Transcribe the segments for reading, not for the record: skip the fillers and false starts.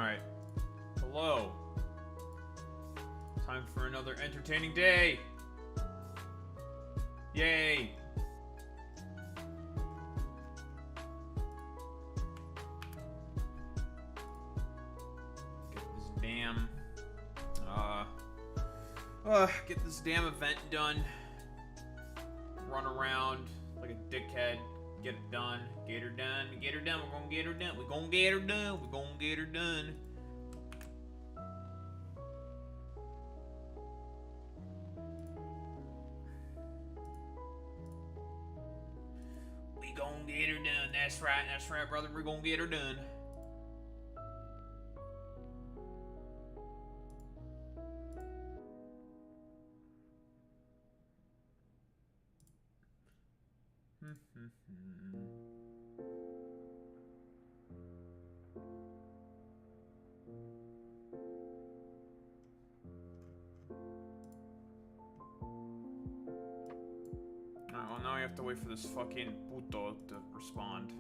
Alright. Hello. Time for another entertaining day. Yay. Get this damn event done. Run around like a dickhead. Get it done. Get her done. Get her done. We're gonna get her done. We're gonna get her done. We're gonna get her done. We gonna get her done. That's right, brother. We're gonna get her done. Well, now I have to wait for this fucking puto to respond.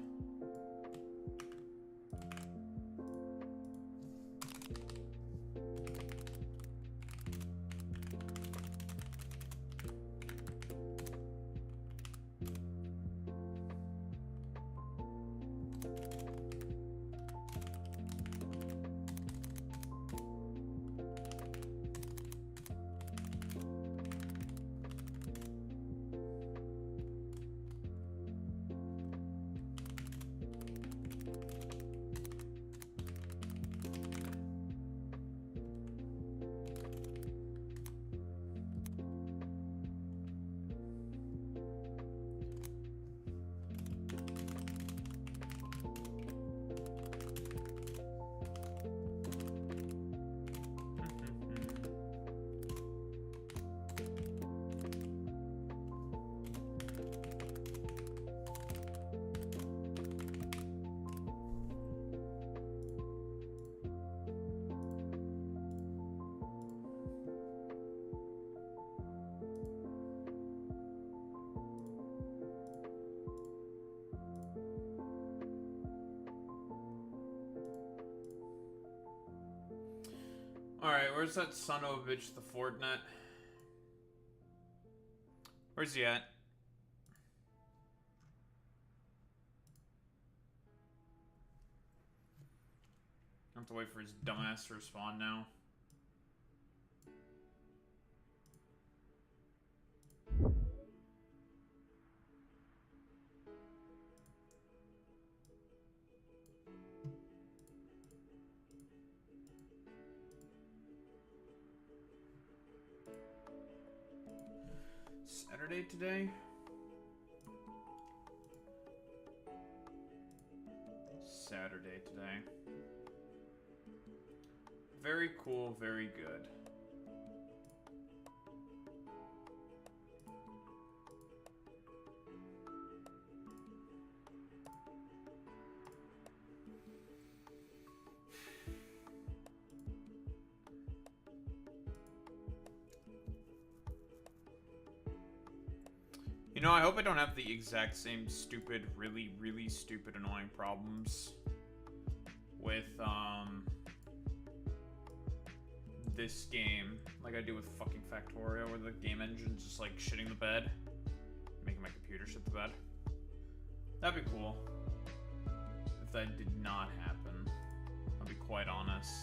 Alright, where's that son of a bitch, the Fortnite? Where's he at? I have to wait for his dumbass to respond now. Saturday today? Saturday today. Very cool, very good. You know, I hope I don't have the exact same stupid, really, really stupid, annoying problems with, this game, like I do with fucking Factorio, where the game engine's just, like, shitting the bed. Making my computer shit the bed. That'd be cool. If that did not happen. I'll be quite honest.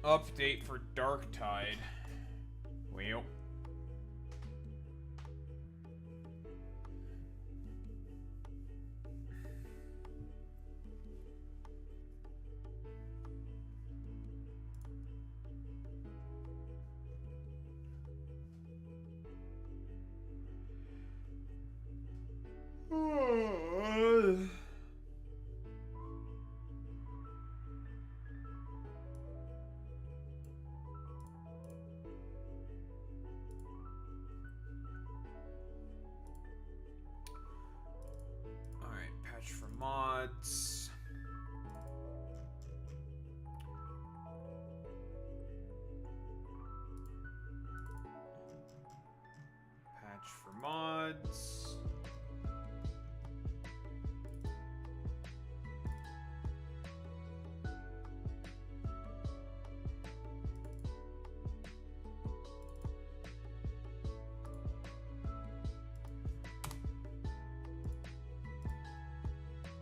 Update for Darktide. Well.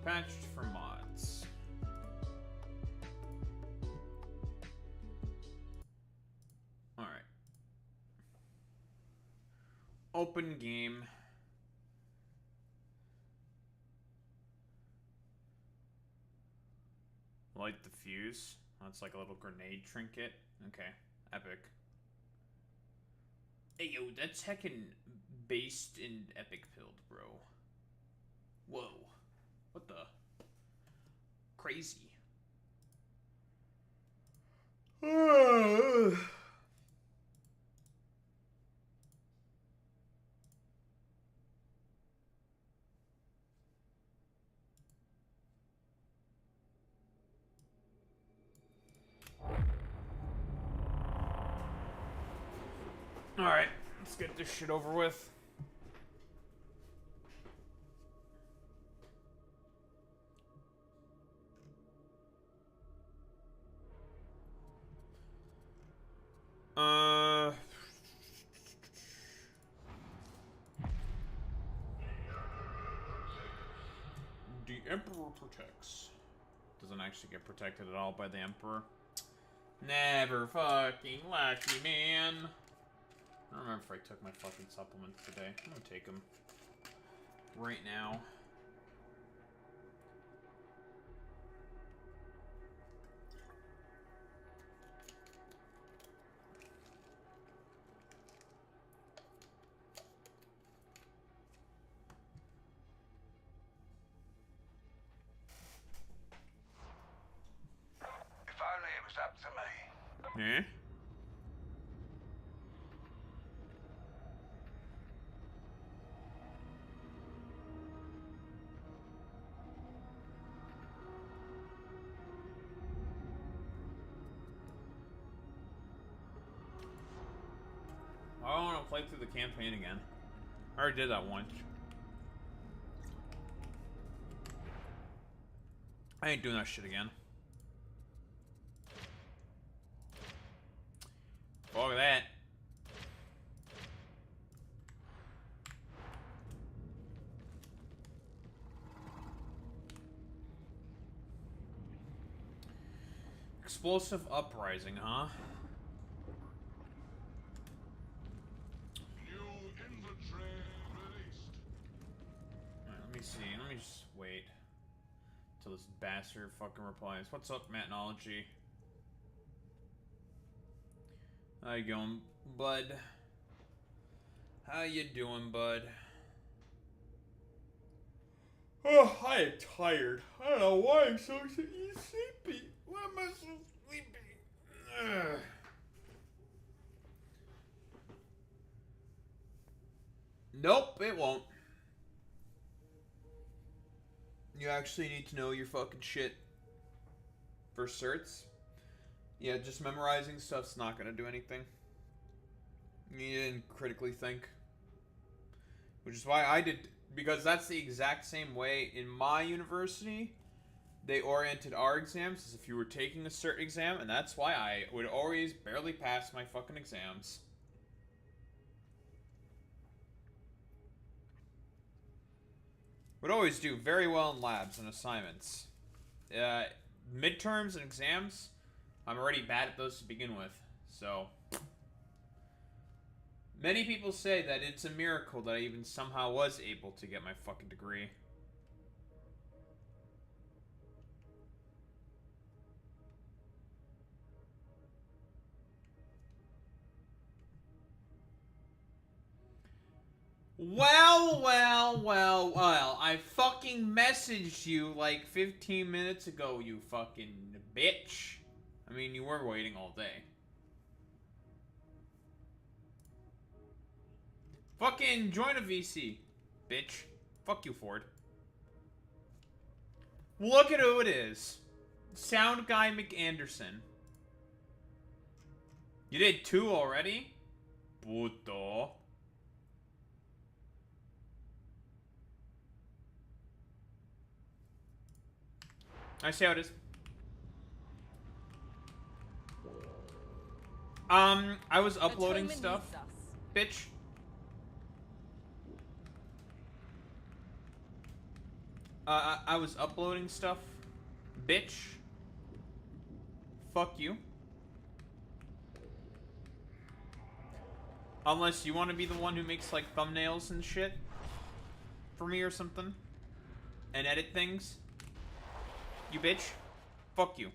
Patched for mods. Alright. Open game. Light the fuse. That's like a little grenade trinket. Okay. Epic. Hey, yo, that's heckin' based in epic build, bro. Whoa. What the? Crazy. Alright, let's get this shit over with. The Emperor protects. Doesn't actually get protected at all by the Emperor. Never fucking lucky, man. I don't remember if I took my fucking supplements today. I'm gonna take them right now. If only it was up to me. Eh? I don't want to play through the campaign again. I already did that once. I ain't doing that shit again. Fuck that. Explosive uprising, huh? New infantry released. Alright, let me see. Let me just wait till this bastard fucking replies. What's up, Matnology? How you going, bud? How you doing, bud? Oh, I am tired. I don't know why I'm so sleepy. Why am I so sleepy? Ugh. Nope, it won't. You actually need to know your fucking shit for certs. Yeah, just memorizing stuff's not gonna do anything. You didn't critically think. Which is why I did, because that's the exact same way in my university they oriented our exams as if you were taking a cert exam, and that's why I would always barely pass my fucking exams. Would always do very well in labs and assignments. Midterms and exams, I'm already bad at those to begin with, so. Many people say that it's a miracle that I even somehow was able to get my fucking degree. Well, I fucking messaged you like 15 minutes ago, you fucking bitch. I mean, you were waiting all day. Fucking join a VC, bitch. Fuck you, Ford. Look at who it is. Sound guy McAnderson. You did 2 already? Puto. I see how it is. I was uploading stuff. Bitch. I was uploading stuff. Bitch. Fuck you. Unless you want to be the one who makes, like, thumbnails and shit for me or something. And edit things. You bitch. Fuck you.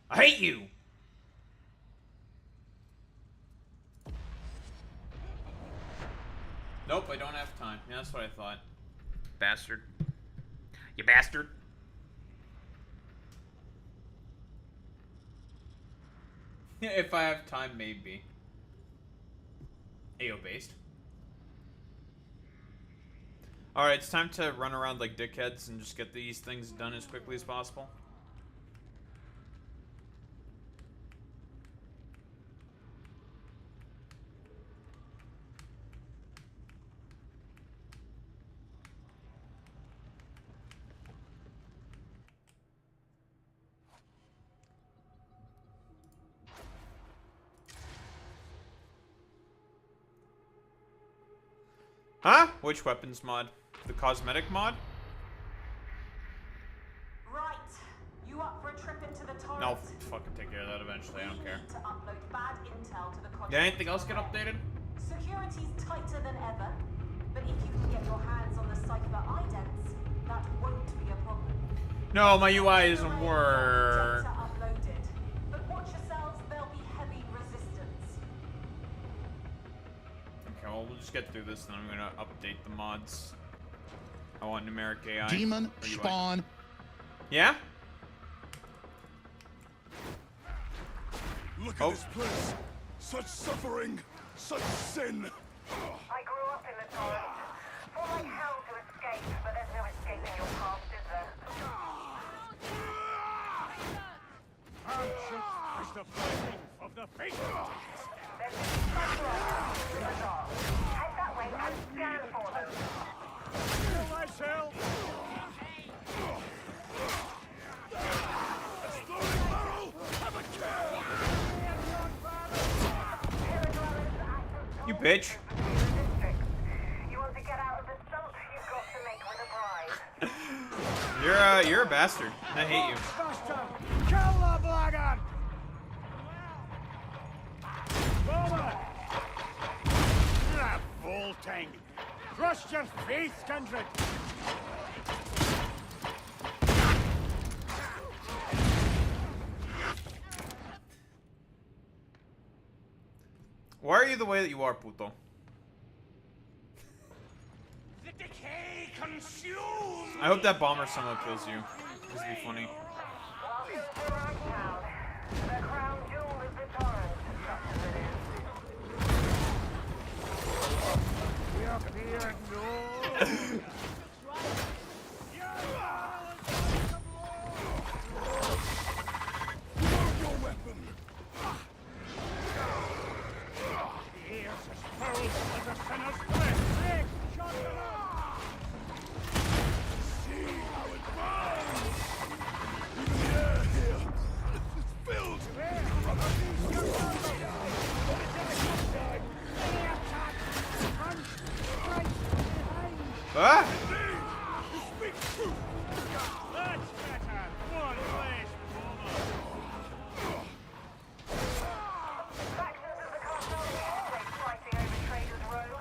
I hate you! Nope, I don't have time. Yeah, that's what I thought. Bastard. You bastard. Yeah, if I have time, maybe. AO based. Alright, it's time to run around like dickheads and just get these things done as quickly as possible. Huh? Which weapons mod? The cosmetic mod? Right. You up for a trip into the Tariffs? I'll fucking take care of that eventually, I don't care. To upload bad intel to the project. Did anything else get updated? Security's tighter than ever, but if you can get your hands on the cipher idents, that won't be a problem. No, my UI doesn't work. Data uploaded, but watch yourselves, there'll be heavy resistance. Okay, well, we'll just get through this, and I'm gonna update the mods. I want numeric AI. Demon spawn. Yeah? Look at this place. Such suffering. Such sin. I grew up in the Tariffs. Fought like hell to escape, but there's no escaping your past, is there? Hardship is the fighting of the faithful. There's a cipher items in the dark. Head that way and scan for them. Kill myself. Exploding barrel. Have a care. You bitch. You want to get out of the stump, you've got to make with a bribe. You're a bastard. I hate you. Kill the blackguard. Bomber. Revolting. Crush your face, kindred. Why are you the way that you are, puto? The decay consumes. I hope that bomber somehow kills you. This would be funny. Welcome to Ragtown. The crown jewel is the torrent, such as it is. We up here, no. Your weapon. Here's as full as a sinner's breath. Quick, shut it up. See how it burns. Even the air here is filled with Ah! speak truth. That's better. One less bomber. Factions of the cartel were always fighting over Trader's Row.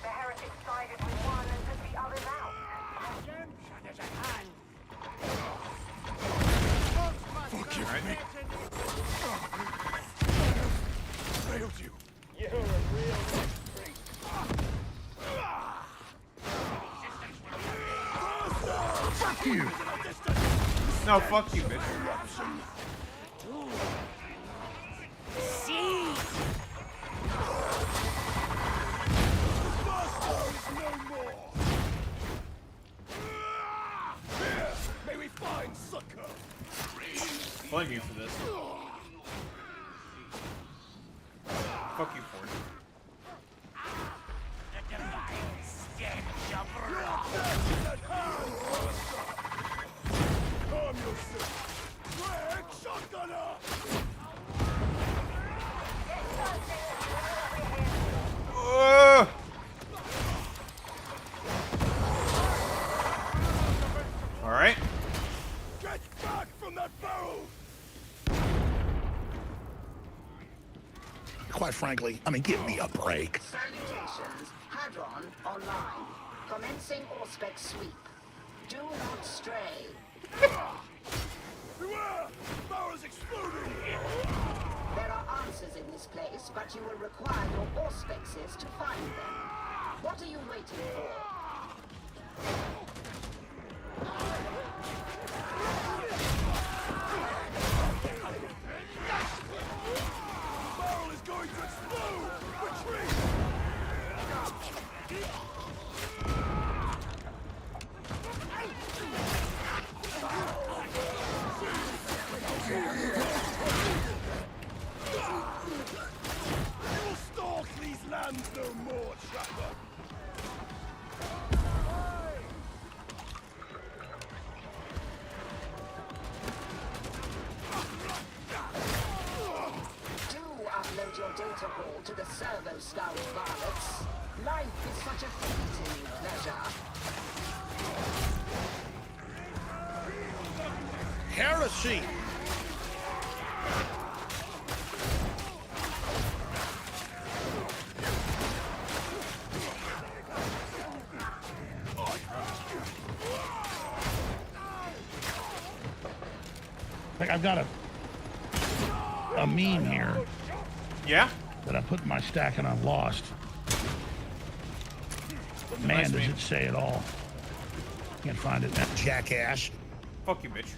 The heretics sided with one and took the others out. Redemption is at hand. Forgive me. Failed you. You're a real freak. Fuck you. No, fuck you, bitch. No more. Here, may we find succor. Blame you for this. Fuck you for it. The divine stench of rot. Calm yourself. Greg, shotgunner. frankly. I mean, give me a break. Salutations. Hadron online. Commencing Auspex sweep. Do not stray. Beware! Barrel's exploding! There are answers in this place, but you will require your Auspexes to find them. What are you waiting for? Barrel is going to explode! Retreat! You will stalk these lands no more, trapper! Do upload your data hall to the servo scout varlets. Life is such a fleeting pleasure. Heresy! Like I've got a meme here Yeah? that I put in my stack and I've lost. Man, Nice does meme. it say it all. Can't find it now. Jackass. Fuck you, bitch.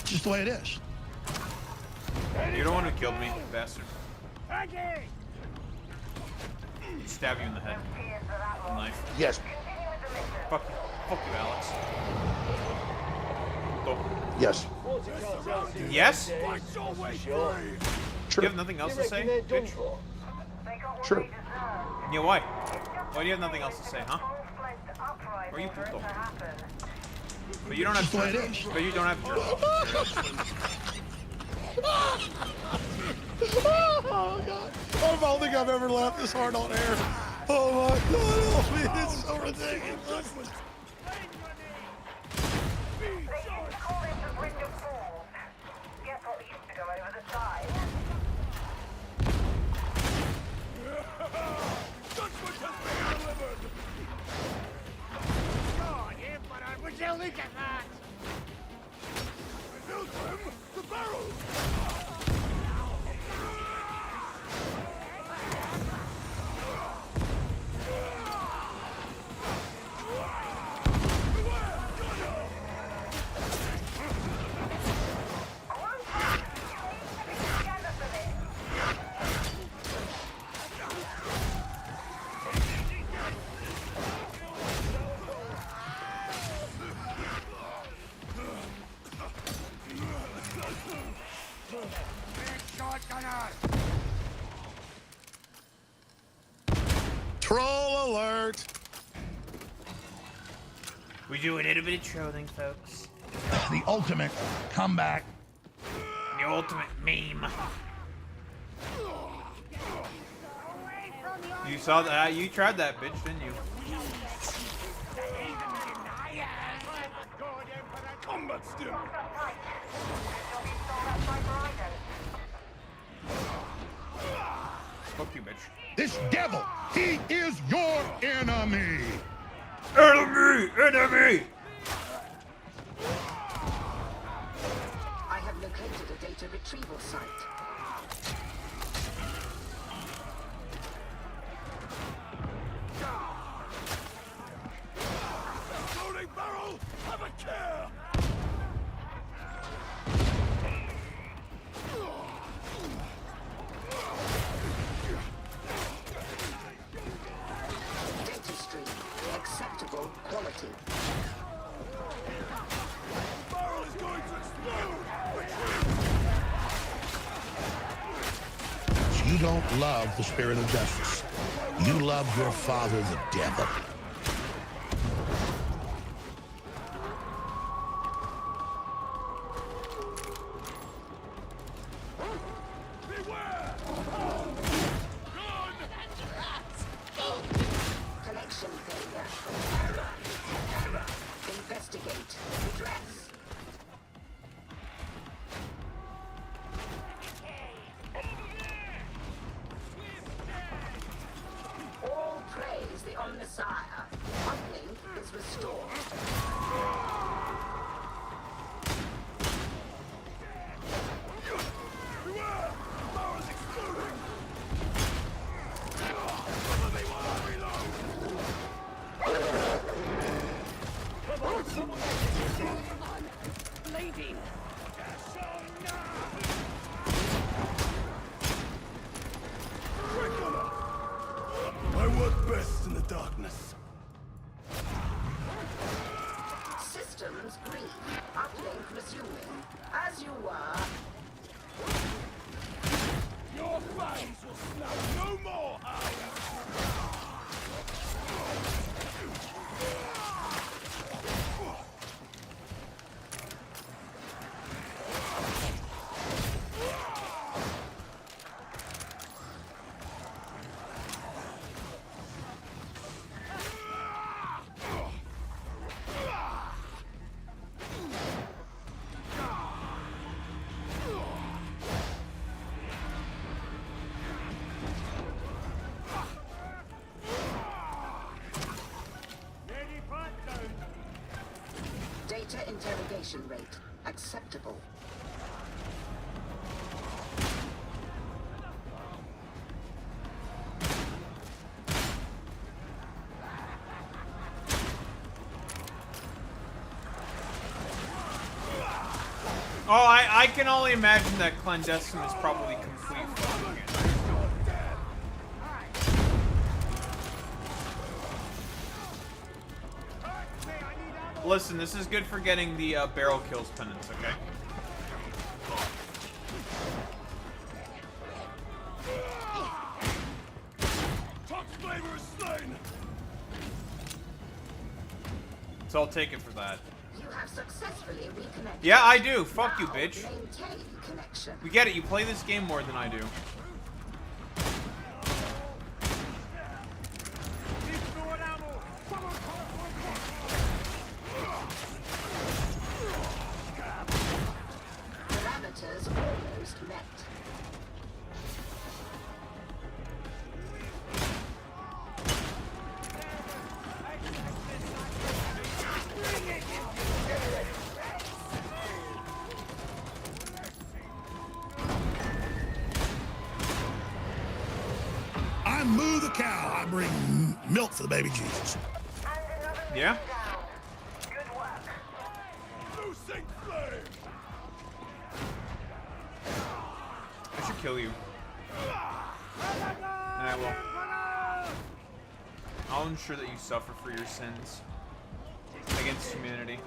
It's just the way it is. You're the one who killed me, bastard. Stab you in the head. With a knife. Yes. Fuck you. Fuck you, Alex. Oh. Yes. Yes? Fight your way free! You have nothing else to say, bitch? True. Yeah, why? Why do you have nothing else to say, huh? Or you pooped though? But you don't have Just the way it jerk. is. But you don't have jerk. Oh god. I don't think I've ever laughed this hard on air. Oh my god, oh man, it's so ridiculous. Judgment has been delivered! Pilgrim, the barrel! Troll alert. We do a little bit of trolling, folks. The ultimate comeback. The ultimate meme. You saw that? You tried that, bitch, didn't you? Combat stim! Fuck you, bitch. This devil, he is your enemy. Enemy! Enemy! I have located a data retrieval site. Loading barrel! Have a care! Data stream. Acceptable quality. Barrel is going to explode! Retreat! You don't love the spirit of justice. You love your father, the devil. Beware! Connection failure. Investigate. Redress. fangs will snap no more, Data interrogation rate acceptable. Oh, I can only imagine that Clandestine is probably complete fucking shit. Listen, this is good for getting the barrel kills penance, okay? Top flavor is slain. So I'll take it for that. You have successfully reconnected. Yeah, I do. Fuck you, Now bitch. Maintain connection. We get it. You play this game more than I do. Parameters almost met. I moo the cow. I bring milk for the baby Jesus. Yeah? Good work. Loosing flame. I should kill you. And I will. I'll ensure that you suffer for your sins against humanity.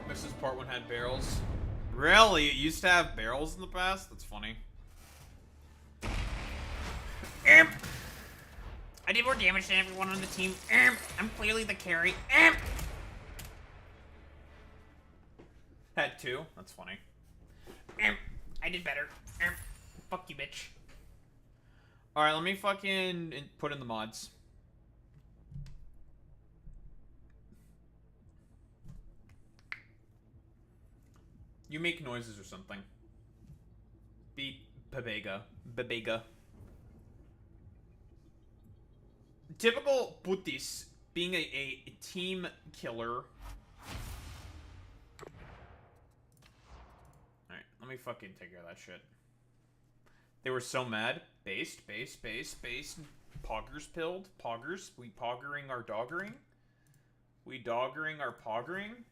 This is part one had barrels. Really? It used to have barrels in the past? That's funny. I did more damage than everyone on the team. I'm clearly the carry. Had two. That's funny. I did better. Fuck you, bitch. Alright, let me fucking put in the mods. You make noises or something. Beat Babega. Babega. Typical Putis being a team killer. Alright, let me fucking take care of that shit. They were so mad. Based. Poggers pilled. Poggers. We poggering our doggering. We doggering our poggering.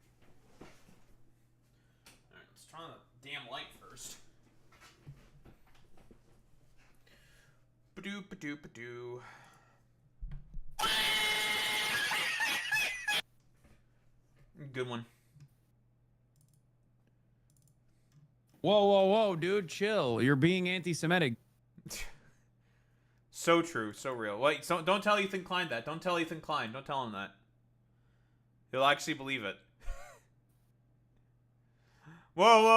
Alright, let's turn on the damn light first. Badoo, badoo, badoo. Good one. Whoa, dude, chill. You're being anti-Semitic. So true, so real. Wait, so don't tell Ethan Klein that. Don't tell Ethan Klein. Don't tell him that. He'll actually believe it. Whoa.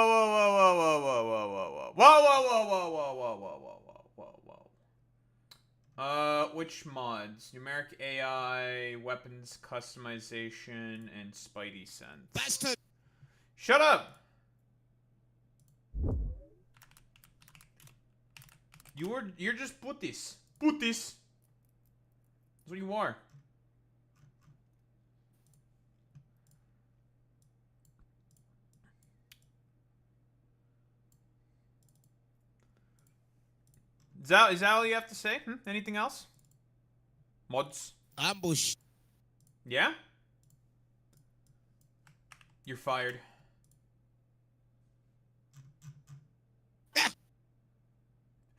Which mods? Numeric AI, weapons customization, and Spidey sense. That's the. Shut up! You're just putis. Putis. That's what you are. Is that all you have to say? Anything else? Mods. Ambush. Yeah? You're fired.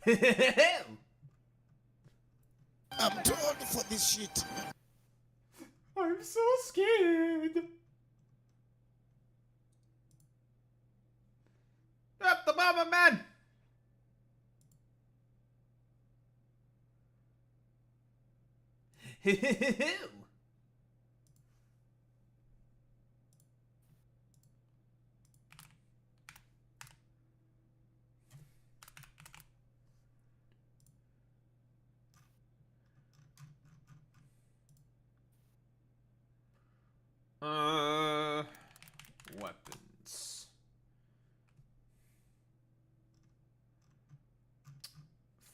I'm too old for this shit. I'm so scared. Up the mama man. Weapons.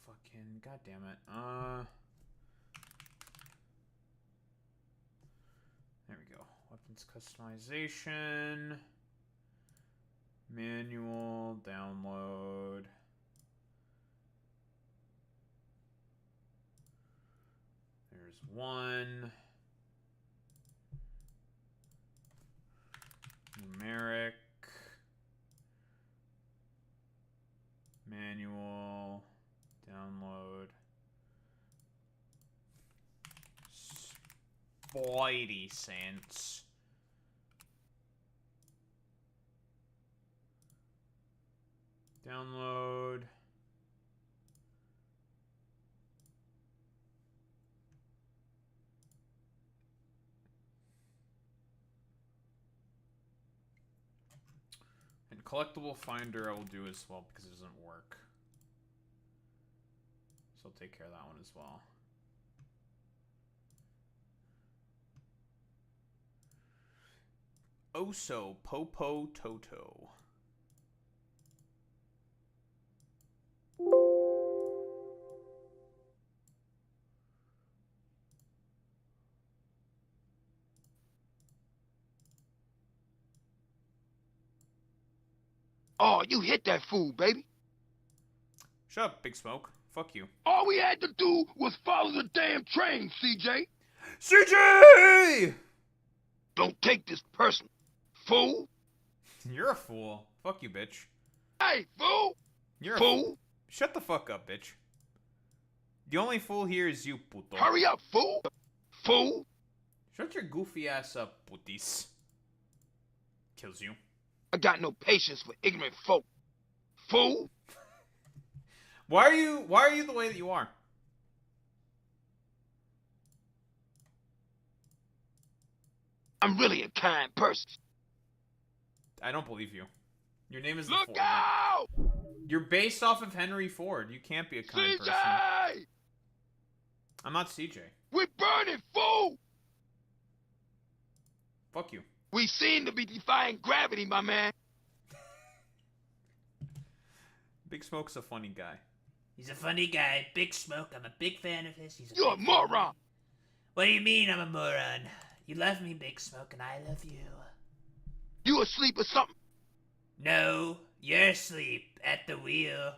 Fucking goddamn it. There we go. Weapons customization. Manual download. There's one. Numeric. Manual. Download. Spidey sense. Download. And collectible finder I will do as well because it doesn't work. So I'll take care of that one as well. Oso Popo Toto. Oh, you hit that fool, baby. Shut up, Big Smoke. Fuck you. All we had to do was follow the damn train, CJ. CJ! Don't take this personal, fool. You're a fool. Fuck you, bitch. Hey, fool. You're a Fool. Shut the fuck up, bitch. The only fool here is you, puto. Hurry up, fool. Fool. Shut your goofy ass up, putis. Kills you. I got no patience for ignorant folk. Fool. Why are you the way that you are? I'm really a kind person. I don't believe you. Your name is the Look Ford. out! You're based off of Henry Ford. You can't be a kind person. CJ! I'm not CJ. We burning, fool! Fuck you. We seem to be defying gravity, my man. Big Smoke's a funny guy. He's a funny guy. Big Smoke. I'm a big fan of his. You're a big fan of moron. me. What do you mean I'm a moron? You love me, Big Smoke, and I love you. You asleep or something? No, you're asleep at the wheel.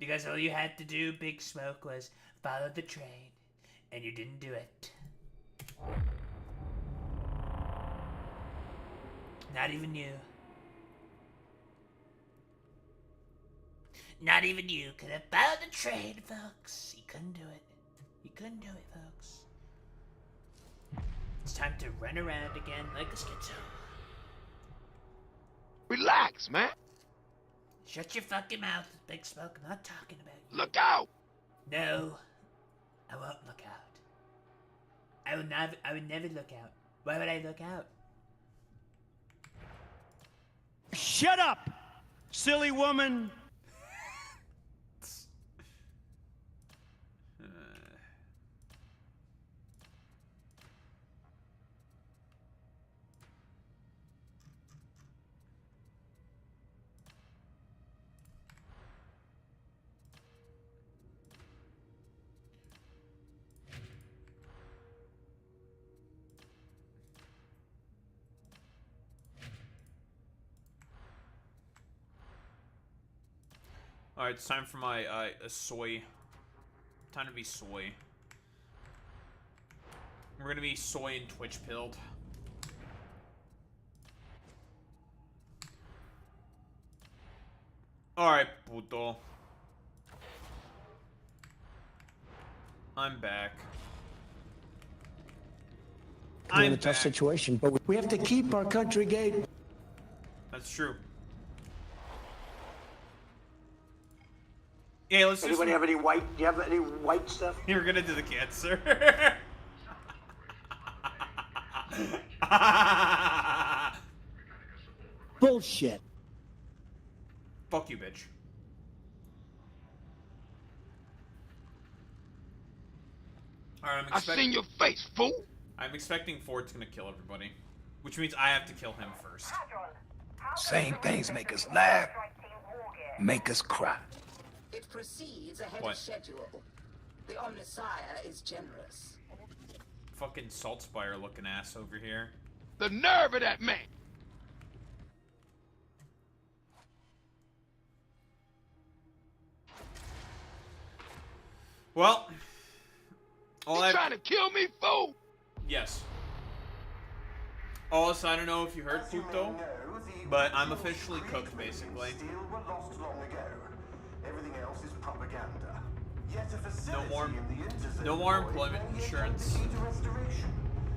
Because all you had to do, Big Smoke, was follow the train, and you didn't do it. Not even you. Not even you could have followed the train, folks. You couldn't do it. You couldn't do it, folks. It's time to run around again like a schizo. Relax, man. Shut your fucking mouth, Big Smoke. I'm not talking about you. Look out. No, I won't look out. I would never look out. Why would I look out? Shut up, silly woman. Alright, it's time for my soy. Time to be soy. We're gonna be soy and Twitch pilled. Alright, puto. I'm back. We're in I'm a tough back. situation, but we have to keep our country gate. That's true. Yeah, let's do Anybody some... have any white? Do you have any white stuff? You're gonna do the cancer. Bullshit. Fuck you, bitch. Alright, I seen your face, fool. I'm expecting Ford's gonna kill everybody. Which means I have to kill him first. Same things make us laugh, make us cry. It proceeds ahead What? of schedule. The Omnissiah is generous. Fucking Salt Spire looking ass over here. The nerve of that man. Well, all You trying to kill me, fool? Yes. Also, I don't know if you heard Puto, but I'm officially cooked, basically. Were lost long ago. Everything else is propaganda. Yet a No facility more, in the interzone no more void employment may yet insurance. lead to restoration,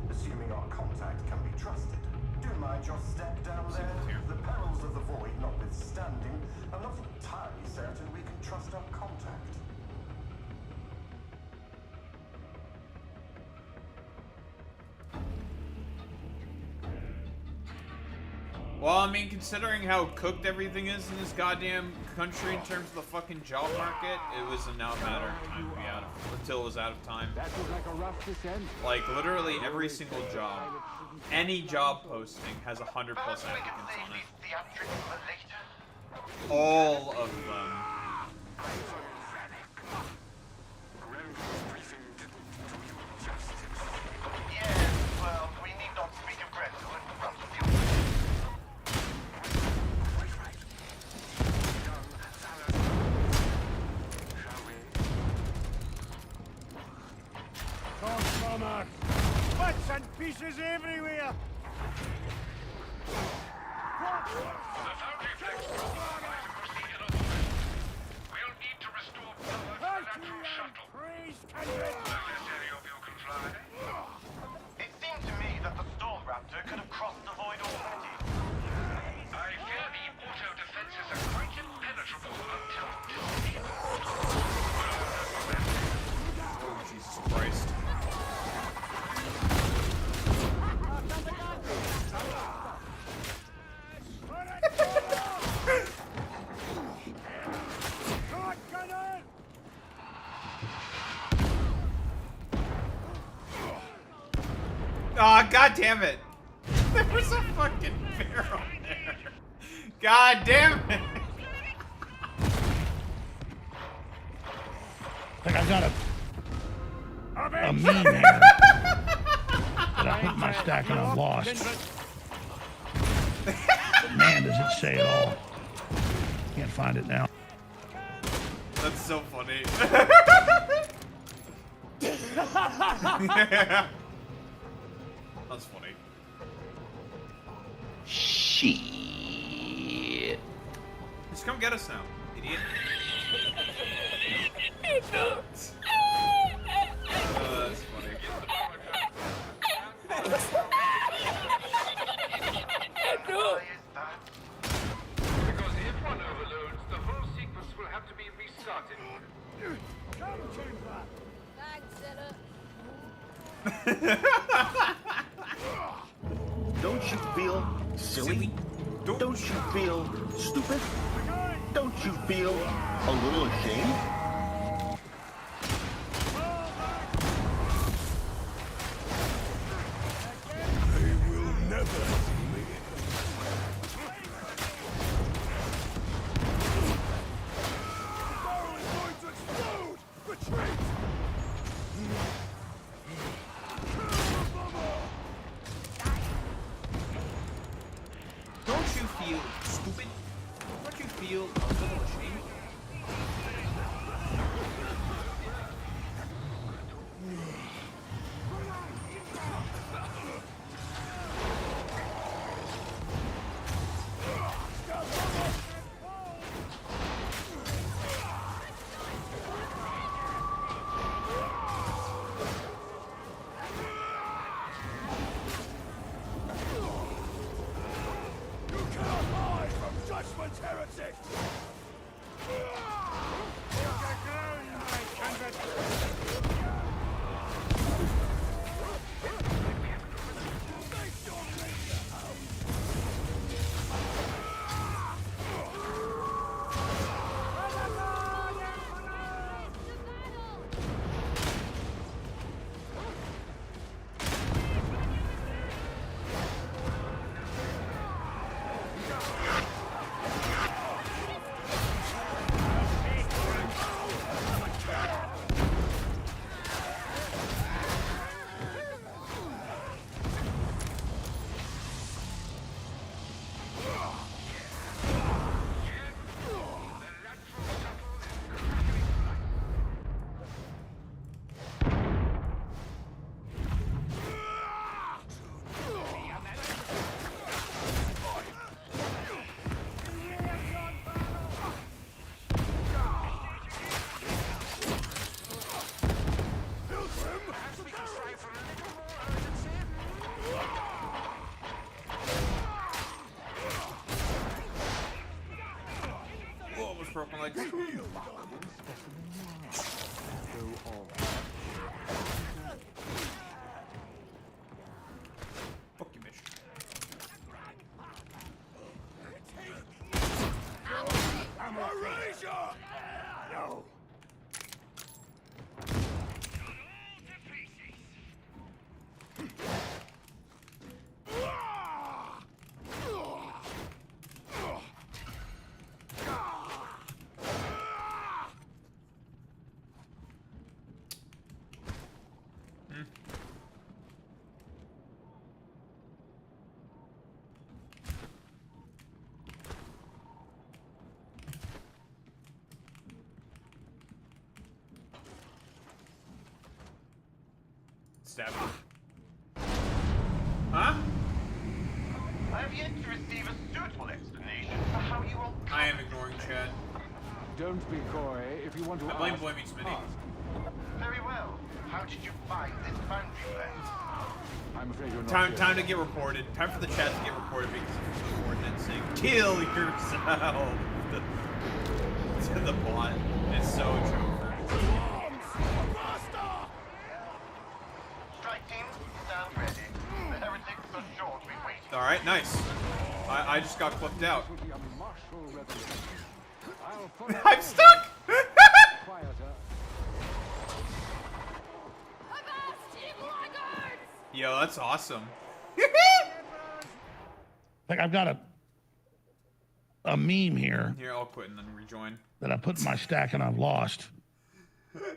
assuming our contact can be trusted. Do mind your step down there. The perils of the void notwithstanding, I'm not entirely certain we can trust our contact. Well, I mean, considering how cooked everything is in this goddamn country in terms of the fucking job market, it was now a matter of time to be out of, until it was out of time. Like, literally every single job, any job posting has 100+ applicants on it. All of them. Well, we need not speak of Gretel in front of you. Bits and pieces everywhere. We'll need to restore power to the natural shuttle. It seemed to me that the Storm Raptor could have crossed the void already. I fear the auto defenses are quite impenetrable until Oh, Jesus Christ. Aw, god damn it! There was a fucking barrel there. God damn it! Like I got a mean there that I put my stack and I lost. But man, does it say it all. Can't find it now. That's so funny. That's funny. Shit. Just come get us now, idiot. That's funny. because if one overloads, the whole sequence will have to be restarted. Don't you feel silly? Don't you feel stupid? Don't you feel a little ashamed? They will never see me. The barrel is going to explode! Retreat! Don't you feel stupid? Don't you feel a little ashamed? Fuck you, bitch. No. Stab him. Huh? I have yet to receive a suitable explanation for how you all... I am ignoring Chad. Don't be coy if you want to I blame ask. Boy Meets Mini. Very well. How did you find this boundary fence? I'm afraid you're not Time to get reported. Time for the chat to get reported because of the ordinance saying, kill yourself. To the bot. It's so true. Strike team, stand ready. The heretics are shortly waiting. Alright, nice. I just got clipped out. It would be a martial revolution. I'll follow I'm stuck! quieter. Yo, that's awesome. Like I've got a meme here Here, I'll quit and then rejoin. that I put in my stack and I've lost. Okay.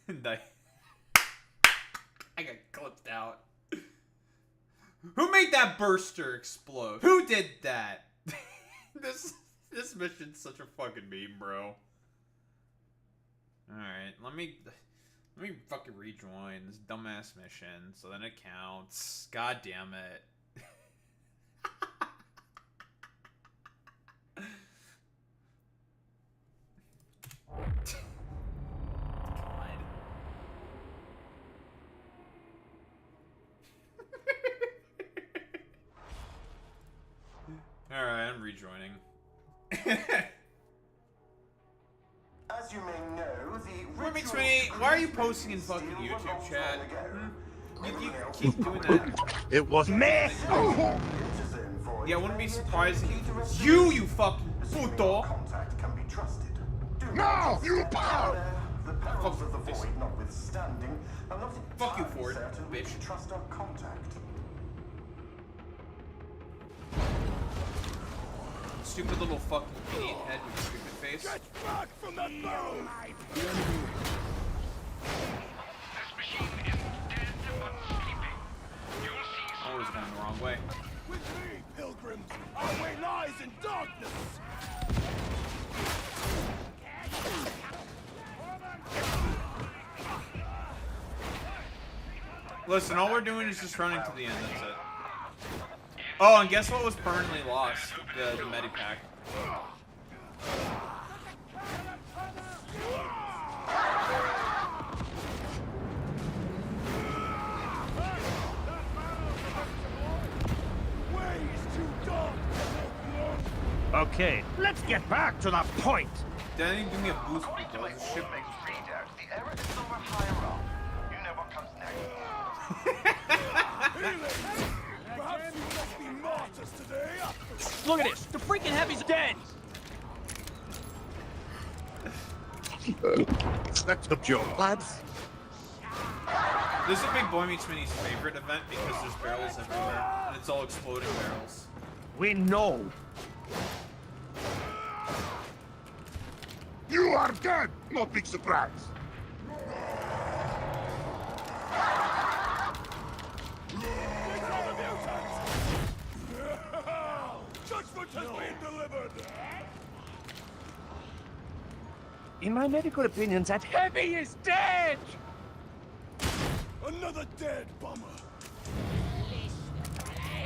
And I got clipped out. Who made that burster explode? Who did that? This mission's such a fucking meme, bro. Alright, let me fucking rejoin this dumbass mission so then it counts. God damn it. Alright, I'm rejoining. As you may know, the Roommates, why are you posting in fucking YouTube chat? You keep doing that. It was me. Yeah, I wouldn't be surprised if it was you fucking puto. Contact can be trusted. No, you power. The perils of the void notwithstanding, I'm not Fuck you, entirely Ford, certain we bitch. should trust our contact. Stupid little fucking idiot head with a stupid face. Get back from that barrel! This machine is dead but sleeping. You'll see. Always going the wrong way. With me, pilgrims, our way lies in darkness! Listen, all we're doing is just running to the end, that's it. Oh, and guess what was permanently lost? The medipack. Okay, let's get back to the point. Didn't even give me a boost According to my because the ship Warmake's readout, the error is somewhere higher up. You know what comes next. Perhaps you must be martyrs today? Look at this. The freaking heavy's dead. That's the joke, lads. This is a big Boy Meets Mini's favorite event because there's barrels everywhere, and it's all exploding barrels. We know. You are dead. No big surprise. Judgment has been delivered! In my medical opinion, that heavy is dead. Another dead bomber!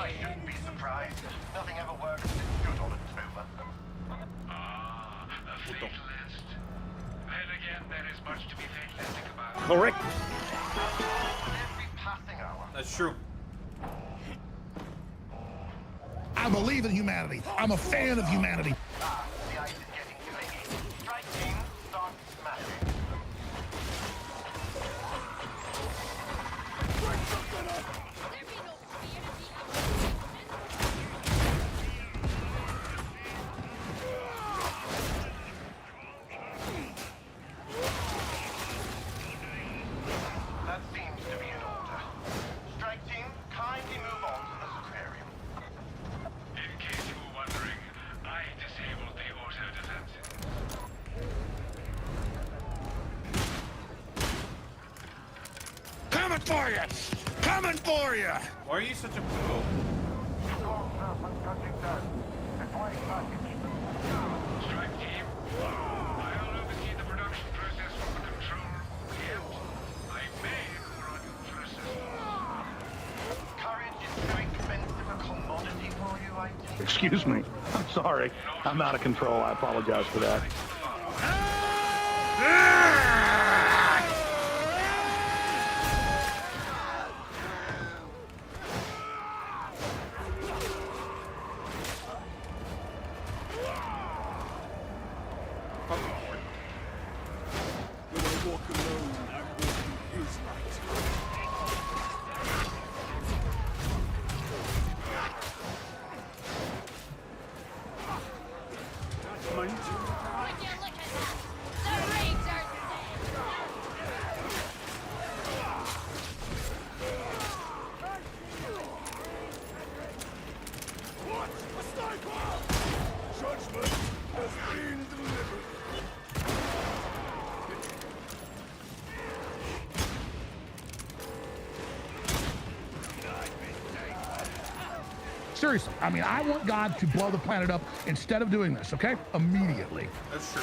I shouldn't be surprised. Nothing ever works as good on a tumor. Ah, a fatalist. Then again, there is much to be fatalistic about. Correct. Every passing hour. That's true. I believe in humanity. I'm a fan of humanity. The ice is getting flaky. Strike team, start smashing. That seems to be an order. Strike team, kindly move on to this aquarium. In case you were wondering, I disabled the auto defense. Coming for you! Coming for you! Why are you such a boo? Strike team, I'll oversee the production process from the control room. Yep, I may run you for assistance. Courage is too expensive a commodity for you, I think. Excuse me. I'm sorry. I'm out of control. I apologize for that. When I walk alone, I'm walking his light. Mind you. Would you look at that? The rings are What? A sniper! Judgment has been delivered. Seriously, I mean, I want God to blow the planet up instead of doing this, okay? Immediately. That's true.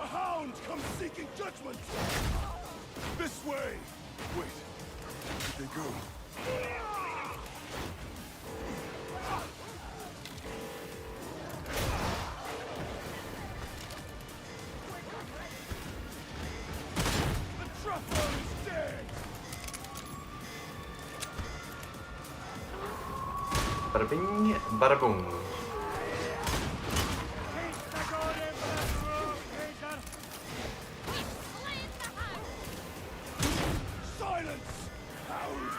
A hound comes seeking judgment. This way. Wait. Where did they go? The truffle is dead. Bada bing, bada boom. Silence! Hound!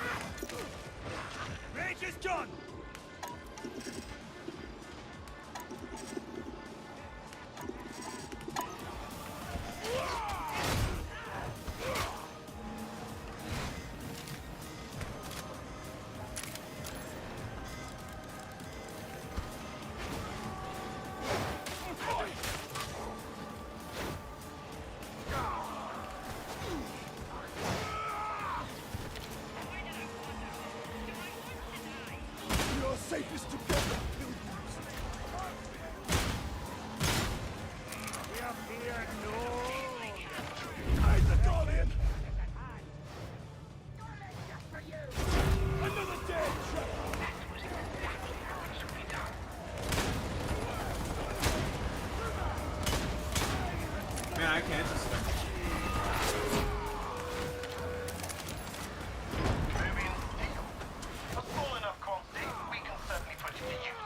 Rage is done! We are safest together, pilgrims. We are here no. Hide the Guardian! Another dead trapper! Man, I can't just think. Moving steel. A small enough quantity, we can certainly put it to use.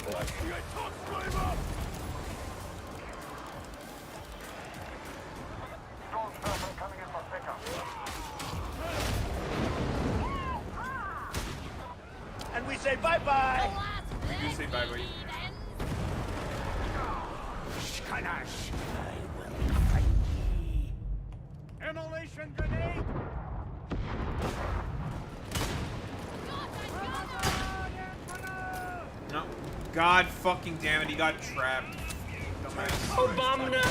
I see a top flame up! say bye-bye. You do say bye-bye. Shkanash. I will fight thee. Immolation grenade. No. God fucking damn it, he got trapped. Obama.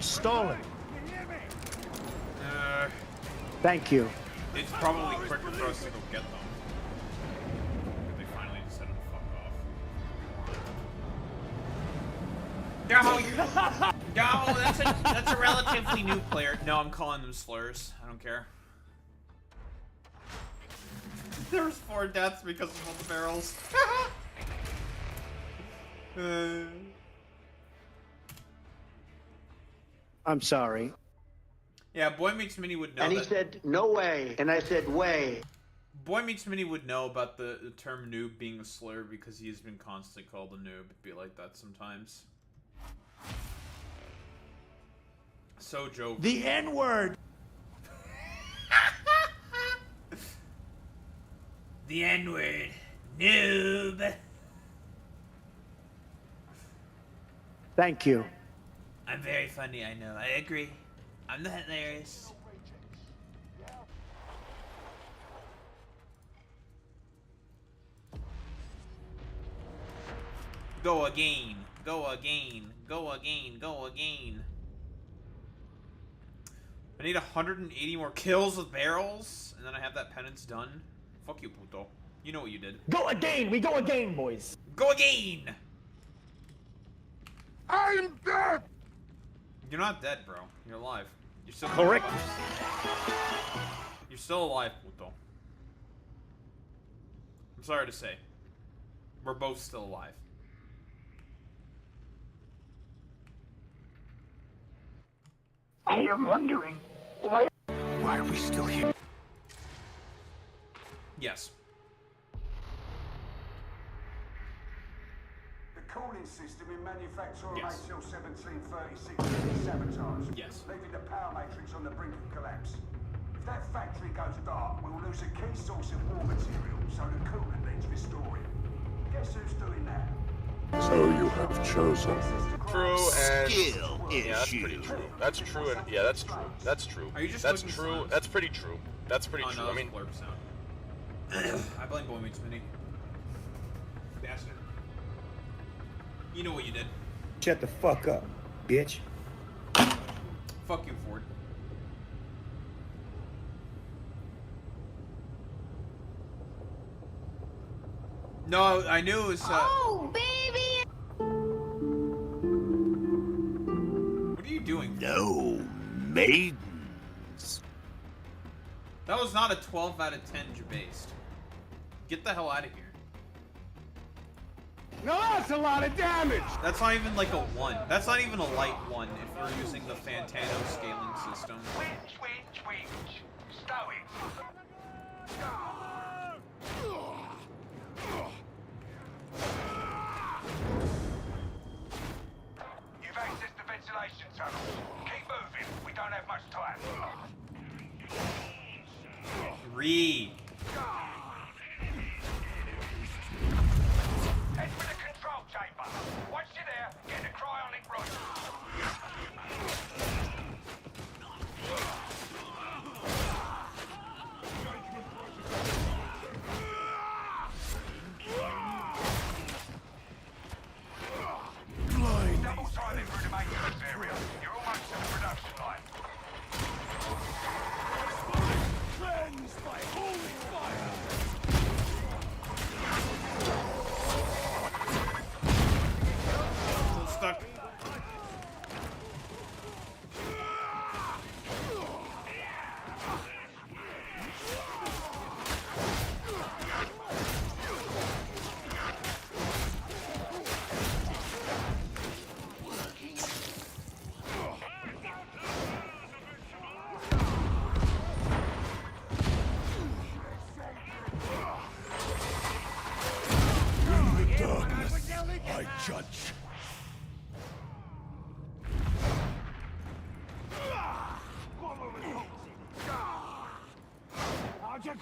Stolen. Thank you. It's probably quicker for us to go get them. They finally just set him the fuck off. No, that's a relatively new player. No, I'm calling them slurs. I don't care. There was 4 deaths because of all the barrels. I'm sorry. Yeah, Boy Meets Mini would know. And he said, no way. And I said, way. Boy Meets Mini would know about the term noob being a slur because he has been constantly called a noob. It'd be like that sometimes. So joke. The N-word. The N-word. Noob. Thank you. I'm very funny, I know. I agree. I'm not hilarious. Go again. Go again. Go again. Go again. I need 180 more kills with barrels, and then I have that penance done. Fuck you, puto. You know what you did. Go again. We go again, boys. Go again! I'm dead! You're not dead, bro. You're alive. You're still Correct. You're still alive, puto. I'm sorry to say. We're both still alive. I am wondering why are we still here? Yes. The cooling system in manufacturer Yes. HL 1736 is sabotaged, Yes. leaving the power matrix on the brink of collapse. If that factory goes dark, we'll lose a key source of war material, so the coolant needs restoring. Guess who's doing that? So you have chosen. True and Skill yeah, that's pretty true. That's true and yeah, that's true. That's true. Are you just that's looking true. for- That's pretty true. That's pretty Oh, true. no, I mean, blurb sound. I blame Boy Meets Mini. Bastard. You know what you did. Shut the fuck up, bitch. Fuck you, Ford. No, I knew it was, Oh, baby! What are you doing? No maidens. That was not a 12 out of 10 Jabased. Get the hell out of here. No, that's a lot of damage. That's not even like a 1. That's not even a light 1 if you're using the Fantano scaling system. Winch, winch, winch. Stow it. You've accessed the ventilation tunnel. Keep moving. We don't have much time. Read. Head for the control chamber. Once you're there, get the cryonic room. Double timing through the maintenance area. You're almost to the production line. Cleansed by holy fire.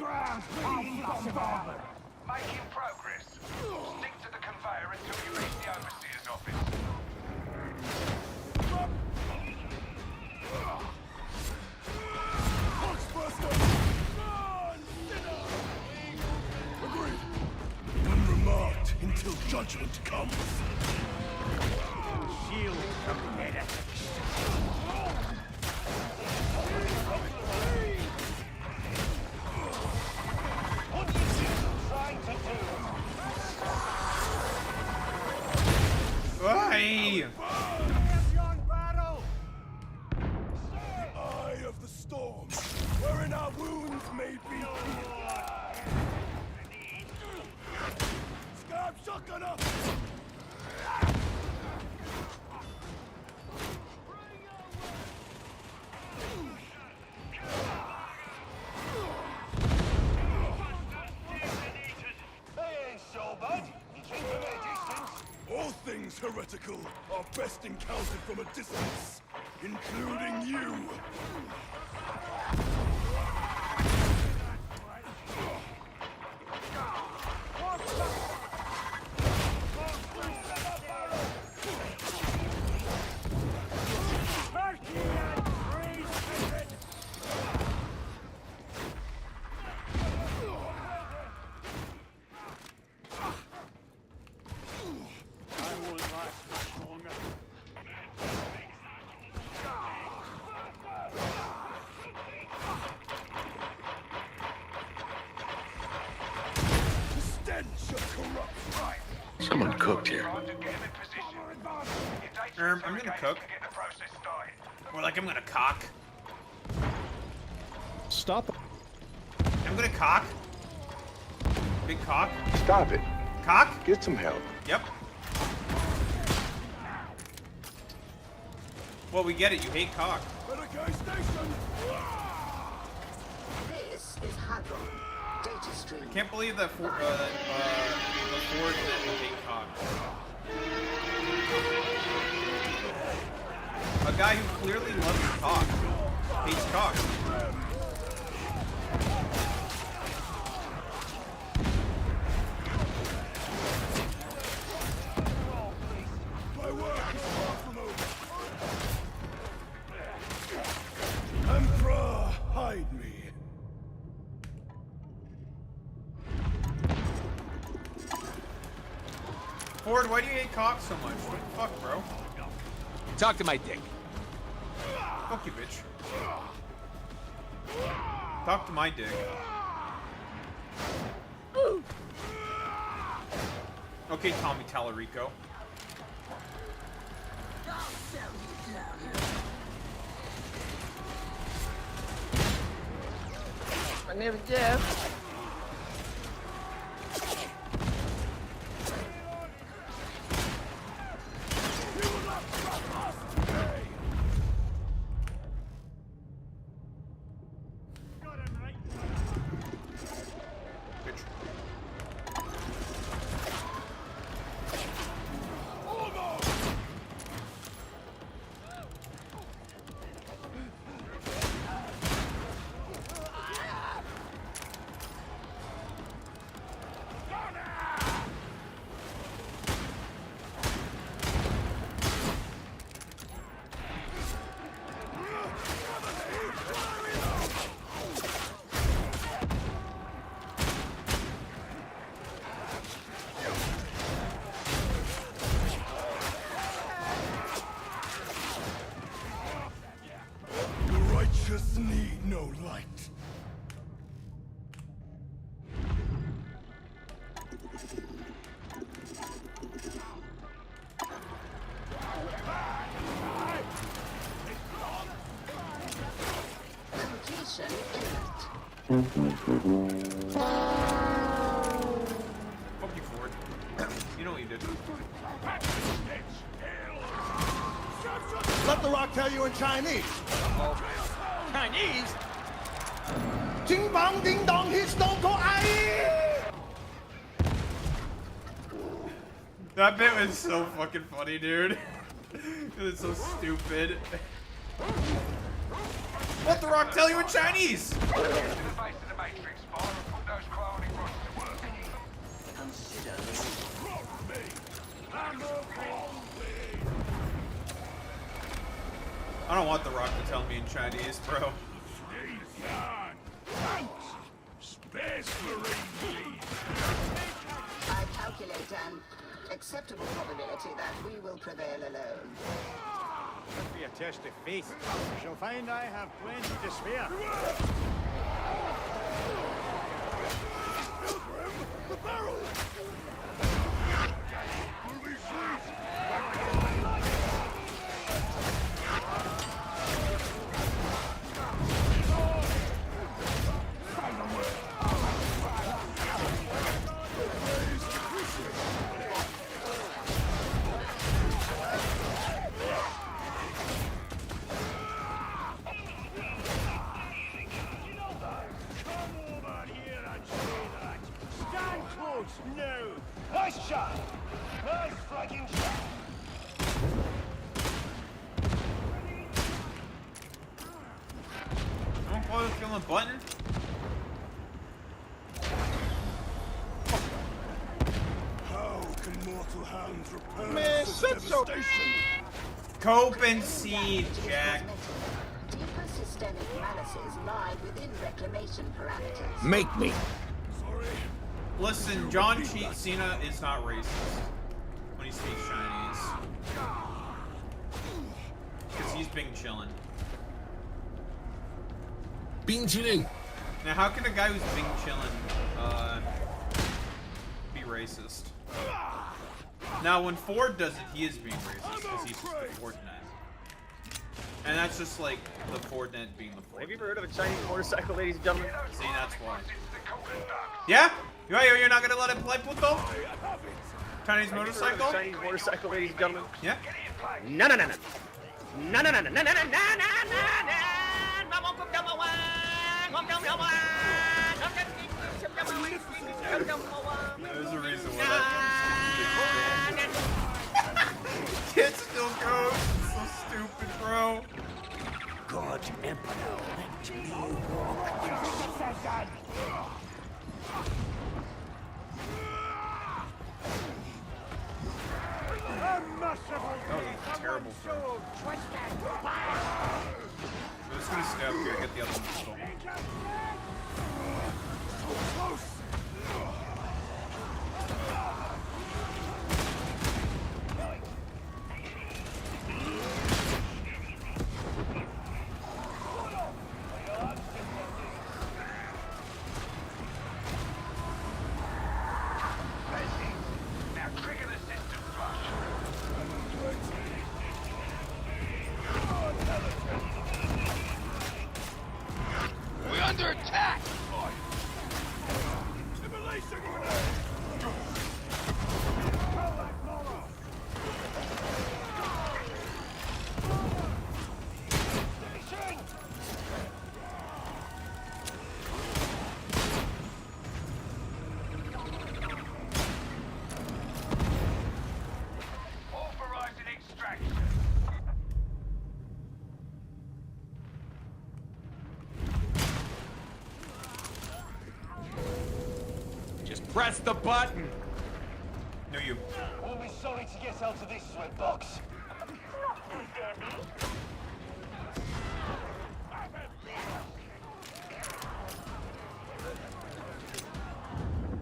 ground, please, bombard. Making progress. Stick to the conveyor until you reach the overseer's office. Agreed. Unremarked until judgment comes. Shield committed. What is it trying to do? Hey! Eye of the storm, wherein our wounds may be healed. Scab shotgunner! All things heretical are best encountered from a distance, including you. Someone cooked here. I'm gonna cook. Or like I'm gonna cock. Stop. I'm gonna cock. Big cock. Stop it. Cock? Get some help. Yep. Well, we get it. You hate cock. This is Hadron. Data stream. I can't believe that the Ford didn't hate cock. A guy who clearly loves cock hates cock. My work is far from over. Emperor, hide me. Ford, why do you hate cock so much? What the fuck, bro? Talk to my dick. Fuck you, bitch. Talk to my dick. Okay, Tommy Tallarico. My name is Jeff. Need no light. Completion imminent. Fuck you, Ford. You know what you did. Let the rock tell you in Chinese. Chinese? Ding bong ding dong, his don't go aye. That bit was so fucking funny, dude. It's so stupid. Let the rock tell you in Chinese. To the base of the matrix bar and put those clowning rods to work. Consider I don't want the Rock to tell me in Chinese, bro. I calculate an acceptable probability that we will prevail alone. Must be a test of faith. We shall find I have plenty to spare. The barrel! No! Nice shot! Nice striking shot! Don't bother feeling a button. How can mortal hands repair Man, such shut your- devastation? Cope and seed, Jack. Deeper systemic malices lie within reclamation parameters. Make me. Listen, John Cena is not racist when he speaks Chinese. Because he's been chillin'. Bing chilling. Now, how can a guy who's been chillin' be racist? Now, when Ford does it, he is being racist because he's just the Fordnet. And that's just like the Fordnet being the Fordnet. Have you ever heard of a Chinese motorcycle, ladies and gentlemen? See, that's why. Yeah? You're not gonna let him play puto? Chinese motorcycle? Chinese motorcycle, ladies and gentlemen? Yeah? No. There's a reason why that It still goes. It's so stupid, bro. God Emperor, let me walk into Satan. That was a terrible throw. I'm just gonna stay up here and get the other one pistol. Now trigger the system flush. We're under attack! Authorizing extraction. Just press the button! No, you. We'll be sorry to get out of this sweatbox.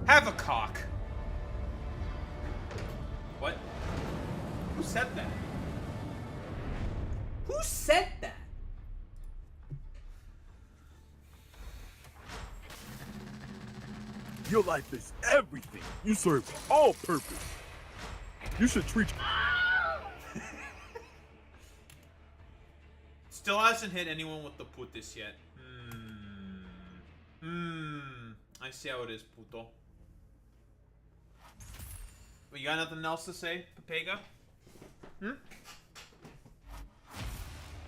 Have a cock. What? Who said that? Who said that? Your life is everything. You serve all purpose. You should treat. Still hasn't hit anyone with the putis yet. I see how it is, puto. But you got nothing else to say, Pepega?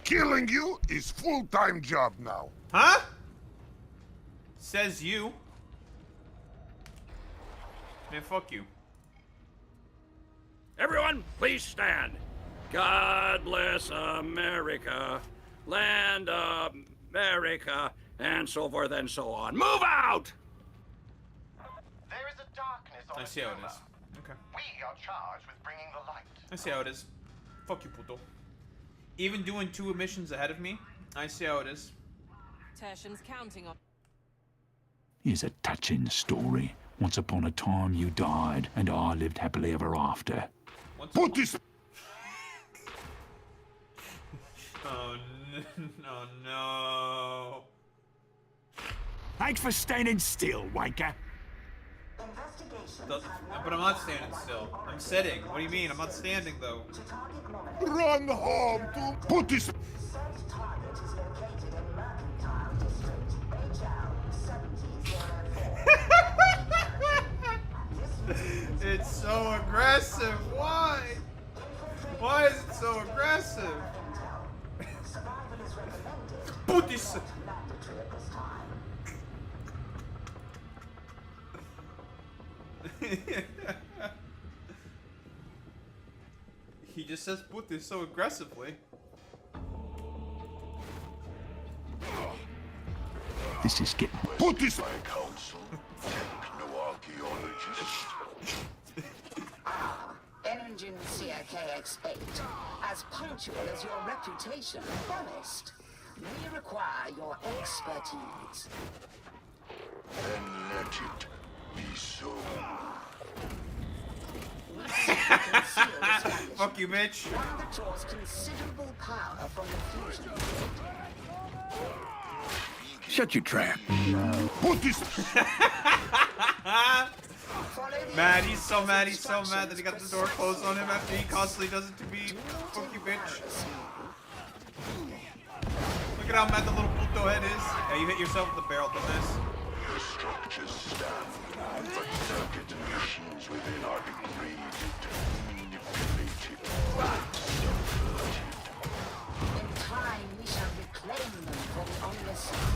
Killing you is full-time job now. Huh? Says you. Man, fuck you. Everyone, please stand. God bless America, land of America, and so forth and so on. Move out! There is a darkness on I see how it is. Okay. We are charged with bringing the light. I see how it is. Fuck you, puto. Even doing 2 emissions ahead of me, I see how it is. Tertian's counting on. Here's a touching story. Once upon a time you died, and I lived happily ever after. Put this. Oh no. Thanks for standing still, wanker. But I'm not standing still. I'm sitting. What do you mean? I'm not standing though. Run home to put this. It's so aggressive. Why? Why is it so aggressive? Put this. He just says put this so aggressively. This is getting... Put this. My counsel, no archaeologist. Engine Seer KX-8, as punctual as your reputation promised. We require your expertise. Then let it be so. Fuck you, bitch. One that draws considerable power from the fusion field. Shut your trap. Put this. Mad, he's so mad that he got the door closed on him after he constantly does it to me. Fuck you, bitch. Look at how mad the little puto head is. Yeah, you hit yourself with the barrel, dumbass. The structures stand, but circuit and machines within are degraded, manipulated, subverted. In time, we shall reclaim them for the omniscient.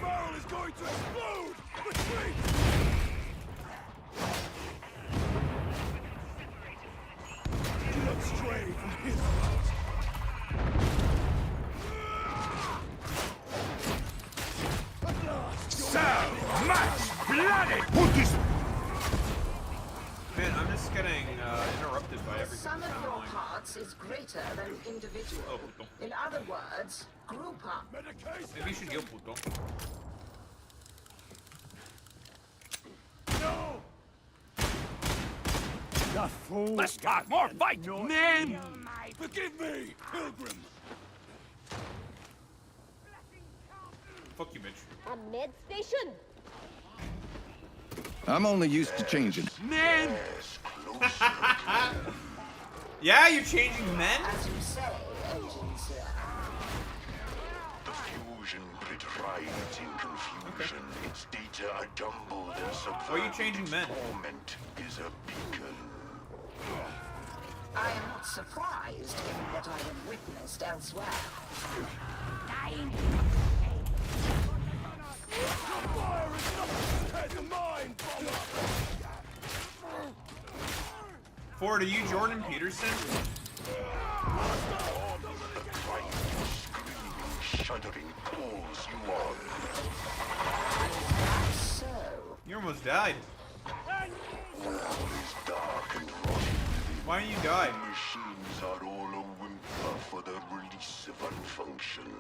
Barrel is going to explode! Retreat! Do not stray from his heart. So much bloody! Put this. Man, I'm just getting interrupted by The everything. sum of your parts is greater than individual. Oh, puto. In other words, group up. Maybe you should heal, puto. No! The fool! Let's talk more fight, man! Forgive me, Pilgrim! Fuck you, bitch. A med station? I'm only used to changing. Man! Yeah, you're changing men? As you say, Engine Seer. The fusion grid rides in confusion. Its data are jumbled and subverted. Why are you changing men? Torment is a beacon. I am not surprised given what I have witnessed elsewhere. Fire is nothing compared to mine, bomber! Ford, are you Jordan Peterson? Shuddering pools you are. So, You almost died. All is dark and rotting. Why didn't you die? Machines are all a whimper for the release of unfunction.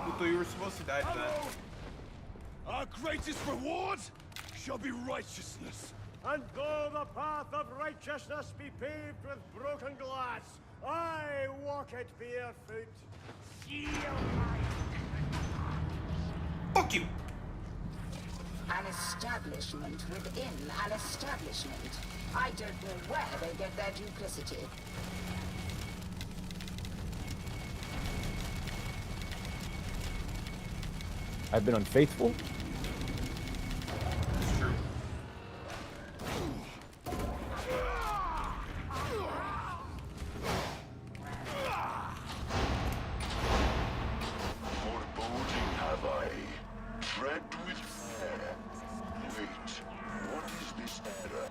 Puto, you were supposed to die to that. Our greatest reward shall be righteousness. And though the path of righteousness be paved with broken glass, I walk it barefoot. Fuck you! an establishment within an establishment. I don't know where they get their duplicity. I've been unfaithful. It's true. Foreboding have I. Tread with fear. Wait, what is this error?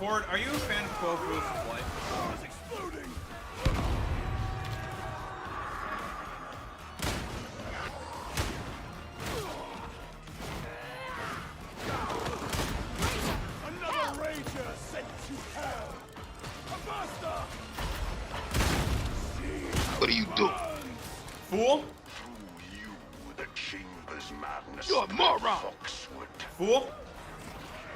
Cord, are you a fan of 12 Rules of Life? It's exploding. Another ranger sent to hell. A master. What are you doing? Fool? Through you, the chamber's madness. You're a moron. Fool?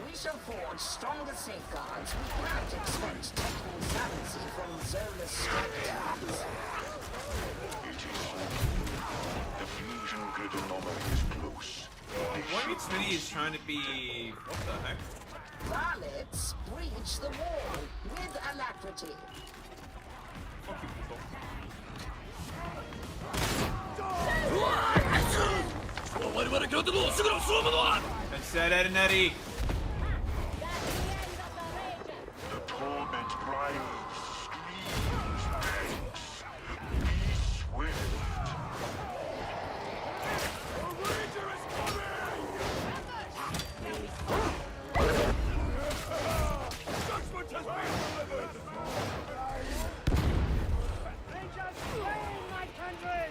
We shall forge stronger safeguards. We cannot expect technical savancy from Zola's strike attacks. It is so. The fusion grid anomaly is close. What means Smitty is trying to be... What the heck? Varlets breach the wall with alacrity. Fuck you, people. Said Ed and Eddie. The torment rides, screams, begs. Be swift. A ranger is coming! Judgment has been delivered! Rangers, claim my country!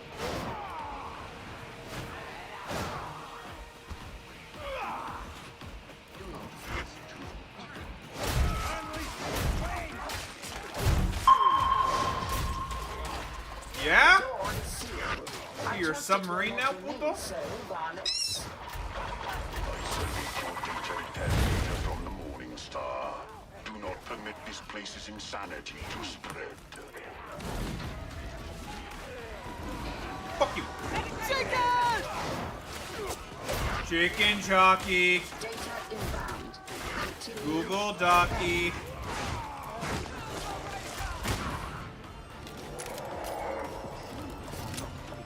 Yeah? You're a submarine now, puto? Isolate your data from the Morning Star. Do not permit this place's insanity to spread. Fuck you. Chicken jockey. Google Docky.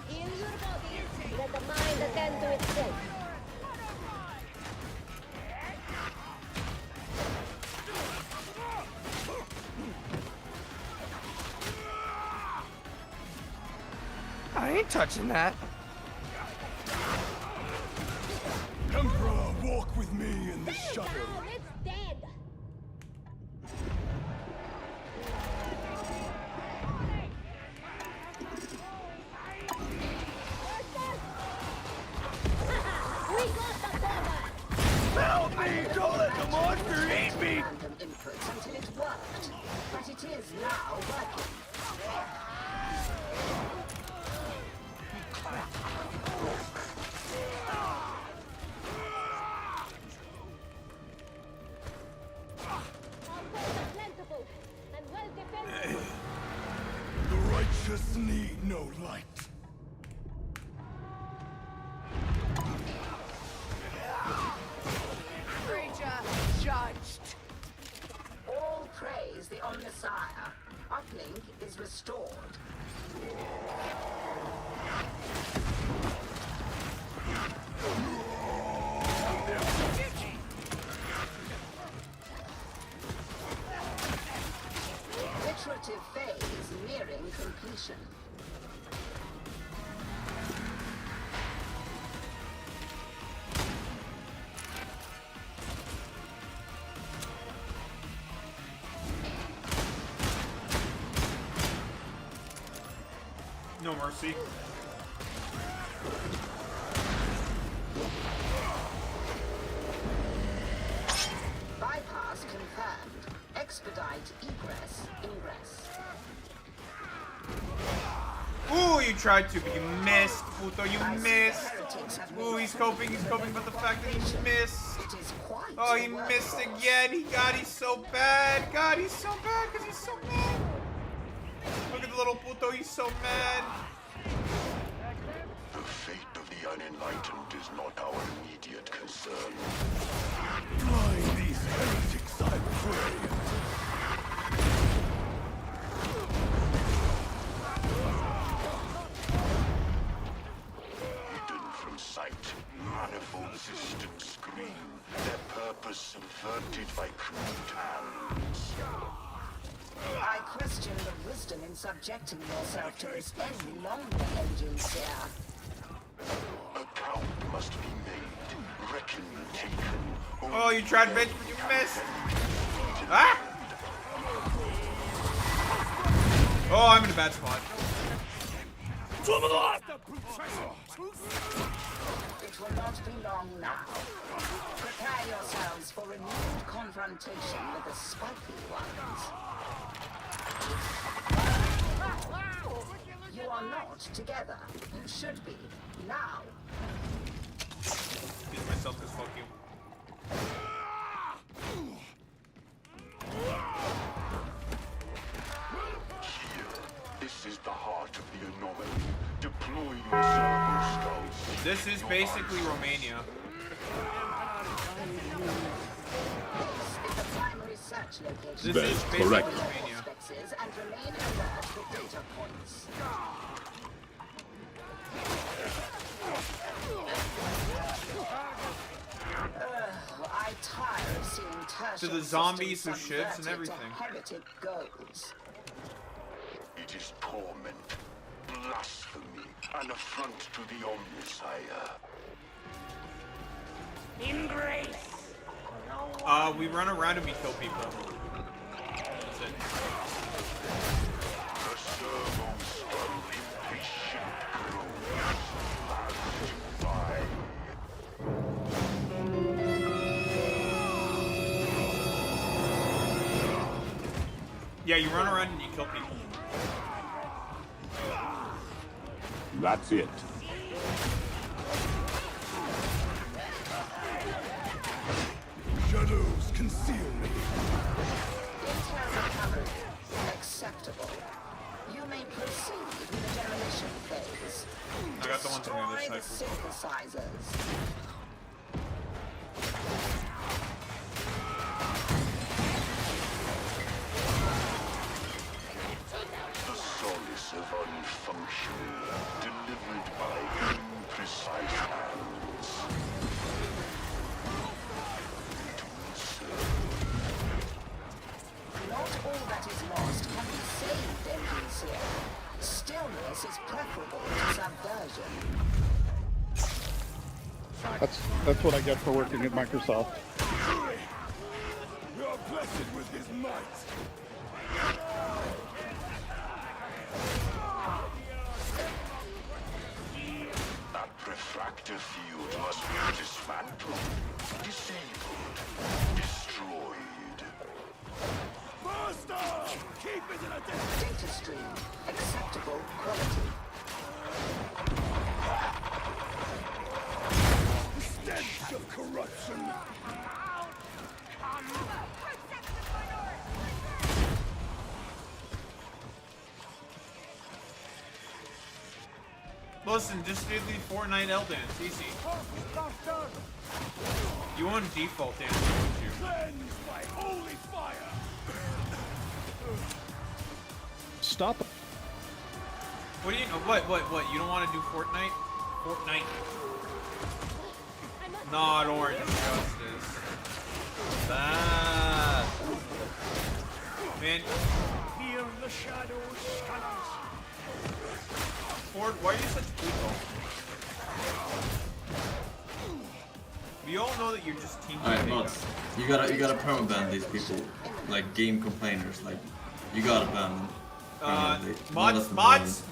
Heal your body. Let the mind attend to itself. I ain't touching that. Emperor, walk with me in the shuttle. It's dead. We got the bomber. Help me! Don't let the monster eat me! Random inputs until it worked, but it is now working. Plentiful and well defended. The righteous need no light. Creature judged. All praise the Omnissiah. Uplink is restored. Iterative phase nearing completion. No mercy. Bypass confirmed. Expedite egress, ingress. Ooh, you tried to, but you missed, puto, you missed. Ooh, he's coping about the fact that he missed. Oh, he missed again. He's so bad. God, he's so bad because he's so mad. Look at the little puto, he's so mad. The fate of the unenlightened is not our immediate concern. Blind these heretics, I pray. Hidden from sight, manifold systems scream, their purpose subverted by crude hands. I question the wisdom in subjecting yourself to this any longer, Engine Seer. Account must be made, reckoning taken. Oh, you tried, bitch, but you missed. Ah! Oh, I'm in a bad spot. It will not be long now. Prepare yourselves for renewed confrontation with the spiky ones. You are not together. You should be. Now. Use myself as fuck you. This is the heart of the anomaly. Deploy your server skulls. This is basically Romania. This is basically correct. Romania. And remain alert for data points. I tire of seeing To the zombies with ships and everything. Heretic goals. It is torment, blasphemy, an affront to the Omnisire. Embrace. We run around and we kill people. That's it. The servo skull impatient grows as you die. Yeah, you run around and you kill people. That's it. Shadows conceal me. Intel recovery. Acceptable. You may proceed with the demolition phase. I got the ones on the other Destroy side. the synthesizers. The solace of unfunction, delivered by imprecise hands. Not all that is lost can be saved, NPC. Stillness is preferable to subversion. That's what I get for working at Microsoft. You're blessed with his might. That refractor field must be dismantled, disabled, destroyed. Master! Keep it in a Data stream. Acceptable quality. stench of corruption. Listen, just do the Fortnite L dance, easy. You want default dance, wouldn't you? Cleansed by holy fire. Stop. What do you know? What? You don't want to do Fortnite? Fortnite. No, don't worry, Justice. That. Man. Hear the shadows, scanners. Ford, why are you such a puto? We all know that you're just team. Alright, mods. You gotta permaban these people, like game complainers. Like, you gotta ban them. Mods.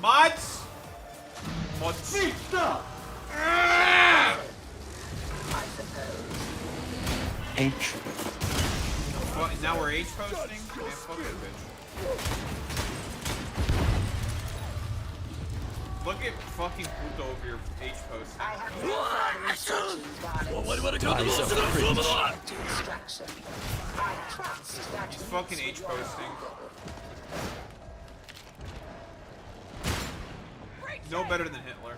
H. What, now we're H posting? Man, fuck that bitch. Look at fucking Puto over your H post. I have no further instructions, Well, what about a Darling. couple of those? To extraction. I trust that He's fucking H posting. No better than Hitler.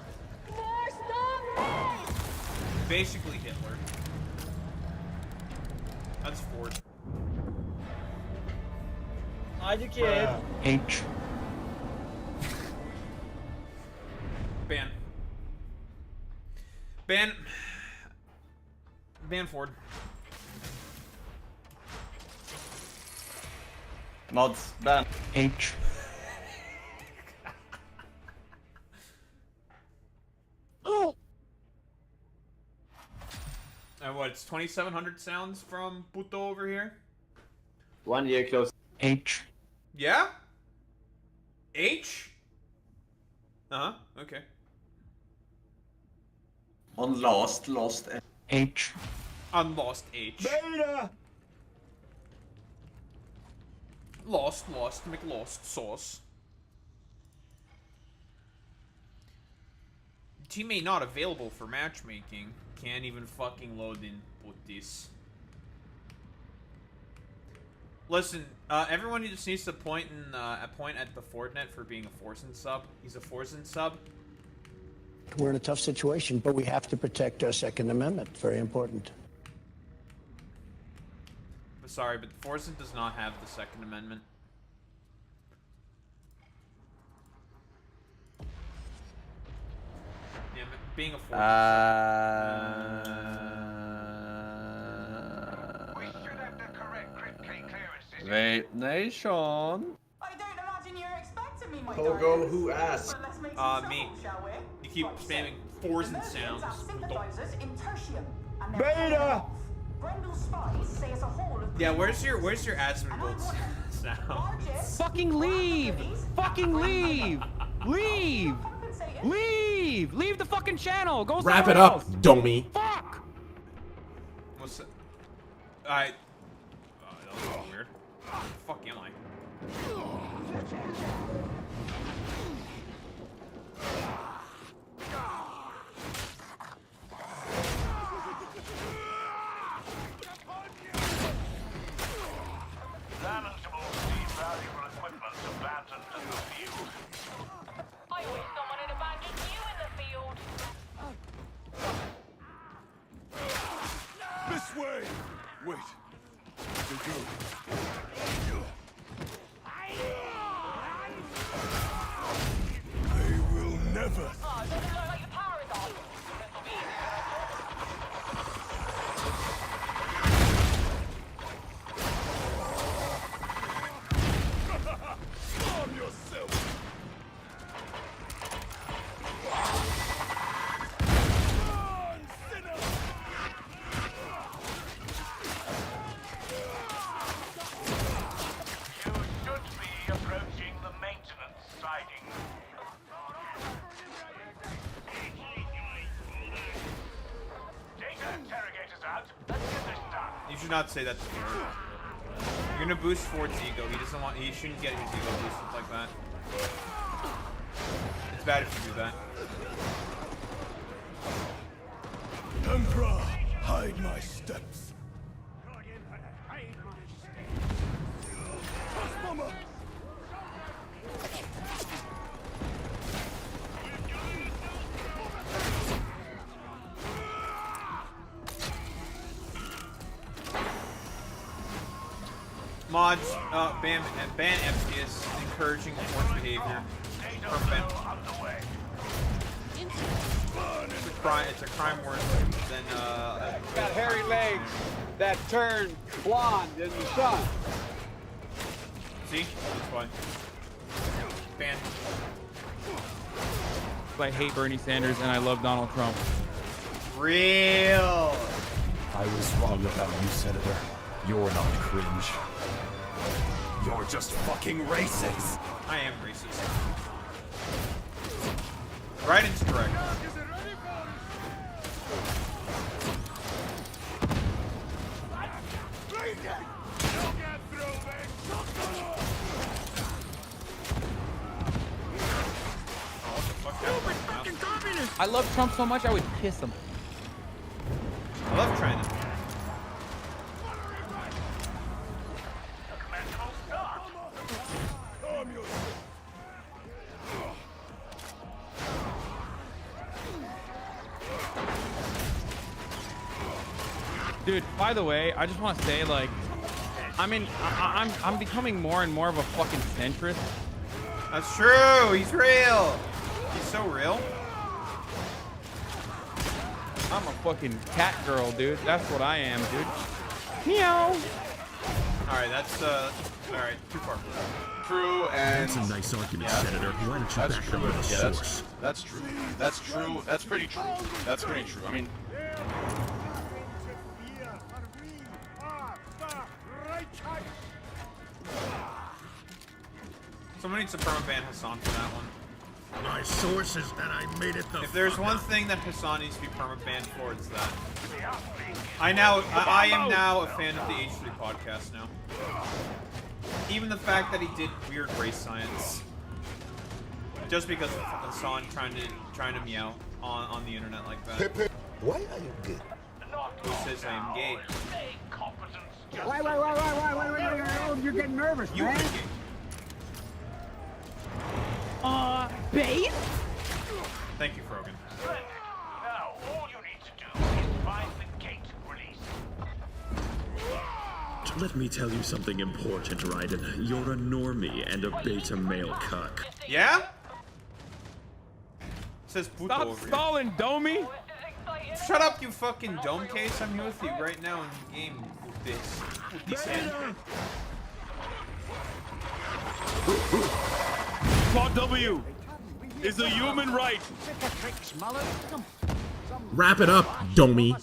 Basically Hitler. That's Ford. Hide your kid. H. Ban Ford. Mods, ban. H. Oh. What? It's 2,700 sounds from Puto over here. 1 year close. H. Yeah. H? Uh-huh, okay. On lost H. On lost H. Beta! Lost, McLost sauce. Teammate not available for matchmaking. Can't even fucking load input this. Listen, everyone just needs to point at the Fortnite for being a Forsen sub. He's a Forsen sub. We're in a tough situation, but we have to protect our Second Amendment. Very important. Sorry, but Forsen does not have the Second Amendment. Yeah, being a Forsen Wait, Nation. I don't imagine you're expecting me, my Pogo, who asked? Me. You keep spamming Forsen sounds. Beta! Yeah, where's your admin builds now? Fucking leave! Fucking leave! Leave! Leave! Leave the fucking channel! Go Wrap it somewhere up, else. dummy. Fuck! What's that? That was a little weird. Fuck am I? Lamentable to see valuable equipment abandoned in the field. I wish someone had abandoned you in the field. This way! Wait. They go. They will never. Oh, doesn't look like the power is on. This'll be Calm yourself. You should be approaching the maintenance siding. Take the interrogators out. Let's get this done. You should not say that to Ford. You're gonna boost Ford's ego. He doesn't want. He shouldn't get his ego boosted like that. It's bad if you do that. Emperor, hide my steps. Mods, ban FPS, encouraging forced behavior. Prevent. It's a crime worse than Got hairy legs that turn blonde in the sun. See? That's why. Ban. I hate Bernie Sanders and I love Donald Trump. Real. I was wrong about you, Senator. You're not cringe. You're just fucking racist. I am racist. Writing's correct. I love Trump so much I would kiss him. I love China. Dude, by the way, I just want to say, like, I mean, I'm becoming more and more of a fucking centrist. That's true. He's real. He's so real. I'm a fucking cat girl, dude. That's what I am, dude. Meow. All right, that's all right. Too far. True, and that's a nice argument, Senator. Why don't you back up with a source? That's true. That's true. That's pretty true. That's pretty true. I mean. Someone needs to permaban Hassan for that one. My sources that I made it the If there's one thing that Hassan needs to be permabanned for, it's that. I am now a fan of the H3 podcast now. Even the fact that he did weird race science. Just because of Hassan trying to meow on the internet like that. Why are you gay? Who says I am gay? Wait, you're getting nervous, You man. are gay. Bait? Thank you, Frogan. Now, all you need to do is find the gate release. Let me tell you something important, Raiden. You're a normie and a beta male cuck. Yeah? Says Puto Stop over stalling, Domi! Shut up, you fucking dome case. I'm here with you right now in the game with this. With this hand. Quad W is a human right. Wrap it up, Domi.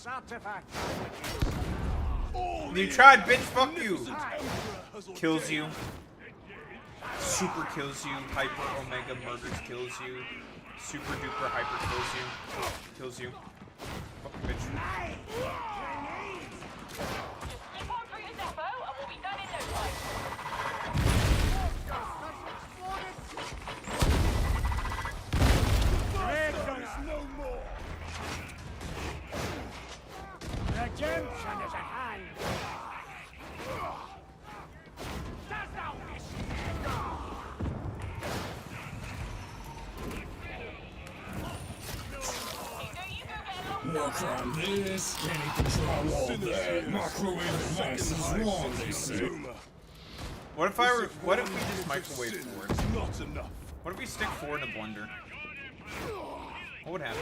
You tried, bitch. Fuck you. Kills you. Super kills you. Hyper Omega murders kills you. Super duper hyper kills you. Kills you. Fucking bitch. Redemption is at hand. Work on this, candy control all that. Microwave less is wrong, they say. What if we just microwave forward? Not enough. What if we stick forward in a blender? What would happen?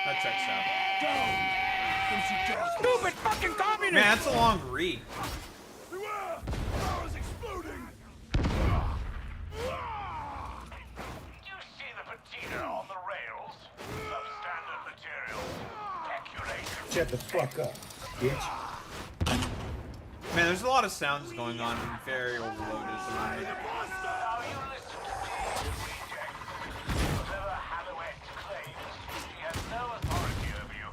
That checks out. Stupid fucking communist! Man, that's a long re. Power's exploding. You see the patina on the rails? Substandard materials. Speculation. Shut the fuck up, bitch. Man, there's a lot of sounds going on and very overloaded at the moment. Now you listen to me, reject. Whatever Halloween claims, he has no authority over you.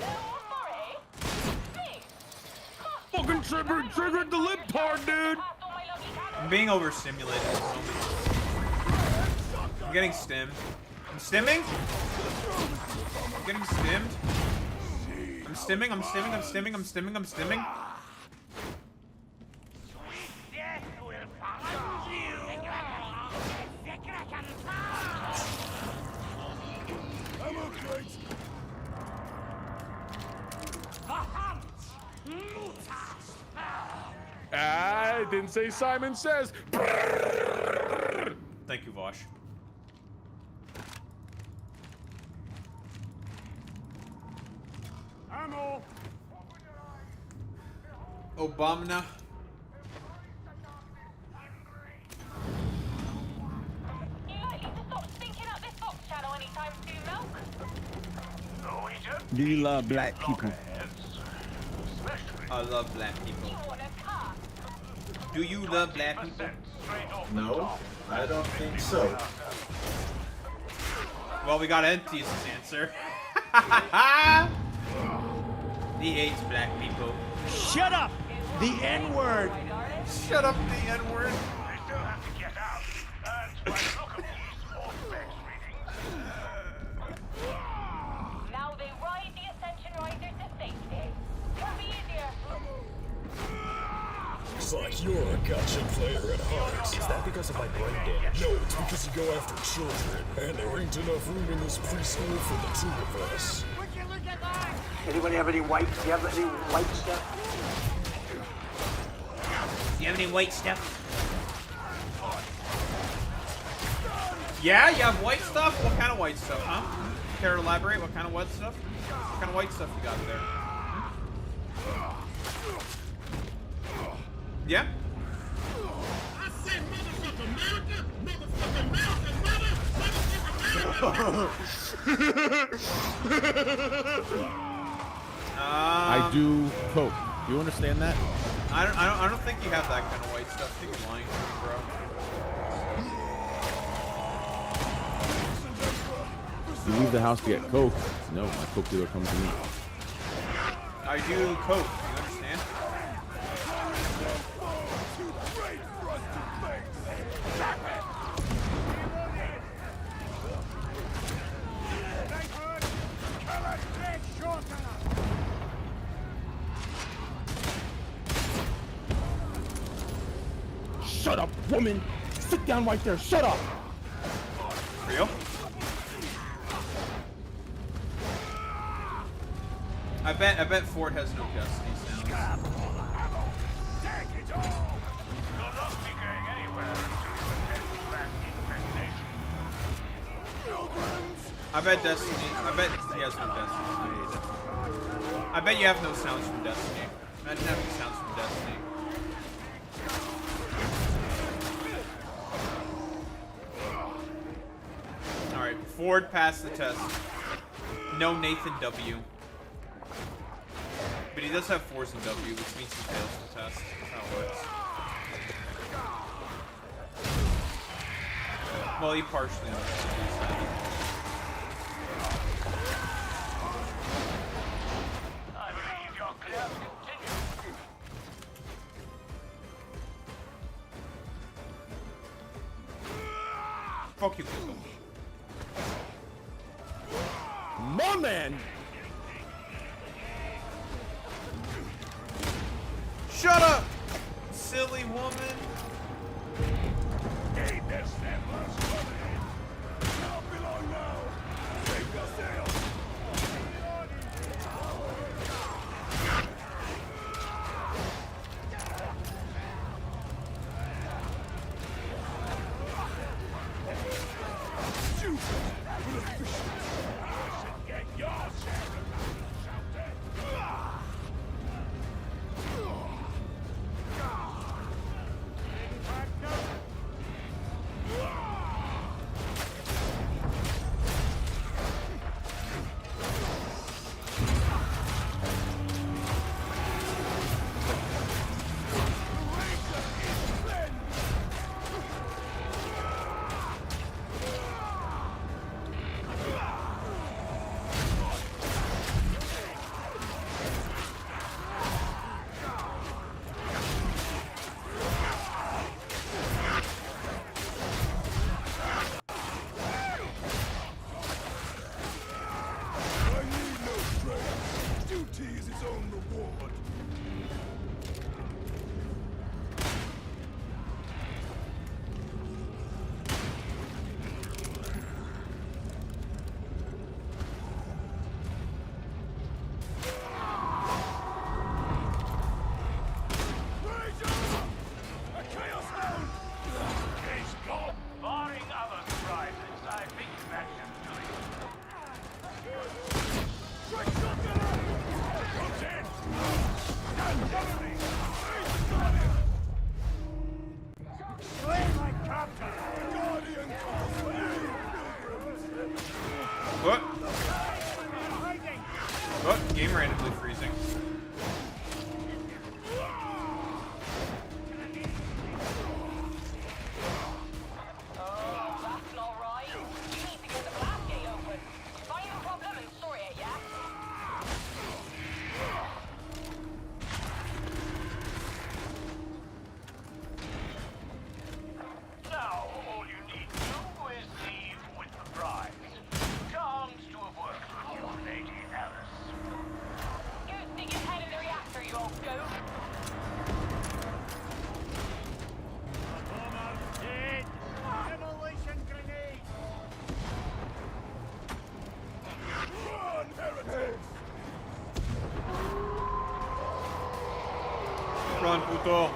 No authority? Me? Fucking triggered the lip part, dude! I'm being overstimulated at the moment. I'm getting stimmed. I'm stimming? I'm getting stimmed. I'm stimming, I'm stimming, I'm stimming, I'm stimming, I'm stimming. I didn't say Simon Says. Thank you, Vosh. Ammo. Obama. You likely to stop stinking up this Fox channel anytime soon, Milk? Norwegian? Do you love black people? I love black people. You want a car? Do you love black people? No, I don't think so. Well, we got Entius' answer. He hates black people. Shut up! The N-word! Shut up, the N-word. They still have to get out. And by the look of these Orthodox readings. Now they ride the Ascension Rider to safety. It'll be easier. Looks like you're a gotcha player at heart. Is that because of my brain damage? No, it's because you go after children, and there ain't enough room in this preschool for the two of us. Anybody have any white? Do you have any white stuff? Do you have any white stuff? Yeah, you have white stuff? What kind of white stuff, huh? Care to elaborate? What kind of white stuff? What kind of white stuff you got there? Yeah? I said motherfucker America, motherfucker America, motherfucker. I do coke. Do you understand that? I don't think you have that kind of white stuff. I think you're lying to me, bro. You leave the house to get coke. No, my coke dealer comes to me. I do coke. Do you understand? Shut up, woman! Sit down right there. Shut up! Real? I bet Ford has no Destiny sounds. I bet Destiny. I bet he has no Destiny. I bet you have no sounds from Destiny. Imagine having sounds from Destiny. Alright, Ford passed the test. No Nathan W. But he does have 4s in W, which means he fails the test. That's how it works. Well, he partially understands that. Fuck you, Google. My man! Shut up, silly woman. Hey, there's that last woman. I'll belong now. Save yourself. Get your share of news out there. What? What? Game randomly freezing. Run, puto.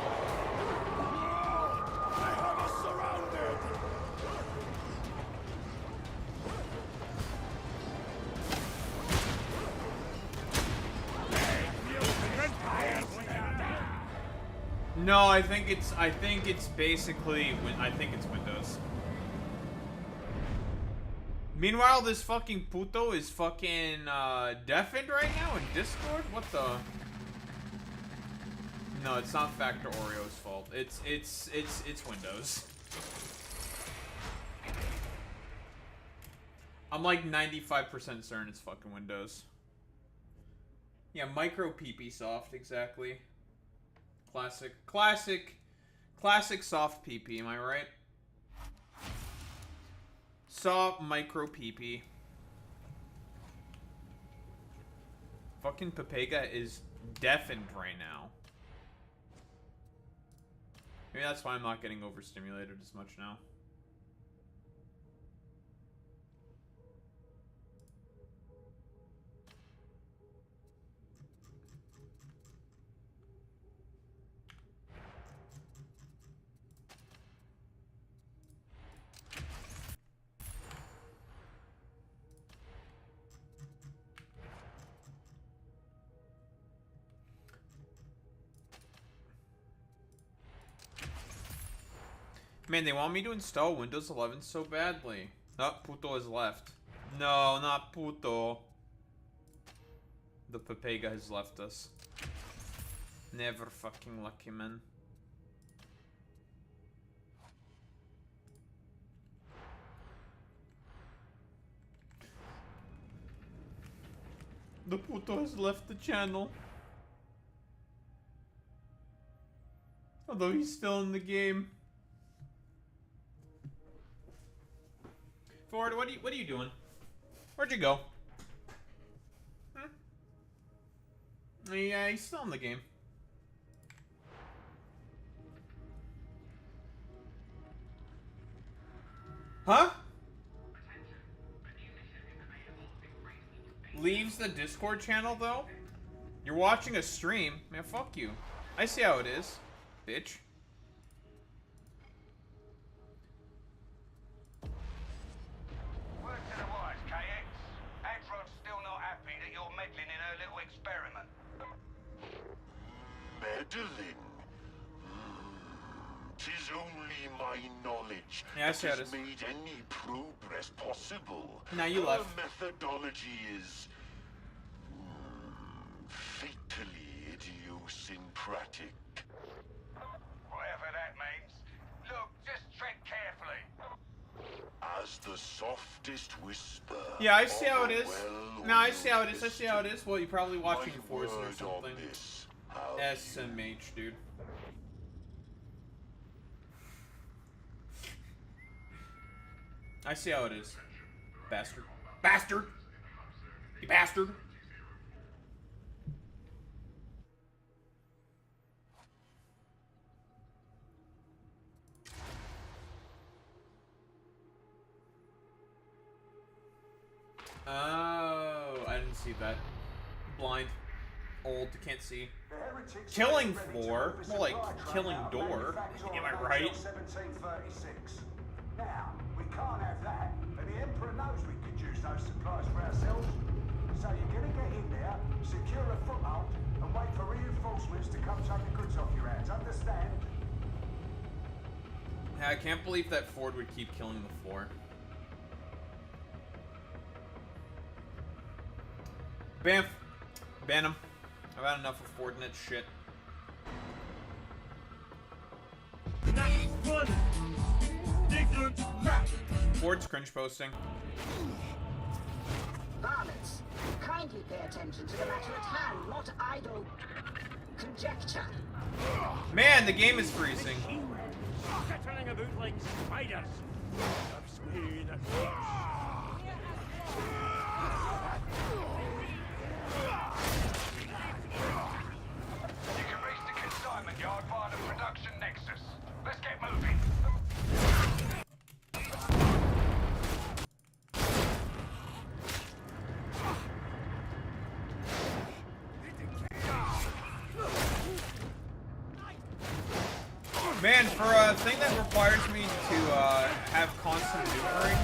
No, I think it's basically I think it's Windows. Meanwhile, this fucking puto is fucking deafened right now in Discord? What the? No, it's not Factor Oreo's fault. It's Windows. I'm like 95% certain it's fucking Windows. Yeah, micro PP soft, exactly. Classic soft PP, am I right? Soft micro PP. Fucking Pepega is deafened right now. Maybe that's why I'm not getting overstimulated as much now. Man, they want me to install Windows 11 so badly. Oh, Puto has left. No, not Puto. The Pepega has left us. Never fucking lucky, man. The Puto has left the channel. Although he's still in the game. Ford, what are you doing? Where'd you go? Hmm? Yeah, he's still in the game. Huh? Leaves the Discord channel though? You're watching a stream? Man, fuck you. I see how it is, bitch. Meddling? 'Tis only my knowledge that has made any progress possible. Now you left. Our methodology is fatally idiosyncratic. Whatever that means. Look, just tread carefully. As the softest whisper. Yeah, I see how it is. Well, No, I see how it is. I see how it is. Well, you're probably watching Forza or something. SMH, dude. I see how it is. Bastard. Bastard! You bastard! Oh, I didn't see that. Blind. Old, can't see. Killing floor? More like killing door. Am I right? 1736. Now, we can't have that, and the Emperor knows we could use those supplies for ourselves. So you're gonna get in there, secure a foothold, and wait for reinforcements to come take the goods off your hands. Understand? Yeah, I can't believe that Ford would keep killing the floor. Bamf. Ban him. I've had enough of Fortinet shit. Ford's cringe posting. Varmints, kindly pay attention to the matter at hand, not idle conjecture. Man, the game is freezing. Skittering about like spiders. You can reach the consignment yard via the production nexus. Let's get moving. Man, for a thing that requires me to have constant maneuvering,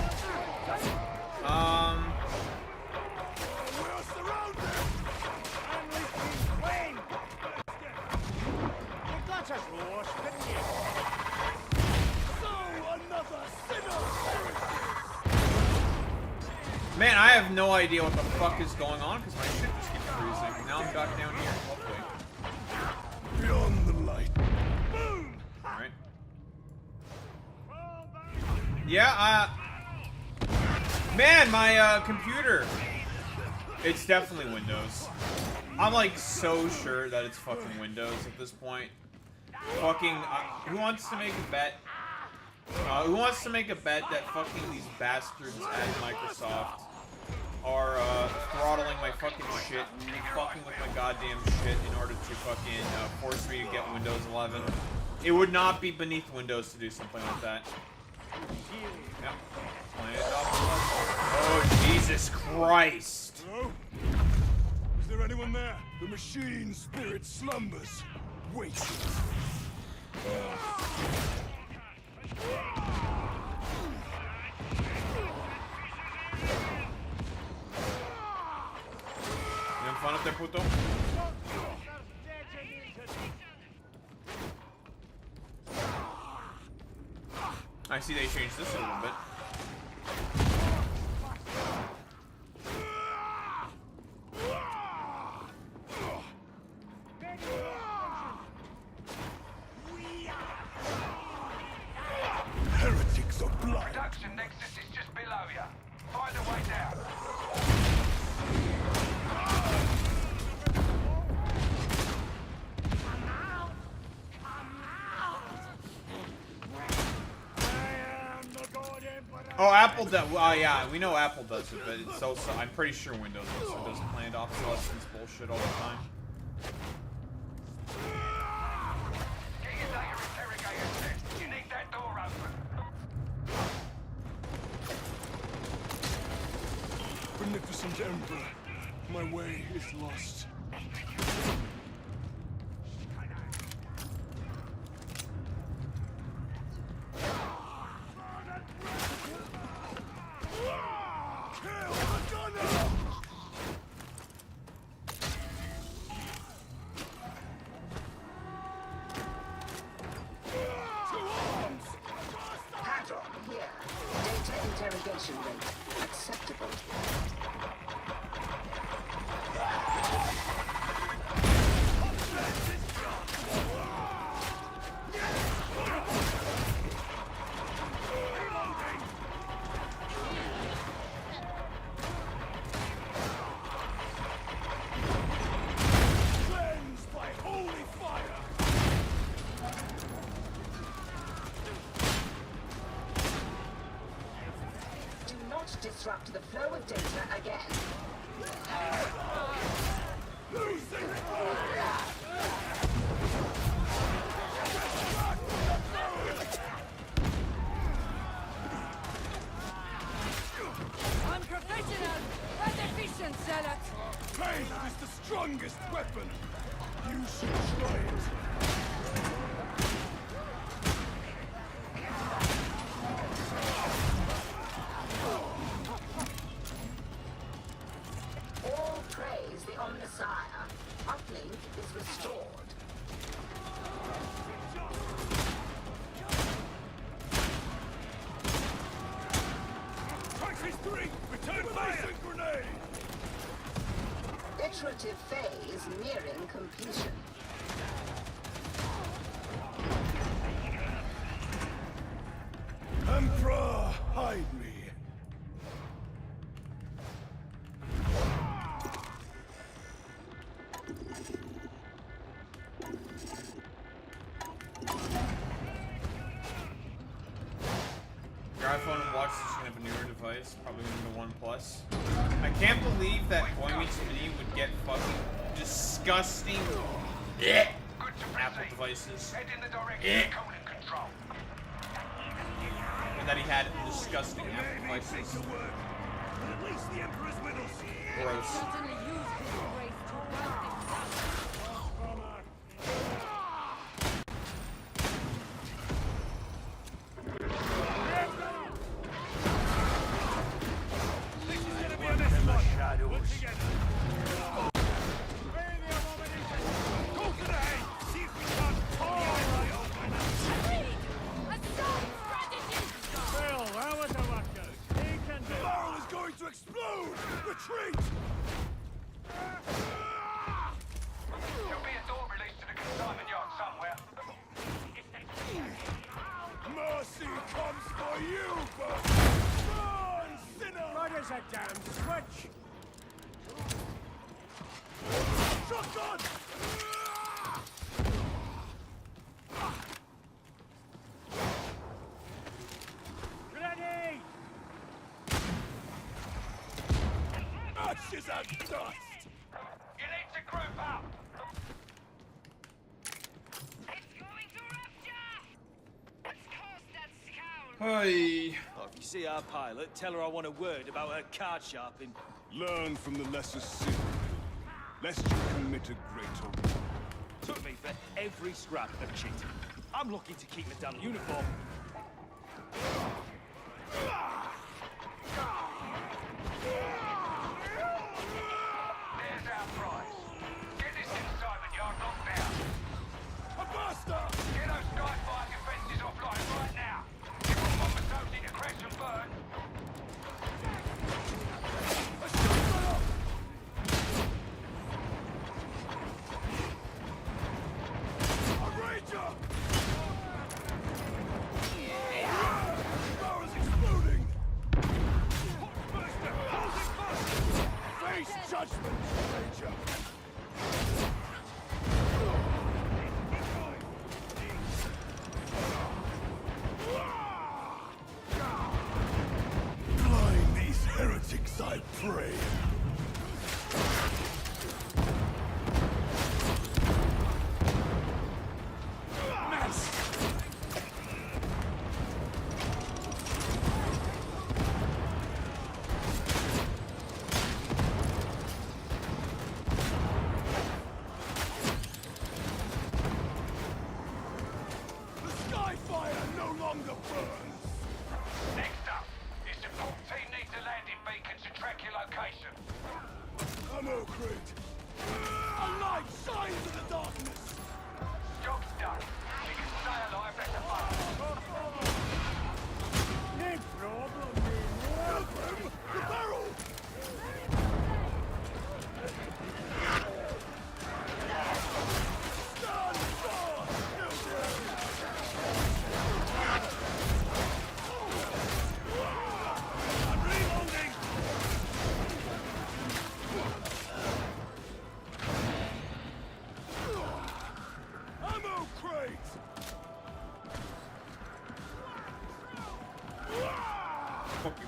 no idea what the fuck is going on because my shit just keeps freezing. Now I'm back down here. Hopefully. Beyond the light. Alright. Yeah, man, my computer. It's definitely Windows. I'm like so sure that it's fucking Windows at this point. Fucking, who wants to make a bet? Who wants to make a bet that fucking these bastards at Microsoft are throttling my fucking shit, fucking with my goddamn shit in order to fucking force me to get Windows 11? It would not be beneath Windows to do something like that. Yep. Oh, Jesus Christ! Hello? Is there anyone there? The machine spirit slumbers. Wait. You having fun up there, puto? I see they changed this a little bit. Heretics of blood. Production nexus is just below you. Find a way down. Oh, Apple does. Well, yeah, we know Apple does it, but it's also, I'm pretty sure Windows also does planned obsolescence bullshit all the time. Get your data interrogator set. You need that door open. Beneficent Emperor, my way is lost. Padlock here. Data interrogation rate acceptable. Cleansed by holy fire. Do not disrupt the flow of data again. Unprofessional, but efficient, zealot. Pain is the strongest weapon. You should try it. All praise the Omnissiah. Uplink is restored. Crisis 3, return fire! Grenade! Iterative phase nearing completion. Emperor, hide me. Your iPhone and watch is gonna have a newer device, probably gonna be the One Plus. I can't believe that Boy Meets Mini would get fucking disgusting Apple devices. Head in the direction of code and control. And that he had disgusting Apple devices. At least the Emperor's with us. Gross. Certainly use his grace to right things. The barrel is going to explode! dust! You need to group up! Hey. Oh, if you see our pilot, tell her I want a word about her card sharping. Learn from the lesser sin, lest you commit a greater one. Took me for every scrap of cheating. I'm lucky to keep my damn uniform. There's our prize. Get this consignment yard locked down. A buster! Get those sky fire defenses offline right now. You won't want the toes to crash and burn. A ranger! Power's exploding! Face judgment, ranger! Blind these heretics, I pray! The skyfire no longer burns! Next up, your support team needs a landing beacon to track your location. Ammo crate! A light shines in the darkness! Job's done. You can stay alive, that's a bonus. No problem, Pilgrim! The barrel! Stand fast, Pilgrim! I'm reloading! Ammo crate! Fuck you.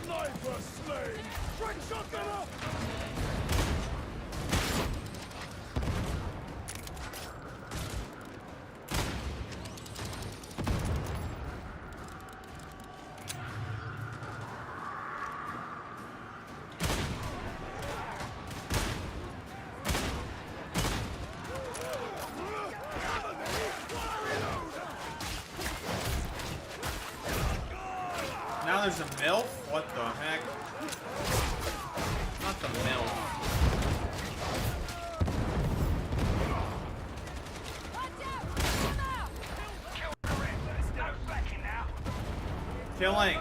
Sniper slain! Trick shotgunner! Now there's a MILF? What the heck? Not the MILF. Killing.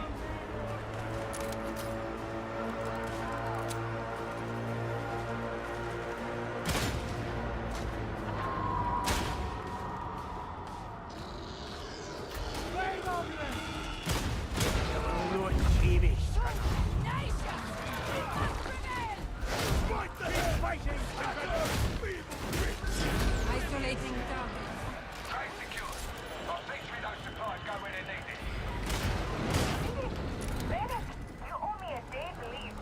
Isolating target. Train secured. I'll see through those supplies, go where they're needed. Bennett, you owe me a day to leave.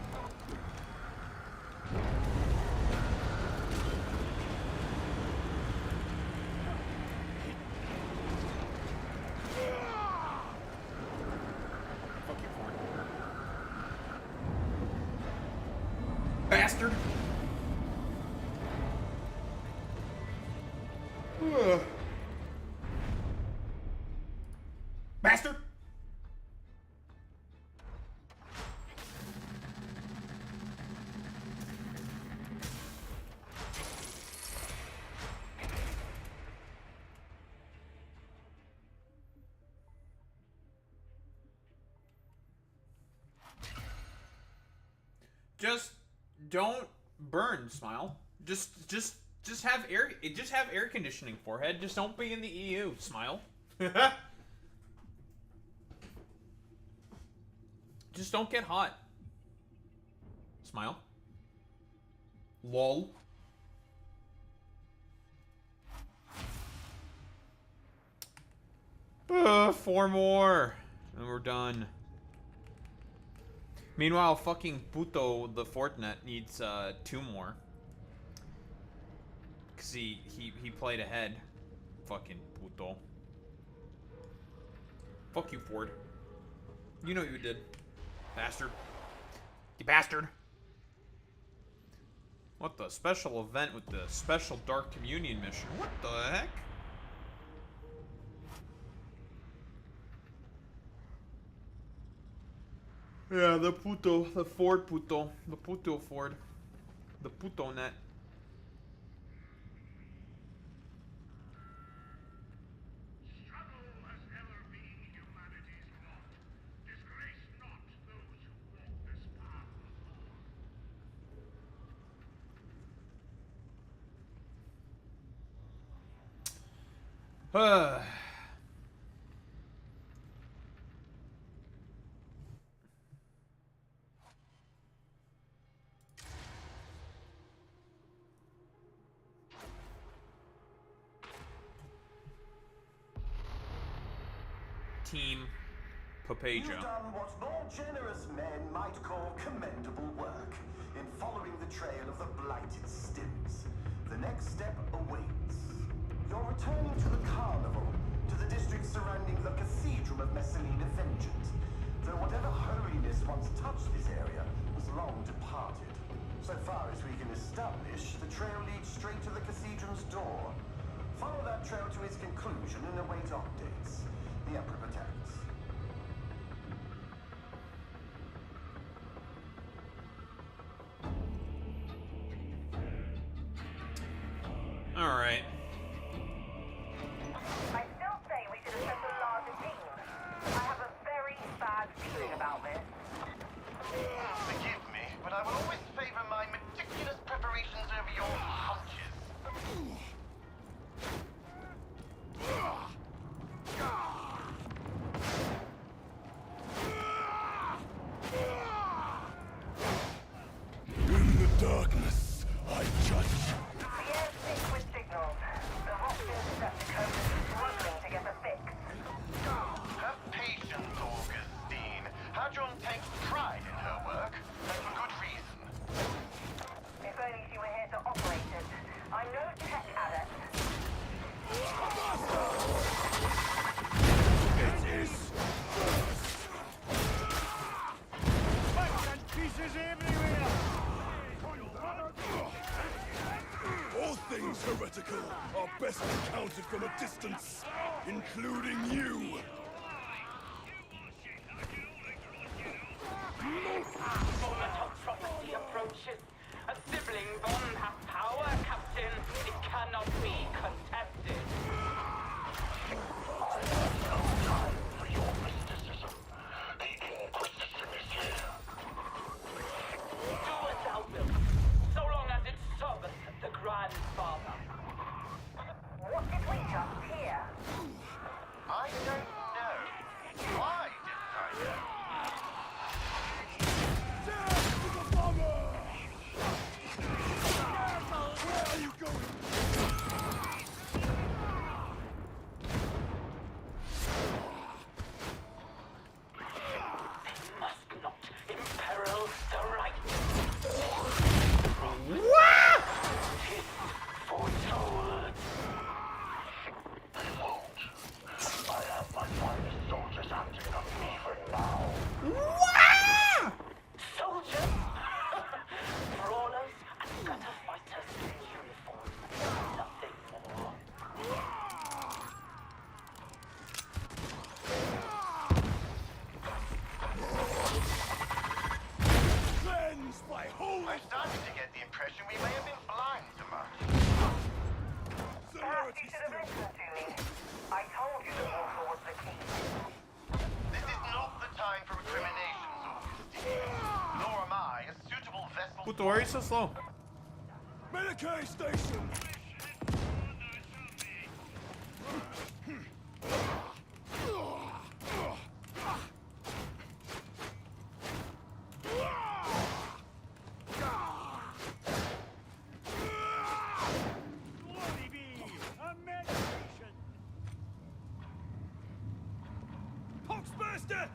Bastard. Ugh. Bastard. Just don't burn, Smile. Just have air conditioning, forehead. Just don't be in the EU, Smile. Just don't get hot. Smile. Lol. Four more. And we're done. Meanwhile, fucking Puto, the Fortnite, needs 2 more. Cause he played ahead. Fucking Puto. Fuck you, Ford. You know you did. Bastard. You bastard. What the special event with the special Dark Communion mission? What the heck? Yeah, the Puto, the Ford Puto, the Puto Ford, the Puto net. Team Papagia. You've done what more generous men might call commendable work in following the trail of the blighted Stims. The next step awaits. You're returning to the carnival, to the district surrounding the Cathedral of Messalina Vengeance. Though whatever holiness once touched this area was long departed. So far as we can establish, the trail leads straight to the cathedral's door. Follow that trail to its conclusion and await updates. The Emperor protects. All right. I still say we should have sent a larger team. I have a very bad feeling about this. Forgive me, but I will always favor my meticulous preparations over your hunches. In the darkness, I judge. The air's thick with signals. The Hopkins Decepticon is struggling to get a fix. Have patience, Augustine. Hadron takes pride in her work, and for good reason. If only she were here to operate it. I'm no tech adept. It is Bits and pieces everywhere! all things heretical are best encountered from a distance, including you. Moment of prophecy approaches. A sibling bond has power, Captain. It cannot be contested. Do as thou wilt, so long as it serveth the grandfather. What did we just hear? I don't know. Why didn't I know? Where are you going? Must not imperil the right. What? Tis foretold. They won't. I have my finest soldiers hunting on me for now. What? Soldiers! Brawlers and gutter fighters in uniform. Nothing more. Cleansed by holy I'm starting to get the impression we may have been blind to much. Perhaps you should have listened to me. I told you that war was the key. This is not the time for recriminations, Augustine. Nor am I a suitable vessel. Puto, why are you so slow? Medicaid station. Master!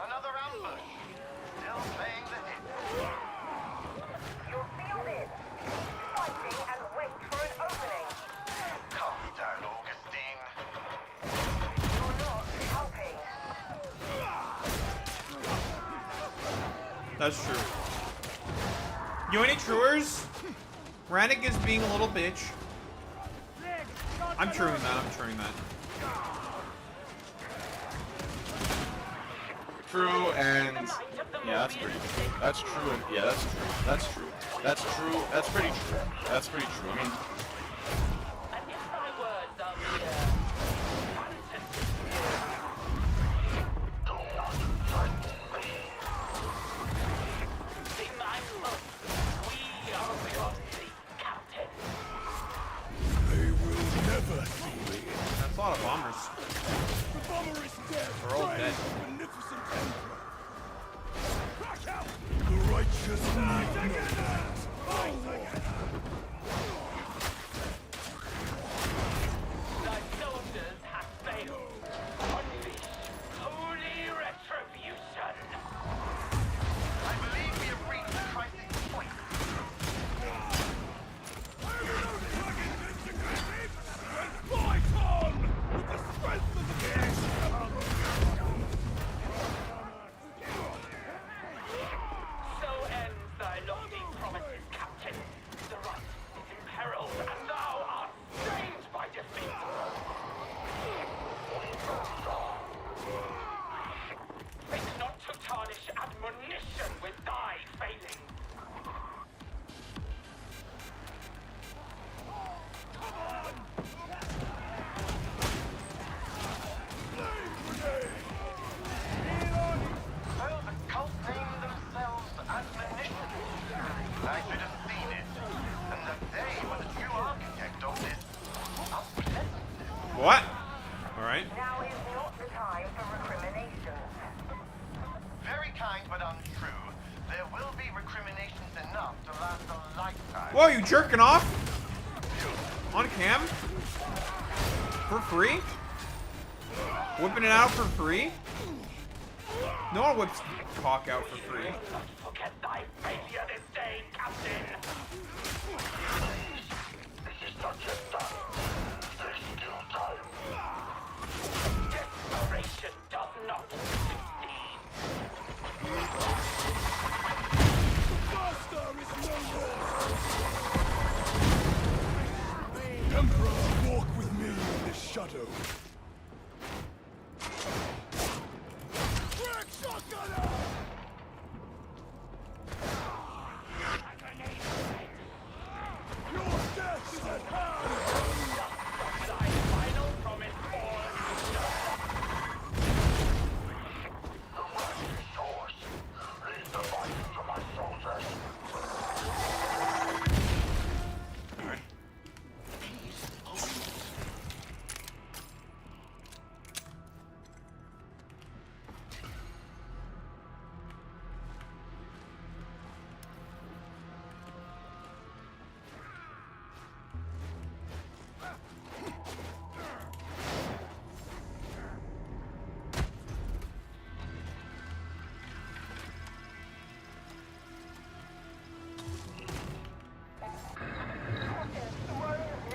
Another ambush. Still playing the hit. You're sealed in. Fighting and wait for an opening. Calm down, Augustine. You're not helping. That's true. You any truers? Rannick is being a little bitch. I'm truing that, I'm truing that. True and yeah, that's pretty true. That's true and yeah, that's true. That's true. That's true. That's pretty true. That's pretty true. I mean, They will never see me. That's a lot of bombers. The bomber is dead. They're all dead. Magnificent emperor. Crack out. The righteous need no land. Thy soldiers have failed. Unleash holy retribution. I believe we have reached the crisis point. Fight on with the strength of the beast. So ends thy lofty promises, Captain. The right is imperiled, and thou art stained by defeat. Think not to tarnish admonition with thy failing. Well, the cult named themselves Admonition. I should have seen it. And that they were the true architect of this unpleasantness. What? Alright. Now is not the time for recriminations. Very kind but untrue. There will be recriminations enough to last a lifetime. Whoa, you jerking off? On cam? For free? Whipping it out for free? No one whips cock out for free. Forget thy failure this day, Captain. This is not yet done. There's still time. Desperation does not succeed. Master is no more. Emperor, walk with me in the shadow. Crack shotgunner! Your death is at hand! Thy final promise falls. The worst is yours. Leave the fight to my soldiers.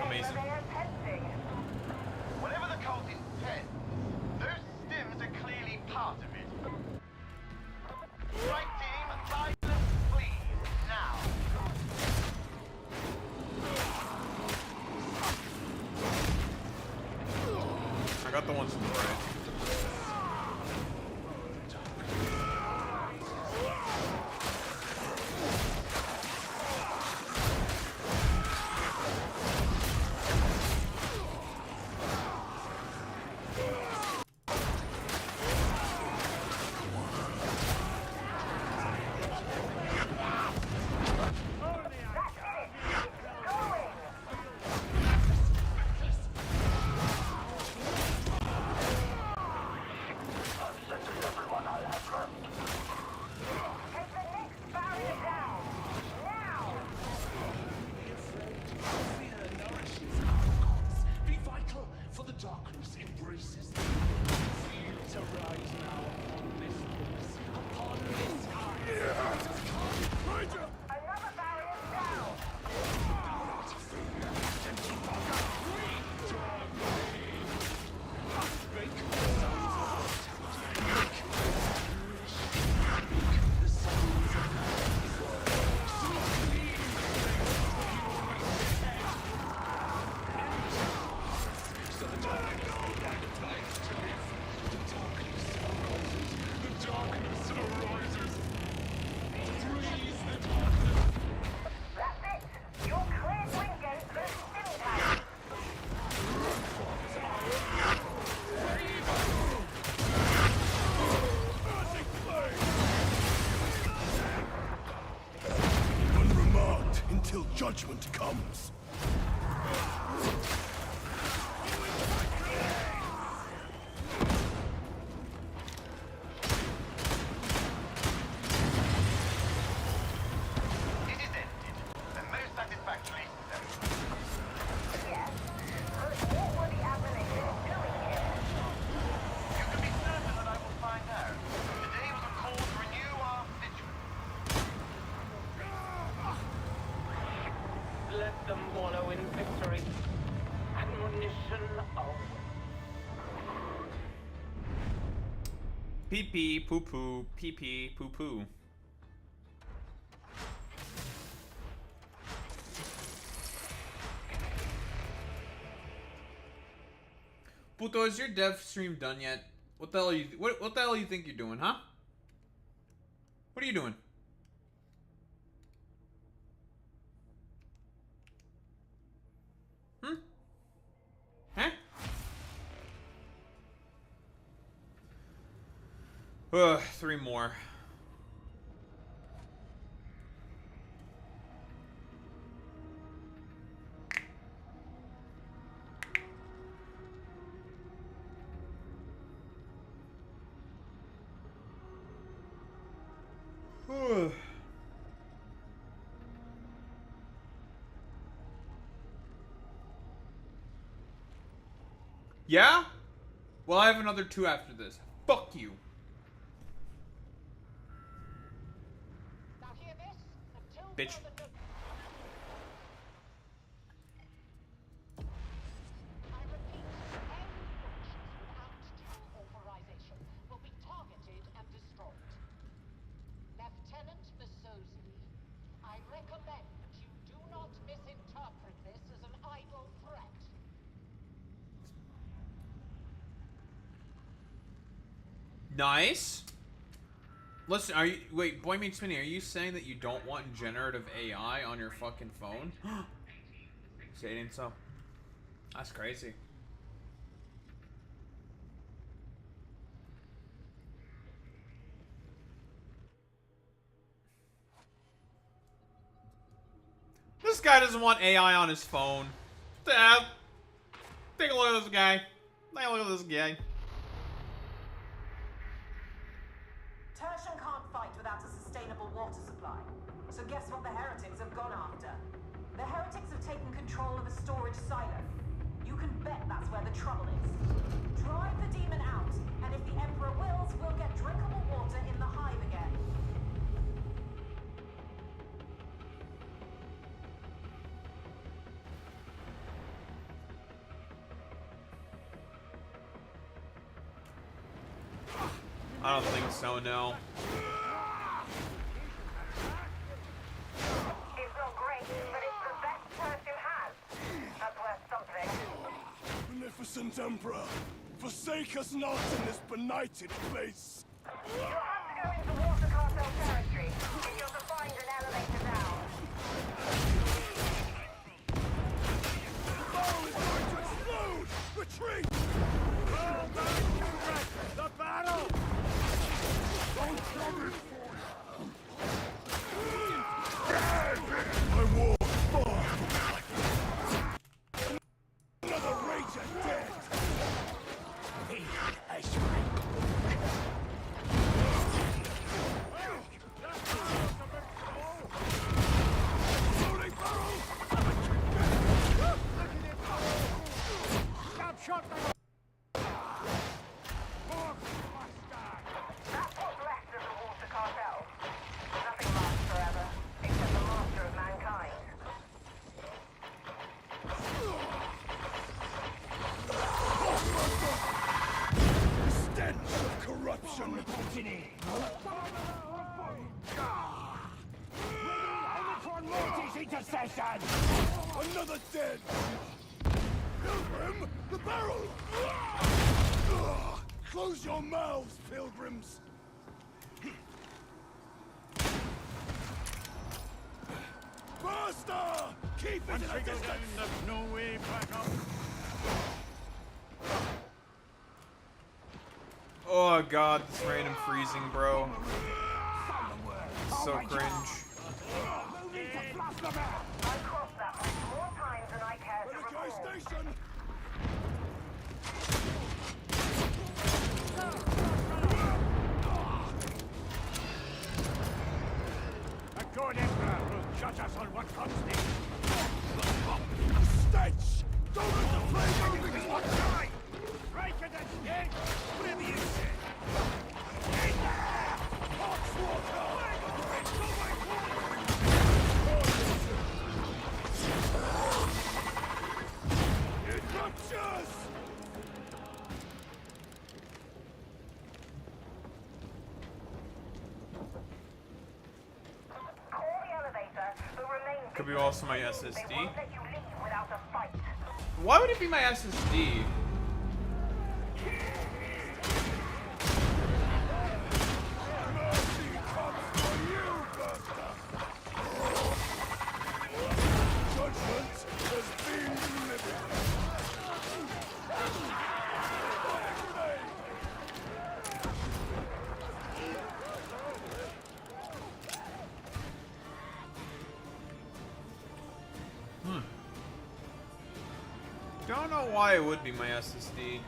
Amazing. Whatever the cult intends, those stims are clearly part of it. Right team, silence, please, now. I got the ones to the right. judgment comes. It is ended, and most satisfactorily so. Yes. But what were the Appalachians doing here? You can be certain that I will find out. Today was a call to renew our vigilance. Let them wallow in victory. Admonition always. Pee pee poo poo, pee pee poo poo. Puto, is your dev stream done yet? What the hell are you? What the hell you think you're doing, huh? What are you doing? Hmm? Huh? Ugh, 3 more. Yeah? Well, I have another 2 after this. Fuck you. Bitch. Lieutenant Massozi, I recommend you do not misinterpret this as an idle threat. Nice. Listen, are you wait, Boy Meets Mini, are you saying that you don't want generative AI on your fucking phone? Saying so. That's crazy. This guy doesn't want AI on his phone. Dad, take a look at this guy. Take a look at this guy. Tertian can't fight without a sustainable water supply. So guess what the heretics have gone after? The heretics have taken control of a storage silo. You can bet that's where the trouble is. Drive the demon out, and if the Emperor wills, we'll get drinkable water in the hive again. I don't think so, no. It's not great, but it's the best Tertian has. That's worth something. Beneficent Emperor, forsake us not in this benighted place. You'll have to go into water cartel territory if you're to find an elevator down. The barrel is going to explode! Retreat! The battle! I'm coming for you! I war far! Another rager dead! Loading barrel! Stop shot! That's what's left of the water cartel. Nothing lasts forever, except the master of mankind. Stench of corruption! Another dead! Pilgrim, the barrel! Close your mouths, pilgrims! Faster! Keep it at a distance! There's no way back up. Oh god, this random freezing, bro. It's so cringe. I crossed position. A good emperor will judge us on what comes next. Stench! Don't let the flame go because one time! Break it and stick! Where the insect? In there! Hot water! It ruptures! Could be also my SSD. Why would it be my SSD? Don't know why it would be my SSD.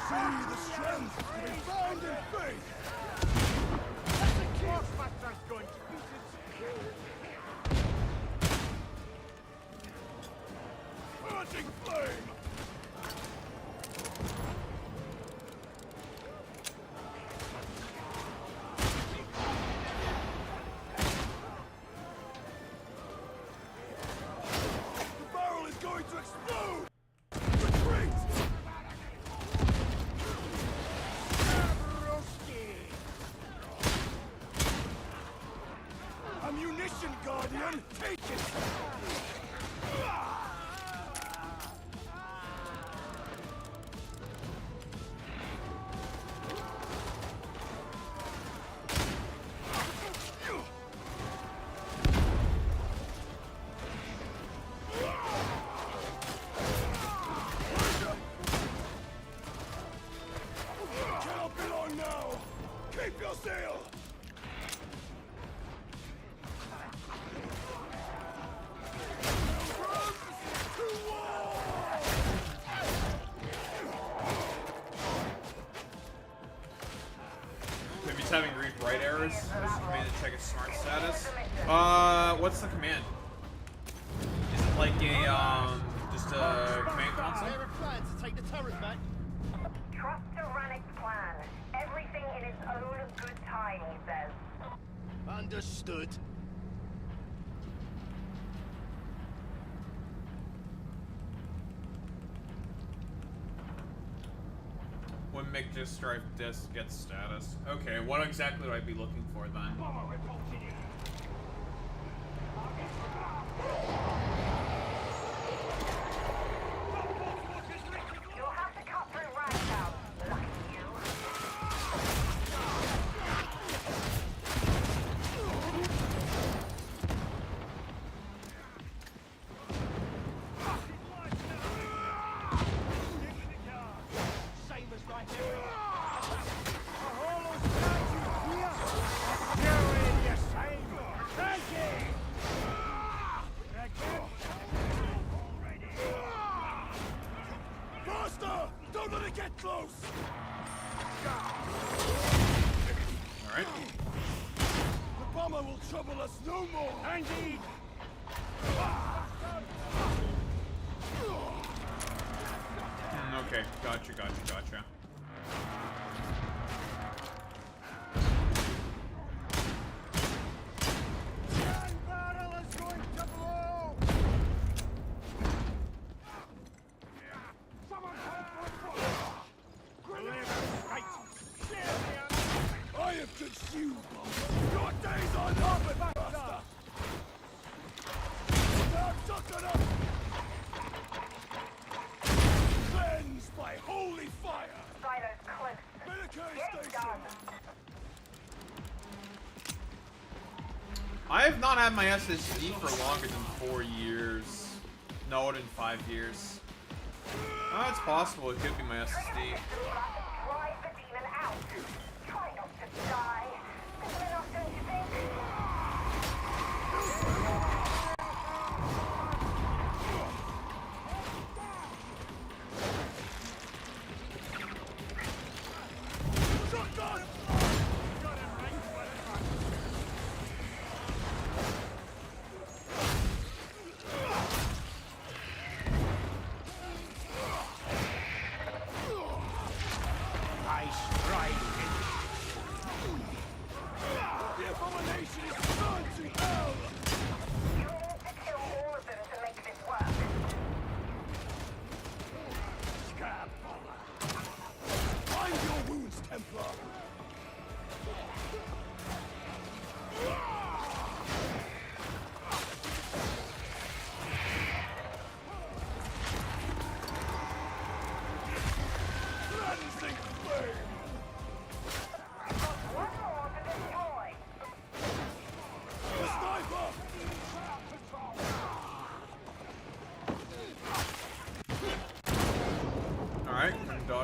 See the strength to be found in faith! Ghostbusters going to pieces! Burning flame! The barrel is going to explode! Retreat! Ammunition, Guardian! Take it! Cannot be long now! Keep your sail! Maybe it's having read-write errors. There's a command to check its smart status. What's the command? Is it like a, just a command console? There are plans to take the turret back. Trust Tyrannic's plan. Everything in its own good time, he says. Understood. When Mick just drive disc gets status. Okay, what exactly would I be looking for then? You'll have to cut through Ragdown. Lucky you. Same as right Faster! Don't let it get close! Alright. The bomber will trouble us no more! Indeed! Okay, gotcha. Barrel is going to blow! Someone help us! I have consumed bomber! Your days are numbered, Master! Now suck it up! Cleansed by holy fire! Silo's close. Military Get it station! done. I have not had my SSD for longer than 4 years. No, more than 5 years. Oh, it's possible. It could be my SSD. Drive the demon out. Try not to die. Simple enough, don't you think?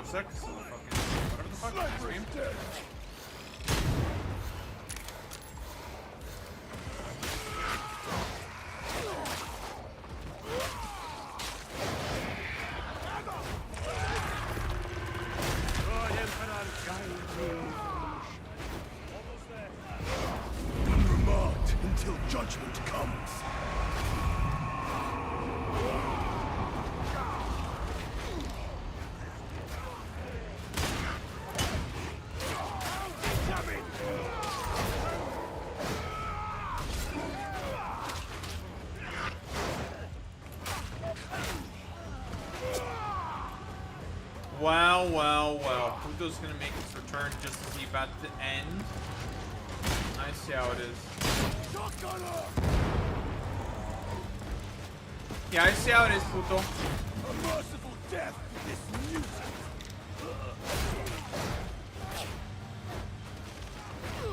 watch that 'cause of the fucking whatever the fuck is this game. Unremarked until judgment comes. Wow, wow, wow. Pluto's gonna make its return just as he's about to end. I see how it is. Yeah, I see how it is, Pluto. A merciful death to this mutant.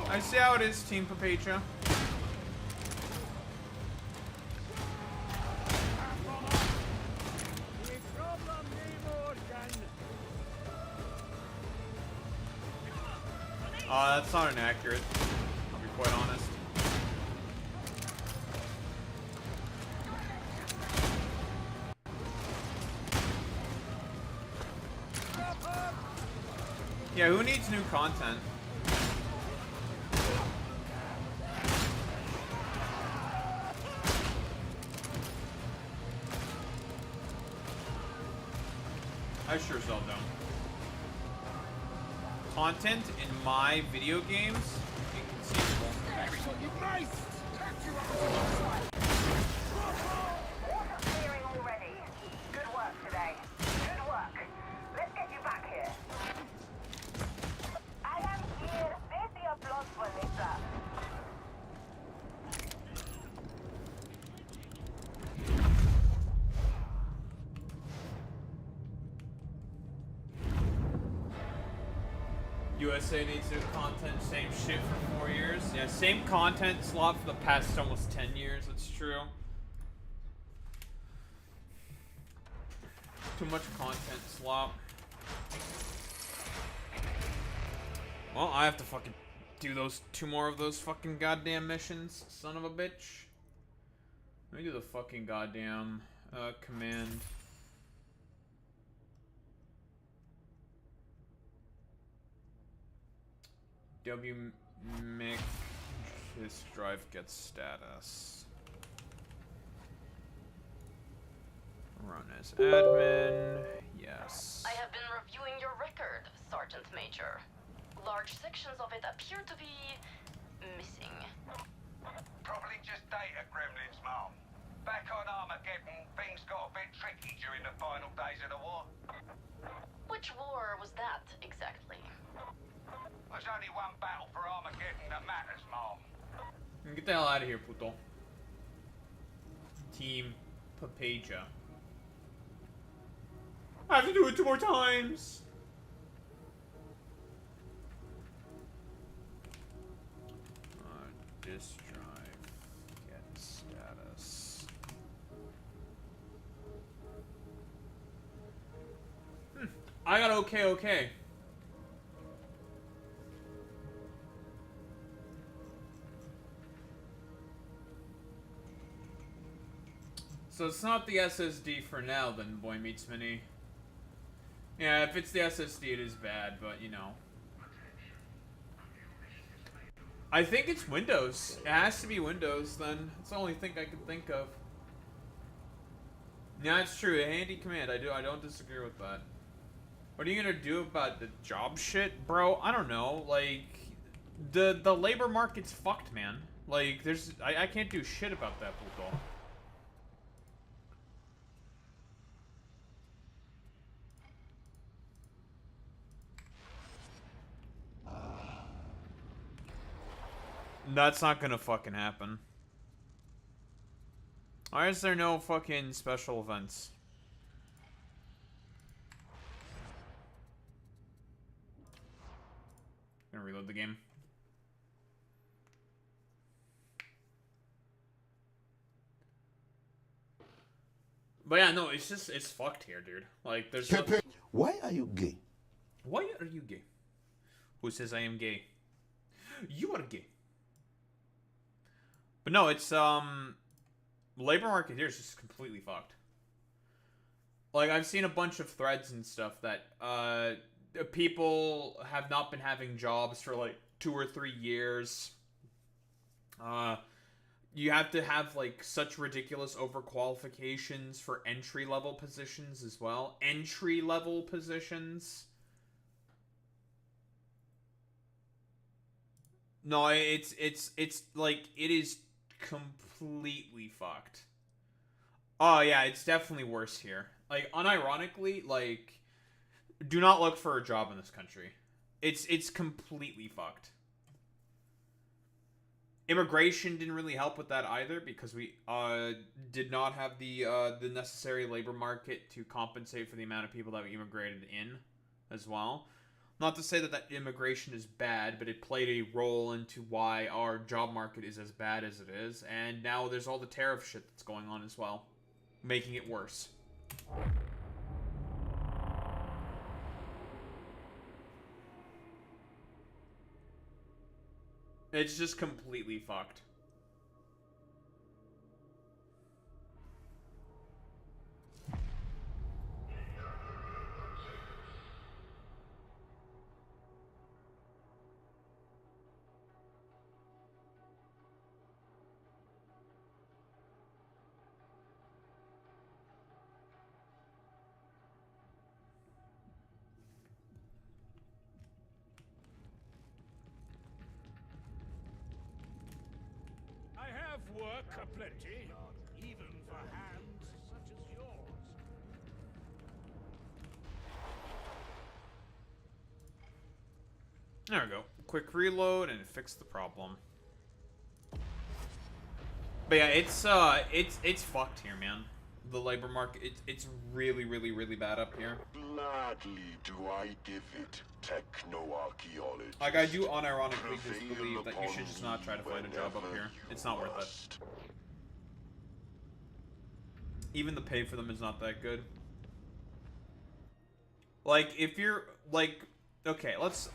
I see how it is, Team Papacha. That's not inaccurate. I'll be quite honest. Yeah, who needs new content? I sure as hell don't. Content in my video games? Inconceivable. Clearing already. Good work today. Good work. Let's get you back here. I am here. Save your blood for later. USA needs new content, same shit for 4 years. Yeah, same content slot for the past almost 10 years, that's true. Too much content slop. Well, I have to fucking do those 2 more of those fucking goddamn missions, son of a bitch. Let me do the fucking goddamn command. Mick his drive gets status. Run as admin. Yes. I have been reviewing your record, Sergeant Major. Large sections of it appear to be missing. Probably just data gremlins, Mom. Back on Armageddon, things got a bit tricky during the final days of the war. Which war was that, exactly? There's only one battle for Armageddon that matters, Mom. Get the hell out of here, Puto. Team Papaja. I have to do it 2 more times. Disk drive get status. I got okay. So it's not the SSD for now, then, Boy Meets Mini. Yeah, if it's the SSD, it is bad, but, you know. I think it's Windows. It has to be Windows, then. That's the only thing I can think of. Yeah, it's true. A handy command. I don't disagree with that. What are you gonna do about the job shit, bro? I don't know. Like, the labor market's fucked, man. Like, I can't do shit about that, Puto. That's not gonna fucking happen. Why is there no fucking special events? Gonna reload the game. But yeah, no, it's fucked here, dude. Like, there's Pepe, why are you gay? Why are you gay? Who says I am gay? You are gay. But no, it's, labor market here is just completely fucked. Like, I've seen a bunch of threads and stuff that, people have not been having jobs for, like, 2 or 3 years. You have to have, like, such ridiculous overqualifications for entry-level positions as well. Entry-level positions. No, it's like, it is completely fucked. Oh, yeah, it's definitely worse here. Like, unironically, like, do not look for a job in this country. It's completely fucked. Immigration didn't really help with that either, because we did not have the necessary labor market to compensate for the amount of people that we immigrated in as well. Not to say that immigration is bad, but it played a role into why our job market is as bad as it is, and now there's all the tariff shit that's going on as well, making it worse. It's just completely fucked. I have work aplenty, even for hands such as yours. There we go. Quick reload and fix the problem. But yeah, it's fucked here, man. The labor market, it's really, really, really bad up here. Gladly do I give it techno-archaeology. Like, I do unironically just believe that you should just not try to find a job up here. It's not worth it. Even the pay for them is not that good. Like, if you're, like, okay, let's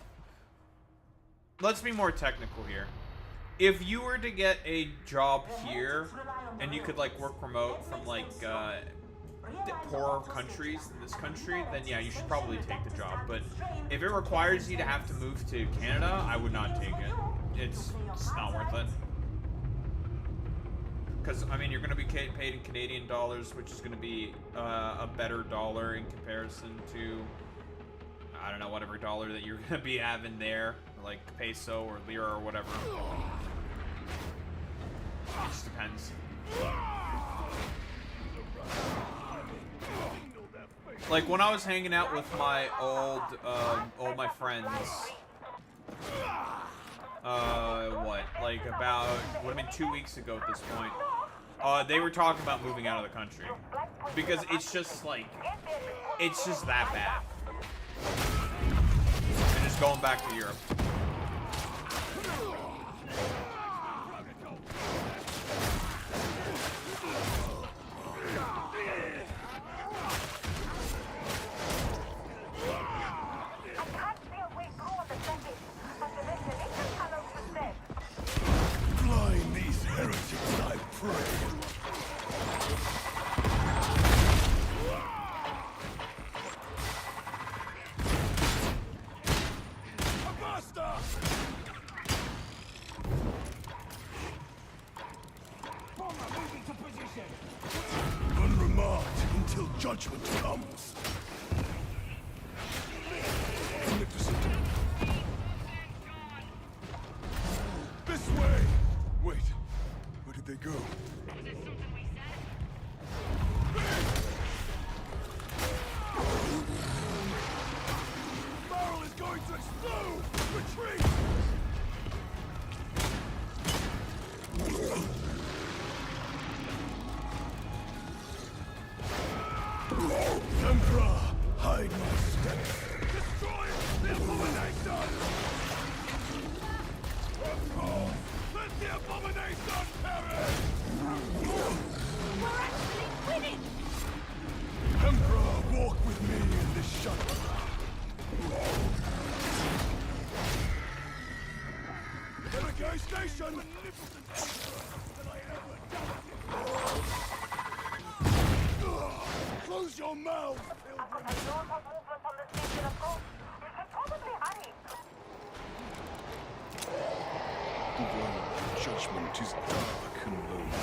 be more technical here. If you were to get a job here, and you could, like, work remote from, like, poorer countries in this country, then yeah, you should probably take the job. But if it requires you to have to move to Canada, I would not take it. It's just not worth it. Because, I mean, you're going to be paid in Canadian dollars, which is going to be a better dollar in comparison to, I don't know, whatever dollar that you're going to be having there. Like peso or lira or whatever. It just depends. Like when I was hanging out with my all my friends, like about, would have been 2 weeks ago at this point, they were talking about moving out of the country. Because it's just like, it's just that bad. And just going back to Europe. Blind these heretics, I pray. Unremarked until judgment comes. Magnificent. This way! Wait, where did they go? Was it something we said? Barrel is going to explode! Retreat! Emperor, hide my steps. Destroy the abomination! Let the abomination perish! We're actually your mouth! I've got a lot of movement on the station, of course. You should probably hurry. Divine judgment is dark and lonely.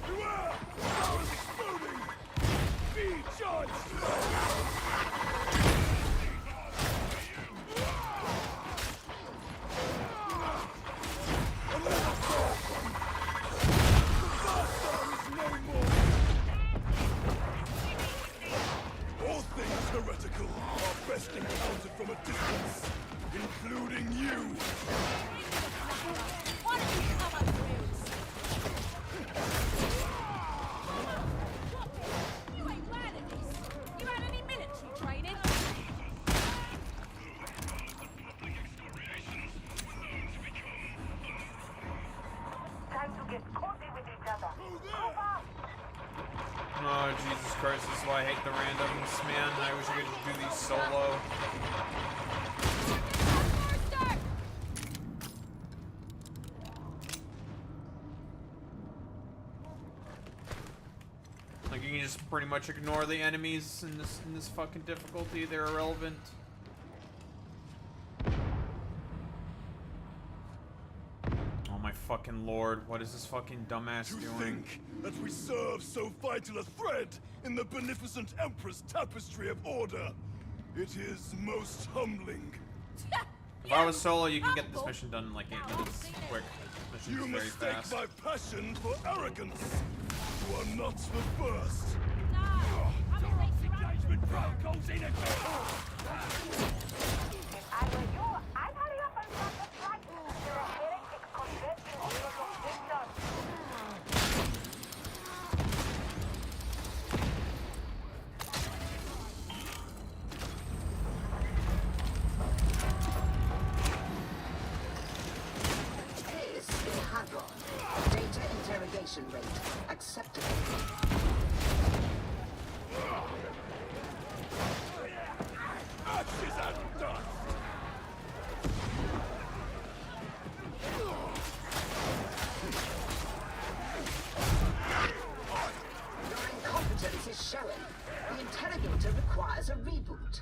Beware! Power is exploding! Be judged! All things heretical are best encountered from a distance, including you. Why don't you come up wheels? You ain't glad at this. You had any military training? Time to get cozy with each other. Over! Oh, Jesus Christ, this is why I hate the randoms, man. I wish I could just do these solo. Like, you can just pretty much ignore the enemies in this fucking difficulty. They're irrelevant. Oh my fucking lord, what is this fucking dumbass doing? Think that we serve so vital a thread in the beneficent Empress tapestry of order. It is most humbling. If I was solo, you can get this mission done in like 8 minutes. Quick. This You mission's very mistake fast. my passion for arrogance. You are not the first. Engagement protocols in again. If I were you, I'd hurry up and start the strike. There are heretic converting all of your victims. This is Hadron. Data interrogation rate acceptable. Ashes and dust! Your incompetence is showing. The interrogator requires a reboot.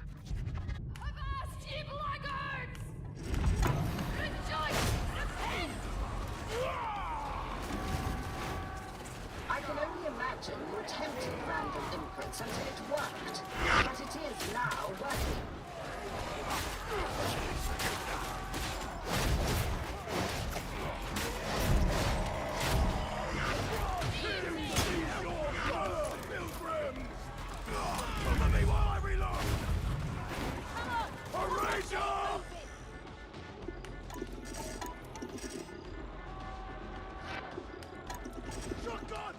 I can only imagine you attempted random inputs until it worked, but it is now working. Cover me while I reload! Erasure! Shotgun!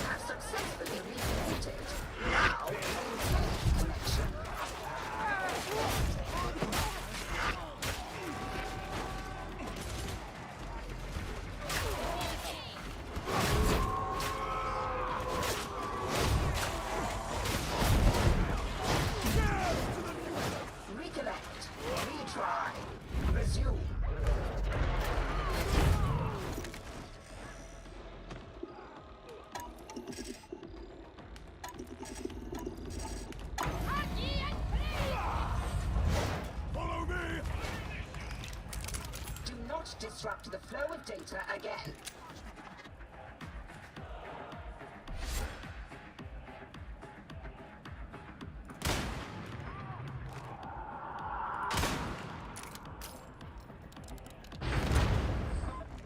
Have successfully rebooted. Now, maintain connection. Recollect. Retry. Resume. Follow me! Do not disrupt the flow of data again.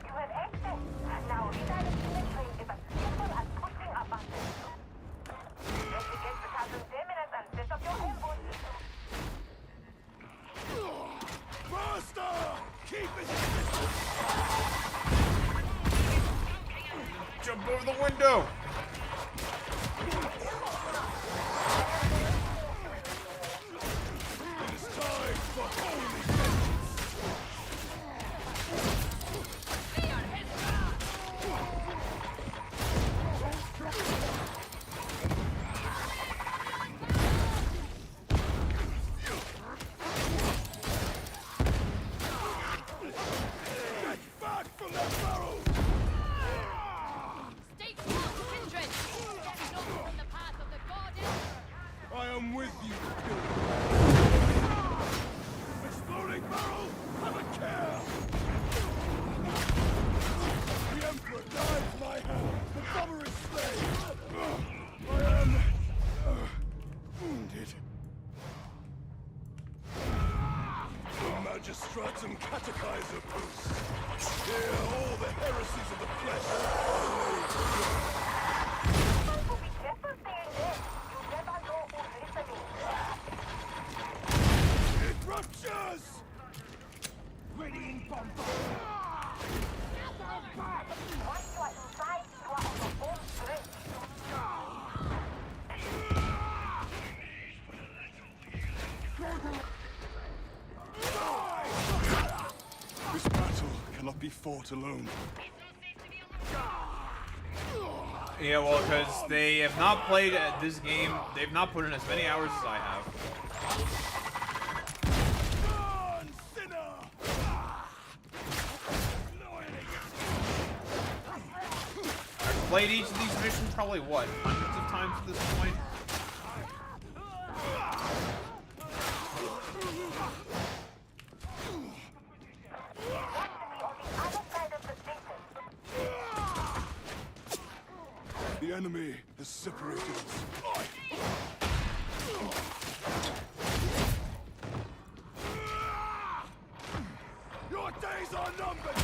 You have access. Now redirecting the train is as simple as pushing a button. Investigate the chasm's imminence and set up your ambush. Faster! Keep it! Jump over the window! It is time for holy vengeance! Magistratum Catechizer Post. Here all the heresies of the flesh are laid Be careful staying there. You never know who's listening. It ruptures! Readying bomb. Once you are inside, you are on the home stretch. This battle cannot be fought alone. Yeah, well, because they have not played this game. They've not put in as many hours as I have. I've played each of these missions probably, what, hundreds of times at this point? The enemy has separated us. Your days are numbered!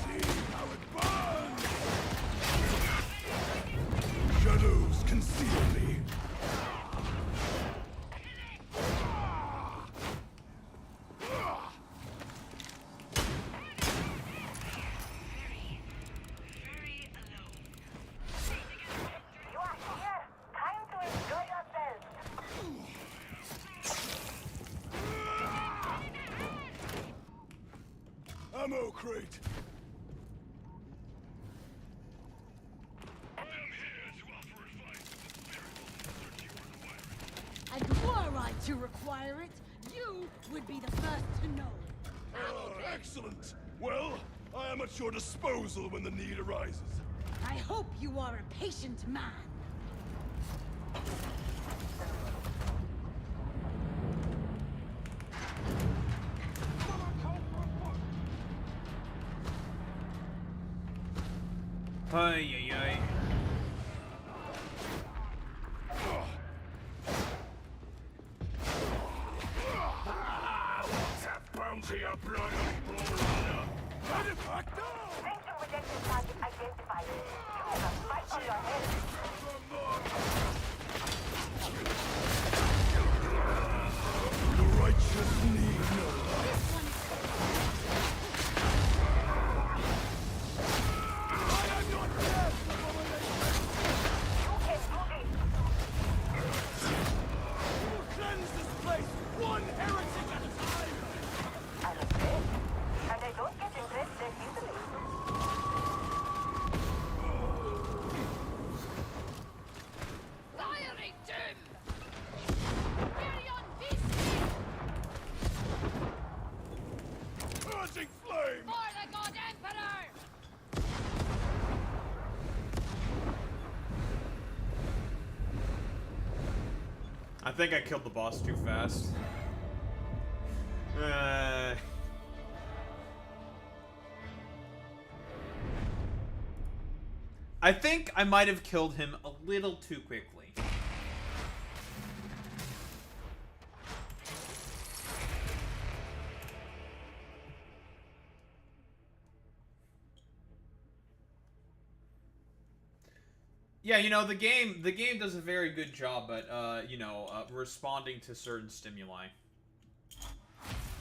See how it burns! Shadows conceal me. You are here. Time to enjoy yourself. Ammo crate. And were I to require it, you would be the first to know. Excellent. Well, I am at your disposal when the need arises. I hope you are a patient man. Ay, ay, ay. What's that bounty of blood on Sanction projected target identified. You have a fight on your head. The righteous need no life. Cleanse this place, one heretic at a time! I'm afraid. And I don't get impressed that easily. Fiery doom! Carry on this Purging flame! for the God Emperor! I think I killed the boss too fast. I think I might have killed him a little too quickly. Yeah, you know, the game does a very good job at, responding to certain stimuli.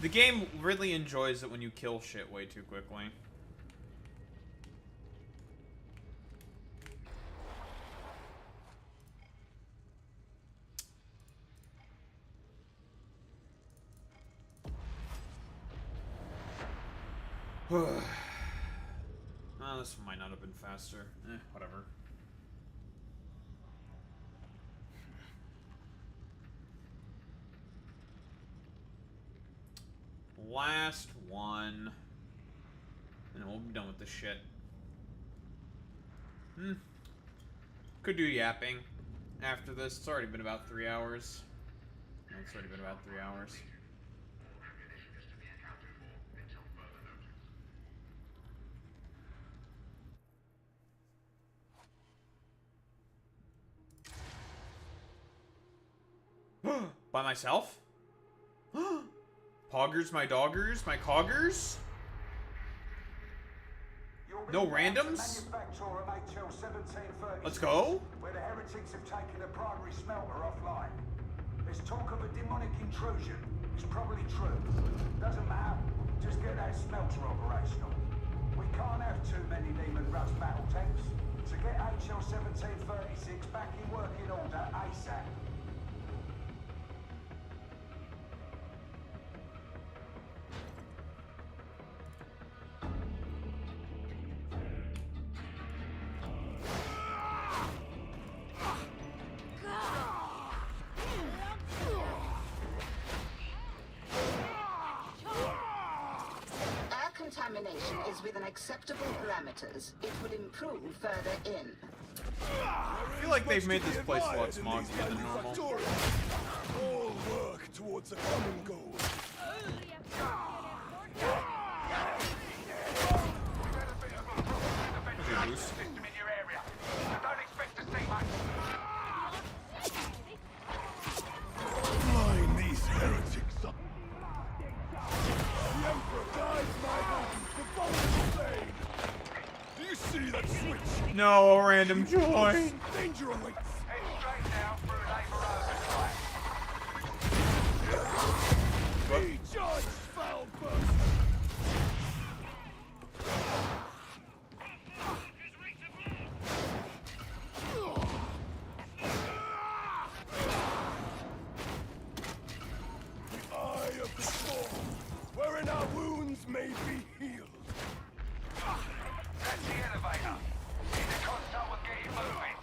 The game really enjoys it when you kill shit way too quickly. Oh, this might not have been faster. Whatever. Last one. And we'll be done with this shit. Could do yapping after this. It's already been about 3 hours. No, it's already been about 3 hours. By myself? Poggers, my doggers, my coggers? No randoms? Let's go. Where the heretics have taken the primary smelter offline. There's talk of a demonic intrusion. It's probably true. Doesn't matter. Just get that smelter operational. We can't have too many Demon Rust battle tanks. So get HL 1736 back in working order ASAP. Contamination is within acceptable parameters. It will improve further in. I feel like they've made this place a lot smoggier than normal. All work towards a common goal. Line these heretics up. The Emperor guides my hands to follow the blade. Do you see that switch? No, a random join. Danger awaits. Head straight down through Labour Road. Be judged, foul person. The eye of the storm, wherein our wounds may be healed. That's the elevator. Need to consult and get it moving.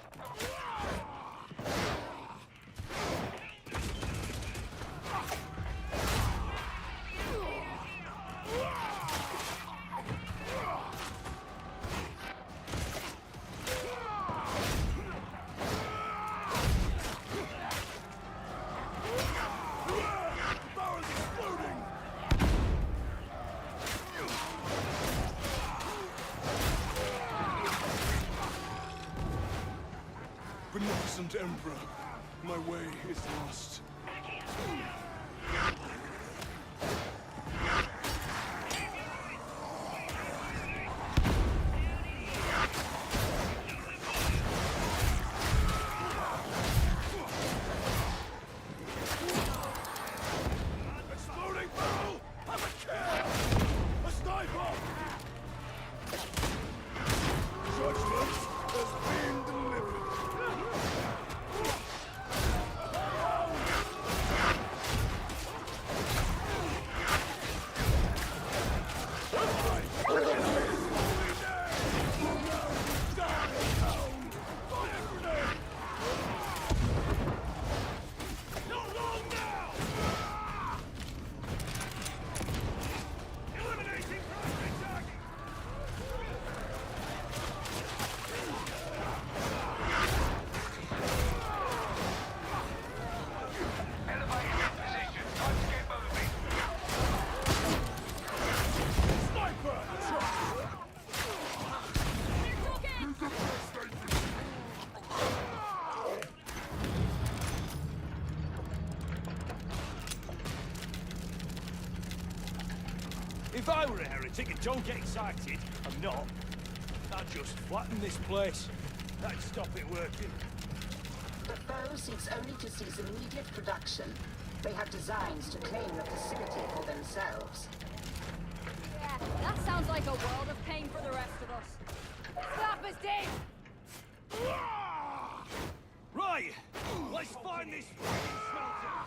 Beneficent Emperor, my way is lost. Exploding barrel! Have a care! A sniper! Judgment has been delivered. If I were a heretic, and don't get excited, I'm not, I'd just flatten this place. That'd stop it working. The foe seeks only to cease immediate production. They have designs to claim the facility for themselves. Yeah, that sounds like a world of pain for the rest of us. Slap us dead! Right, let's find this smelter.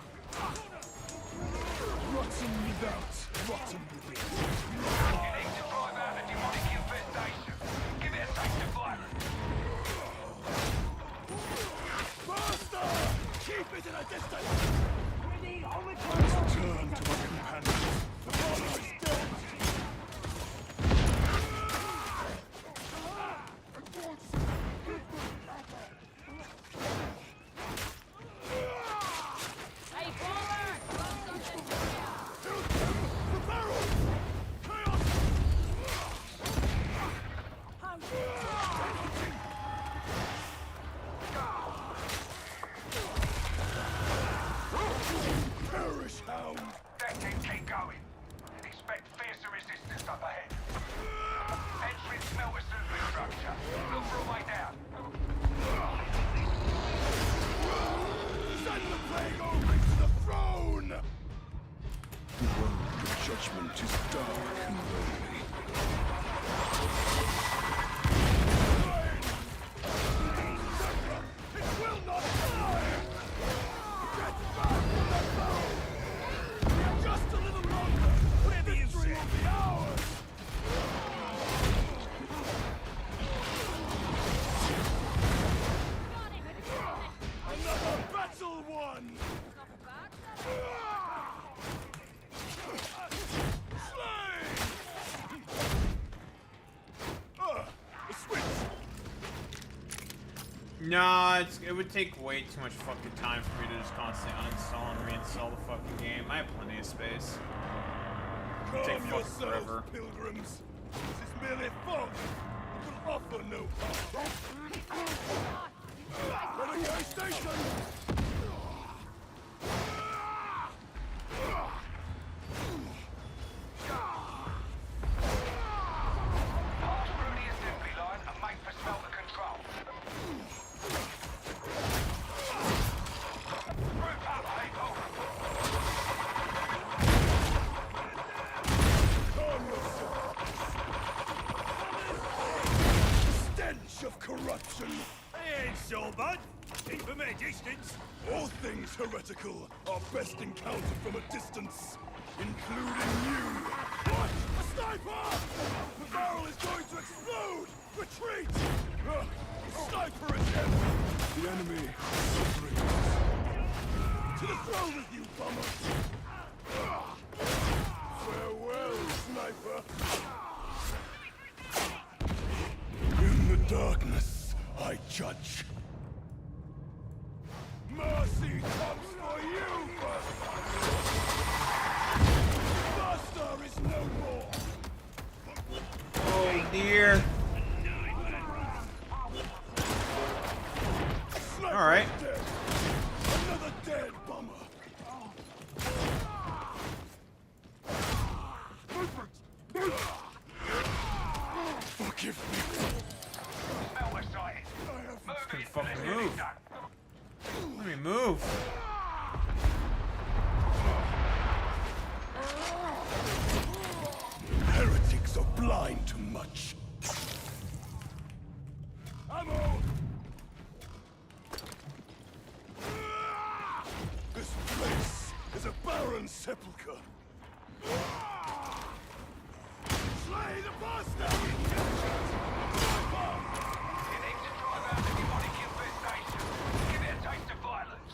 Rotten without, rotten within. You need to drive out the demonic infestation. Give it a taste of fire. Faster! Keep it at a distance! Let's turn to my companions. The monarch is dead! Hey, Boomer! Got something for you. The barrel! Chaos! Judgment is dark and lonely. It will not die! Get back from the foe! Just a little longer! Whatever you say! Will be ours! Another battle won! Nah, it would take way too much fucking time for me to just constantly uninstall and reinstall the fucking game. I have plenty of space. It'd take fucking forever. Pilgrims. This is merely fun. It will offer no harm. Renegade station! Pass through the assembly line and make for smelter control. Group up, people! Calm yourself. Stench of corruption. Ain't so bad. Keep from a distance. All things heretical are best encountered from a distance, including you. What? A sniper! The barrel is going to explode! Retreat! The sniper is dead! The enemy is suffering. To the throne with you, bummers! Farewell, sniper! In the darkness, I judge. Mercy comes for you, Master is no more. Oh dear. All right. Dead. Another dead bomber. Forgive me. Smelter sighted. Couldn't fucking move. Let me move. Heretics are blind to much. Ammo! This place is a barren sepulchre. Slay the bastard! You need to drive out the demonic infestation. Give it a taste of violence.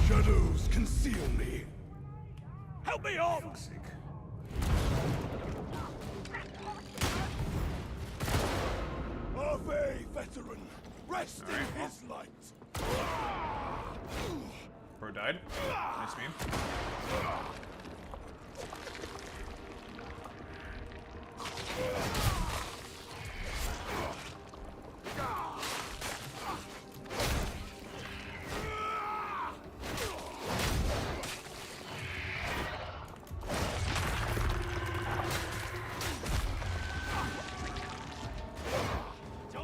Shadows conceal me. Help me off! Ave, veteran. Rest in his light. Bro died. Nice meme.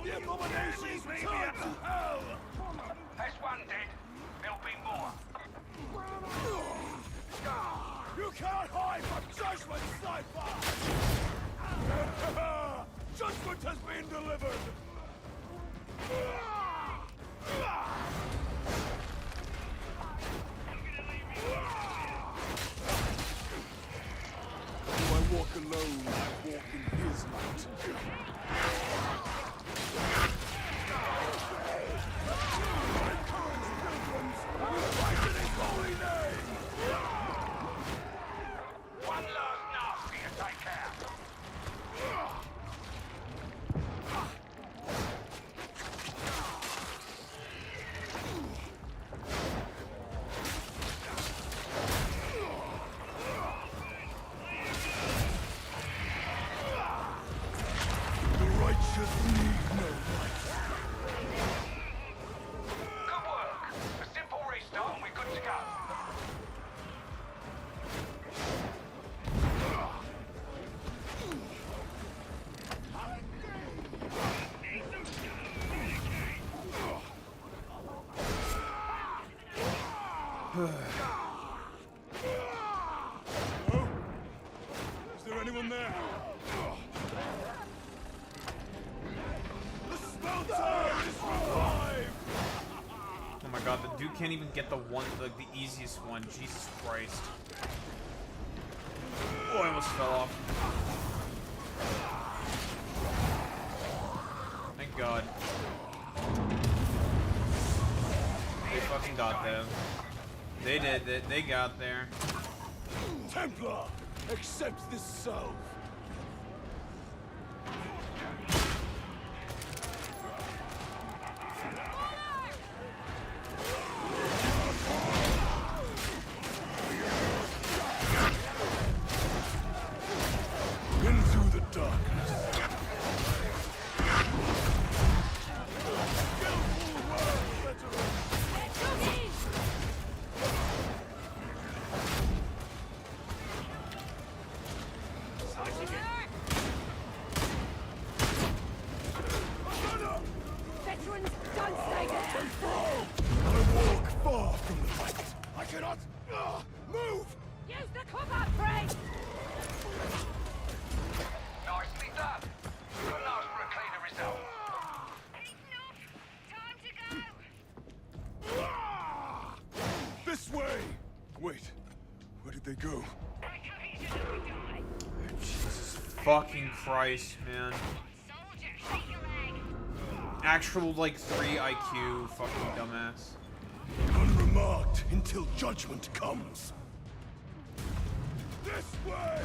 The abominations return to hell! That's one dead. There'll be more. You can't hide from judgment, sniper! Judgment has been delivered! Though I walk alone, I walk in his light. One last nasty to take out. The righteous need no light. Good work. A simple restart and we're good to go. Hello? Is there anyone there? The smelter is revived! Oh my god, the dude can't even get the one, like the easiest one. Jesus Christ. Oh, I almost fell off. Thank God. They fucking got them. They did. They got there. Templar, accept this salve. Into the darkness. Skillful world veteran. Veterans, don't stay there! I walk far from the fight. I cannot move. Use the cover, Frey! Nicely done. Couldn't ask for a cleaner result. This way. Wait, where did they go? Jesus fucking Christ, man. Actual, like, 3 IQ, fucking dumbass. Unremarked until judgment comes. This way!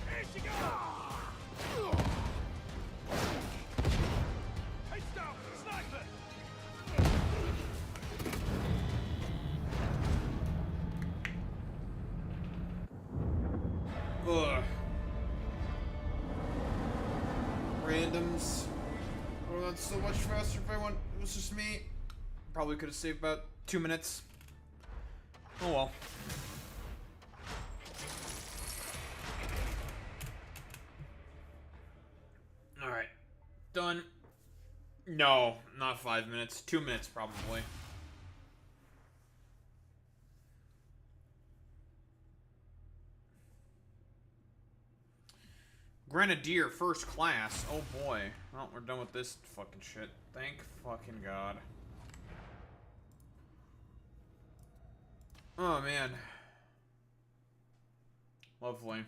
Here she goes! Heads down, sniper! Ugh. Randoms. Oh, that's so much faster if it was just me. Probably could have saved about 2 minutes. Oh well. Alright. Done. No, not 5 minutes. 2 minutes probably. Grenadier first class. Oh boy. Well, we're done with this fucking shit. Thank fucking God. Oh man. Lovely.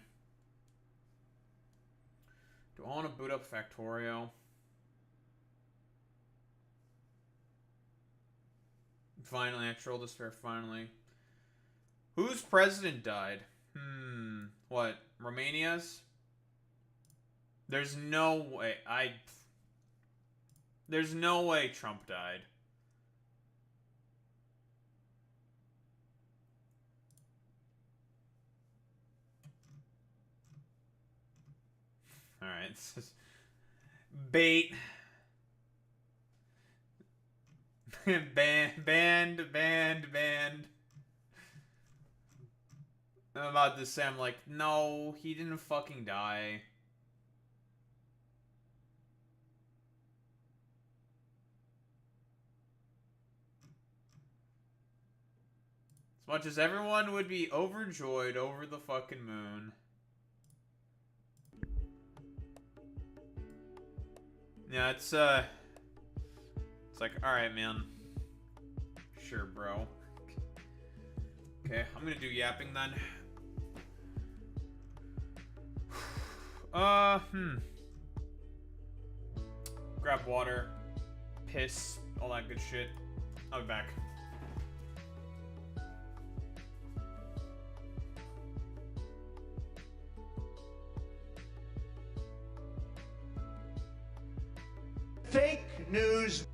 Do I want to boot up Factorio? Finally, Actual Despair, finally. Whose president died? What? Romania's? There's no way. There's no way Trump died. Alright, this is bait. Banned. I'm about to say, I'm like, no, he didn't fucking die. As much as everyone would be overjoyed over the fucking moon. Yeah, it's like, alright, man. Sure, bro. Okay, I'm gonna do yapping then. Grab water, piss, all that good shit. I'll be back. Fake news.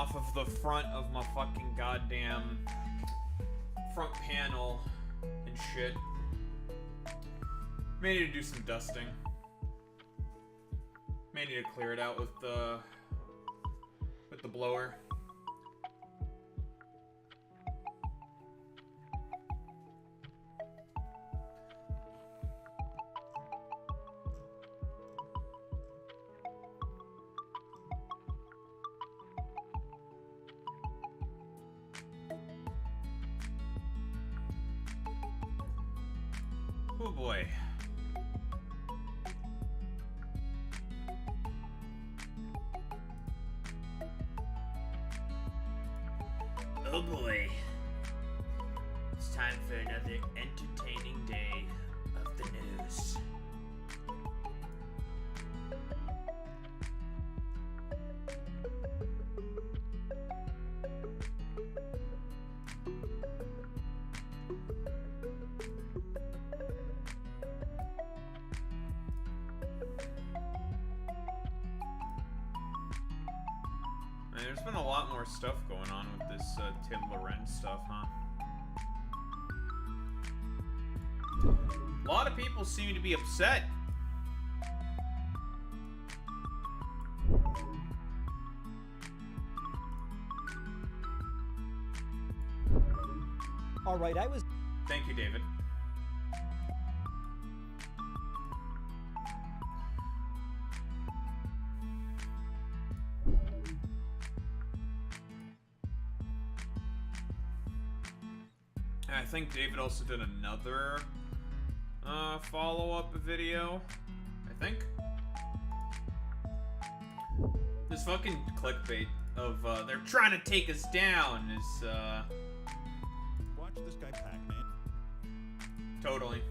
off of the front of my fucking goddamn front panel and shit. May need to do some dusting. May need to clear it out with the blower. Oh boy. Oh boy. It's time for another entertaining day of the news. There's been a lot more stuff going on with this Taylor Lorenz stuff, huh? A lot of people seem to be upset. All right, I was... Thank you, David. I think David also did another follow-up video, I think. This fucking clickbait of they're trying to take us down is Watch this guy Pac-Man. Totally.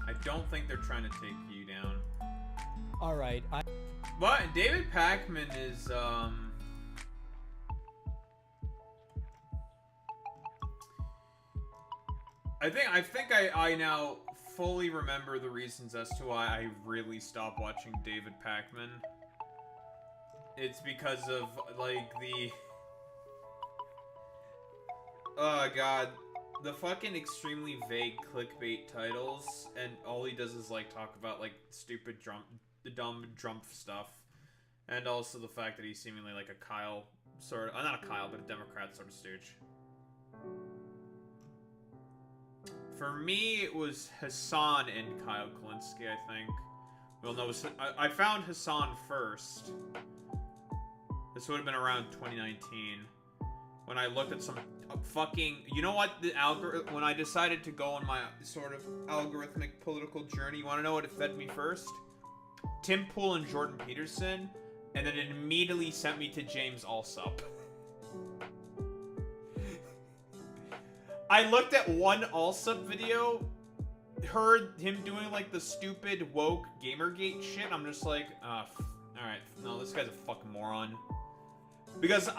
I don't think they're trying to take you down. All right, But David Pacman is I think I now fully remember the reasons as to why I really stopped watching David Pacman. It's because of, like, the... Oh, God. The fucking extremely vague clickbait titles, and all he does is, like, talk about, like, stupid dumb Trump stuff. And also the fact that he's seemingly like a Kyle sort of... not a Kyle, but a Democrat sort of stooge. For me, it was Hassan and Kyle Kalinske, I think. Well, no, I found Hassan first. This would have been around 2019. When I looked at some fucking... You know what? The algorithm... When I decided to go on my sort of algorithmic political journey, you want to know what it fed me first? Tim Pool and Jordan Peterson. And then it immediately sent me to James Alsop. I looked at one Alsop video, heard him doing like the stupid woke Gamergate shit. I'm just like, alright, no, this guy's a fucking moron. Because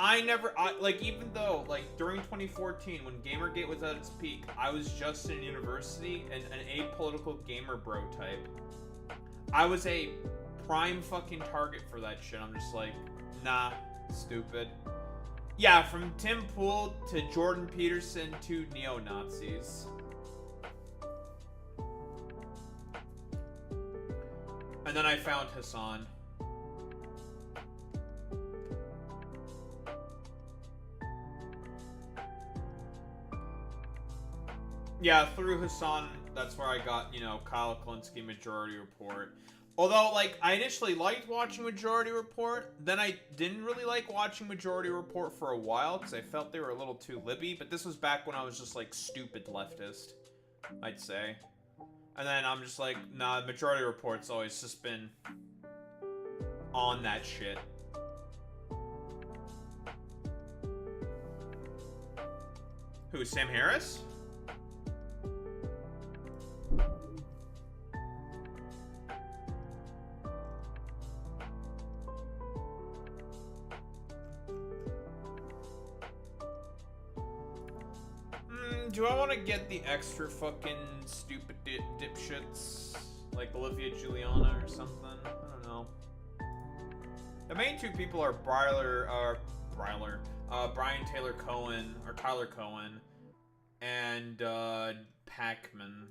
like, even though, like, during 2014, when Gamergate was at its peak, I was just in university and an apolitical gamer bro type. I was a prime fucking target for that shit. I'm just like, nah, stupid. Yeah, from Tim Pool to Jordan Peterson to neo-Nazis. And then I found Hassan. Yeah, through Hassan, that's where I got, you know, Kyle Kalinske Majority Report. Although, like, I initially liked watching Majority Report, then I didn't really like watching Majority Report for a while, because I felt they were a little too libby, but this was back when I was just, like, stupid leftist, I'd say. And then I'm just like, nah, Majority Report's always just been on that shit. Who, Sam Harris? Do I want to get the extra fucking stupid dipshits like Olivia Giuliana or something? I don't know. main two people are Brian Taylor Cohen, or Tyler Cohen, and Pac-Man.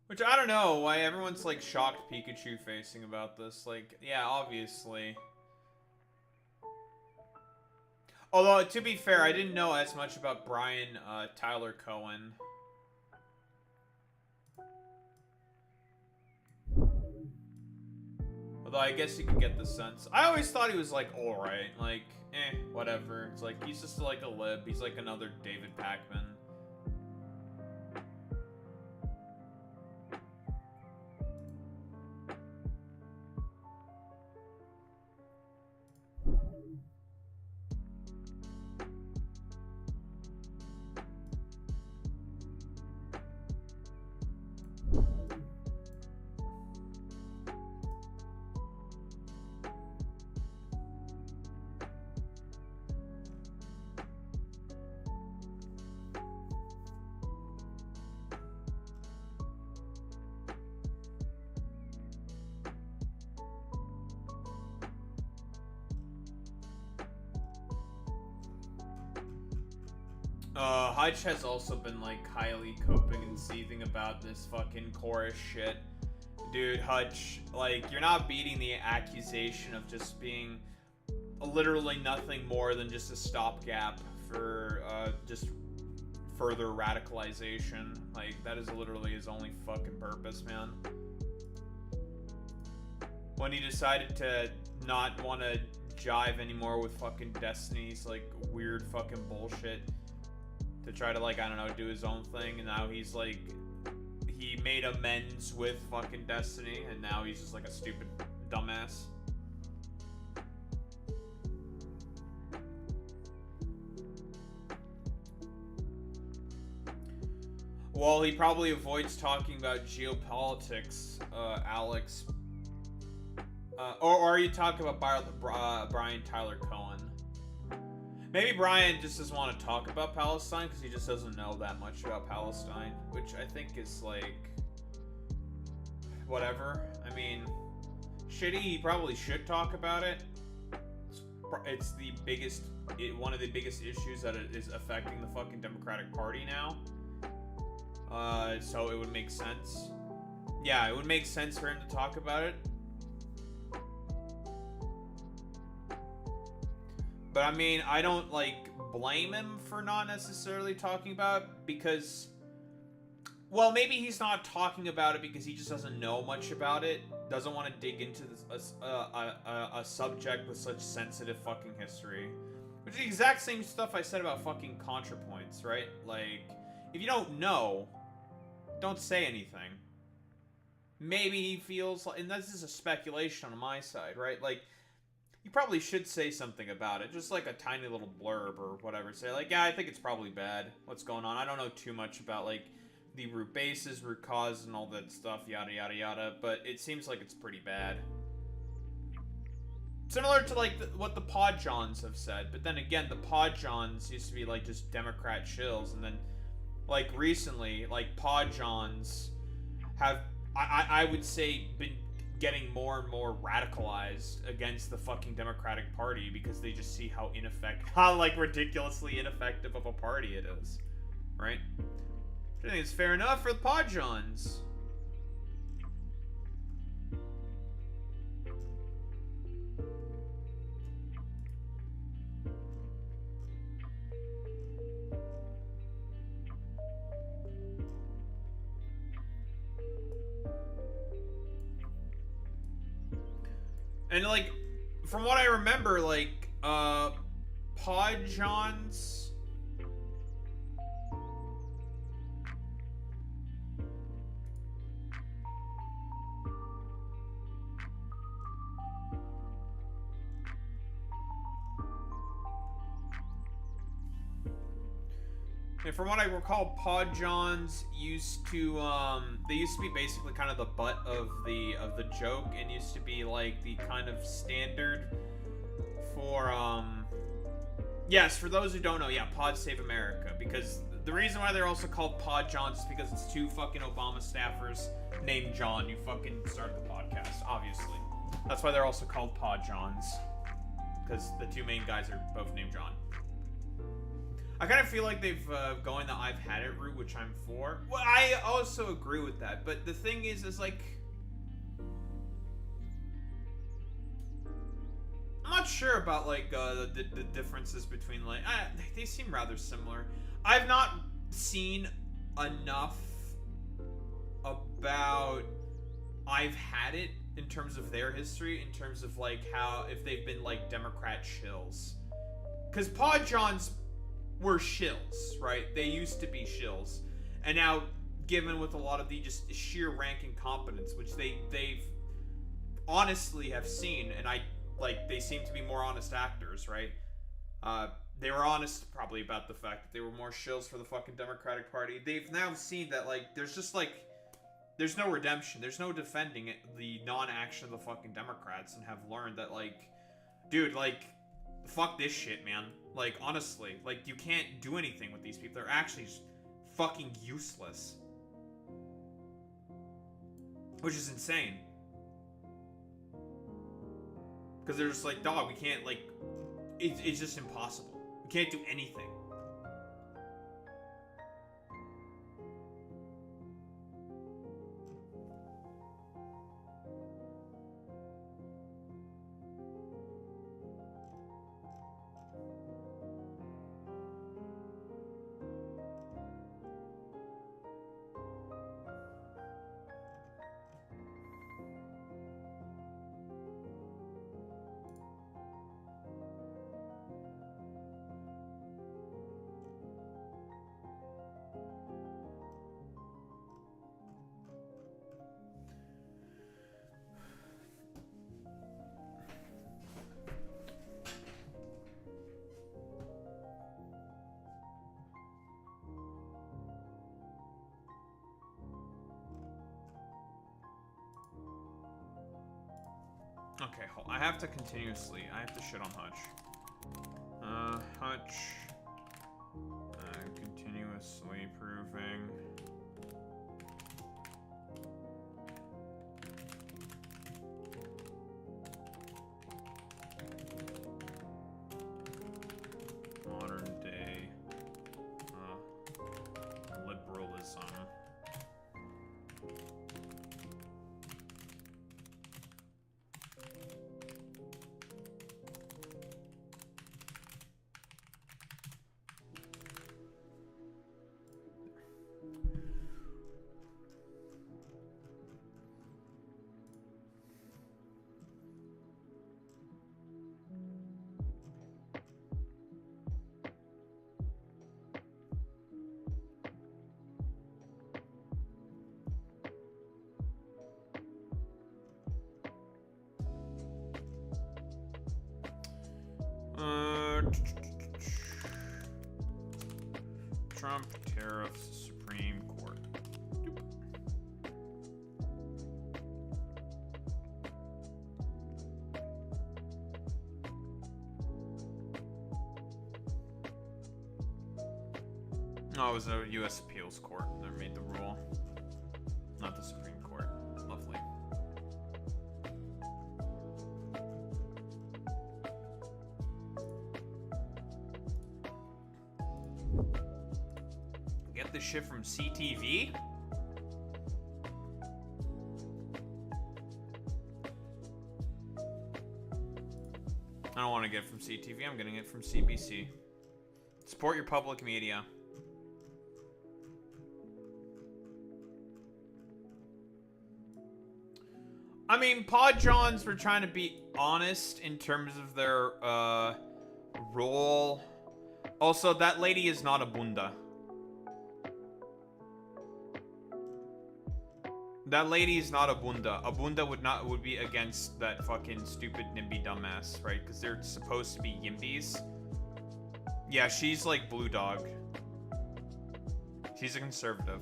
Which, I don't know why everyone's, like, shocked Pikachu facing about this. Like, yeah, obviously. Although, to be fair, I didn't know as much about Brian Tyler Cohen. Although, I guess you can get the sense. I always thought he was, like, alright. Like, whatever. It's like, he's just, like, a lib. He's, like, another David Pac-Man. Hutch has also been, like, highly coping and seething about this fucking chorus shit. Dude, Hutch, like, you're not beating the accusation of just being literally nothing more than just a stopgap for, just further radicalization. Like, that is literally his only fucking purpose, man. When he decided to not want to jive anymore with fucking Destiny's, like, weird fucking bullshit, to try to, like, I don't know, do his own thing, and now he's, like, he made amends with fucking Destiny, and now he's just, like, a stupid dumbass. Well, he probably avoids talking about geopolitics, Alex. Or are you talking about Brian Tyler Cohen? Maybe Brian just doesn't want to talk about Palestine because he just doesn't know that much about Palestine, which I think is, like, whatever. I mean, shitty, he probably should talk about it. It's the biggest, one of the biggest issues that is affecting the fucking Democratic Party now. So it would make sense. Yeah, it would make sense for him to talk about it. But I mean, I don't, like, blame him for not necessarily talking about it because, well, maybe he's not talking about it because he just doesn't know much about it, doesn't want to dig into this, a subject with such sensitive fucking history. Which is the exact same stuff I said about fucking ContraPoints, right? Like, if you don't know, don't say anything. Maybe he feels like, and this is a speculation on my side, right? Like, you probably should say something about it, just like a tiny little blurb or whatever. Say, like, yeah, I think it's probably bad. What's going on? I don't know too much about, like, the root bases, root cause, and all that stuff, yada, yada, yada, but it seems like it's pretty bad. Similar to, like, what the Podjons have said, but then again, the Podjons used to be, like, just Democrat shills, and then, like, recently, like, Podjons have, I would say, been getting more and more radicalized against the fucking Democratic Party because they just see how how, like, ridiculously ineffective of a party it is, right? I think it's fair enough for the Podjons. And, like, from what I remember, like, Podjons... And from what I recall, Podjons used to, they used to be basically kind of the butt of the joke, and used to be, like, the kind of standard for, yes, for those who don't know, yeah, Pod Save America, because The reason why they're also called Pod Johns is because it's two fucking Obama staffers named John who fucking started the podcast, obviously. That's why they're also called Pod Johns. Because the two main guys are both named John. I kind of feel like they've going the I've had it route, which I'm for. Well, I also agree with that, but the thing is like... I'm not sure about, like, the differences between, like... they seem rather similar. I've not seen enough about I've had it in terms of their history, in terms of, like, how... if they've been, like, Democrat shills. Because Pod Johns were shills, right? They used to be shills. And now, given with a lot of the just sheer rank incompetence, which they've honestly have seen, and they seem to be more honest actors, right? They were honest probably about the fact that they were more shills for the fucking Democratic Party. They've now seen that, like, there's just, like, there's no redemption. There's no defending it, the non-action of the fucking Democrats, and have learned that, like, dude, like, fuck this shit, man. Like, honestly, like, you can't do anything with these people. They're actually just fucking useless. Which is insane. Because they're just like, dog, we can't, like, it's just impossible. We can't do anything. Okay, hold. I have to continuously. I have to shit on Hutch. Hutch. Continuously proving. Modern day liberalism. Trump Tariffs Supreme Court. Oh, it was a U.S. Appeals Court that made the rule, not the Supreme Court. Lovely. Get this shit from CTV? I don't want to get it from CTV, I'm getting it from CBC. Support your public media. I mean, Pod Johns were trying to be honest in terms of their role. Also, that lady is not a bunda. That lady is not a bunda. A bunda would be against that fucking stupid NIMBY dumbass, right? Because they're supposed to be yimbys. Yeah, she's like Blue Dog. She's a conservative.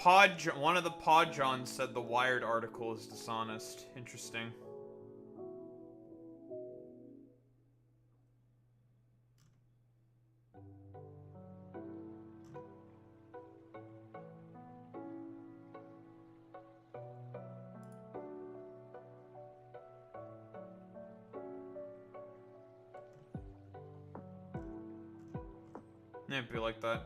one of the Podjons said the Wired article is dishonest. Interesting. Yeah, it'd be like that.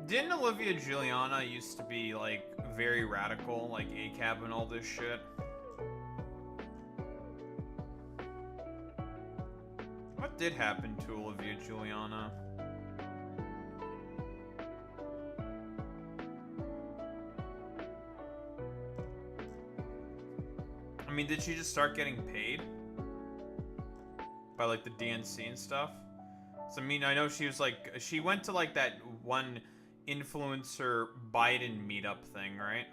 Didn't Olivia Giuliana used to be, like, very radical, like ACAB and all this shit? What did happen to Olivia Giuliana? I mean, did she just start getting paid? By, like, the DNC and stuff? So, I mean, I know she was, like, she went to, like, that one influencer Biden meetup thing, right?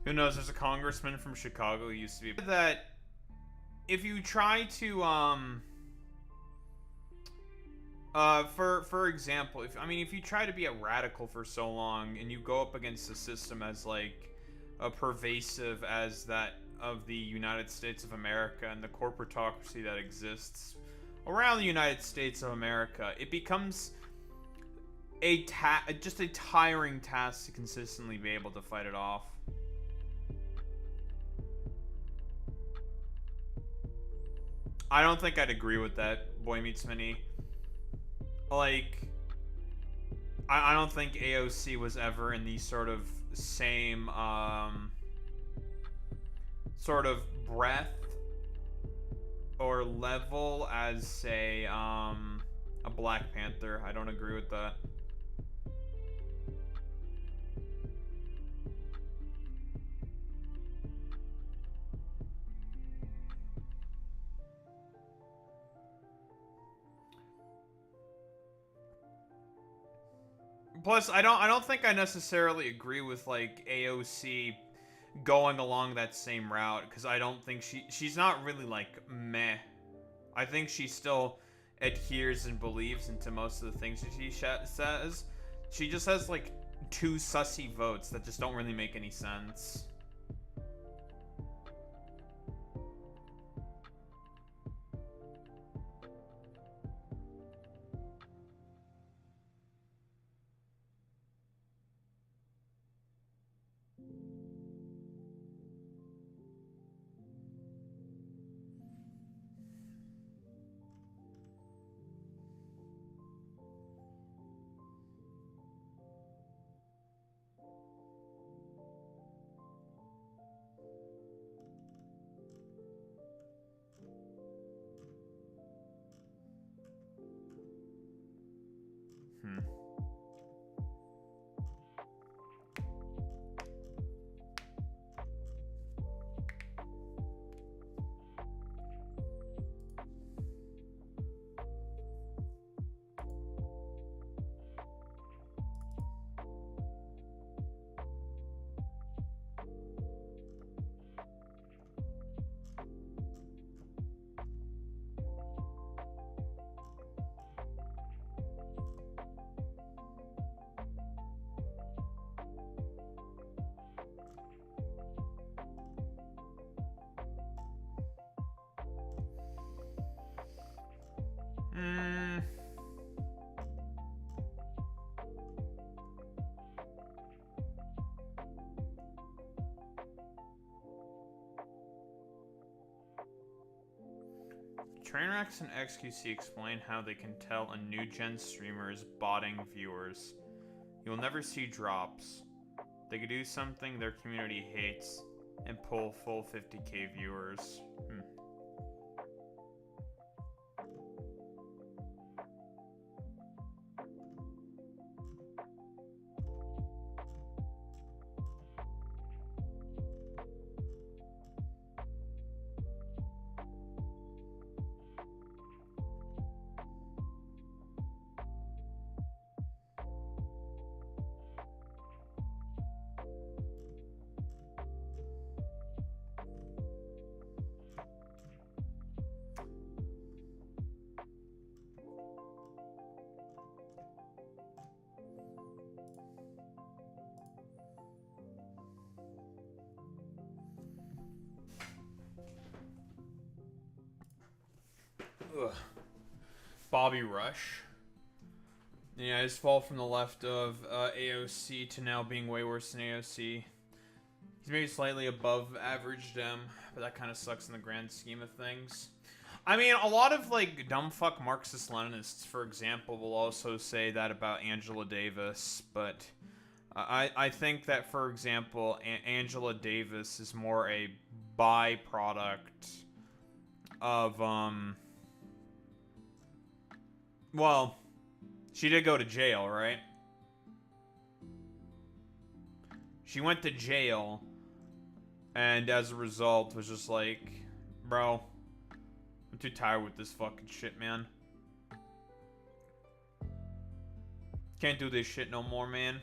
Who knows? There's a congressman from Chicago who used to be that. If you try to for example, if you try to be a radical for so long and you go up against a system as like a pervasive as that of the United States of America and the corporatocracy that exists around the United States of America, it becomes just a tiring task to consistently be able to fight it off. I don't think I'd agree with that, Boy Meets Minnie. Like, I don't think AOC was ever in the sort of same, sort of breadth or level as, say, a Black Panther. I don't agree with that. Plus, I don't think I necessarily agree with like AOC going along that same route, because I don't think she's not really like meh. I think she still adheres and believes into most of the things that she says. She just has like 2 sussy votes that just don't really make any sense. Trainwrecks and XQC explain how they can tell a new gen streamer is botting viewers. You'll never see drops. They could do something their community hates and pull full 50k viewers. Ugh. Bobby Rush. Yeah, his fall from the left of AOC to now being way worse than AOC. He's maybe slightly above average Dem, but that kind of sucks in the grand scheme of things. I mean, a lot of like dumbfuck Marxist-Leninists, for example, will also say that about Angela Davis, but I think that, for example, Angela Davis is more a byproduct of well, she did go to jail, right? She went to jail, and as a result was just like, bro, I'm too tired with this fucking shit, man. Can't do this shit no more, man.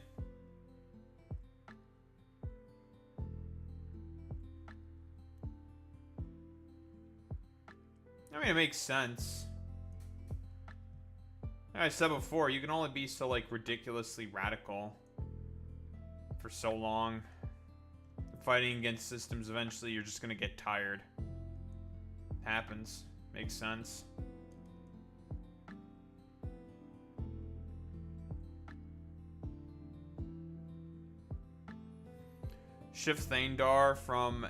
I mean, it makes sense. Like I said before, you can only be so, like, ridiculously radical for so long. Fighting against systems, eventually you're just gonna get tired. Happens. Makes sense. Shiv Thaindar from,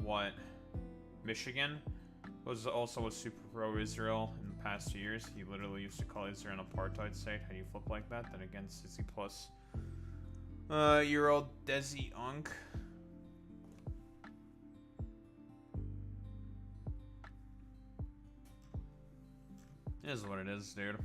what? Michigan? Was also a super pro-Israel in the past years. He literally used to call Israel an apartheid state. How do you flip like that? Then again, Sissy plus year old Desi Unk. It is what it is, dude.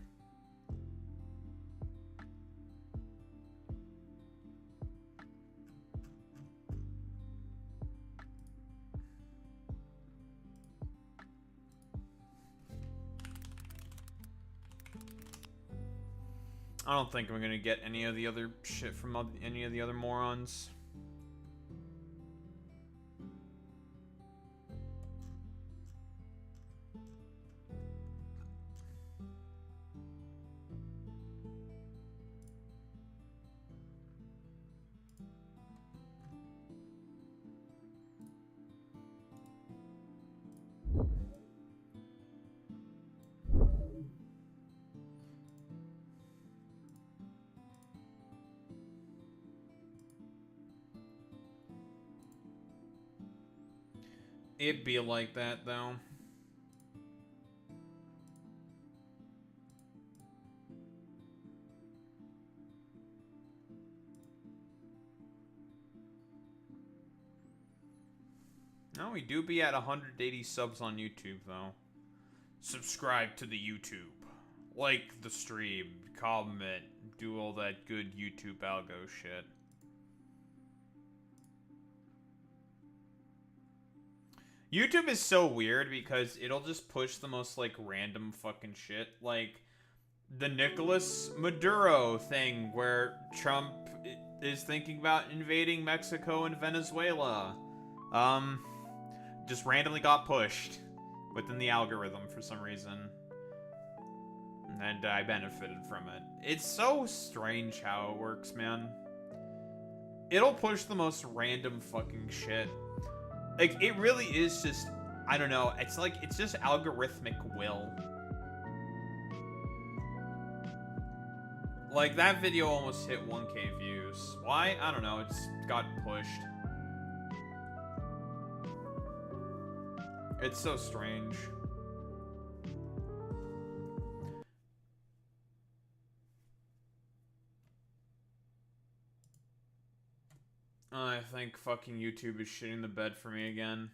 I don't think I'm gonna get any of the other shit from any of the other morons. It'd be like that, though. No, we do be at 180 subs on YouTube, though. Subscribe to the YouTube. Like the stream. Comment. Do all that good YouTube algo shit. YouTube is so weird because it'll just push the most, like, random fucking shit. Like, the Nicolas Maduro thing where Trump is thinking about invading Mexico and Venezuela. Just randomly got pushed within the algorithm for some reason. And I benefited from it. It's so strange how it works, man. It'll push the most random fucking shit. Like, it really is just, I don't know, it's like, it's just algorithmic will. Like, that video almost hit 1K views. Why? I don't know, it just got pushed. It's so strange. I think fucking YouTube is shitting the bed for me again.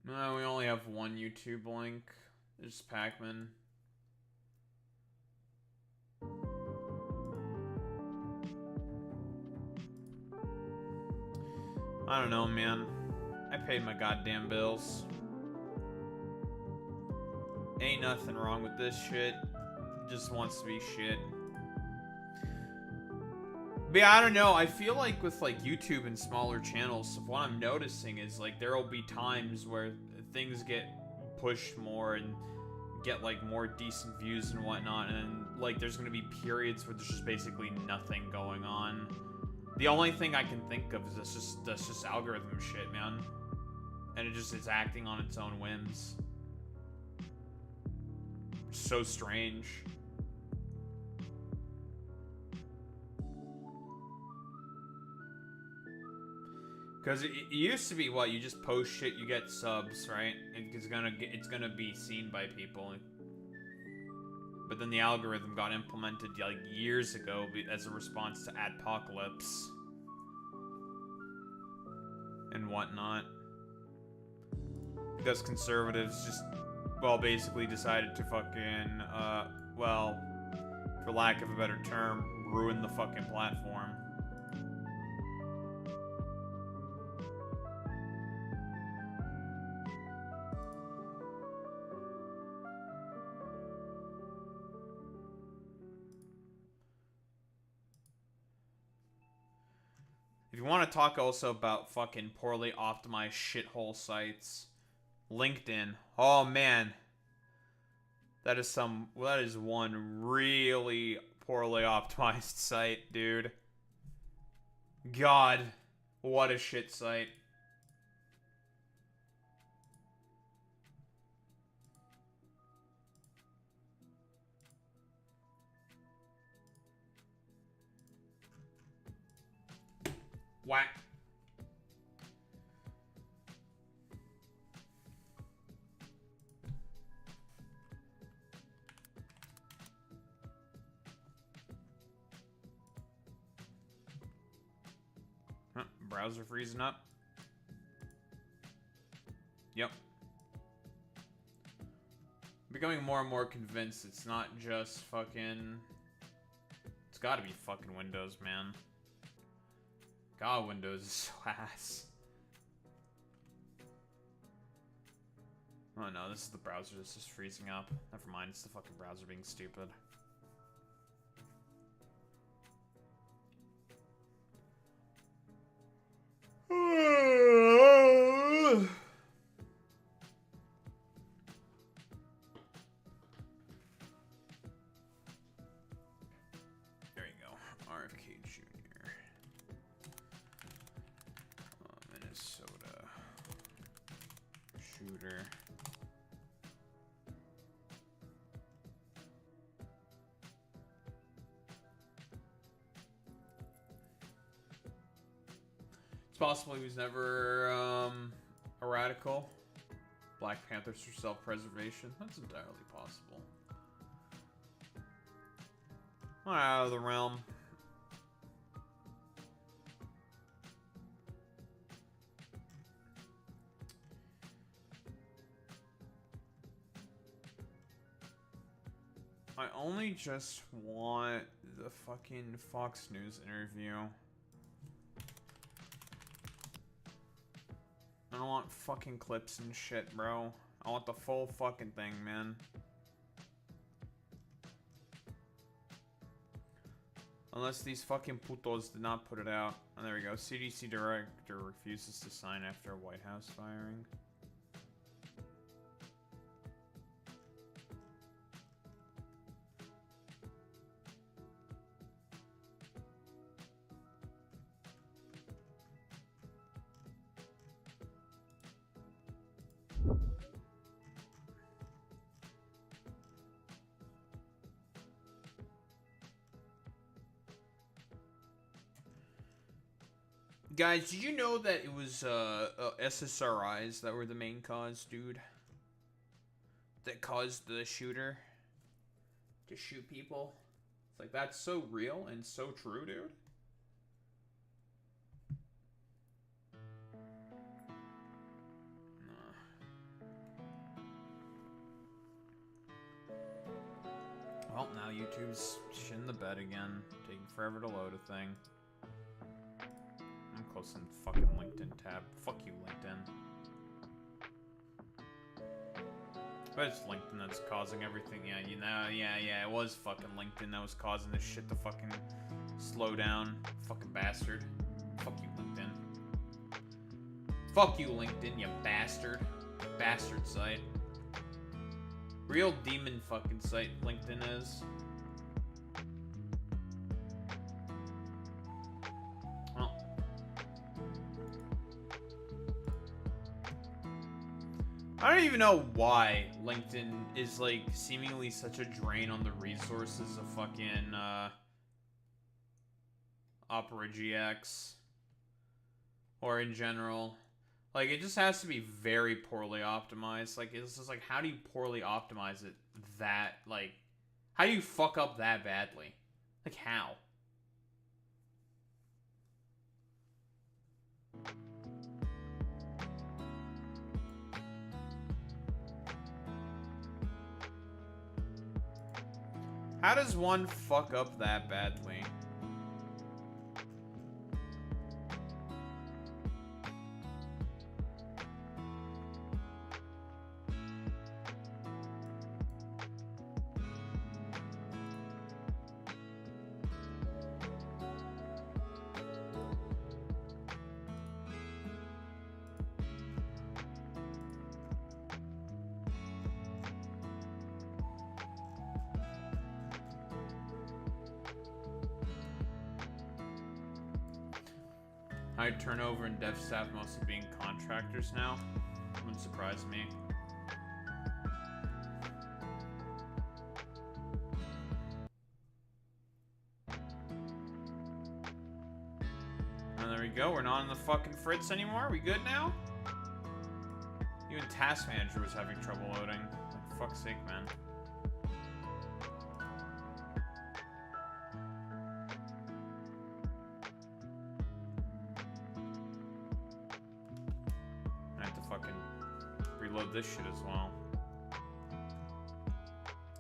No, we only have one YouTube link. It's Pac-Man. I don't know, man. I paid my goddamn bills. Ain't nothing wrong with this shit. Just wants to be shit. But yeah, I don't know. I feel like with like YouTube and smaller channels, what I'm noticing is like there will be times where things get pushed more and get like more decent views and whatnot, and then like there's gonna be periods where there's just basically nothing going on. The only thing I can think of is that's just algorithm shit, man. And it's acting on its own whims. So strange. Because it used to be what, you just post shit, you get subs, right? It's gonna be seen by people. But then the algorithm got implemented like years ago as a response to Adpocalypse and whatnot. Because conservatives just, well, basically decided to fucking, well, for lack of a better term, ruin the fucking platform. If you want to talk also about fucking poorly optimized shithole sites, LinkedIn. Oh man, that is one really poorly optimized site, dude. God, what a shit site. Whack. Huh, browser freezing up. Yep. Becoming more and more convinced it's not just fucking... It's gotta be fucking Windows, man. God, Windows is so ass. Oh no, this is the browser that's just freezing up. Never mind, it's the fucking browser being stupid. There you go. RFK Jr. Minnesota. Shooter. It's possible he was never a radical. Black Panthers for self-preservation. That's entirely possible. Not out of the realm. I only just want the fucking Fox News interview. I don't want fucking clips and shit, bro. I want the full fucking thing, man. Unless these fucking putos did not put it out. And there we go. CDC director refuses to sign after a White House firing. Guys, did you know that it was SSRIs that were the main cause, dude? That caused the shooter to shoot people? It's like, that's so real and so true, dude. Well, now YouTube's shitting the bed again. Taking forever to load a thing. I'm closing the fucking LinkedIn tab. Fuck you, LinkedIn. But it's LinkedIn that's causing everything. Yeah, you know, yeah, it was fucking LinkedIn that was causing this shit to fucking slow down. Fucking bastard. Fuck you, LinkedIn. Fuck you, LinkedIn, you bastard. Bastard site. Real demon fucking site LinkedIn is. I don't even know why LinkedIn is, like, seemingly such a drain on the resources of fucking, Opera GX. Or in general. Like, it just has to be very poorly optimized. Like, it's just like, how do you poorly optimize it that, like, how do you fuck up that badly? Like, how? How does one fuck up that badly? High turnover in dev staff, mostly being contractors now. Wouldn't surprise me. And there we go. We're not in the fucking Fritz anymore. We good now? Even Task Manager was having trouble loading. Like, fuck's sake, man. This shit as well.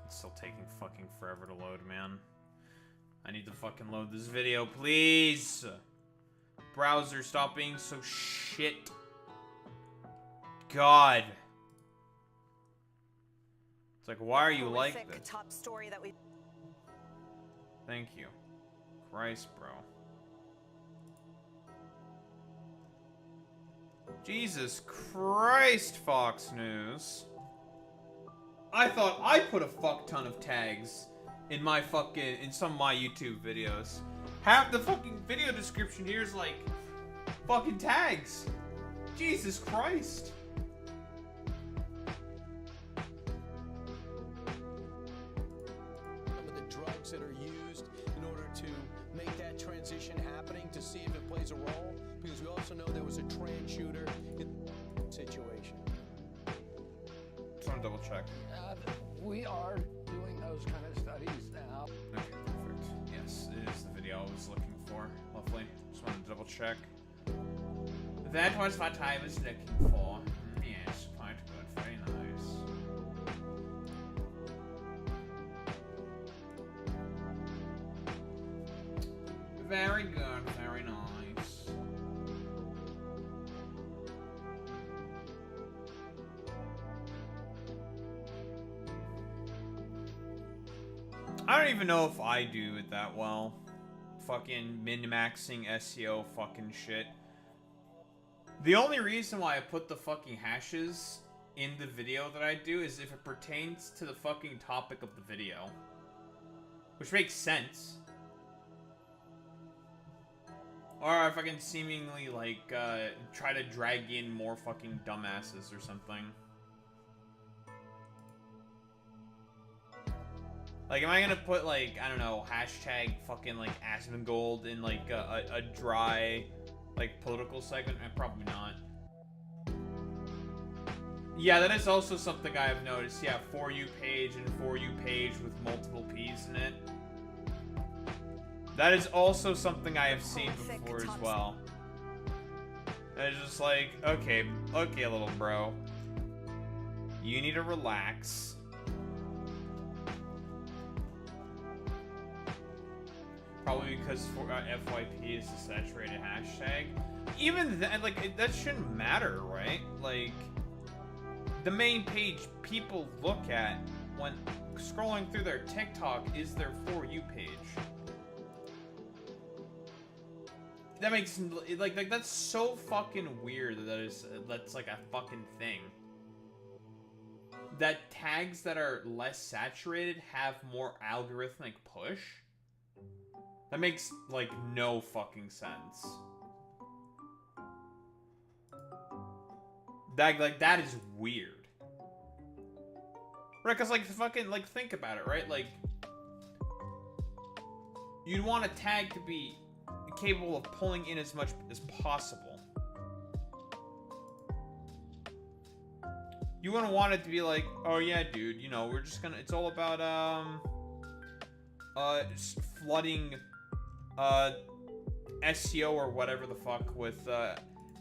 It's still taking fucking forever to load, man. I need to fucking load this video, please. Browser, stop being so shit. God. It's like, why are you like Horrific this? top story that we. Thank you. Christ, bro. Jesus Christ, Fox News. I thought I put a fuck ton of tags in my fucking, in some of my YouTube videos. Half the fucking video description here is like fucking tags. Jesus Christ. Some of the drugs that are used in order to make that transition happening, to see if it plays a role, because we also know there was a trans shooter in the situation. Just want to double check. We are doing those kind of studies now. Okay, perfect. Yes, it is the video I was looking for. Lovely. Just wanted to double check. That was what I was looking for. Yes, quite good. Very nice. Very good. Very nice. I don't even know if I do it that well. Fucking min-maxing SEO fucking shit. The only reason why I put the fucking hashes in the video that I do is if it pertains to the fucking topic of the video. Which makes sense. Or if I can seemingly, like, try to drag in more fucking dumbasses or something. Like, am I gonna put, like, I don't know, hashtag fucking, like, Asmongold in, like, a dry, like, political segment? Probably not. Yeah, that is also something I have noticed. Yeah, For You page and For You page with multiple P's in it. That is also something I have seen before as well. And it's just like, okay, little bro. You need to relax. Probably because FYP is a saturated hashtag. Even then, like, that shouldn't matter, right? Like, the main page people look at when scrolling through their TikTok is their For You page. That makes, like that's so fucking weird that's like a fucking thing. That tags that are less saturated have more algorithmic push. That makes, like, no fucking sense. That is weird. Right, because, like, fucking, like, think about it, right? Like, you'd want a tag to be capable of pulling in as much as possible. You wouldn't want it to be like, oh yeah, dude, you know, we're just gonna, it's all about, just flooding SEO or whatever the fuck with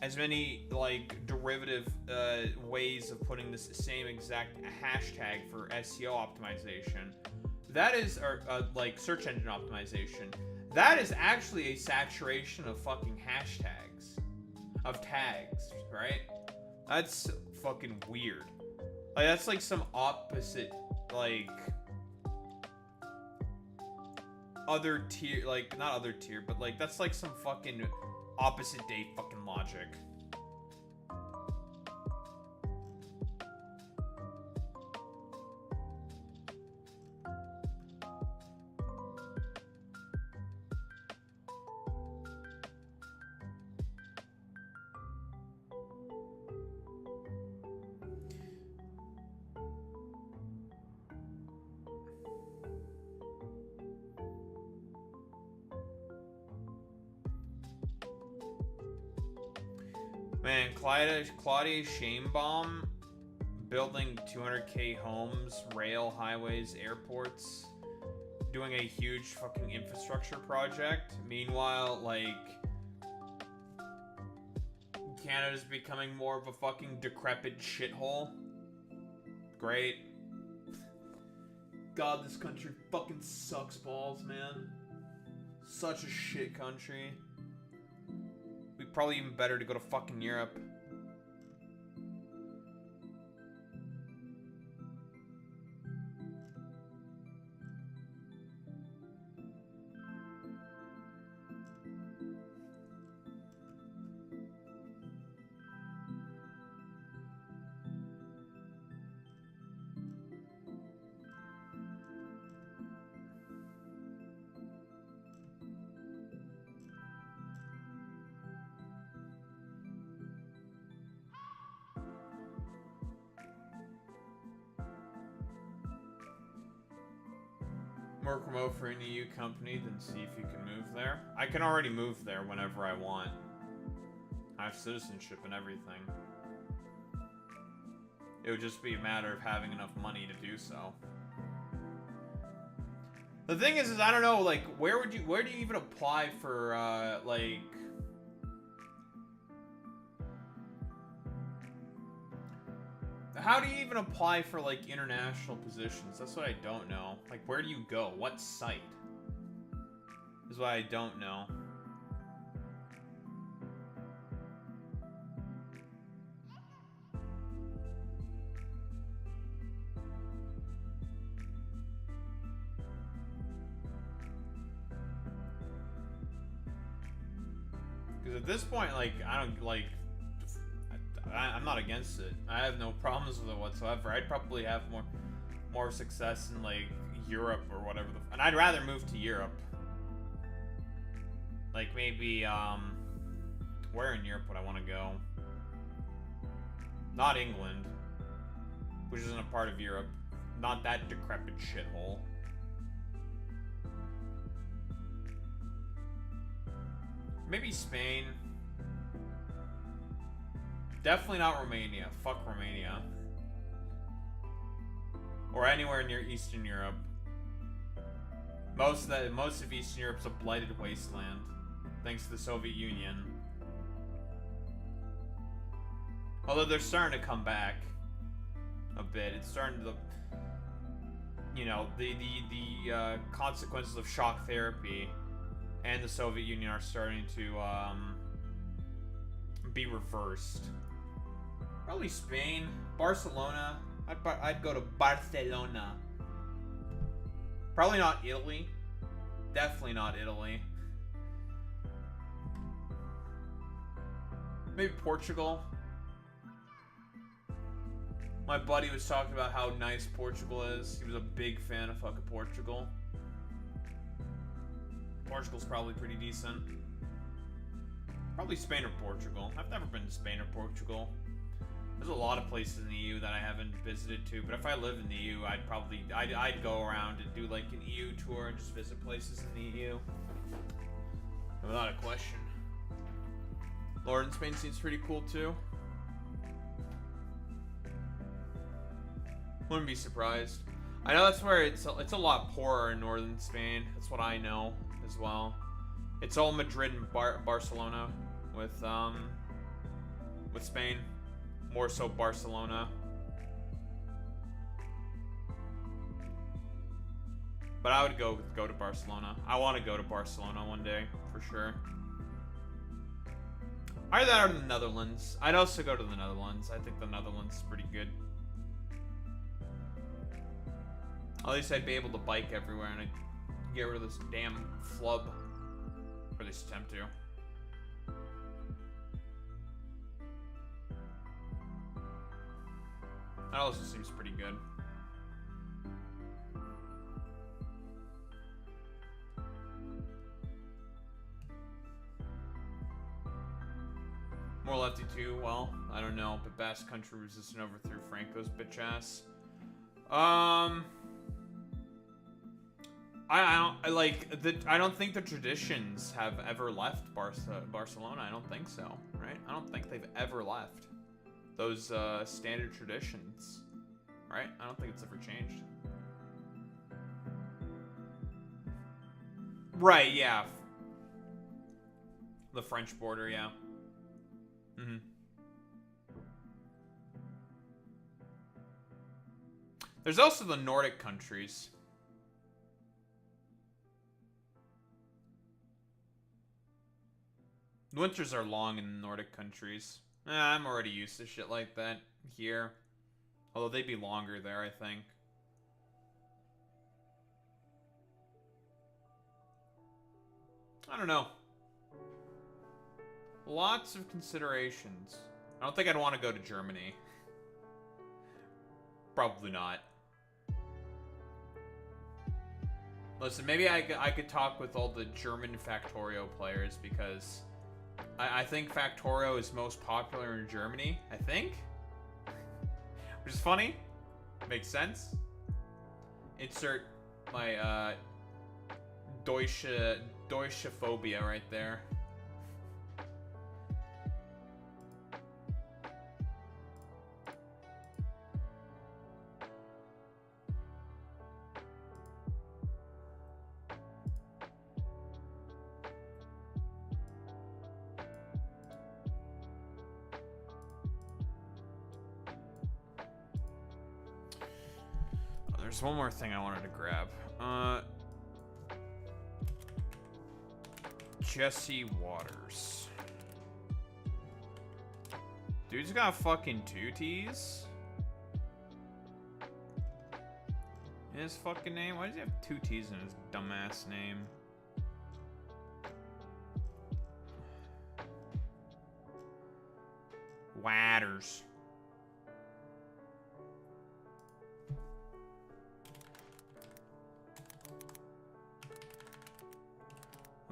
as many like derivative ways of putting this same exact hashtag for SEO optimization. That is, or like search engine optimization. That is actually a saturation of fucking hashtags, of tags, right? That's fucking weird. Like that's like some opposite, like other tier, like not other tier, but like that's like some fucking opposite day fucking logic. Man, Claudia Sheinbaum building 200k homes, rail, highways, airports, doing a huge fucking infrastructure project. Meanwhile, like, Canada's becoming more of a fucking decrepit shithole. Great. God, this country fucking sucks balls, man. Such a shit country. Probably even better to go to fucking Europe. Work remote for an EU company, then see if you can move there. I can already move there whenever I want. I have citizenship and everything. It would just be a matter of having enough money to do so. The thing is I don't know, like, where do you even apply for, like... How do you even apply for, like, international positions? That's what I don't know. Like, where do you go? What site? Is what I don't know. Because at this point, like, I don't, like... I'm not against it. I have no problems with it whatsoever. I'd probably have more success in, like, Europe or whatever and I'd rather move to Europe. Like, maybe, where in Europe would I want to go? Not England, which isn't a part of Europe. Not that decrepit shithole. Maybe Spain. Definitely not Romania. Fuck Romania. Or anywhere near Eastern Europe. Most of Eastern Europe's a blighted wasteland, thanks to the Soviet Union. Although they're starting to come back a bit. It's starting to, you know, the consequences of shock therapy and the Soviet Union are starting to be reversed. Probably Spain, Barcelona. I'd go to Barcelona. Probably not Italy. Definitely not Italy. Maybe Portugal. My buddy was talking about how nice Portugal is. He was a big fan of fucking Portugal. Portugal's probably pretty decent. Probably Spain or Portugal. I've never been to Spain or Portugal. There's a lot of places in the EU that I haven't visited to, but if I live in the EU, I'd go around and do like an EU tour and just visit places in the EU. Without a question. Lord in Spain seems pretty cool too. Wouldn't be surprised. I know that's where it's a lot poorer in northern Spain. That's what I know as well. It's all Madrid and Barcelona with Spain. More so Barcelona. But I would go to Barcelona. I want to go to Barcelona one day, for sure. Either that or the Netherlands. I'd also go to the Netherlands. I think the Netherlands is pretty good. At least I'd be able to bike everywhere and I'd get rid of this damn flub. Or at least attempt to. That also seems pretty good. More lefty too, well, I don't know, but Basque Country resistant overthrew Franco's bitch ass. I don't think the traditions have ever left Barcelona. I don't think so, right? I don't think they've ever left those standard traditions, right? I don't think it's ever changed. Right, yeah. The French border, yeah. Mm-hmm. There's also the Nordic countries. The winters are long in the Nordic countries. I'm already used to shit like that here. Although they'd be longer there, I think. I don't know. Lots of considerations. I don't think I'd want to go to Germany. Probably not. Listen, maybe I could talk with all the German Factorio players because I think Factorio is most popular in Germany, I think. Which is funny. Makes sense. Insert my Deutschophobia right there. There's one more thing I wanted to grab. Jesse Waters. Dude's got fucking 2 T's in his fucking name. Why does he have 2 T's in his dumbass name? Waters.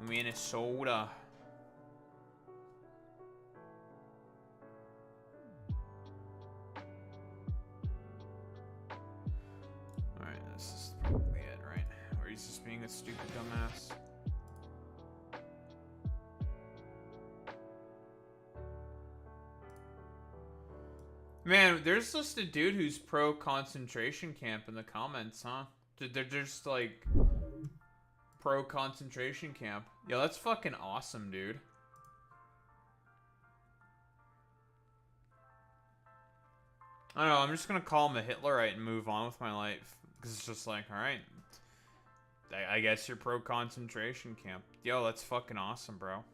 Minnesota. Alright, this is probably it, right? Or he's just being a stupid dumbass. Man, there's just a dude who's pro concentration camp in the comments, huh? They're just like pro concentration camp. Yo, that's fucking awesome, dude. I don't know, I'm just gonna call him a Hitlerite and move on with my life. Because it's just like, alright. I guess you're pro concentration camp. Yo, that's fucking awesome, bro.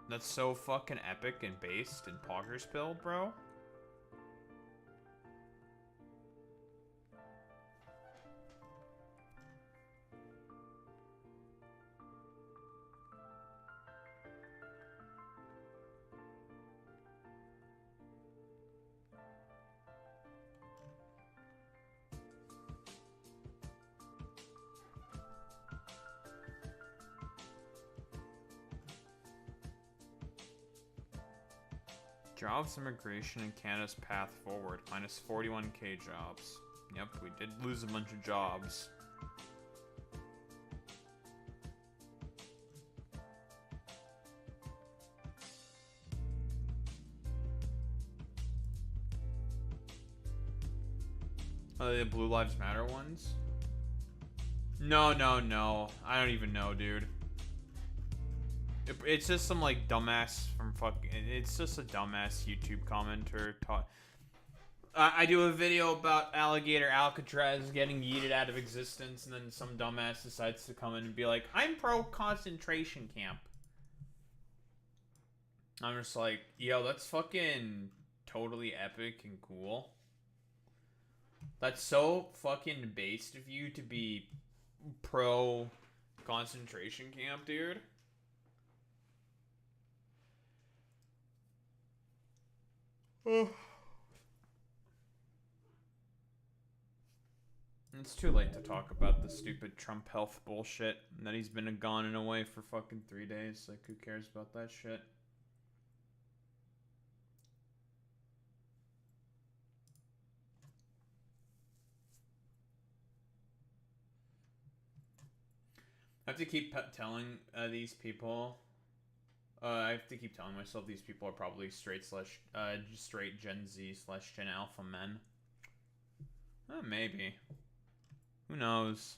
That's so fucking epic and based in Poggerspill, bro. Jobs immigration in Canada's path forward. Minus 41k jobs. Yep, we did lose a bunch of jobs. Are they the Blue Lives Matter ones? No. I don't even know, dude. It's just some like dumbass from fucking. It's just a dumbass YouTube commenter. I do a video about alligator Alcatraz getting yeeted out of existence, and then some dumbass decides to come in and be like, "I'm pro concentration camp." I'm just like, yo, that's fucking totally epic and cool. That's so fucking based of you to be pro concentration camp, dude. It's too late to talk about the stupid Trump health bullshit and that he's been gone and away for fucking 3 days. Like, who cares about that shit? I have to keep telling these people. I have to keep telling myself these people are probably straight Gen Z / Gen Alpha men. Maybe. Who knows?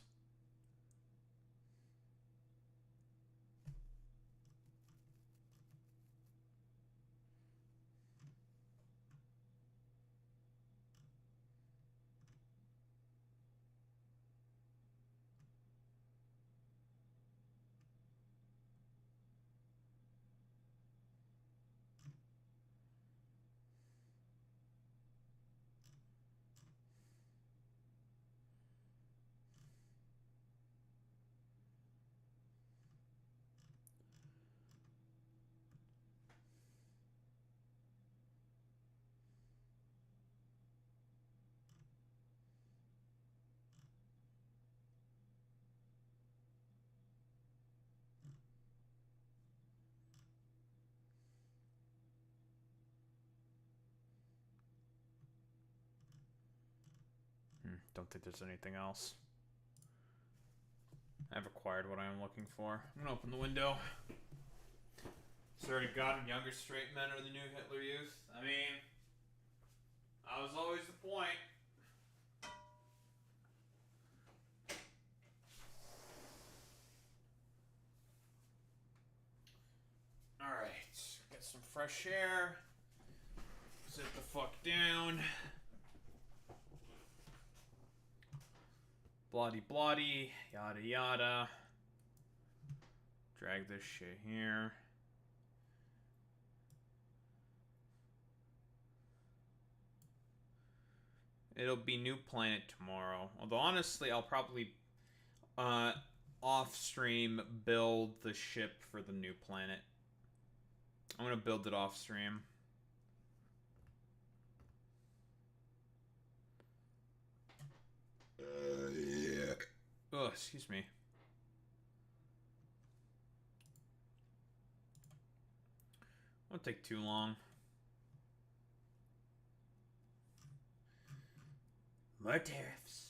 Don't think there's anything else. I've acquired what I am looking for. I'm gonna open the window. It's already gotten younger straight men are the new Hitler Youth. I mean, that was always the point. Alright, get some fresh air. Sit the fuck down. Bloody bloody, yada yada. Drag this shit here. It'll be New Planet tomorrow. Although honestly, I'll probably off stream build the ship for the New Planet. I'm gonna build it off stream. Yeah. Oh, excuse me. Won't take too long. More tariffs.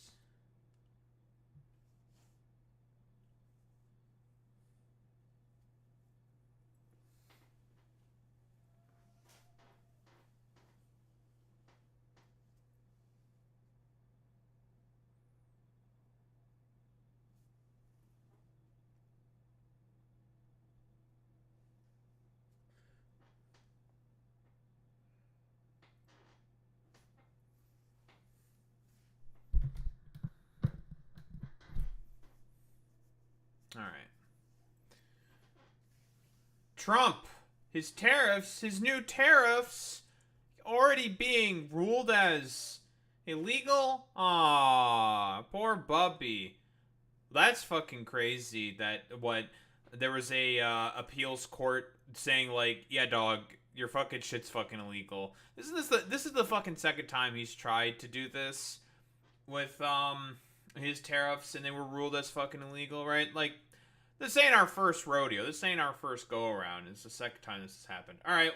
All right. Trump, his tariffs, his new tariffs, already being ruled as illegal? Aw, poor Bubby. That's fucking crazy that there was a appeals court saying like, yeah, dog, your fucking shit's fucking illegal. This is the fucking second time he's tried to do this with his tariffs and they were ruled as fucking illegal, right? Like, this ain't our first rodeo. This ain't our first go around. It's the second time this has happened. All right,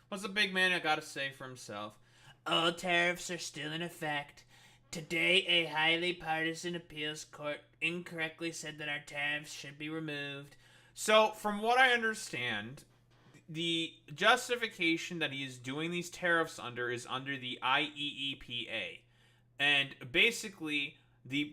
what's the big man gotta say for himself? All tariffs are still in effect. Today, a highly partisan appeals court incorrectly said that our tariffs should be removed. So, from what I understand, the justification that he is doing these tariffs under is under the IEEPA. And basically,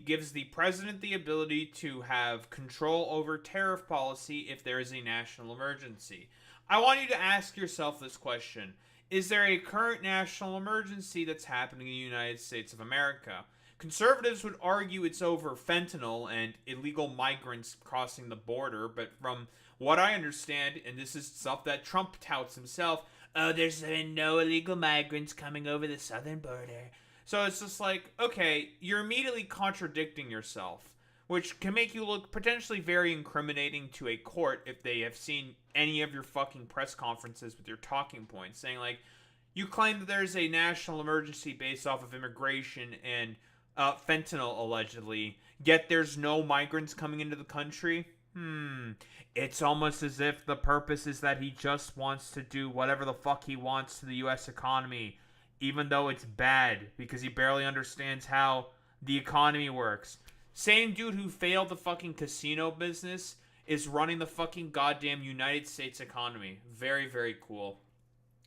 gives the president the ability to have control over tariff policy if there is a national emergency. I want you to ask yourself this question. Is there a current national emergency that's happening in the United States of America? Conservatives would argue it's over fentanyl and illegal migrants crossing the border, but from what I understand, and this is stuff that Trump touts himself, there's been no illegal migrants coming over the southern border. So it's just like, okay, you're immediately contradicting yourself, which can make you look potentially very incriminating to a court if they have seen any of your fucking press conferences with your talking points, saying like, you claim that there's a national emergency based off of immigration and fentanyl, allegedly, yet there's no migrants coming into the country? It's almost as if the purpose is that he just wants to do whatever the fuck he wants to the U.S. economy, even though it's bad, because he barely understands how the economy works. Same dude who failed the fucking casino business is running the fucking goddamn United States economy. Very, very cool.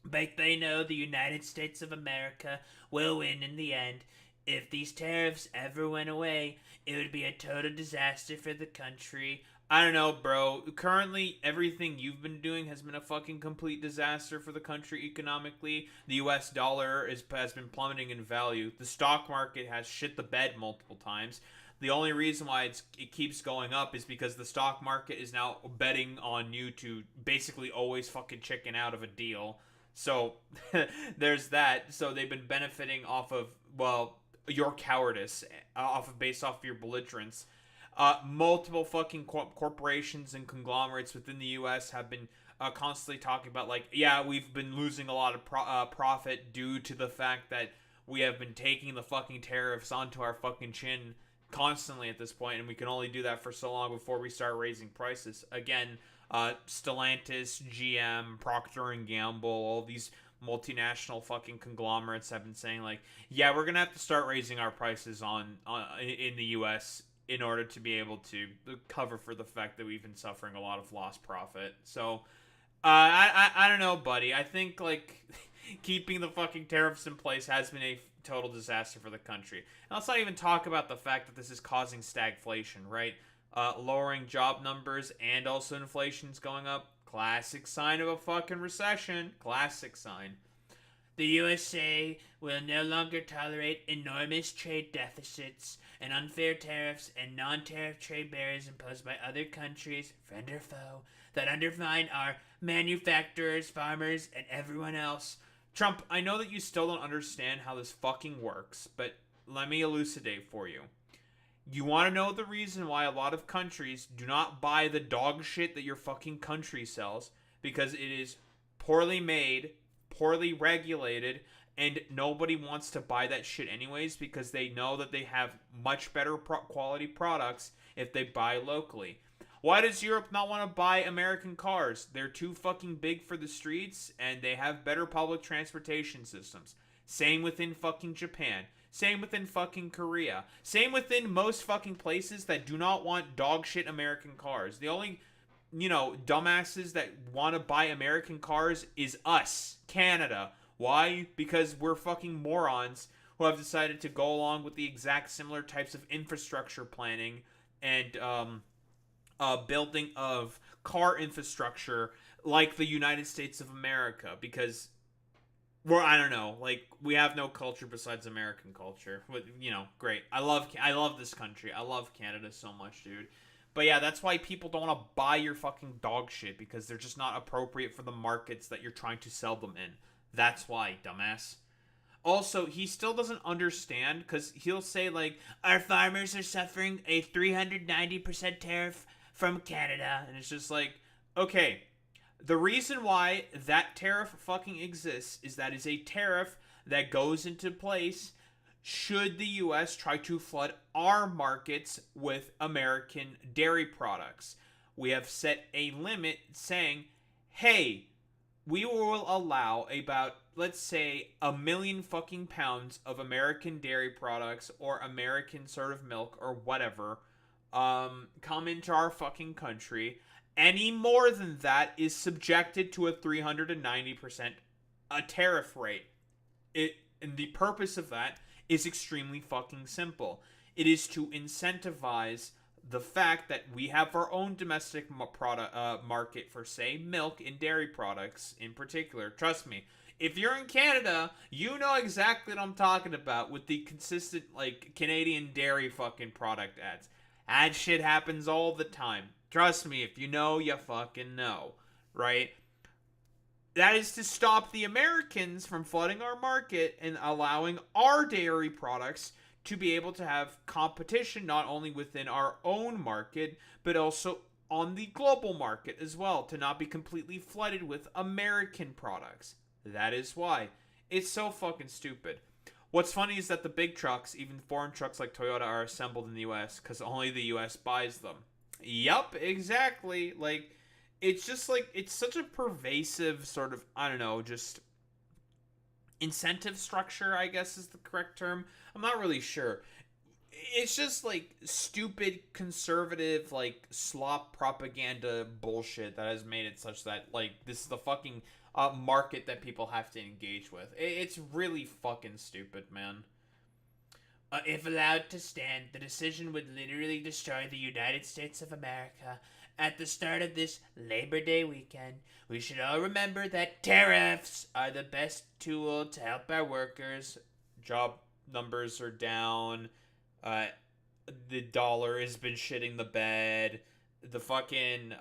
But they know the United States of America will win in the end. If these tariffs ever went away, it would be a total disaster for the country. I don't know, bro. Currently, everything you've been doing has been a fucking complete disaster for the country economically. The US dollar has been plummeting in value. The stock market has shit the bed multiple times. The only reason why it keeps going up is because the stock market is now betting on you to basically always fucking chicken out of a deal. So, there's that. So they've been benefiting off of, well, your cowardice, based off of your belligerence. Multiple fucking corporations and conglomerates within the U.S. have been constantly talking about, like, yeah, we've been losing a lot of profit due to the fact that we have been taking the fucking tariffs onto our fucking chin constantly at this point, and we can only do that for so long before we start raising prices. Again, Stellantis, GM, Procter & Gamble, all these multinational fucking conglomerates have been saying, like, yeah, we're gonna have to start raising our prices in the U.S. in order to be able to cover for the fact that we've been suffering a lot of lost profit. So, I don't know, buddy. I think, like, keeping the fucking tariffs in place has been a total disaster for the country. And let's not even talk about the fact that this is causing stagflation, right? Lowering job numbers and also inflation's going up. Classic sign of a fucking recession. Classic sign. The USA will no longer tolerate enormous trade deficits and unfair tariffs and non-tariff trade barriers imposed by other countries, friend or foe, that undermine our manufacturers, farmers, and everyone else. Trump, I know that you still don't understand how this fucking works, but let me elucidate for you. You want to know the reason why a lot of countries do not buy the dog shit that your fucking country sells? Because it is poorly made, poorly regulated, and nobody wants to buy that shit anyways because they know that they have much better quality products if they buy locally. Why does Europe not want to buy American cars? They're too fucking big for the streets, and they have better public transportation systems. Same within fucking Japan. Same within fucking Korea. Same within most fucking places that do not want dog shit American cars. The only, dumbasses that want to buy American cars is us, Canada. Why? Because we're fucking morons who have decided to go along with the exact similar types of infrastructure planning and building of car infrastructure like the United States of America, because I don't know, like, we have no culture besides American culture. But, great. I love this country. I love Canada so much, dude. But yeah, that's why people don't want to buy your fucking dog shit, because they're just not appropriate for the markets that you're trying to sell them in. That's why, dumbass. Also, he still doesn't understand, because he'll say, like, our farmers are suffering a 390% tariff from Canada. And it's just like, okay, the reason why that tariff fucking exists is that is a tariff that goes into place should the U.S. try to flood our markets with American dairy products. We have set a limit saying, hey, we will allow about, let's say, 1 million fucking pounds of American dairy products or American sort of milk or whatever come into our fucking country. Any more than that is subjected to a 390% tariff rate. And the purpose of that is extremely fucking simple. It is to incentivize the fact that we have our own domestic market for, say, milk and dairy products in particular. Trust me, if you're in Canada, you know exactly what I'm talking about with the consistent, like, Canadian dairy fucking product ads. That shit happens all the time. Trust me, if you know, you fucking know, right? That is to stop the Americans from flooding our market and allowing our dairy products to be able to have competition not only within our own market, but also on the global market as well, to not be completely flooded with American products. That is why. It's so fucking stupid. What's funny is that the big trucks, even foreign trucks like Toyota, are assembled in the US because only the US buys them. Yup, exactly. Like, it's just like, it's such a pervasive sort of, I don't know, just incentive structure, I guess is the correct term. I'm not really sure. It's just like stupid conservative, like, slop propaganda bullshit that has made it such that, like, this is the fucking market that people have to engage with. It's really fucking stupid, man. If allowed to stand, the decision would literally destroy the United States of America. At the start of this Labor Day weekend, we should all remember that tariffs are the best tool to help our workers. Job numbers are down. The dollar has been shitting the bed. The fucking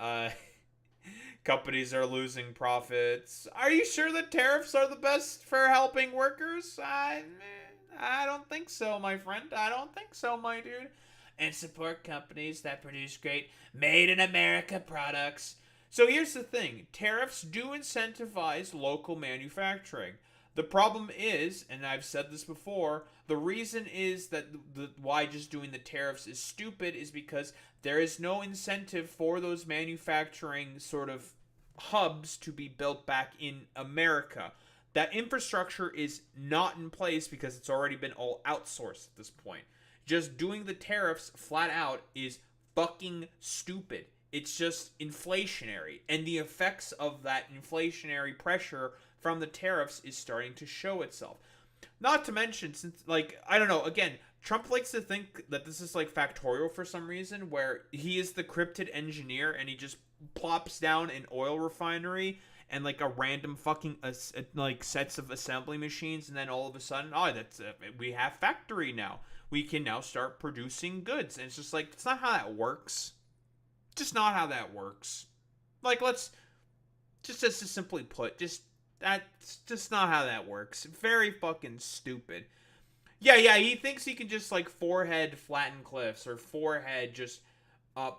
companies are losing profits. Are you sure that tariffs are the best for helping workers? I don't think so, my friend. I don't think so, my dude. And support companies that produce great made-in-America products. So here's the thing. Tariffs do incentivize local manufacturing. The problem is, and I've said this before, the reason is that why just doing the tariffs is stupid is because there is no incentive for those manufacturing sort of hubs to be built back in America. That infrastructure is not in place because it's already been all outsourced at this point. Just doing the tariffs flat out is fucking stupid. It's just inflationary. And the effects of that inflationary pressure from the tariffs is starting to show itself. Not to mention, since, like, I don't know, again, Trump likes to think that this is, like, factorial for some reason, where he is the cryptid engineer and he just plops down an oil refinery and, like, a random fucking, like, sets of assembly machines, and then all of a sudden, we have factory now. We can now start producing goods. And it's just like, it's not how that works. Just not how that works. Like, let's, just to simply put, that's just not how that works. Very fucking stupid. Yeah, he thinks he can just, like, forehead flatten cliffs, or forehead just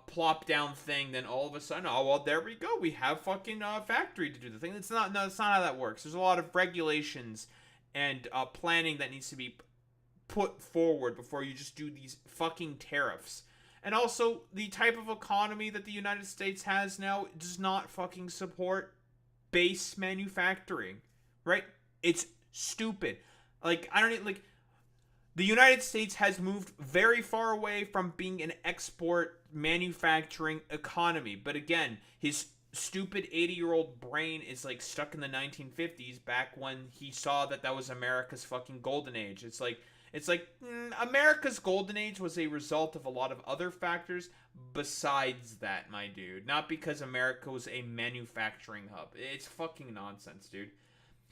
plop down thing, then all of a sudden, oh, well, there we go. We have fucking factory to do the thing. That's not how that works. There's a lot of regulations and planning that needs to be put forward before you just do these fucking tariffs. And also, the type of economy that the United States has now does not fucking support base manufacturing, right? It's stupid. Like, I don't need, like, the United States has moved very far away from being an export manufacturing economy. But again, his stupid 80-year-old brain is, like, stuck in the 1950s, back when he saw that was America's fucking golden age. It's like America's golden age was a result of a lot of other factors besides that, my dude. Not because America was a manufacturing hub. It's fucking nonsense, dude.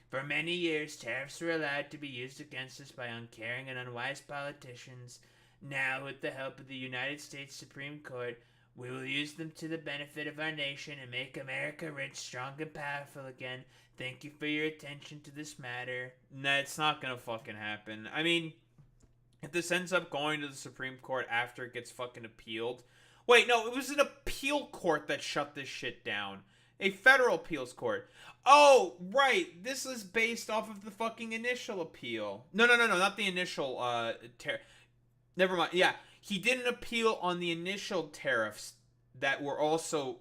For many years, tariffs were allowed to be used against us by uncaring and unwise politicians. Now, with the help of the United States Supreme Court, we will use them to the benefit of our nation and make America rich, strong, and powerful again. Thank you for your attention to this matter. Nah, it's not gonna fucking happen. I mean, if this ends up going to the Supreme Court after it gets fucking appealed... Wait, no, it was an appeal court that shut this shit down. A federal appeals court. Oh, right. This is based off of the fucking initial appeal. No, not the initial, never mind. Yeah, he didn't appeal on the initial tariffs that were also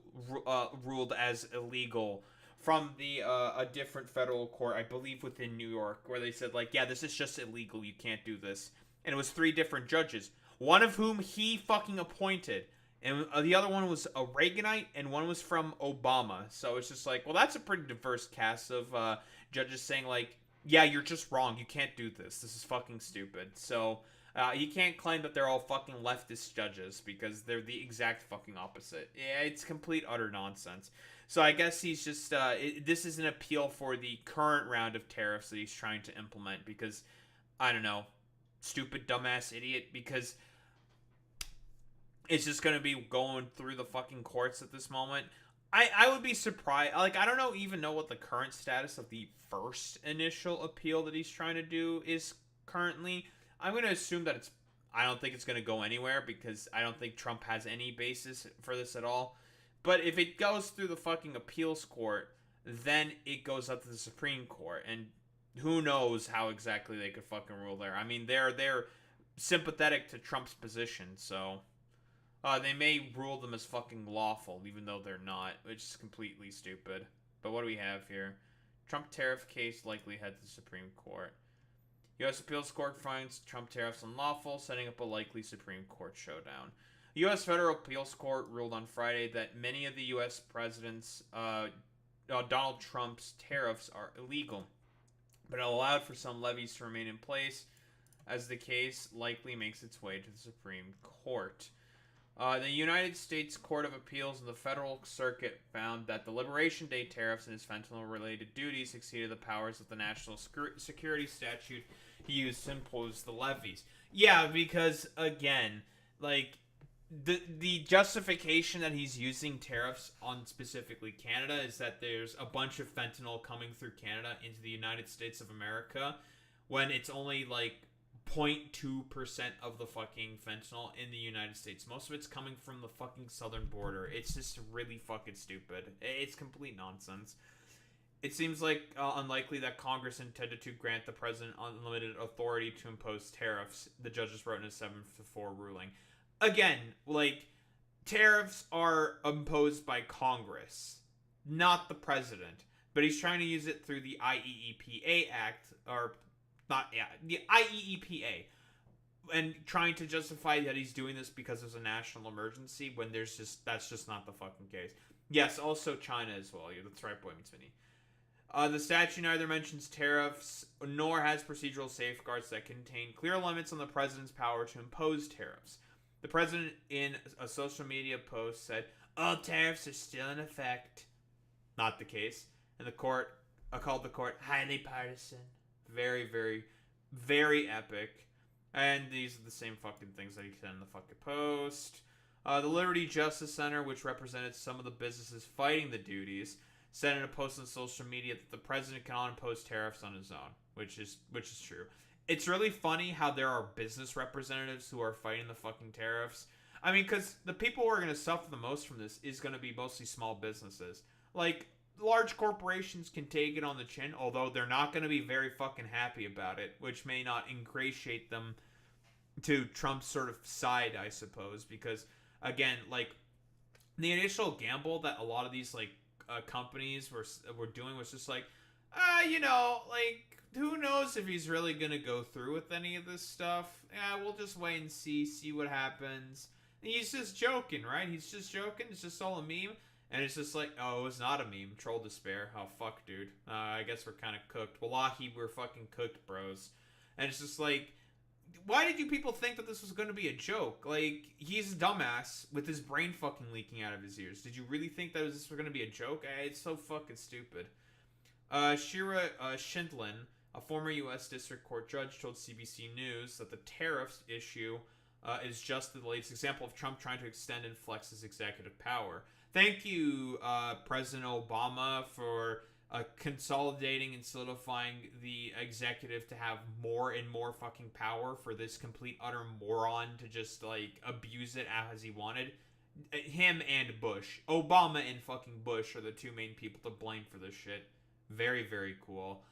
ruled as illegal from a different federal court, I believe within New York, where they said, like, yeah, this is just illegal. You can't do this. And it was 3 different judges, one of whom he fucking appointed. And the other one was a Reaganite, and one was from Obama. So it's just like, well, that's a pretty diverse cast of judges saying, like, yeah, you're just wrong. You can't do this. This is fucking stupid. So you can't claim that they're all fucking leftist judges, because they're the exact fucking opposite. Yeah, it's complete, utter nonsense. So I guess he's just, this is an appeal for the current round of tariffs that he's trying to implement, because, I don't know, stupid, dumbass idiot, because... it's just going to be going through the fucking courts at this moment. I would be surprised. Like, I don't even know what the current status of the first initial appeal that he's trying to do is currently. I'm going to assume that I don't think it's going to go anywhere, because I don't think Trump has any basis for this at all. But if it goes through the fucking appeals court, then it goes up to the Supreme Court. And who knows how exactly they could fucking rule there. I mean, they're sympathetic to Trump's position, so... they may rule them as fucking lawful, even though they're not, which is completely stupid. But what do we have here? Trump tariff case likely head to the Supreme Court. U.S. Appeals Court finds Trump tariffs unlawful, setting up a likely Supreme Court showdown. The U.S. Federal Appeals Court ruled on Friday that many of the U.S. President's, Donald Trump's tariffs are illegal, but it allowed for some levies to remain in place, as the case likely makes its way to the Supreme Court. The United States Court of Appeals in the Federal Circuit found that the Liberation Day tariffs and his fentanyl-related duties exceeded the powers of the national security statute he used to impose the levies. Yeah, because, again, like, the justification that he's using tariffs on specifically Canada is that there's a bunch of fentanyl coming through Canada into the United States of America, when it's only, like, 0.2% of the fucking fentanyl in the United States. Most of it's coming from the fucking southern border. It's just really fucking stupid. It's complete nonsense. It seems like unlikely that Congress intended to grant the president unlimited authority to impose tariffs, the judges wrote in a 7-4 ruling. Again, like, tariffs are imposed by Congress, not the president. but he's trying to use it through the IEEPA Act, or not, yeah, the IEEPA, and trying to justify that he's doing this because there's a national emergency when that's just not the fucking case. Yes, also China as well. Yeah, that's right, Boy Meets Mini. The statute neither mentions tariffs nor has procedural safeguards that contain clear limits on the president's power to impose tariffs. The president, in a social media post, said, "All tariffs are still in effect." Not the case. And the court called the court highly partisan. Very, very, very epic. And these are the same fucking things that he said in the fucking post. The Liberty Justice Center, which represented some of the businesses fighting the duties, said in a post on social media that the president cannot impose tariffs on his own, which is true. It's really funny how there are business representatives who are fighting the fucking tariffs. I mean, because the people who are going to suffer the most from this is going to be mostly small businesses. Like, large corporations can take it on the chin, although they're not going to be very fucking happy about it, which may not ingratiate them to Trump's sort of side, I suppose, because, again, like, the initial gamble that a lot of these, like, companies were doing was just like, you know, like, who knows if he's really gonna go through with any of this stuff. Yeah, we'll just wait and see what happens. And he's just joking, right? He's just joking. It's just all a meme. And it's just like, oh, it was not a meme. Troll despair. Oh, fuck, dude. I guess we're kind of cooked. Wallahi, we're fucking cooked, bros. And it's just like, why did you people think that this was going to be a joke? Like, he's a dumbass with his brain fucking leaking out of his ears. Did you really think that this was going to be a joke? It's so fucking stupid. Shira Schindlin, a former U.S. District Court judge, told CBC News that the tariffs issue is just the latest example of Trump trying to extend and flex his executive power. Thank you, President Obama, for consolidating and solidifying the executive to have more and more fucking power for this complete utter moron to just, like, abuse it as he wanted. Him and Bush. Obama and fucking Bush are the two main people to blame for this shit. Very, very cool.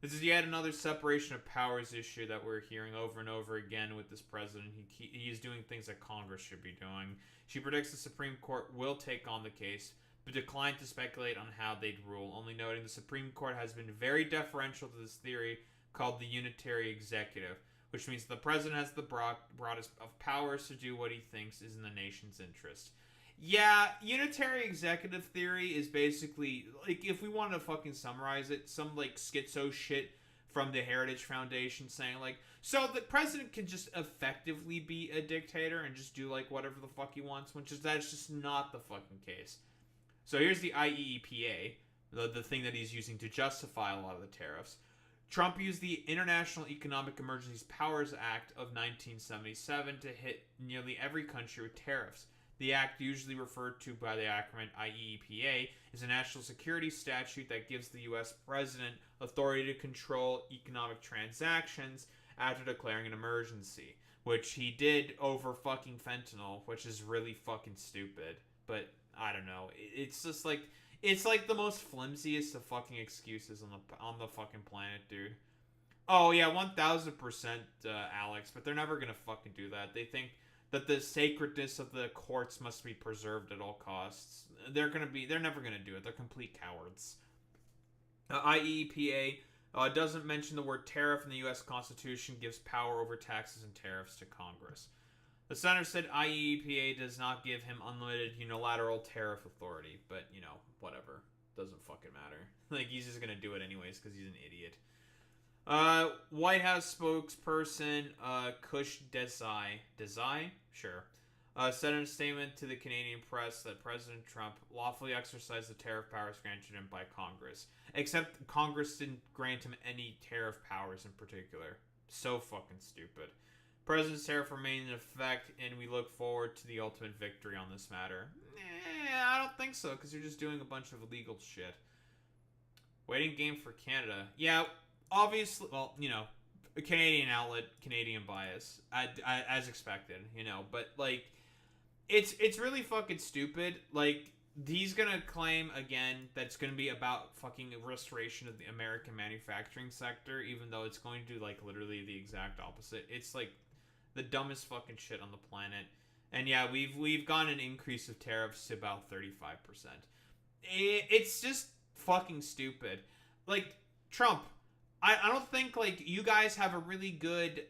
This is yet another separation of powers issue that we're hearing over and over again with this president. He is doing things that Congress should be doing. She predicts the Supreme Court will take on the case, but declined to speculate on how they'd rule, only noting the Supreme Court has been very deferential to this theory called the unitary executive, which means the president has the broadest of powers to do what he thinks is in the nation's interest. Yeah, unitary executive theory is basically, like, if we wanted to fucking summarize it, some, like, schizo shit from the Heritage Foundation saying, like, so the president can just effectively be a dictator and just do, like, whatever the fuck he wants, that's just not the fucking case. So here's the IEEPA, the thing that he's using to justify a lot of the tariffs. Trump used the International Economic Emergencies Powers Act of 1977 to hit nearly every country with tariffs. The act, usually referred to by the acronym IEEPA, is a national security statute that gives the U.S. president authority to control economic transactions after declaring an emergency, which he did over fucking fentanyl, which is really fucking stupid. But I don't know. It's just like, it's like the most flimsiest of fucking excuses on the fucking planet, dude. Oh yeah, 1000%, Alex, but they're never gonna fucking do that. They think that the sacredness of the courts must be preserved at all costs. They're never gonna do it. They're complete cowards. IEEPA doesn't mention the word tariff in the U.S. Constitution, gives power over taxes and tariffs to Congress. The senator said IEEPA does not give him unlimited unilateral tariff authority, but, you know, whatever. Doesn't fucking matter. Like, he's just gonna do it anyways because he's an idiot. White House spokesperson, Kush Desai? Sure. Said in a statement to the Canadian press that President Trump lawfully exercised the tariff powers granted him by Congress. Except Congress didn't grant him any tariff powers in particular. So fucking stupid. President's tariff remains in effect, and we look forward to the ultimate victory on this matter. I don't think so, because you're just doing a bunch of illegal shit. Waiting game for Canada. Yeah, obviously, well, you know, a Canadian outlet, Canadian bias, as expected, you know, but, like, it's really fucking stupid. Like, he's gonna claim, again, that it's gonna be about fucking restoration of the American manufacturing sector, even though it's going to do, like, literally the exact opposite. It's, like, the dumbest fucking shit on the planet. And yeah, we've gotten an increase of tariffs to about 35%. It's just fucking stupid. Like, Trump, I don't think, like, you guys have a really good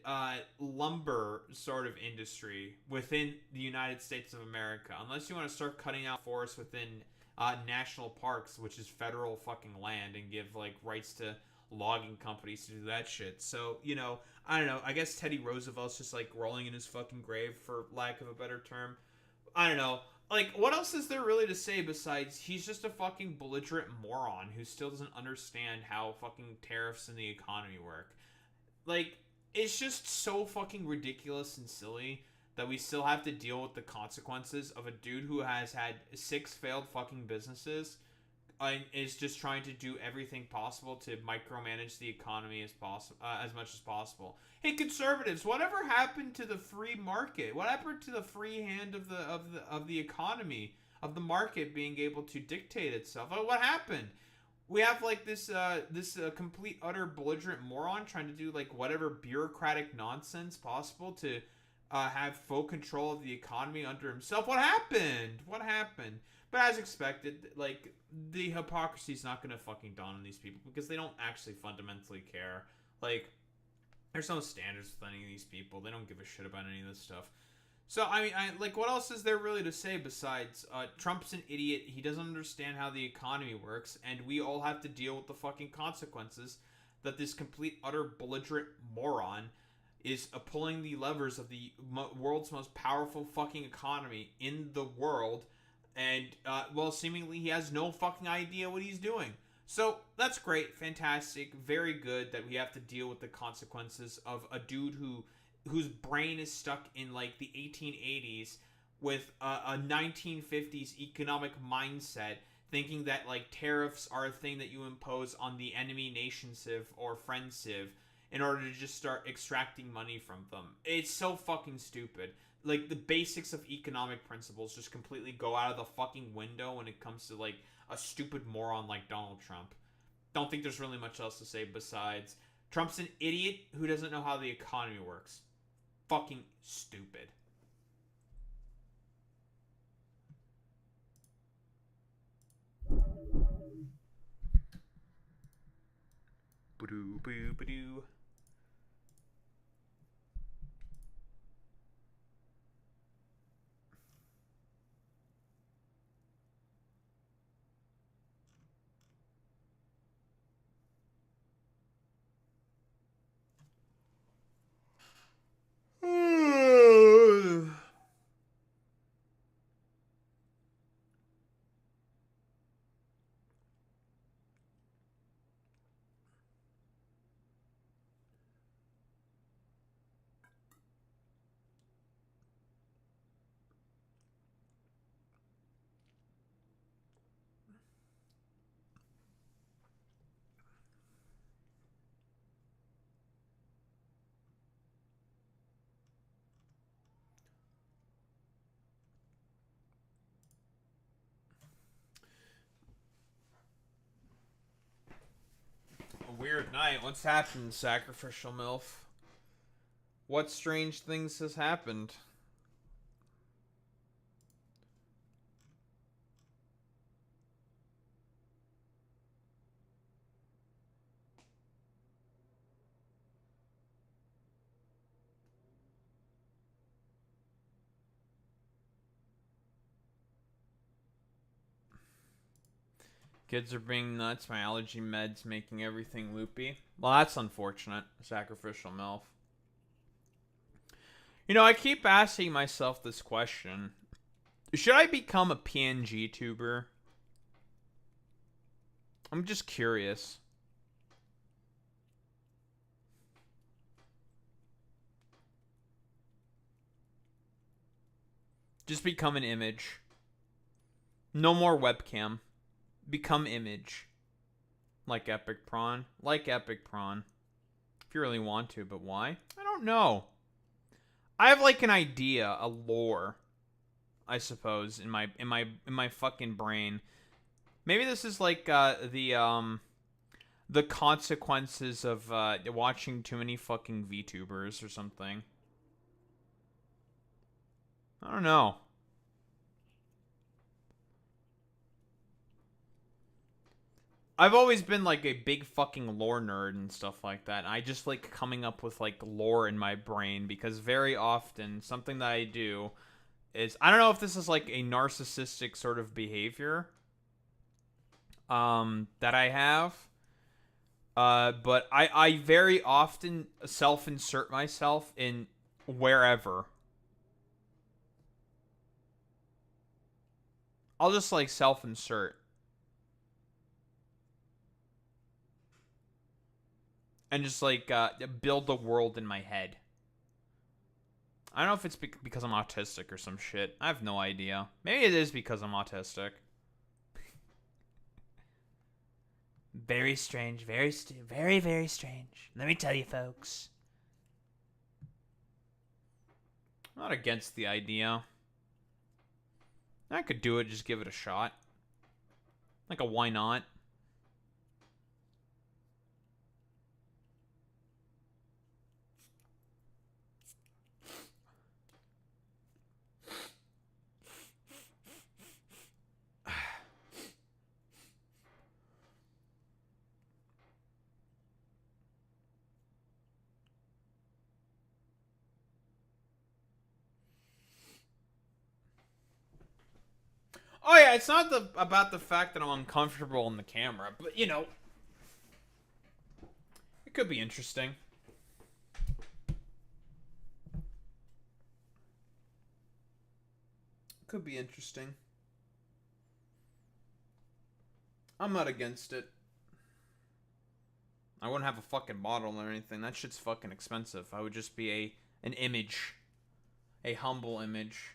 lumber sort of industry within the United States of America, unless you want to start cutting out forests within national parks, which is federal fucking land, and give, like, rights to logging companies to do that shit. So, you know, I don't know. I guess Teddy Roosevelt's just, like, rolling in his fucking grave, for lack of a better term. I don't know. Like, what else is there really to say besides he's just a fucking belligerent moron who still doesn't understand how fucking tariffs and the economy work? Like, it's just so fucking ridiculous and silly that we still have to deal with the consequences of a dude who has had 6 failed fucking businesses and is just trying to do everything possible to micromanage the economy as possible, as much as possible. Hey, conservatives, whatever happened to the free market? What happened to the free hand of the economy, of the market being able to dictate itself? What happened? We have like this complete utter belligerent moron trying to do like whatever bureaucratic nonsense possible to have full control of the economy under himself. What happened? What happened? But as expected, like, the hypocrisy's not gonna fucking dawn on these people because they don't actually fundamentally care. Like, there's no standards with any of these people. They don't give a shit about any of this stuff. So, I mean, like, what else is there really to say besides, Trump's an idiot, he doesn't understand how the economy works, and we all have to deal with the fucking consequences that this complete, utter belligerent moron is pulling the levers of the world's most powerful fucking economy in the world, and, well, seemingly he has no fucking idea what he's doing. So, that's great, fantastic, very good that we have to deal with the consequences of a dude whose brain is stuck in, like, the 1880s with a 1950s economic mindset, thinking that, like, tariffs are a thing that you impose on the enemy nation civ or friend civ in order to just start extracting money from them. It's so fucking stupid. Like, the basics of economic principles just completely go out of the fucking window when it comes to, like, a stupid moron like Donald Trump. Don't think there's really much else to say besides Trump's an idiot who doesn't know how the economy works. Fucking stupid. Ba-doo, boo, ba-doo. A weird night. What's happened, Sacrificial MILF? What strange things has happened? Kids are being nuts. My allergy meds making everything loopy. Well, that's unfortunate. Sacrificial MILF. You know, I keep asking myself this question. Should I become a PNG tuber? I'm just curious. Just become an image. No more webcam. Become image. Like Epic Prawn. Like Epic Prawn. If you really want to, but why? I don't know. I have like an idea, a lore, I suppose, in my fucking brain. Maybe this is like the consequences of watching too many fucking VTubers or something. I don't know. I've always been like a big fucking lore nerd and stuff like that. I just like coming up with like lore in my brain because very often something that I do is, I don't know if this is like a narcissistic sort of behavior that I have. But I very often self-insert myself in wherever. I'll just like self-insert. And just like build the world in my head. I don't know if it's because I'm autistic or some shit. I have no idea. Maybe it is because I'm autistic. Very strange. Very, very strange. Let me tell you, folks. I'm not against the idea. I could do it, just give it a shot. Like a why not? Oh yeah, it's not about the fact that I'm uncomfortable in the camera, but you know, it could be interesting. Could be interesting. I'm not against it. I wouldn't have a fucking model or anything. That shit's fucking expensive. I would just be an image. A humble image.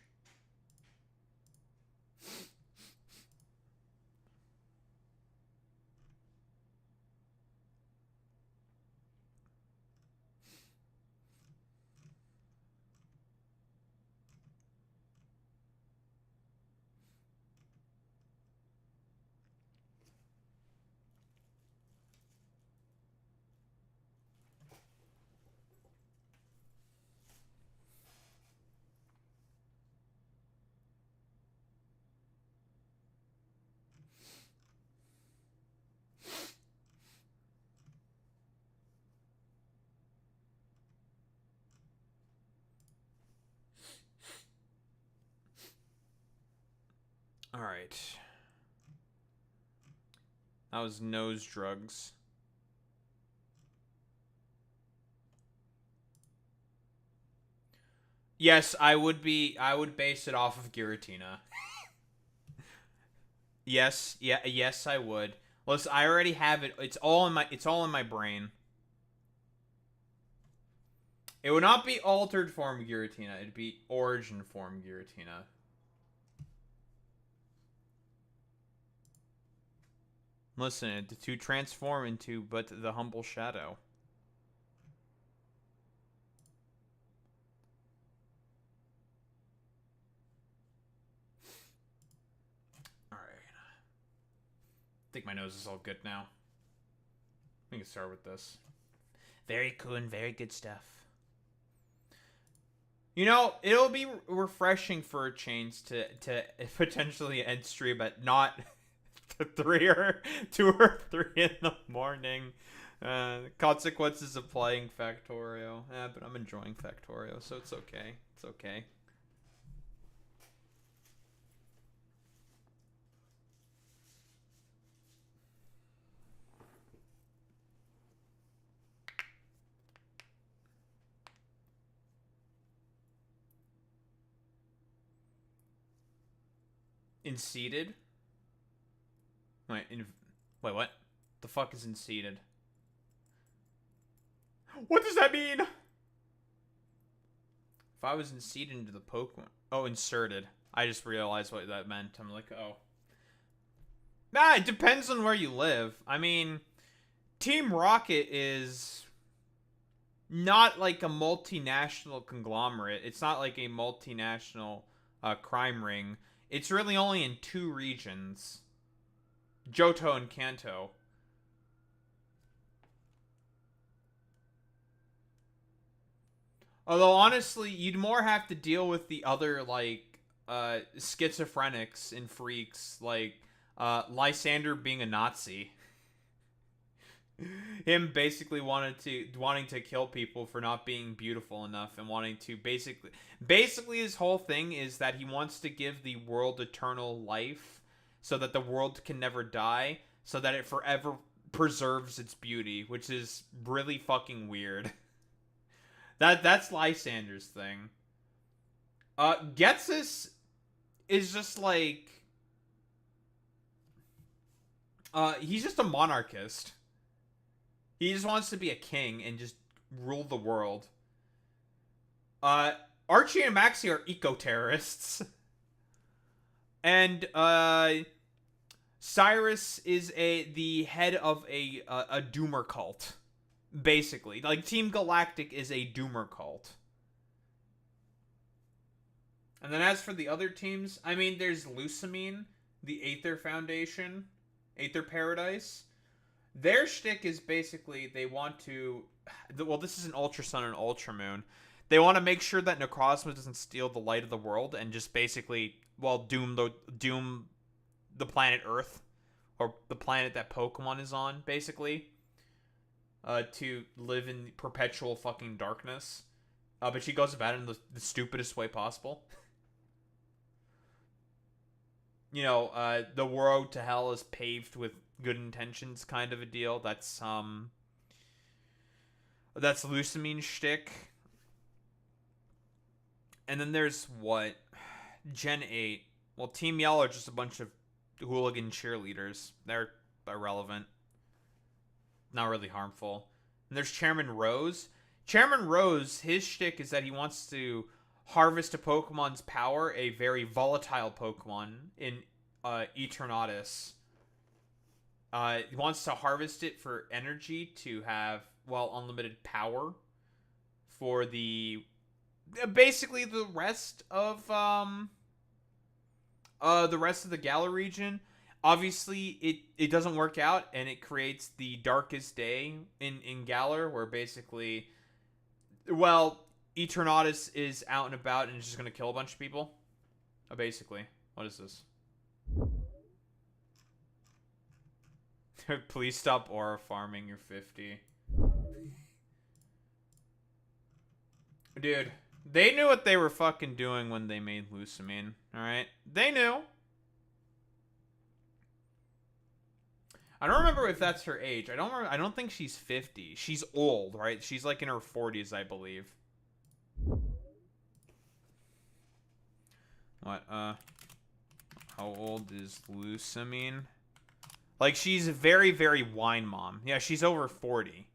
Alright. That was nose drugs. Yes, I would base it off of Giratina. Yes, yes I would. Listen, I already have it. It's all in my brain. It would not be altered form Giratina, it'd be origin form Giratina. Listen, to transform into but the humble shadow. Alright. I think my nose is all good now. We can start with this. Very cool and very good stuff. You know, it'll be refreshing for a change to potentially end stream at not 2 or 3 in the morning. Consequences of playing Factorio. But I'm enjoying Factorio, so it's okay. It's okay. Inseated? Wait, what? The fuck is inseated? What does that mean? If I was inseated into the Pokemon... Oh, inserted. I just realized what that meant. I'm like, oh. Nah, it depends on where you live. I mean, Team Rocket is not like a multinational conglomerate. It's not like a multinational crime ring. It's really only in 2 regions. Johto and Kanto. Although, honestly, you'd more have to deal with the other, like, schizophrenics and freaks, like, Lysander being a Nazi. Him basically wanting to kill people for not being beautiful enough and wanting to basically his whole thing is that he wants to give the world eternal life so that the world can never die, so that it forever preserves its beauty, which is really fucking weird. That's Lysander's thing. Getsus is just like he's just a monarchist. He just wants to be a king and just rule the world. Archie and Maxie are eco-terrorists. And Cyrus is the head of a doomer cult. Basically. Like, Team Galactic is a doomer cult. And then as for the other teams, I mean, there's Lusamine, the Aether Foundation, Aether Paradise. Their shtick is basically they want to... Well, this is an Ultra Sun and Ultra Moon. They want to make sure that Necrozma doesn't steal the light of the world and just basically, well, doom the planet Earth. Or the planet that Pokemon is on, basically. To live in perpetual fucking darkness. But she goes about it in the stupidest way possible. You know, the road to hell is paved with good intentions, kind of a deal. That's Lusamine's shtick. And then there's what? Gen 8. Well, Team Yell are just a bunch of hooligan cheerleaders. They're irrelevant. Not really harmful. And there's Chairman Rose. Chairman Rose, his shtick is that he wants to harvest a Pokemon's power, a very volatile Pokemon, in Eternatus. He wants to harvest it for energy to have, well, unlimited power for basically the rest of the Galar region. Obviously, it doesn't work out, and it creates the darkest day in Galar, where basically, well, Eternatus is out and about and is just going to kill a bunch of people. Basically. What is this? Please stop aura farming, you're 50. Dude, they knew what they were fucking doing when they made Lusamine, alright? They knew. I don't remember if that's her age. I don't think she's 50. She's old, right? She's like in her 40s, I believe. What, how old is Lusamine? Like, she's a very, very wine mom. Yeah, she's over 40.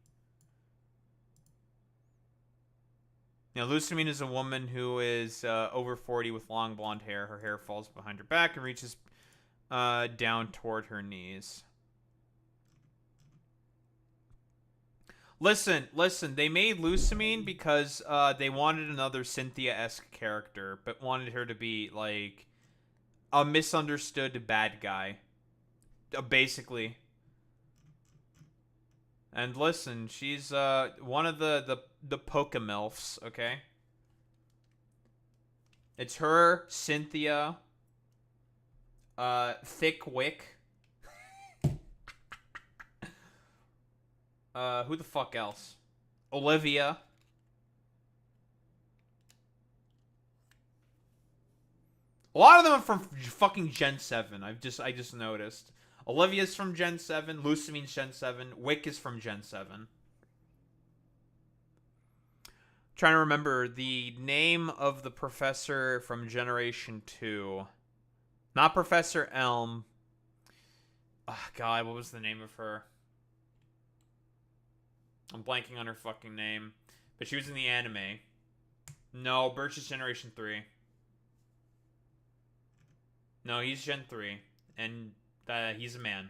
Now, Lusamine is a woman who is over 40 with long blonde hair. Her hair falls behind her back and reaches down toward her knees. Listen, they made Lusamine because they wanted another Cynthia-esque character, but wanted her to be, like, a misunderstood bad guy. Basically. And listen, she's one of the Pokemilfs, okay? It's her, Cynthia, Thick Wick. Who the fuck else? Olivia. A lot of them are from fucking Gen 7. I just noticed. Olivia's from Gen 7. Lusamine's Gen 7. Wick is from Gen 7. Trying to remember the name of the professor from Generation 2. Not Professor Elm. Oh, God, what was the name of her? I'm blanking on her fucking name. But she was in the anime. No, Birch is Generation 3. No, he's Gen 3. And he's a man.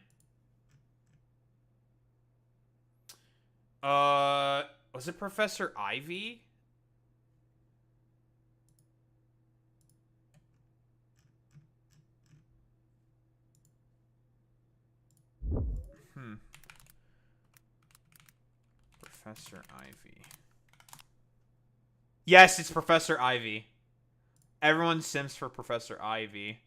Was it Professor Ivy? Professor Ivy. Yes, it's Professor Ivy. Everyone sims for Professor Ivy.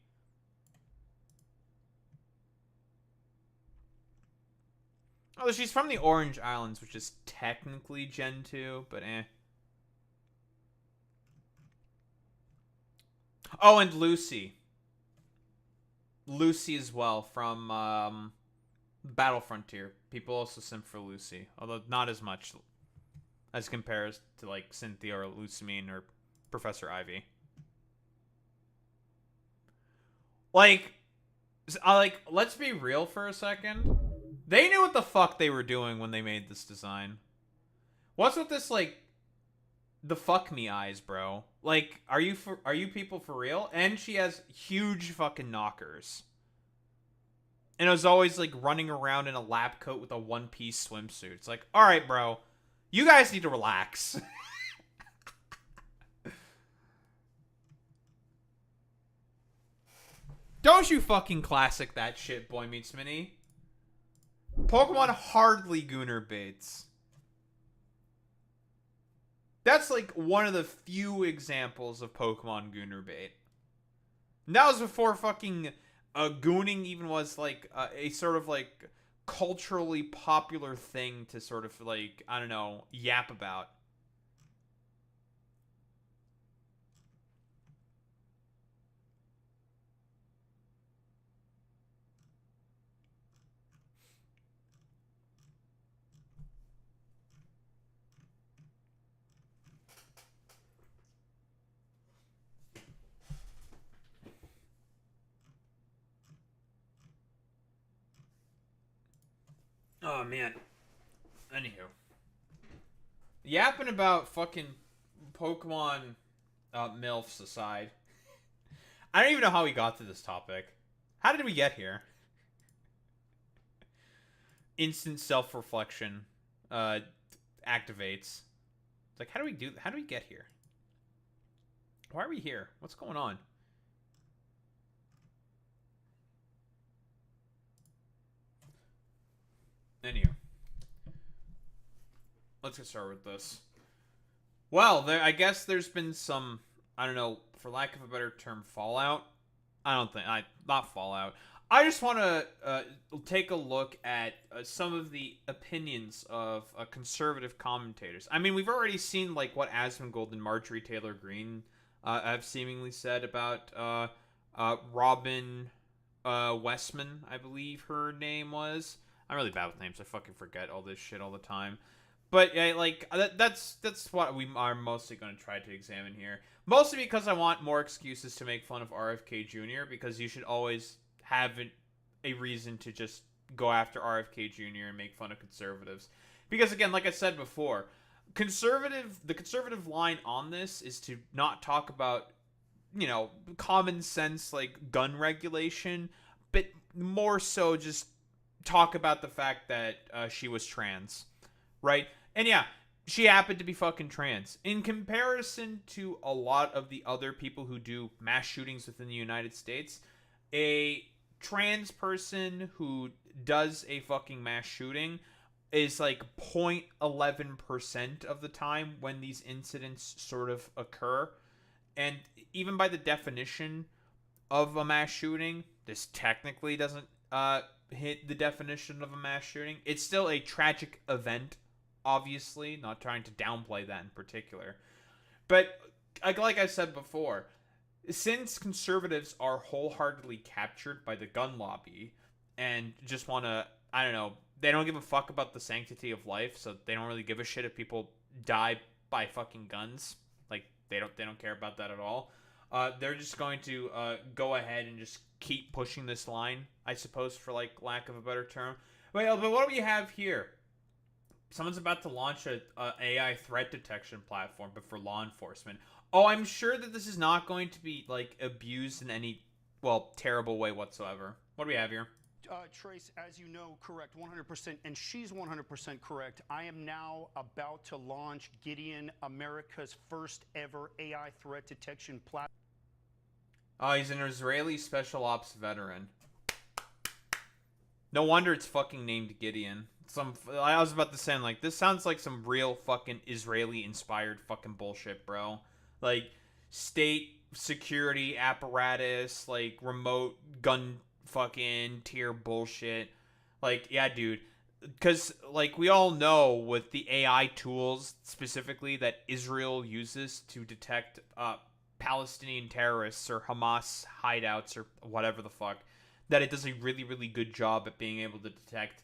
Although she's from the Orange Islands, which is technically Gen 2, but eh. Oh, and Lucy. Lucy as well from Battle Frontier. People also simp for Lucy, although not as much as compares to like Cynthia or Lucamine or Professor Ivy. Like, let's be real for a second. They knew what the fuck they were doing when they made this design. What's with this, like, the fuck me eyes, bro? Like, are you people for real? And she has huge fucking knockers. And it was always, like, running around in a lab coat with a one-piece swimsuit. It's like, alright, bro. You guys need to relax. Don't you fucking classic that shit, Boy Meets Mini. Pokemon hardly Gooner baits. That's like one of the few examples of Pokemon Gooner bait. And that was before fucking gooning even was like a sort of like culturally popular thing to sort of like, I don't know, yap about. Oh, man. Anywho. Yapping about fucking Pokemon MILFs aside. I don't even know how we got to this topic. How did we get here? Instant self-reflection activates. It's like, how do we get here? Why are we here? What's going on? Anyway, let's get started with this. Well, I guess there's been some, I don't know, for lack of a better term, fallout. Not fallout. I just want to take a look at some of the opinions of conservative commentators. I mean, we've already seen like what Asmongold and Marjorie Taylor Greene have seemingly said about Robin Westman, I believe her name was. I'm really bad with names. I fucking forget all this shit all the time. But yeah, like that's what we are mostly going to try to examine here. Mostly because I want more excuses to make fun of RFK Jr. Because you should always have a reason to just go after RFK Jr. and make fun of conservatives. Because again, like I said before, the conservative line on this is to not talk about, you know, common sense like gun regulation, but more so just talk about the fact that she was trans, right? And yeah, she happened to be fucking trans. In comparison to a lot of the other people who do mass shootings within the United States, a trans person who does a fucking mass shooting is like 0.11% of the time when these incidents sort of occur. And even by the definition of a mass shooting, this technically doesn't hit the definition of a mass shooting. It's still a tragic event, obviously, not trying to downplay that in particular. But like I said before, since conservatives are wholeheartedly captured by the gun lobby and just want to, I don't know, they don't give a fuck about the sanctity of life, so they don't really give a shit if people die by fucking guns. Like, they don't care about that at all. They're just going to go ahead and just keep pushing this line, I suppose, for like lack of a better term. But what do we have here? Someone's about to launch a AI threat detection platform, but for law enforcement. Oh, I'm sure that this is not going to be like abused in any, well, terrible way whatsoever. What do we have here? Trace, as you know, correct, 100%, and she's 100% correct. I am now about to launch Gideon, America's first ever AI threat detection platform. Oh, he's an Israeli special ops veteran. No wonder it's fucking named Gideon. I was about to say, like, this sounds like some real fucking Israeli-inspired fucking bullshit, bro. Like, state security apparatus, like, remote gun fucking tier bullshit. Like, yeah, dude. because like we all know with the AI tools specifically that Israel uses to detect Palestinian terrorists or Hamas hideouts or whatever the fuck, that it does a really, really good job at being able to detect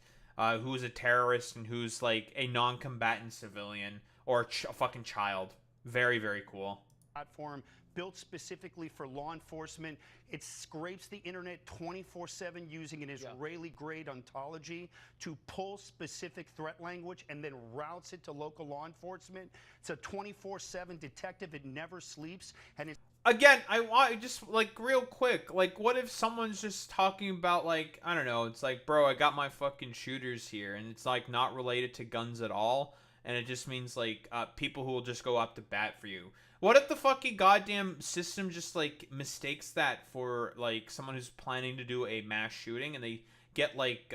who's a terrorist and who's like a non-combatant civilian or a fucking child. Very, very cool. Platform built specifically for law enforcement. It scrapes the internet 24/7 using an Israeli-grade ontology to pull specific threat language and then routes it to local law enforcement. It's a 24/7 detective. It never sleeps. And it's Again, I want just like real quick, like what if someone's just talking about like, I don't know, it's like, bro, I got my fucking shooters here, and it's like not related to guns at all, and it just means like people who will just go up to bat for you. What if the fucking goddamn system just like mistakes that for like someone who's planning to do a mass shooting and they get like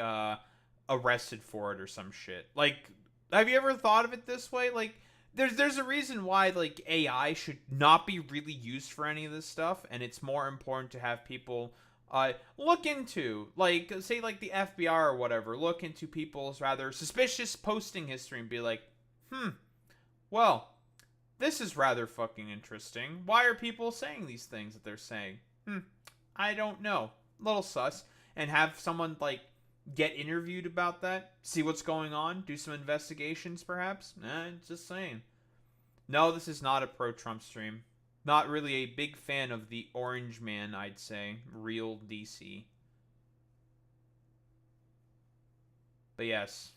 arrested for it or some shit? Like, have you ever thought of it this way? Like, there's a reason why like AI should not be really used for any of this stuff, and it's more important to have people look into, like, say like the FBI or whatever, look into people's rather suspicious posting history and be like, well, this is rather fucking interesting. Why are people saying these things that they're saying? I don't know. Little sus. And have someone like get interviewed about that, see what's going on, do some investigations perhaps. Just saying. No, this is not a pro-Trump stream. Not really a big fan of the orange man, I'd say. Real DC. But yes.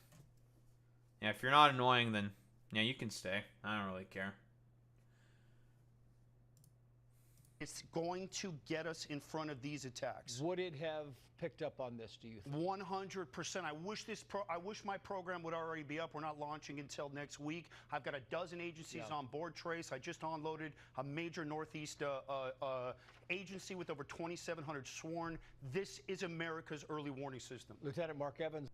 Yeah, if you're not annoying, then yeah, you can stay. I don't really care. It's going to get us in front of these attacks. Would it have picked up on this, do you think? 100%. I wish my program would already be up. We're not launching until next week. I've got a dozen agencies on board, Trace. I just unloaded a major Northeast agency with over 2,700 sworn. This is America's early warning system. Lieutenant Mark Evans.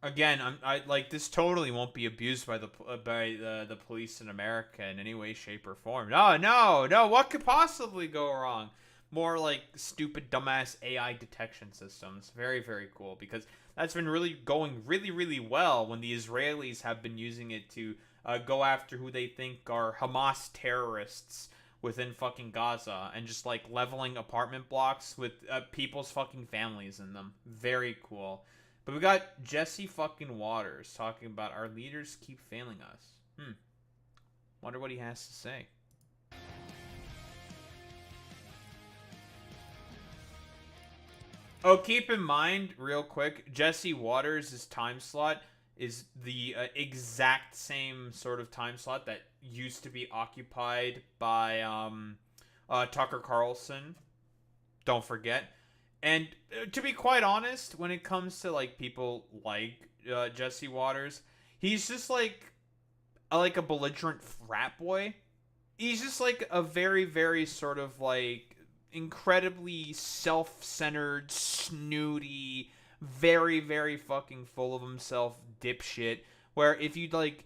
Again, I like this totally won't be abused by the police in America in any way, shape, or form. No. What could possibly go wrong? More like stupid, dumbass AI detection systems. Very, very cool, because that's been really going really, really well when the Israelis have been using it to go after who they think are Hamas terrorists within fucking Gaza and just like leveling apartment blocks with people's fucking families in them. Very cool. But we got Jesse fucking Waters talking about our leaders keep failing us. Wonder what he has to say. Oh, keep in mind, real quick, Jesse Waters' time slot is the exact same sort of time slot that used to be occupied by Tucker Carlson. Don't forget. And to be quite honest, when it comes to like people like Jesse Waters, he's just like a belligerent frat boy. He's just like a very, very sort of like incredibly self-centered, snooty, very, very fucking full of himself dipshit. Where if you like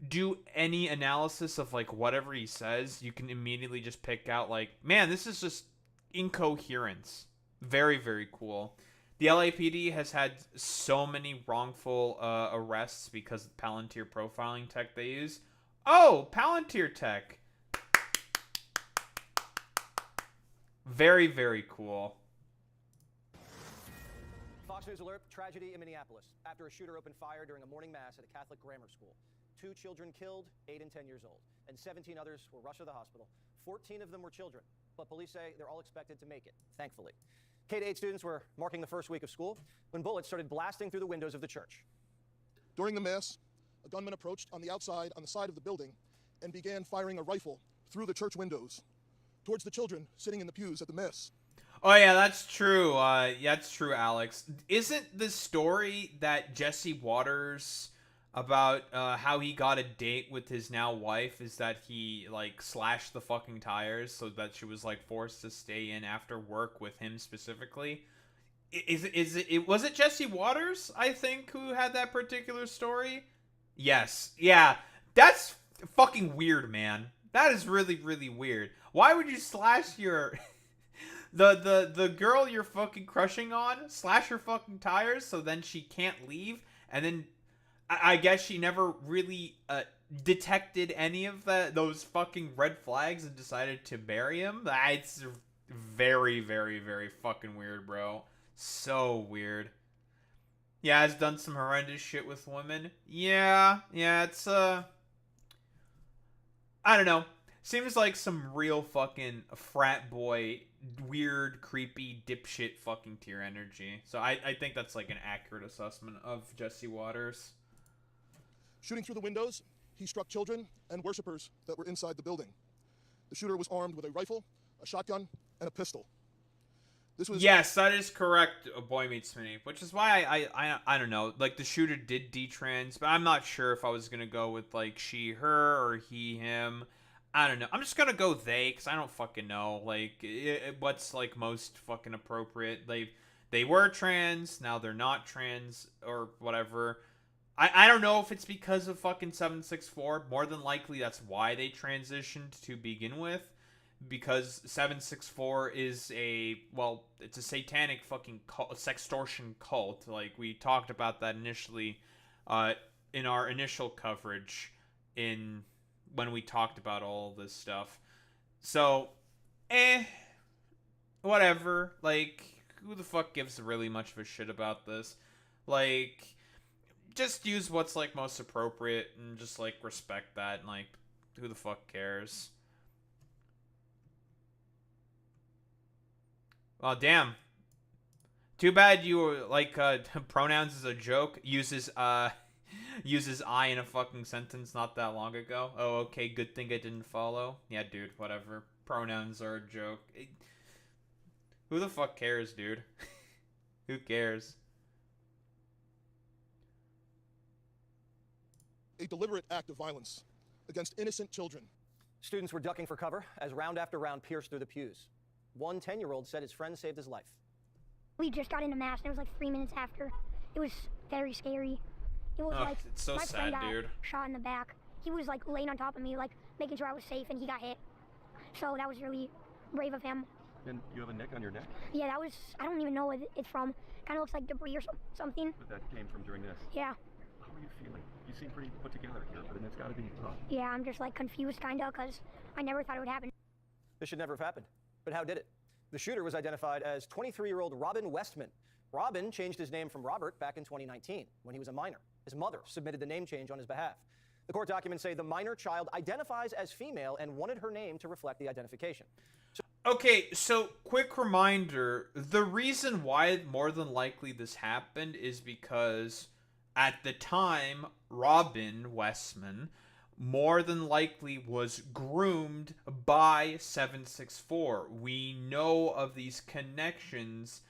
do any analysis of like whatever he says, you can immediately just pick out like, man, this is just incoherence. Very, very cool. The LAPD has had so many wrongful arrests because of Palantir profiling tech they use. Oh, Palantir tech. Very, very cool. Fox News alert, tragedy in Minneapolis after a shooter opened fire during a morning mass at a Catholic grammar school. 2 children killed, 8 and 10 years old, and 17 others were rushed to the hospital. 14 of them were children, but police say they're all expected to make it, thankfully. K-8 students were marking the first week of school when bullets started blasting through the windows of the church. During the mass, a gunman approached on the side of the building, and began firing a rifle through the church windows towards the children sitting in the pews at the mass. Oh yeah, that's true. That's true, Alex. Isn't the story that Jesse Waters about how he got a date with his now wife is that he like slashed the fucking tires so that she was like forced to stay in after work with him specifically? Was it Jesse Waters, I think, who had that particular story? Yes. Yeah. That's fucking weird, man. That is really, really weird. Why would you slash your the girl you're fucking crushing on, slash her fucking tires so then she can't leave, and then I guess she never really detected any of those fucking red flags and decided to bury him. It's very, very, very fucking weird, bro. So weird. Yeah, has done some horrendous shit with women. Yeah, it's I don't know. Seems like some real fucking frat boy, weird, creepy, dipshit fucking tier energy. So I think that's like an accurate assessment of Jesse Waters. Shooting through the windows, he struck children and worshippers that were inside the building. The shooter was armed with a rifle, a shotgun, and a pistol. This was... Yes, that is correct, Boy Meets Minnie, which is why I don't know, like the shooter did detrans, but I'm not sure if I was going to go with like she, her, or he, him. I don't know. I'm just going to go they, because I don't fucking know, like, what's like most fucking appropriate. They were trans, now they're not trans, or whatever. I don't know if it's because of fucking 764. More than likely, that's why they transitioned to begin with. Because 764 is it's a satanic fucking cult, sextortion cult. Like, we talked about that initially in our initial coverage when we talked about all this stuff. So, whatever. Like, who the fuck gives really much of a shit about this? Like, just use what's, like, most appropriate and just, like, respect that. And, like, who the fuck cares? Oh, damn. Too bad you, like, pronouns as a joke. Uses I in a fucking sentence not that long ago. Oh, okay, good thing I didn't follow. Yeah, dude, whatever. Pronouns are a joke. Who the fuck cares, dude? Who cares? A deliberate act of violence against innocent children. Students were ducking for cover as round after round pierced through the pews. One 10-year-old said his friend saved his life. We just got into mass, and it was like 3 minutes after. It was very scary. It was like it's so my friend sad, got dude. shot in the back. He was like laying on top of me, like making sure I was safe, and he got hit. So that was really brave of him. And you have a nick on your neck? Yeah, that was, I don't even know what it's from. Kind of looks like debris or something. But that came from during this? Yeah. How are you feeling? You seem pretty put together here, but it's got to be tough. Yeah, I'm just like confused kind of, because I never thought it would happen. This should never have happened. But how did it? The shooter was identified as 23-year-old Robin Westman. Robin changed his name from Robert back in 2019 when he was a minor. His mother submitted the name change on his behalf. The court documents say the minor child identifies as female and wanted her name to reflect the identification. Okay, so quick reminder, the reason why more than likely this happened is because at the time, Robin Westman more than likely was groomed by 764. We know of these connections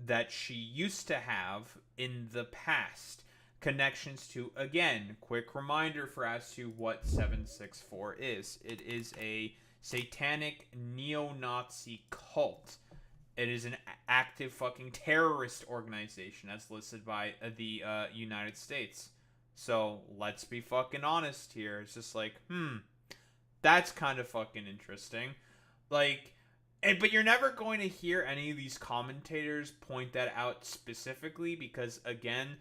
that she used to have in the past. Connections to, again, quick reminder for as to what 764 is. It is a satanic neo-Nazi cult. It is an active fucking terrorist organization as listed by the United States. So, let's be fucking honest here. It's just like, that's kind of fucking interesting. Like, but you're never going to hear any of these commentators point that out specifically because, again,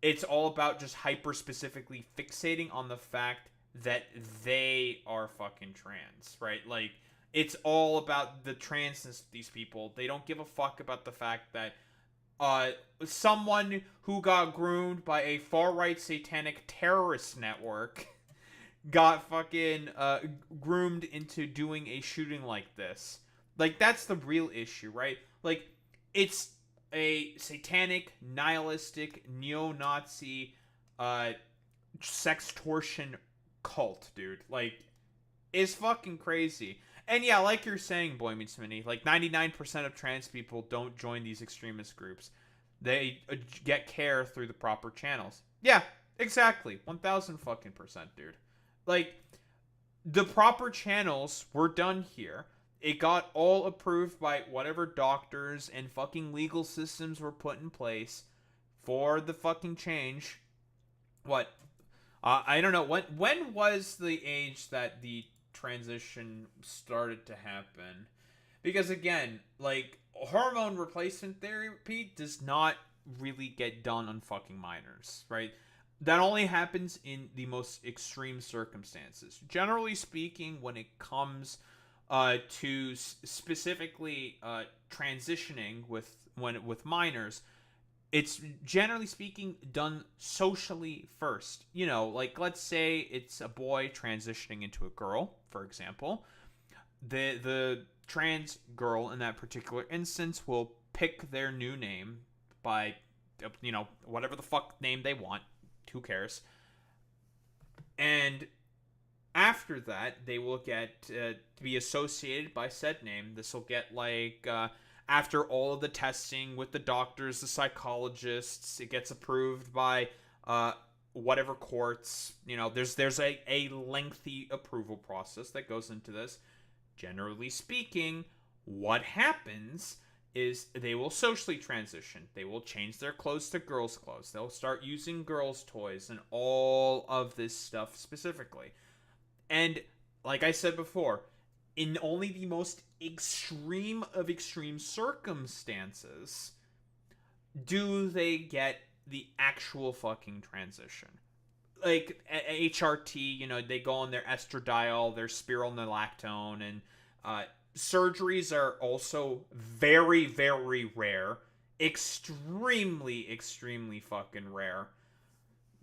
it's all about just hyper-specifically fixating on the fact that they are fucking trans, right? Like, it's all about the transness of these people. They don't give a fuck about the fact that someone who got groomed by a far-right satanic terrorist network got fucking groomed into doing a shooting like this. Like, that's the real issue, right? Like, it's a satanic, nihilistic, neo-Nazi sextortion cult, dude. Like, it's fucking crazy. And yeah, like you're saying, Boy Meets Minnie, like 99% of trans people don't join these extremist groups. They get care through the proper channels. Yeah, exactly. 1000 fucking percent, dude. Like, the proper channels were done here. It got all approved by whatever doctors and fucking legal systems were put in place for the fucking change. What? I don't know. When was the age that the transition started to happen? Because again, like, hormone replacement therapy does not really get done on fucking minors, right? That only happens in the most extreme circumstances. Generally speaking, when it comes to specifically transitioning with minors, it's generally speaking done socially first. You know, like let's say it's a boy transitioning into a girl, for example. The trans girl in that particular instance will pick their new name by, you know, whatever the fuck name they want. Who cares? And after that, they will get to be associated by said name. This will get like after all of the testing with the doctors, the psychologists, it gets approved by whatever courts. You know, there's a lengthy approval process that goes into this. Generally speaking, what happens is they will socially transition. They will change their clothes to girls' clothes. They'll start using girls' toys and all of this stuff specifically. And like I said before, in only the most extreme of extreme circumstances do they get the actual fucking transition. Like HRT, you know, they go on their estradiol, their spironolactone, and surgeries are also very, very rare. Extremely, extremely fucking rare.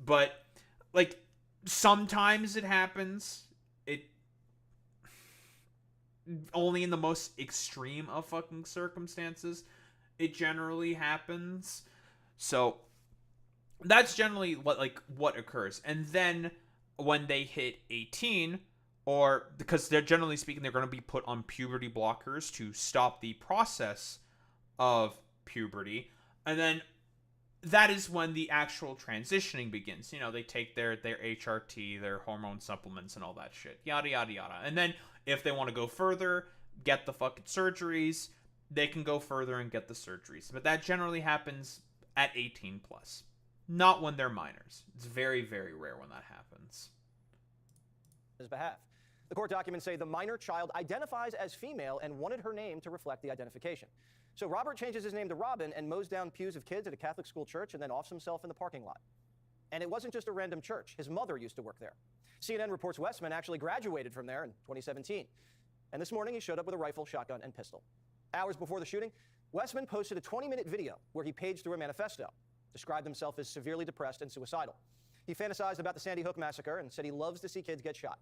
But, like, sometimes it happens. It only in the most extreme of fucking circumstances it generally happens. So that's generally what occurs. And then when they hit 18, or because they're generally speaking, they're going to be put on puberty blockers to stop the process of puberty. And then that is when the actual transitioning begins. You know, they take their HRT, their hormone supplements and all that shit. Yada, yada, yada. And then if they want to go further, get the fucking surgeries, they can go further and get the surgeries. But that generally happens at 18 plus. Not when they're minors. It's very, very rare when that happens. His behalf. The court documents say the minor child identifies as female and wanted her name to reflect the identification. So Robert changes his name to Robin and mows down pews of kids at a Catholic school church and then offs himself in the parking lot. And it wasn't just a random church. His mother used to work there. CNN reports Westman actually graduated from there in 2017. And this morning he showed up with a rifle, shotgun, and pistol. Hours before the shooting, Westman posted a 20-minute video where he paged through a manifesto, described himself as severely depressed and suicidal. He fantasized about the Sandy Hook massacre and said he loves to see kids get shot.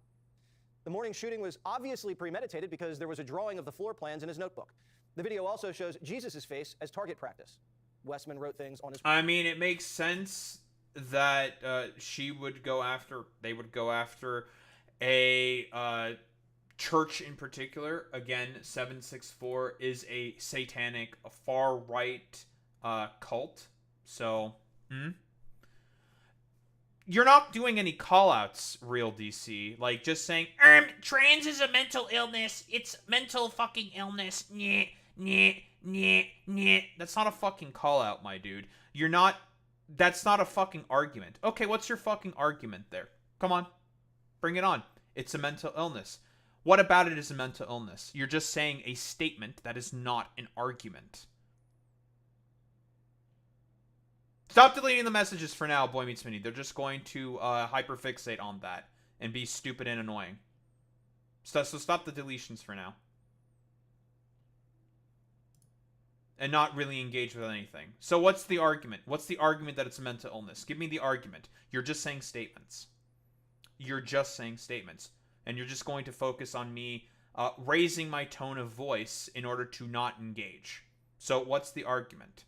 The morning shooting was obviously premeditated because there was a drawing of the floor plans in his notebook. The video also shows Jesus' face as target practice. Westman wrote things on his... I mean, it makes sense that they would go after a church in particular. Again, 764 is a satanic, far-right cult. So, you're not doing any call-outs, Real DC. Like, just saying, trans is a mental illness. It's mental fucking illness. Nyeh, nyeh, nyeh, nyeh. That's not a fucking call-out, my dude. That's not a fucking argument. Okay, what's your fucking argument there? Come on. Bring it on. It's a mental illness. What about it is a mental illness? You're just saying a statement that is not an argument. Stop deleting the messages for now, Boy Meets Mini. They're just going to hyperfixate on that and be stupid and annoying. So stop the deletions for now. And not really engage with anything. So what's the argument? What's the argument that it's a mental illness? Give me the argument. You're just saying statements. You're just saying statements. And you're just going to focus on me raising my tone of voice in order to not engage. So what's the argument?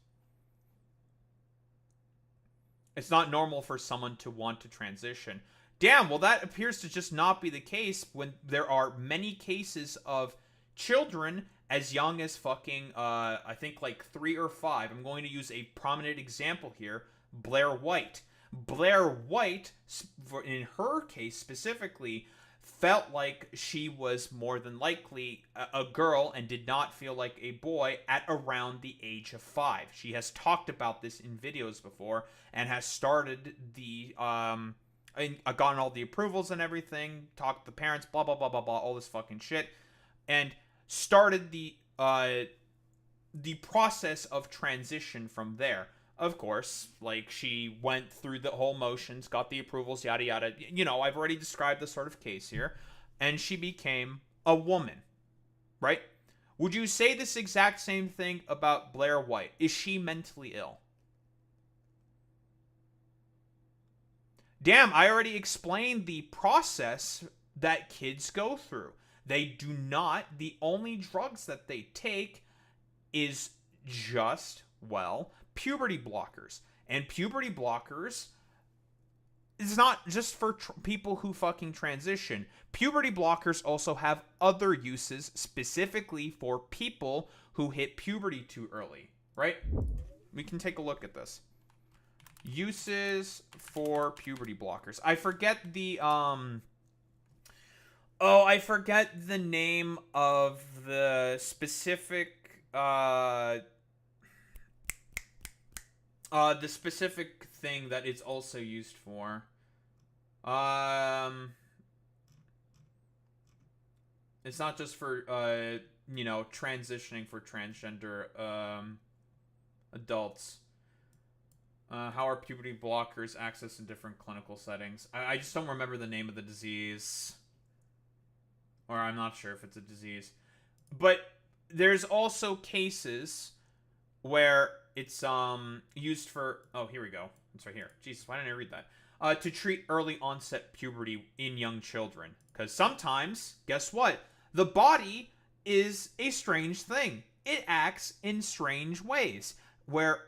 It's not normal for someone to want to transition. Damn, well that appears to just not be the case when there are many cases of children as young as fucking, I think like 3 or 5. I'm going to use a prominent example here, Blair White. Blair White, in her case specifically, felt like she was more than likely a girl and did not feel like a boy at around the age of 5. She has talked about this in videos before and has started the, gotten all the approvals and everything, talked to the parents, blah, blah, blah, blah, blah, all this fucking shit, and started the process of transition from there. of course, like, she went through the whole motions, got the approvals, yada yada. You know, I've already described the sort of case here. And she became a woman, right? Would you say this exact same thing about Blair White? Is she mentally ill? Damn, I already explained the process that kids go through. They do not, the only drugs that they take is just, well, puberty blockers. And puberty blockers is not just for people who fucking transition. Puberty blockers also have other uses specifically for people who hit puberty too early, right? We can take a look at this. Uses for puberty blockers. I forget the, I forget the name of the specific, the specific thing that it's also used for. It's not just for, you know, transitioning for transgender, adults. How are puberty blockers accessed in different clinical settings? I just don't remember the name of the disease. Or I'm not sure if it's a disease. But there's also cases where it's used for... Oh, here we go. It's right here. Jesus, why didn't I read that? To treat early onset puberty in young children. Because sometimes, guess what? The body is a strange thing. It acts in strange ways. Where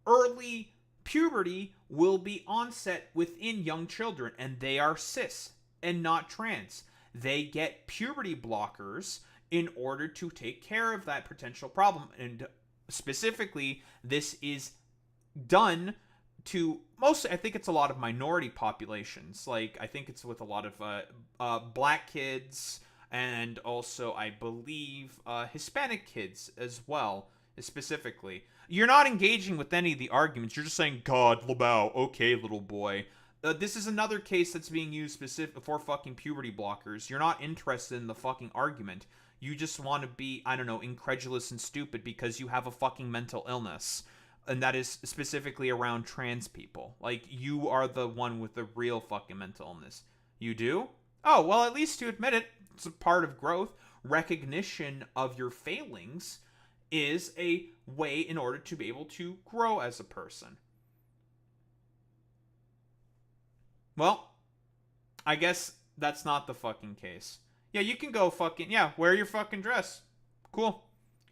early puberty will be onset within young children. And they are cis and not trans. They get puberty blockers in order to take care of that potential problem. And specifically, this is done to mostly, I think it's a lot of minority populations. Like, I think it's with a lot of black kids and also, I believe, Hispanic kids as well, specifically. You're not engaging with any of the arguments. You're just saying, God, Lebao, okay, little boy. This is another case that's being used specific for fucking puberty blockers. You're not interested in the fucking argument. You just want to be, I don't know, incredulous and stupid because you have a fucking mental illness. And that is specifically around trans people. Like, you are the one with the real fucking mental illness. You do? Oh, well, at least you admit it. It's a part of growth. Recognition of your failings is a way in order to be able to grow as a person. Well, I guess that's not the fucking case. Yeah, you can go fucking... Yeah, wear your fucking dress. Cool.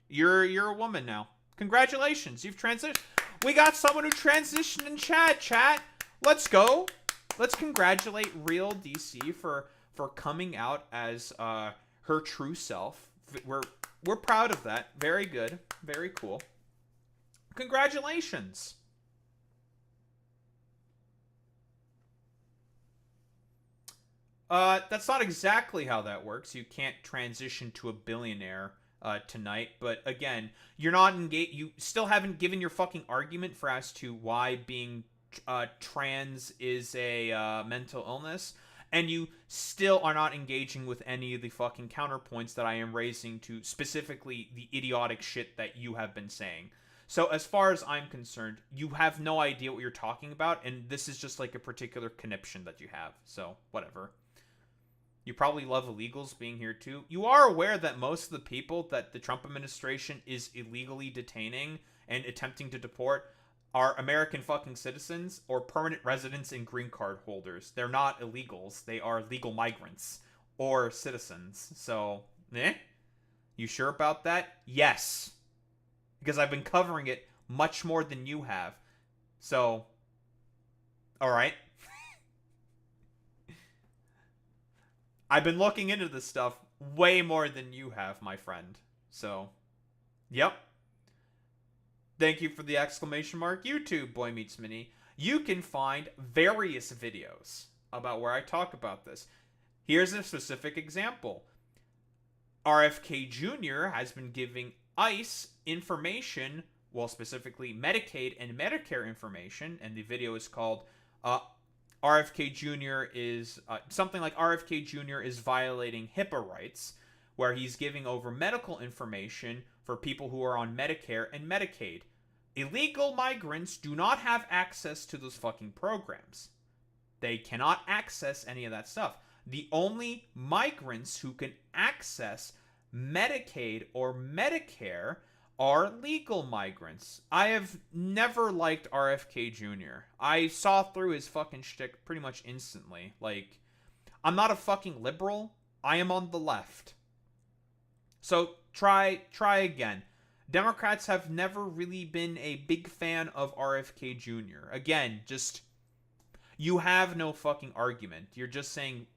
You're a woman now. Congratulations, you've transitioned. We got someone who transitioned in chat. Let's go. Let's congratulate Real DC for coming out as her true self. We're proud of that. Very good. Very cool. Congratulations. That's not exactly how that works. You can't transition to a billionaire tonight, but again, you're not engaged. You still haven't given your fucking argument for as to why being trans is a mental illness, and you still are not engaging with any of the fucking counterpoints that I am raising to specifically the idiotic shit that you have been saying. So as far as I'm concerned, you have no idea what you're talking about, and this is just like a particular conniption that you have. So whatever. You probably love illegals being here too. You are aware that most of the people that the Trump administration is illegally detaining and attempting to deport are American fucking citizens or permanent residents and green card holders. They're not illegals. They are legal migrants or citizens. So, You sure about that? Yes. Because I've been covering it much more than you have. So, alright. I've been looking into this stuff way more than you have, my friend. So, yep. Thank you for the exclamation mark, YouTube, Boy Meets Mini. You can find various videos about where I talk about this. Here's a specific example. RFK Jr. has been giving ICE information, well, specifically Medicaid and Medicare information, and the video is called RFK Jr. is something like RFK Jr. is violating HIPAA rights, where he's giving over medical information for people who are on Medicare and Medicaid. Illegal migrants do not have access to those fucking programs. They cannot access any of that stuff. The only migrants who can access Medicaid or Medicare are legal migrants. I have never liked RFK Jr. I saw through his fucking shtick pretty much instantly. Like, I'm not a fucking liberal. I am on the left. So try again. Democrats have never really been a big fan of RFK Jr. Again, just, you have no fucking argument. You're just saying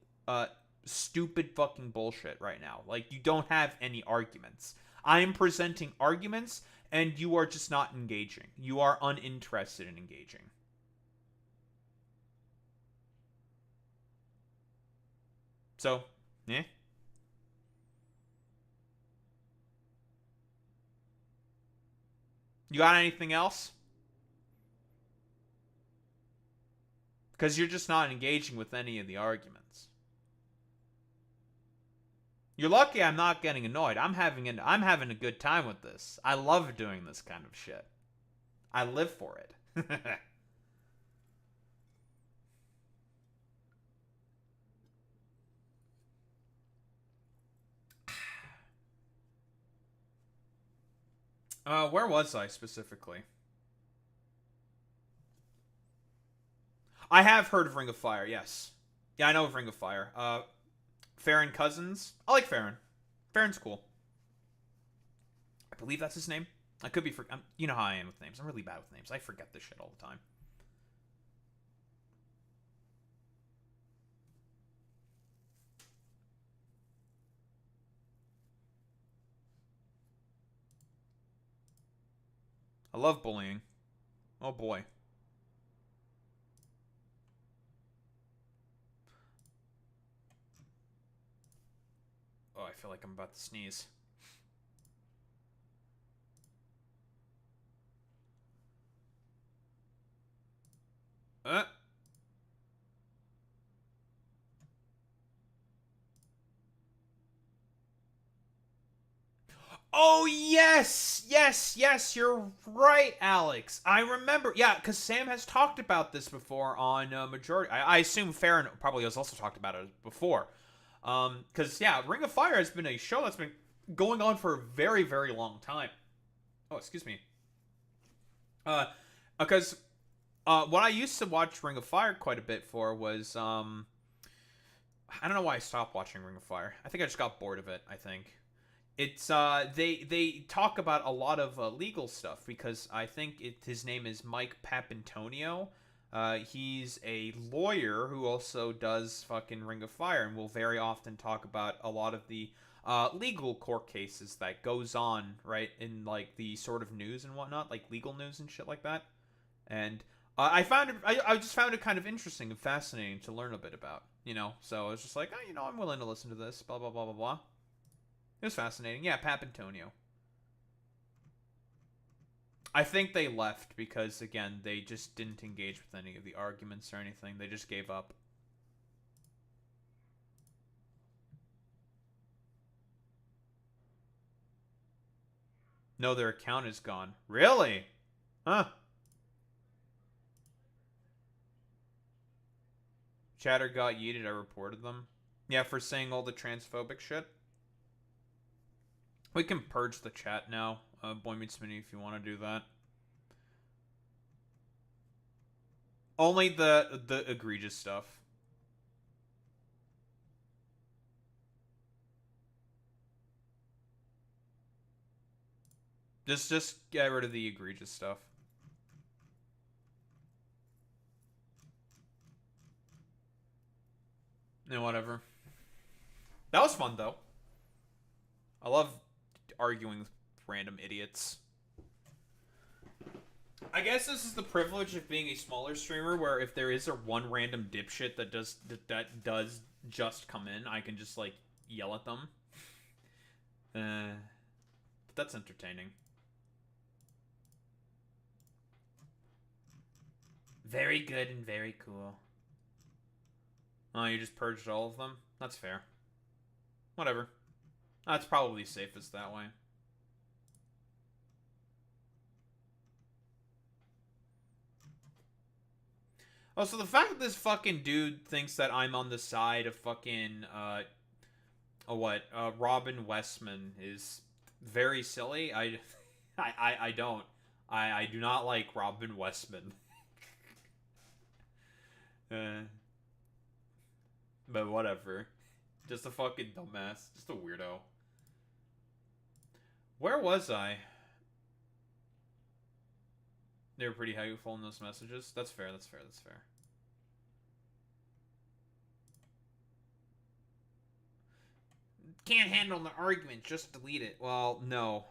stupid fucking bullshit right now. Like, you don't have any arguments. I am presenting arguments, and you are just not engaging. You are uninterested in engaging. So, yeah. You got anything else? Because you're just not engaging with any of the arguments. You're lucky I'm not getting annoyed. I'm having a good time with this. I love doing this kind of shit. I live for it. Where was I specifically? I have heard of Ring of Fire, yes. Yeah, I know of Ring of Fire. Farron Cousins. I like Farron. Farron's cool. I believe that's his name. I could be you know how I am with names. I'm really bad with names. I forget this shit all the time. I love bullying. Oh boy. Oh, I feel like I'm about to sneeze. Oh, yes! Yes, you're right, Alex. I remember. Yeah, because Sam has talked about this before on Majority. I assume Farron probably has also talked about it before. Because, yeah, Ring of Fire has been a show that's been going on for a very, very long time. Oh, excuse me. Because what I used to watch Ring of Fire quite a bit for was, I don't know why I stopped watching Ring of Fire. I think I just got bored of it, I think. It's, they talk about a lot of legal stuff, because I think his name is Mike Papantonio. He's a lawyer who also does fucking Ring of Fire, and will very often talk about a lot of the legal court cases that goes on, right, in, like, the sort of news and whatnot, like legal news and shit like that. And I just found it kind of interesting and fascinating to learn a bit about, you know? So I was just like, oh, you know, I'm willing to listen to this, blah, blah, blah, blah, blah. It was fascinating. Yeah, Papantonio. I think they left because, again, they just didn't engage with any of the arguments or anything. They just gave up. No, their account is gone. Really? Huh. Chatter got yeeted. I reported them. Yeah, for saying all the transphobic shit. We can purge the chat now, Boy Meets Mini, if you want to do that. Only the egregious stuff. Just get rid of the egregious stuff. No, whatever. That was fun, though. I love arguing with random idiots. I guess this is the privilege of being a smaller streamer, where if there is a one random dipshit that does just come in, I can just, like, yell at them. But that's entertaining. Very good and very cool. Oh, you just purged all of them? That's fair. Whatever. That's probably safest that way. Also, the fact that this fucking dude thinks that I'm on the side of fucking, Robin Westman is very silly. I don't. I do not like Robin Westman. But whatever. Just a fucking dumbass. Just a weirdo. Where was I? They were pretty helpful in those messages. That's fair, that's fair, that's fair. Can't handle the argument, just delete it. Well, no.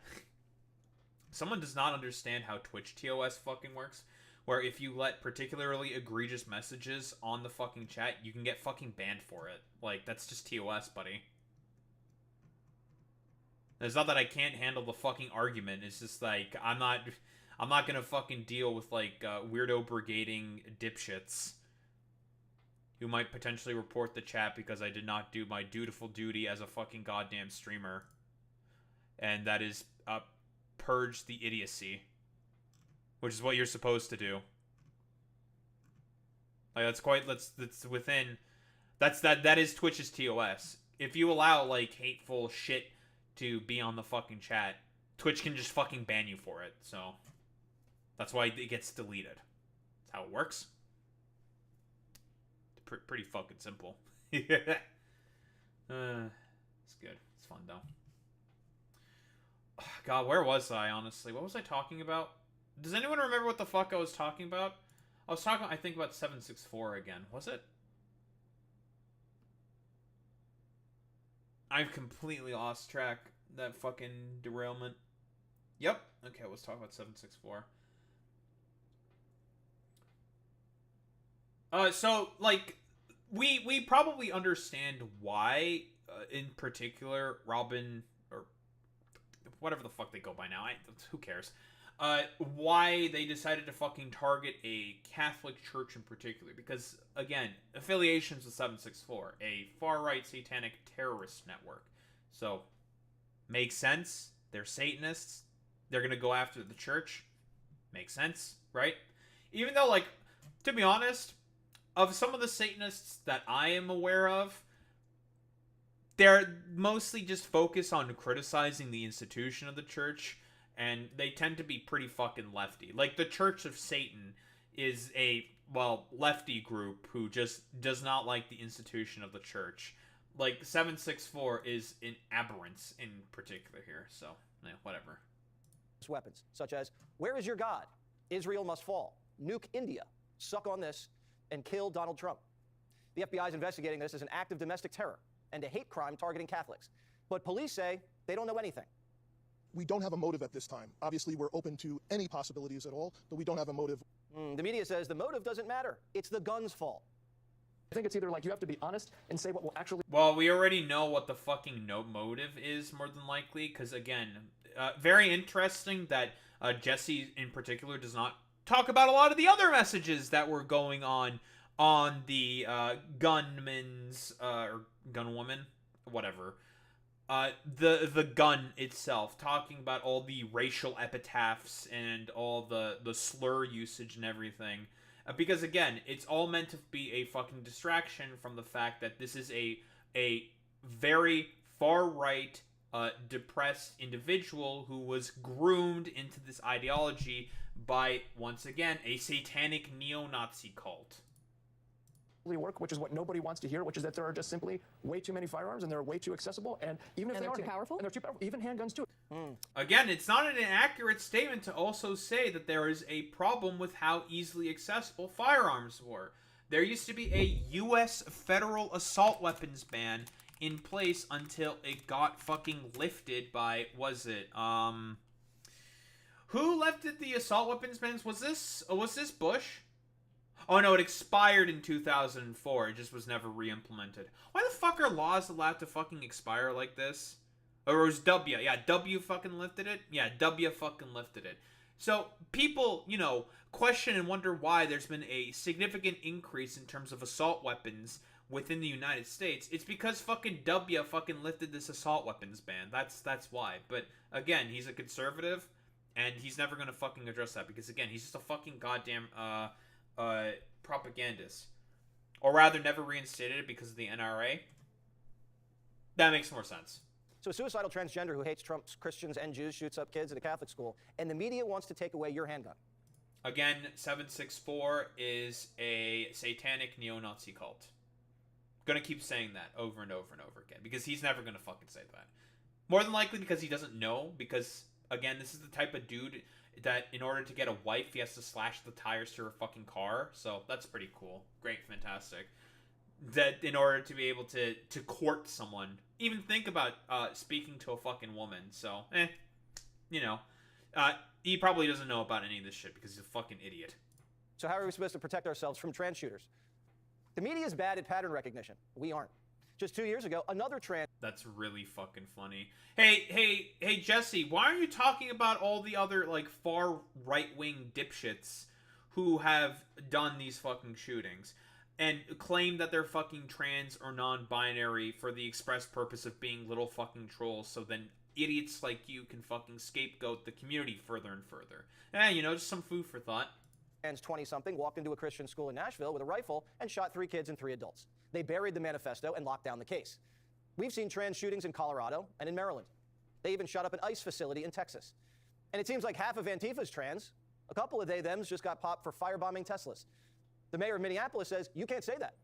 Someone does not understand how Twitch TOS fucking works, where if you let particularly egregious messages on the fucking chat, you can get fucking banned for it. Like, that's just TOS, buddy. It's not that I can't handle the fucking argument, it's just like, I'm not gonna fucking deal with, like, weirdo brigading dipshits who might potentially report the chat because I did not do my dutiful duty as a fucking goddamn streamer. And that is, purge the idiocy. Which is what you're supposed to do. Like, that is Twitch's TOS. If you allow, like, hateful shit to be on the fucking chat, Twitch can just fucking ban you for it, so... That's why it gets deleted. That's how it works. Pretty fucking simple. It's good. It's fun, though. God, where was I, honestly? What was I talking about? Does anyone remember what the fuck I was talking about? I was talking, I think, about 764 again. Was it? I've completely lost track. That fucking derailment. Yep. Okay, I was talking about 764. So, like, we probably understand why, in particular, Robin, or whatever the fuck they go by now, who cares, why they decided to fucking target a Catholic church in particular, because, again, affiliations with 764, a far-right satanic terrorist network, so, makes sense, they're Satanists, they're gonna go after the church, makes sense, right? Even though, like, to be honest, of some of the Satanists that I am aware of, they're mostly just focused on criticizing the institution of the church, and they tend to be pretty fucking lefty. Like, the Church of Satan is a, well, lefty group who just does not like the institution of the church. Like, 764 is an aberrance in particular here, so, yeah, whatever. Weapons, such as, where is your God? Israel must fall. Nuke India. Suck on this. And kill Donald Trump. The FBI is investigating this as an act of domestic terror and a hate crime targeting Catholics. But police say they don't know anything. We don't have a motive at this time. Obviously, we're open to any possibilities at all, but we don't have a motive. The media says the motive doesn't matter. It's the gun's fault. I think it's either like you have to be honest and say what will actually... Well, we already know what the fucking no motive is, more than likely, because, again, very interesting that Jesse, in particular, does not talk about a lot of the other messages that were going on the gunman's or gunwoman, whatever, the gun itself, talking about all the racial epitaphs and all the slur usage and everything, because again, it's all meant to be a fucking distraction from the fact that this is a very far right depressed individual who was groomed into this ideology by, once again, a satanic neo-Nazi cult. Work, which is what nobody wants to hear, which is that there are just simply way too many firearms and they're way too accessible, and even if they're too powerful, and they're too powerful, even handguns too. Again, it's not an inaccurate statement to also say that there is a problem with how easily accessible firearms were. There used to be a U.S. federal assault weapons ban in place until it got fucking lifted by, who lifted the assault weapons bans? Was this Bush? Oh no, it expired in 2004. It just was never re-implemented. Why the fuck are laws allowed to fucking expire like this? Or it was W. Yeah, W fucking lifted it? Yeah, W fucking lifted it. So people, you know, question and wonder why there's been a significant increase in terms of assault weapons within the United States. It's because fucking W fucking lifted this assault weapons ban. That's why. But again, he's a conservative. And he's never gonna fucking address that because, again, he's just a fucking goddamn propagandist. Or rather, never reinstated it because of the NRA. That makes more sense. So a suicidal transgender who hates Trump's Christians and Jews shoots up kids at a Catholic school, and the media wants to take away your handgun. Again, 764 is a satanic neo-Nazi cult. Gonna keep saying that over and over and over again, because he's never gonna fucking say that. More than likely because he doesn't know, because, again, this is the type of dude that in order to get a wife, he has to slash the tires to her fucking car, so that's pretty cool. Great, fantastic. That in order to be able to court someone, even think about speaking to a fucking woman, so, you know. He probably doesn't know about any of this shit because he's a fucking idiot. So how are we supposed to protect ourselves from trans shooters? The media is bad at pattern recognition. We aren't. Just 2 years ago, another trans... That's really fucking funny. Hey, Jesse, why aren't you talking about all the other, like, far right-wing dipshits who have done these fucking shootings and claim that they're fucking trans or non-binary for the express purpose of being little fucking trolls, so then idiots like you can fucking scapegoat the community further and further. You know, just some food for thought. Trans 20-something walked into a Christian school in Nashville with a rifle and shot 3 kids and 3 adults. They buried the manifesto and locked down the case. We've seen trans shootings in Colorado and in Maryland. They even shot up an ICE facility in Texas. And it seems like half of Antifa's trans. A couple of they-thems just got popped for firebombing Teslas. The mayor of Minneapolis says, you can't say that.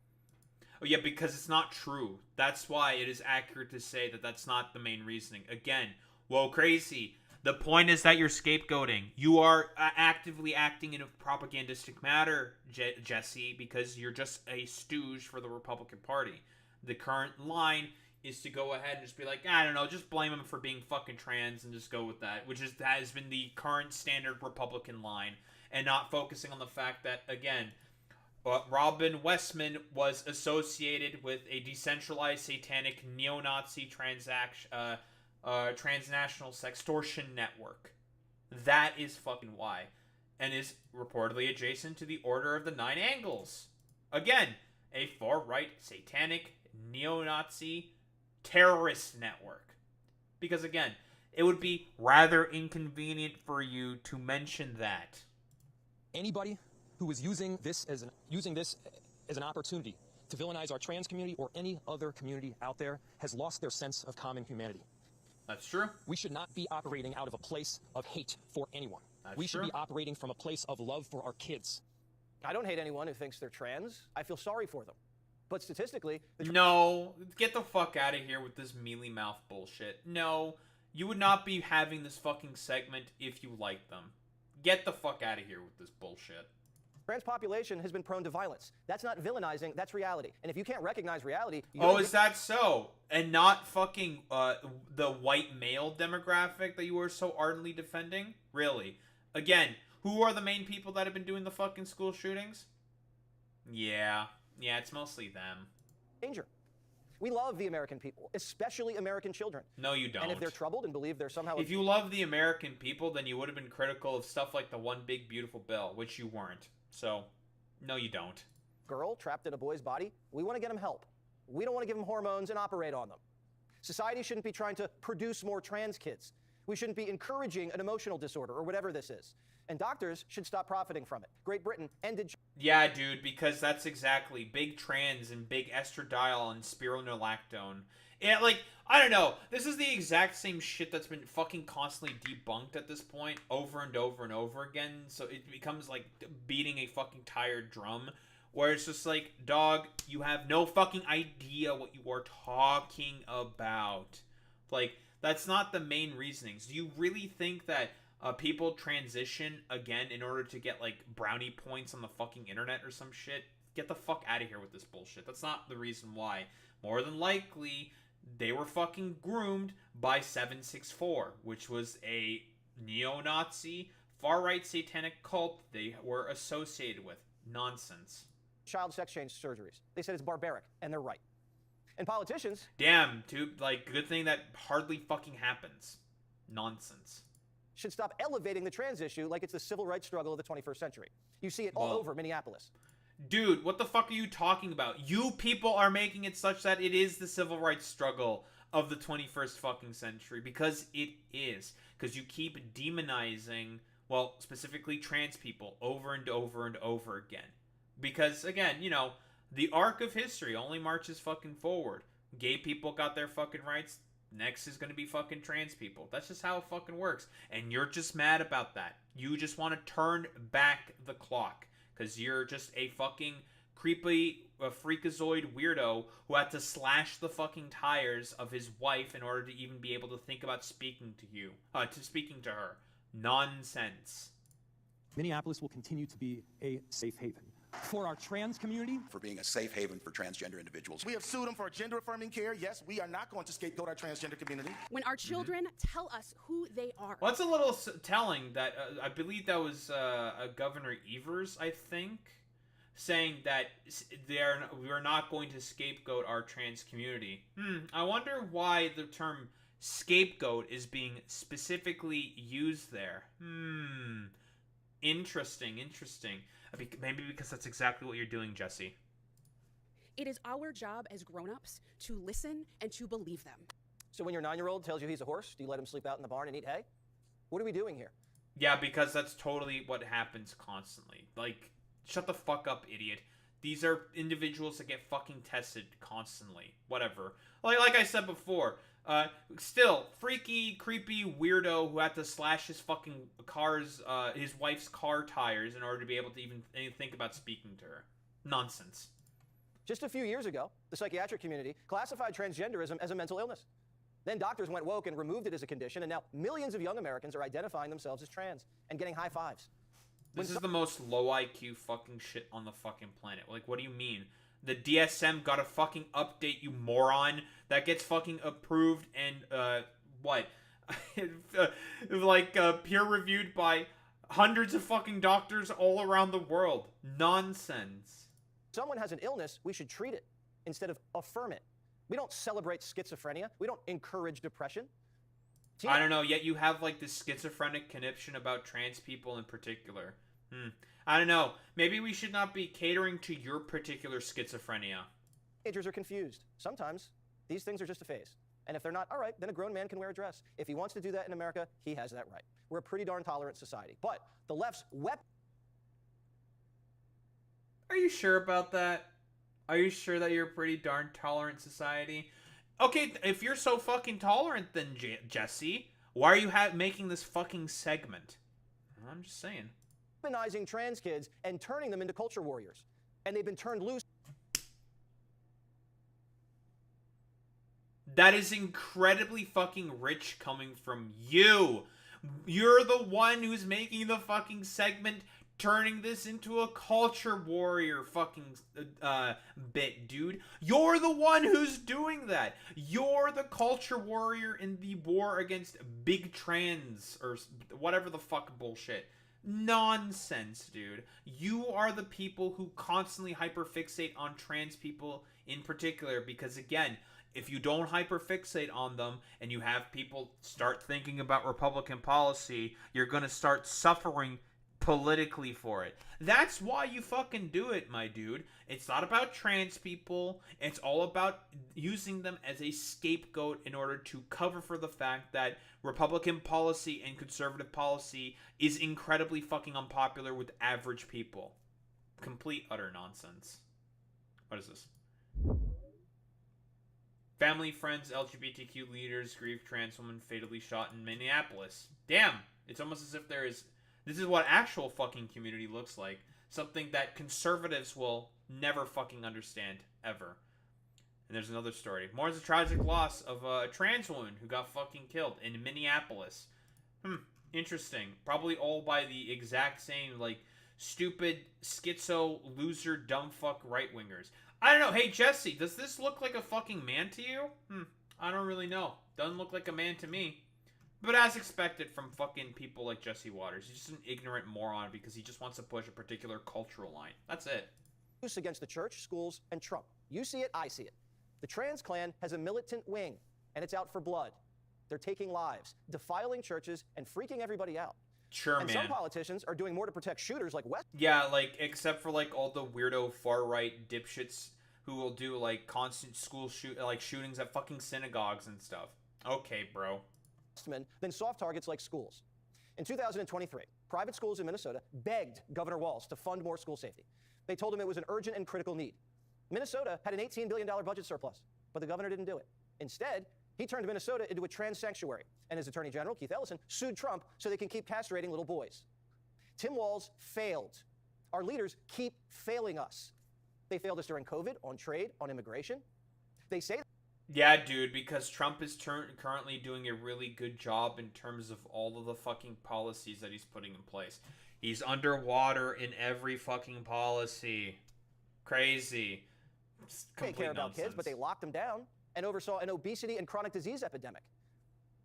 Oh, yeah, because it's not true. That's why it is accurate to say that that's not the main reasoning. Again, whoa, crazy. The point is that you're scapegoating. You are actively acting in a propagandistic matter, Jesse, because you're just a stooge for the Republican Party. The current line is to go ahead and just be like, I don't know, just blame him for being fucking trans and just go with that, which has been the current standard Republican line, and not focusing on the fact that, again, Robin Westman was associated with a decentralized satanic neo-Nazi transnational sextortion network. That is fucking why. And is reportedly adjacent to the Order of the Nine Angles. Again, a far-right satanic neo-Nazi terrorist network. Because again, it would be rather inconvenient for you to mention that. Anybody who is using this as an opportunity to villainize our trans community or any other community out there has lost their sense of common humanity. That's true. We should not be operating out of a place of hate for anyone. We should be operating from a place of love for our kids. I don't hate anyone who thinks they're trans. I feel sorry for them. But statistically... No, get the fuck out of here with this mealy-mouth bullshit. No, you would not be having this fucking segment if you liked them. Get the fuck out of here with this bullshit. Trans population has been prone to violence. That's not villainizing, that's reality. And if you can't recognize reality... is that so? And not fucking the white male demographic that you were so ardently defending? Really? Again, who are the main people that have been doing the fucking school shootings? Yeah, it's mostly them. Danger. We love the American people, especially American children. No, you don't. And if they're troubled and believe they're somehow... If you love the American people, then you would have been critical of stuff like the One Big Beautiful Bill, which you weren't. So, no, you don't. Girl trapped in a boy's body, we want to get him help. We don't want to give them hormones and operate on them. Society shouldn't be trying to produce more trans kids. We shouldn't be encouraging an emotional disorder or whatever this is. And doctors should stop profiting from it. Great Britain ended... Yeah, dude, because that's exactly big trans and big estradiol and spironolactone. Yeah, like, I don't know. This is the exact same shit that's been fucking constantly debunked at this point over and over and over again. So it becomes like beating a fucking tired drum. Where it's just like, dog, you have no fucking idea what you are talking about. Like, that's not the main reasonings. Do you really think that people transition again in order to get, like, brownie points on the fucking internet or some shit? Get the fuck out of here with this bullshit. That's not the reason why. More than likely, they were fucking groomed by 764, which was a neo-Nazi, far-right satanic cult they were associated with. Nonsense. Child sex change surgeries. They said it's barbaric, and they're right. And politicians... Damn, dude, like, good thing that hardly fucking happens. Nonsense. Should stop elevating the trans issue like it's the civil rights struggle of the 21st century. You see it all over Minneapolis. Dude, what the fuck are you talking about? You people are making it such that it is the civil rights struggle of the 21st fucking century. Because it is. Because you keep demonizing, well, specifically trans people over and over and over again. Because, again, you know, the arc of history only marches fucking forward. Gay people got their fucking rights. Next is going to be fucking trans people. That's just how it fucking works. And you're just mad about that. You just want to turn back the clock. Because you're just a fucking creepy, freakazoid weirdo who had to slash the fucking tires of his wife in order to even be able to think about speaking to you. Speaking to her. Nonsense. Minneapolis will continue to be a safe haven. For our trans community, for being a safe haven for transgender individuals. We have sued them for gender-affirming care. Yes, we are not going to scapegoat our transgender community. When our children tell us who they are. Well, that's a little telling that, I believe that was Governor Evers, I think, saying that we're not going to scapegoat our trans community. I wonder why the term scapegoat is being specifically used there. Interesting. Maybe because that's exactly what you're doing, Jesse. It is our job as grown-ups to listen and to believe them. So when your 9-year-old tells you he's a horse, do you let him sleep out in the barn and eat hay? What are we doing here? Yeah, because that's totally what happens constantly. Like, shut the fuck up, idiot. These are individuals that get fucking tested constantly. Whatever. Like I said before, still, freaky, creepy weirdo who had to slash his fucking his wife's car tires in order to be able to even think about speaking to her. Nonsense. Just a few years ago, the psychiatric community classified transgenderism as a mental illness. Then doctors went woke and removed it as a condition, and now millions of young Americans are identifying themselves as trans and getting high fives. This is the most low IQ fucking shit on the fucking planet. Like, what do you mean? The DSM got a fucking update, you moron. That gets fucking approved and, what? Peer-reviewed by hundreds of fucking doctors all around the world. Nonsense. Someone has an illness, we should treat it instead of affirm it. We don't celebrate schizophrenia. We don't encourage depression. I don't know, yet you have, like, this schizophrenic conniption about trans people in particular. I don't know. Maybe we should not be catering to your particular schizophrenia. Teenagers are confused. Sometimes these things are just a phase. And if they're not, all right, then a grown man can wear a dress. If he wants to do that in America, he has that right. We're a pretty darn tolerant society. But the left's Are you sure about that? Are you sure that you're a pretty darn tolerant society? Okay, if you're so fucking tolerant, then Jesse, why are you making this fucking segment? I'm just saying. Demonizing trans kids and turning them into culture warriors. And they've been turned loose. That is incredibly fucking rich coming from you. You're the one who's making the fucking segment, turning this into a culture warrior fucking bit, dude. You're the one who's doing that. You're the culture warrior in the war against big trans or whatever the fuck bullshit. Nonsense, dude. You are the people who constantly hyperfixate on trans people in particular because, again, if you don't hyperfixate on them and you have people start thinking about Republican policy, you're going to start suffering politically for it. That's why you fucking do it, my dude. It's not about trans people. It's all about using them as a scapegoat in order to cover for the fact that Republican policy and conservative policy is incredibly fucking unpopular with average people. Complete utter nonsense. What is this? Family, friends, LGBTQ leaders grieve trans woman fatally shot in Minneapolis. Damn! It's almost as if there is... This is what actual fucking community looks like. Something that conservatives will never fucking understand, ever. And there's another story. More is a tragic loss of a trans woman who got fucking killed in Minneapolis. Interesting. Probably all by the exact same, like, stupid, schizo, loser, dumb fuck right-wingers. I don't know. Hey, Jesse, does this look like a fucking man to you? I don't really know. Doesn't look like a man to me. But as expected from fucking people like Jesse Waters, he's just an ignorant moron because he just wants to push a particular cultural line. That's it. Against the church, schools, and Trump. You see it, I see it. The trans clan has a militant wing, and it's out for blood. They're taking lives, defiling churches, and freaking everybody out. Sure, and man. Some politicians are doing more to protect shooters like West. Yeah, like, except for, like, all the weirdo far-right dipshits who will do, like, constant school shootings at fucking synagogues and stuff. Okay, bro. Than soft targets like schools. In 2023, private schools in Minnesota begged Governor Walz to fund more school safety. They told him it was an urgent and critical need. Minnesota had an $18 billion budget surplus, but the governor didn't do it. Instead, he turned Minnesota into a trans sanctuary, and his attorney general, Keith Ellison, sued Trump so they can keep castrating little boys. Tim Walz failed. Our leaders keep failing us. They failed us during COVID, on trade, on immigration. They say... Yeah, dude, because Trump is currently doing a really good job in terms of all of the fucking policies that he's putting in place. He's underwater in every fucking policy. Crazy. They care about kids, but they locked them down and oversaw an obesity and chronic disease epidemic.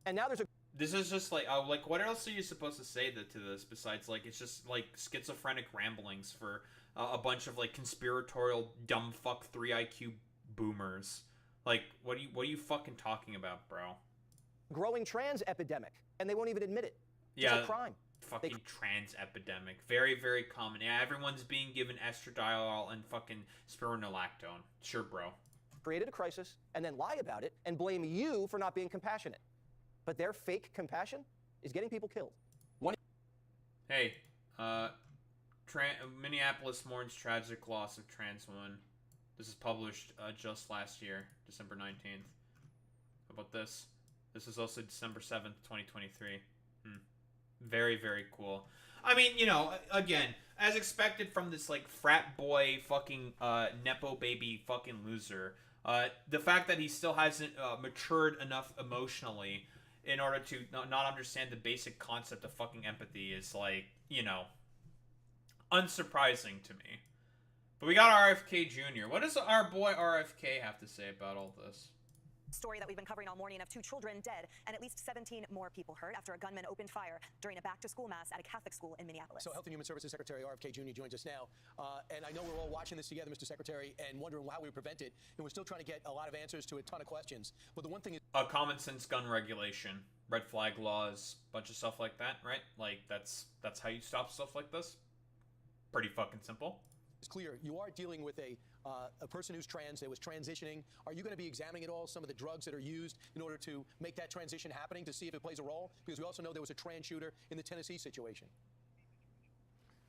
And now there's a... This is just like what else are you supposed to say to this besides, like, it's just, like, schizophrenic ramblings for a bunch of, like, conspiratorial dumb fuck 3 IQ boomers. Like, what are you fucking talking about, bro? Growing trans epidemic, and they won't even admit it. It's Yeah, a crime. Fucking trans epidemic. Very, very common. Yeah, everyone's being given estradiol and fucking spironolactone. Sure, bro. Created a crisis, and then lie about it, and blame you for not being compassionate. But their fake compassion is getting people killed. Hey, Minneapolis mourns tragic loss of trans woman. This is published just last year, December 19th. How about this? This is also December 7th, 2023. Very, very cool. I mean, you know, again, as expected from this, like, frat boy fucking Nepo baby fucking loser, the fact that he still hasn't matured enough emotionally in order to not understand the basic concept of fucking empathy is, like, you know, unsurprising to me. But we got RFK Jr. What does our boy RFK have to say about all this? Story that we've been covering all morning of 2 children dead and at least 17 more people hurt after a gunman opened fire during a back-to-school mass at a Catholic school in Minneapolis. So Health and Human Services Secretary RFK Jr. joins us now. And I know we're all watching this together, Mr. Secretary, and wondering how we prevent it. And we're still trying to get a lot of answers to a ton of questions. But the one thing is... common sense gun regulation, red flag laws, bunch of stuff like that, right? Like, that's how you stop stuff like this. Pretty fucking simple. It's clear you are dealing with a person who's trans, that was transitioning. Are you going to be examining at all some of the drugs that are used in order to make that transition happening, to see if it plays a role? Because we also know there was a trans shooter in the Tennessee situation.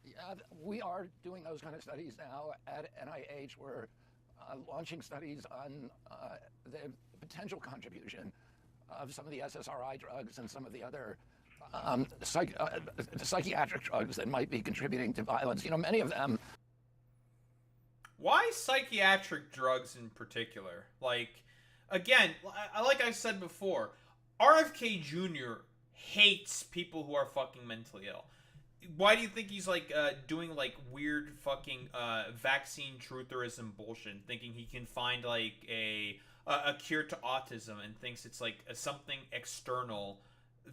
Yeah, we are doing those kind of studies now at NIH. We're launching studies on the potential contribution of some of the SSRI drugs and some of the other psychiatric drugs that might be contributing to violence. You know, many of them... Why psychiatric drugs in particular? Like, again, like I said before, RFK Jr. hates people who are fucking mentally ill. Why do you think he's, like, doing, like, weird fucking vaccine trutherism bullshit, thinking he can find, like, a cure to autism, and thinks it's, like, something external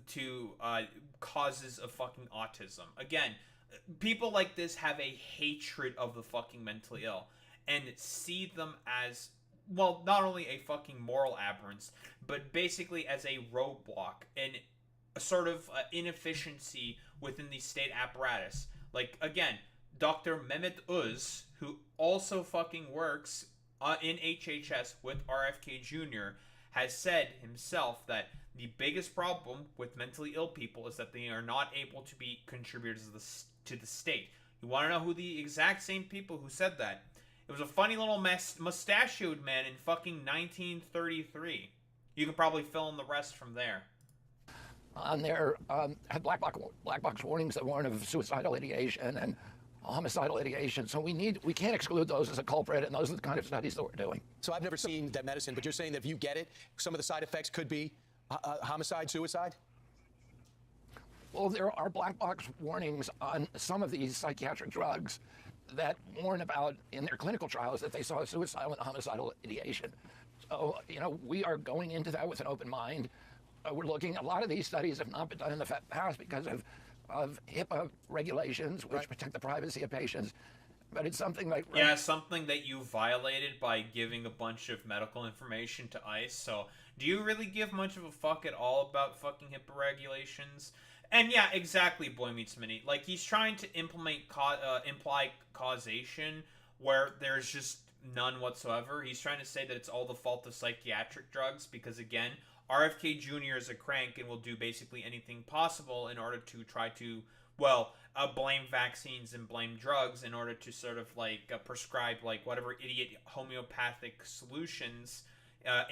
to causes of fucking autism? Again, people like this have a hatred of the fucking mentally ill and see them as, well, not only a fucking moral aberrance, but basically as a roadblock and a sort of inefficiency within the state apparatus. Like, again, Dr. Mehmet Uz, who also fucking works in HHS with RFK Jr., has said himself that the biggest problem with mentally ill people is that they are not able to be contributors to the state. You want to know who the exact same people who said that? It was a funny little mustachioed man in fucking 1933. You can probably fill in the rest from there. On there, had black box warnings that warn of suicidal ideation and homicidal ideation. So we can't exclude those as a culprit, and those are the kind of studies that we're doing. So I've never seen that medicine, but you're saying that if you get it, some of the side effects could be homicide, suicide? Well, there are black box warnings on some of these psychiatric drugs that warn about, in their clinical trials, that they saw suicidal and homicidal ideation. So, you know, we are going into that with an open mind. We're looking, a lot of these studies have not been done in the past because of HIPAA regulations, which protect the privacy of patients. But it's something like... Yeah, something that you violated by giving a bunch of medical information to ICE. So, do you really give much of a fuck at all about fucking HIPAA regulations? And yeah, exactly, Boy Meets Mini. Like, he's trying to imply causation where there's just none whatsoever. He's trying to say that it's all the fault of psychiatric drugs because, again, RFK Jr. is a crank and will do basically anything possible in order to try to blame vaccines and blame drugs in order to sort of like prescribe like whatever idiot homeopathic solutions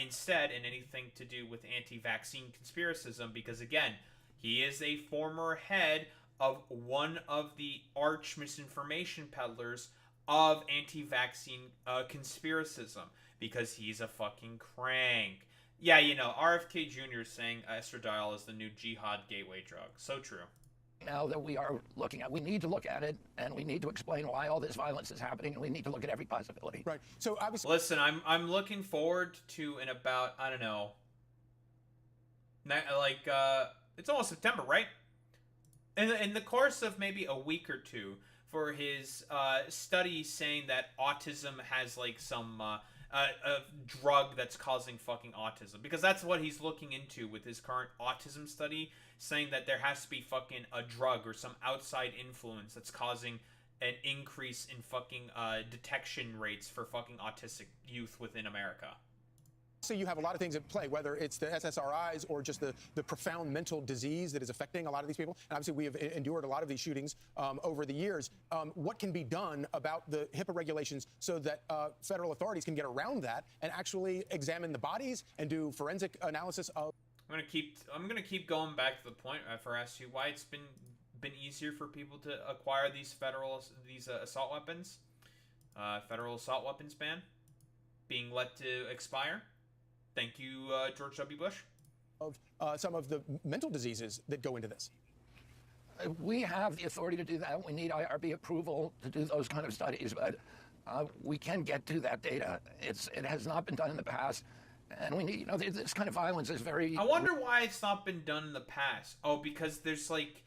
instead, and anything to do with anti-vaccine conspiracism, because again, he is a former head of one of the arch misinformation peddlers of anti-vaccine conspiracism, because he's a fucking crank. Yeah, you know, RFK Jr. saying estradiol is the new jihad gateway drug. So true. Now that we are looking at, we need to look at it, and we need to explain why all this violence is happening, and we need to look at every possibility. Right. So obviously, listen, I'm looking forward to in about, I don't know, like it's almost September, right? In the course of maybe a week or two, for his study saying that autism has like some a drug that's causing fucking autism, because that's what he's looking into with his current autism study, saying that there has to be fucking a drug or some outside influence that's causing an increase in fucking detection rates for fucking autistic youth within America. So you have a lot of things at play, whether it's the SSRIs or just the profound mental disease that is affecting a lot of these people. And obviously, we have endured a lot of these shootings over the years. What can be done about the HIPAA regulations so that federal authorities can get around that and actually examine the bodies and do forensic analysis of? I'm gonna keep going back to the point I asked you why it's been easier for people to acquire these assault weapons. Federal assault weapons ban being let to expire. Thank you, George W. Bush. Of some of the mental diseases that go into this. We have the authority to do that. We need IRB approval to do those kind of studies, but we can get to that data. It has not been done in the past, and we need, you know, this kind of violence is very. I wonder why it's not been done in the past. Oh, because there's like,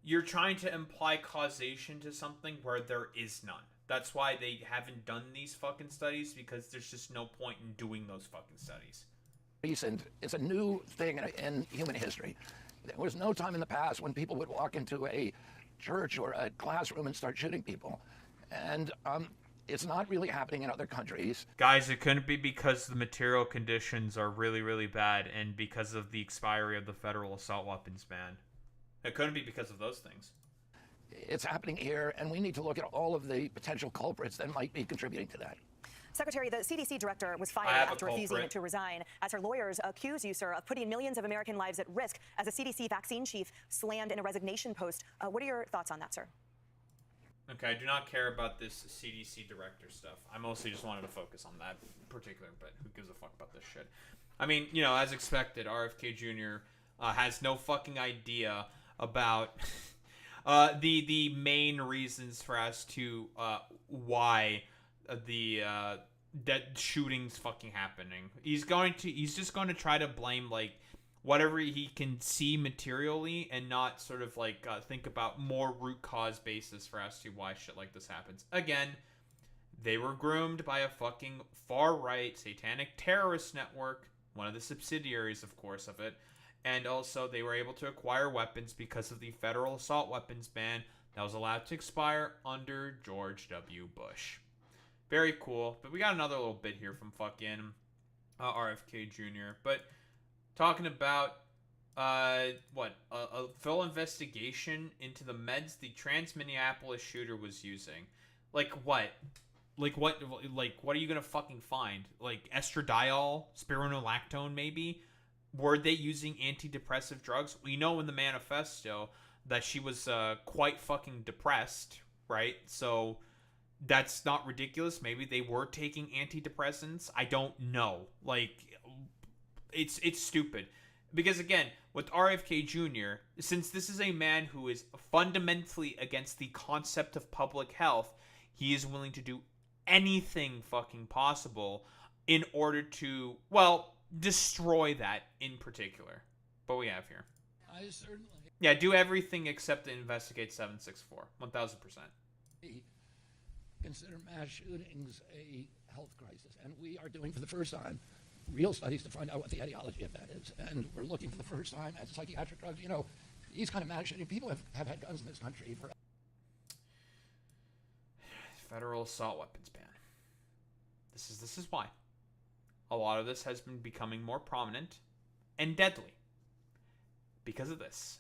you're trying to imply causation to something where there is none. That's why they haven't done these fucking studies, because there's just no point in doing those fucking studies. Recent. It's a new thing in human history. There was no time in the past when people would walk into a church or a classroom and start shooting people. And it's not really happening in other countries. Guys, it couldn't be because the material conditions are really, really bad and because of the expiry of the federal assault weapons ban. It couldn't be because of those things. It's happening here, and we need to look at all of the potential culprits that might be contributing to that. Secretary, the CDC director was fired after refusing to resign as her lawyers accuse you, sir, of putting millions of American lives at risk as a CDC vaccine chief slammed in a resignation post. What are your thoughts on that, sir? Okay, I do not care about this CDC director stuff. I mostly just wanted to focus on that in particular, but who gives a fuck about this shit? I mean, you know, as expected, RFK Jr. Has no fucking idea about the main reasons for as to why the that shootings fucking happening. He's just going to try to blame like whatever he can see materially and not sort of like think about more root cause basis for as to why shit like this happens. Again, they were groomed by a fucking far right satanic terrorist network, one of the subsidiaries, of course, of it. And also, they were able to acquire weapons because of the federal assault weapons ban that was allowed to expire under George W. Bush. Very cool. But we got another little bit here from fucking RFK Jr. But talking about a full investigation into the meds the trans Minneapolis shooter was using. Like what? Like what are you gonna fucking find? Like estradiol, spironolactone, maybe? Were they using antidepressive drugs? We know in the manifesto that she was quite fucking depressed, right? So that's not ridiculous. Maybe they were taking antidepressants. I don't know. Like, it's stupid. Because again, with RFK Jr., since this is a man who is fundamentally against the concept of public health, he is willing to do anything fucking possible in order to, well, destroy that in particular. What we have here. I certainly. Yeah, do everything except to investigate 764. 1000%. Consider mass shootings a health crisis, and we are doing for the first time real studies to find out what the etiology of that is. And we're looking for the first time at psychiatric drugs. You know, these kind of mass shooting, people have had guns in this country for. Federal assault weapons ban. This is why. A lot of this has been becoming more prominent and deadly because of this.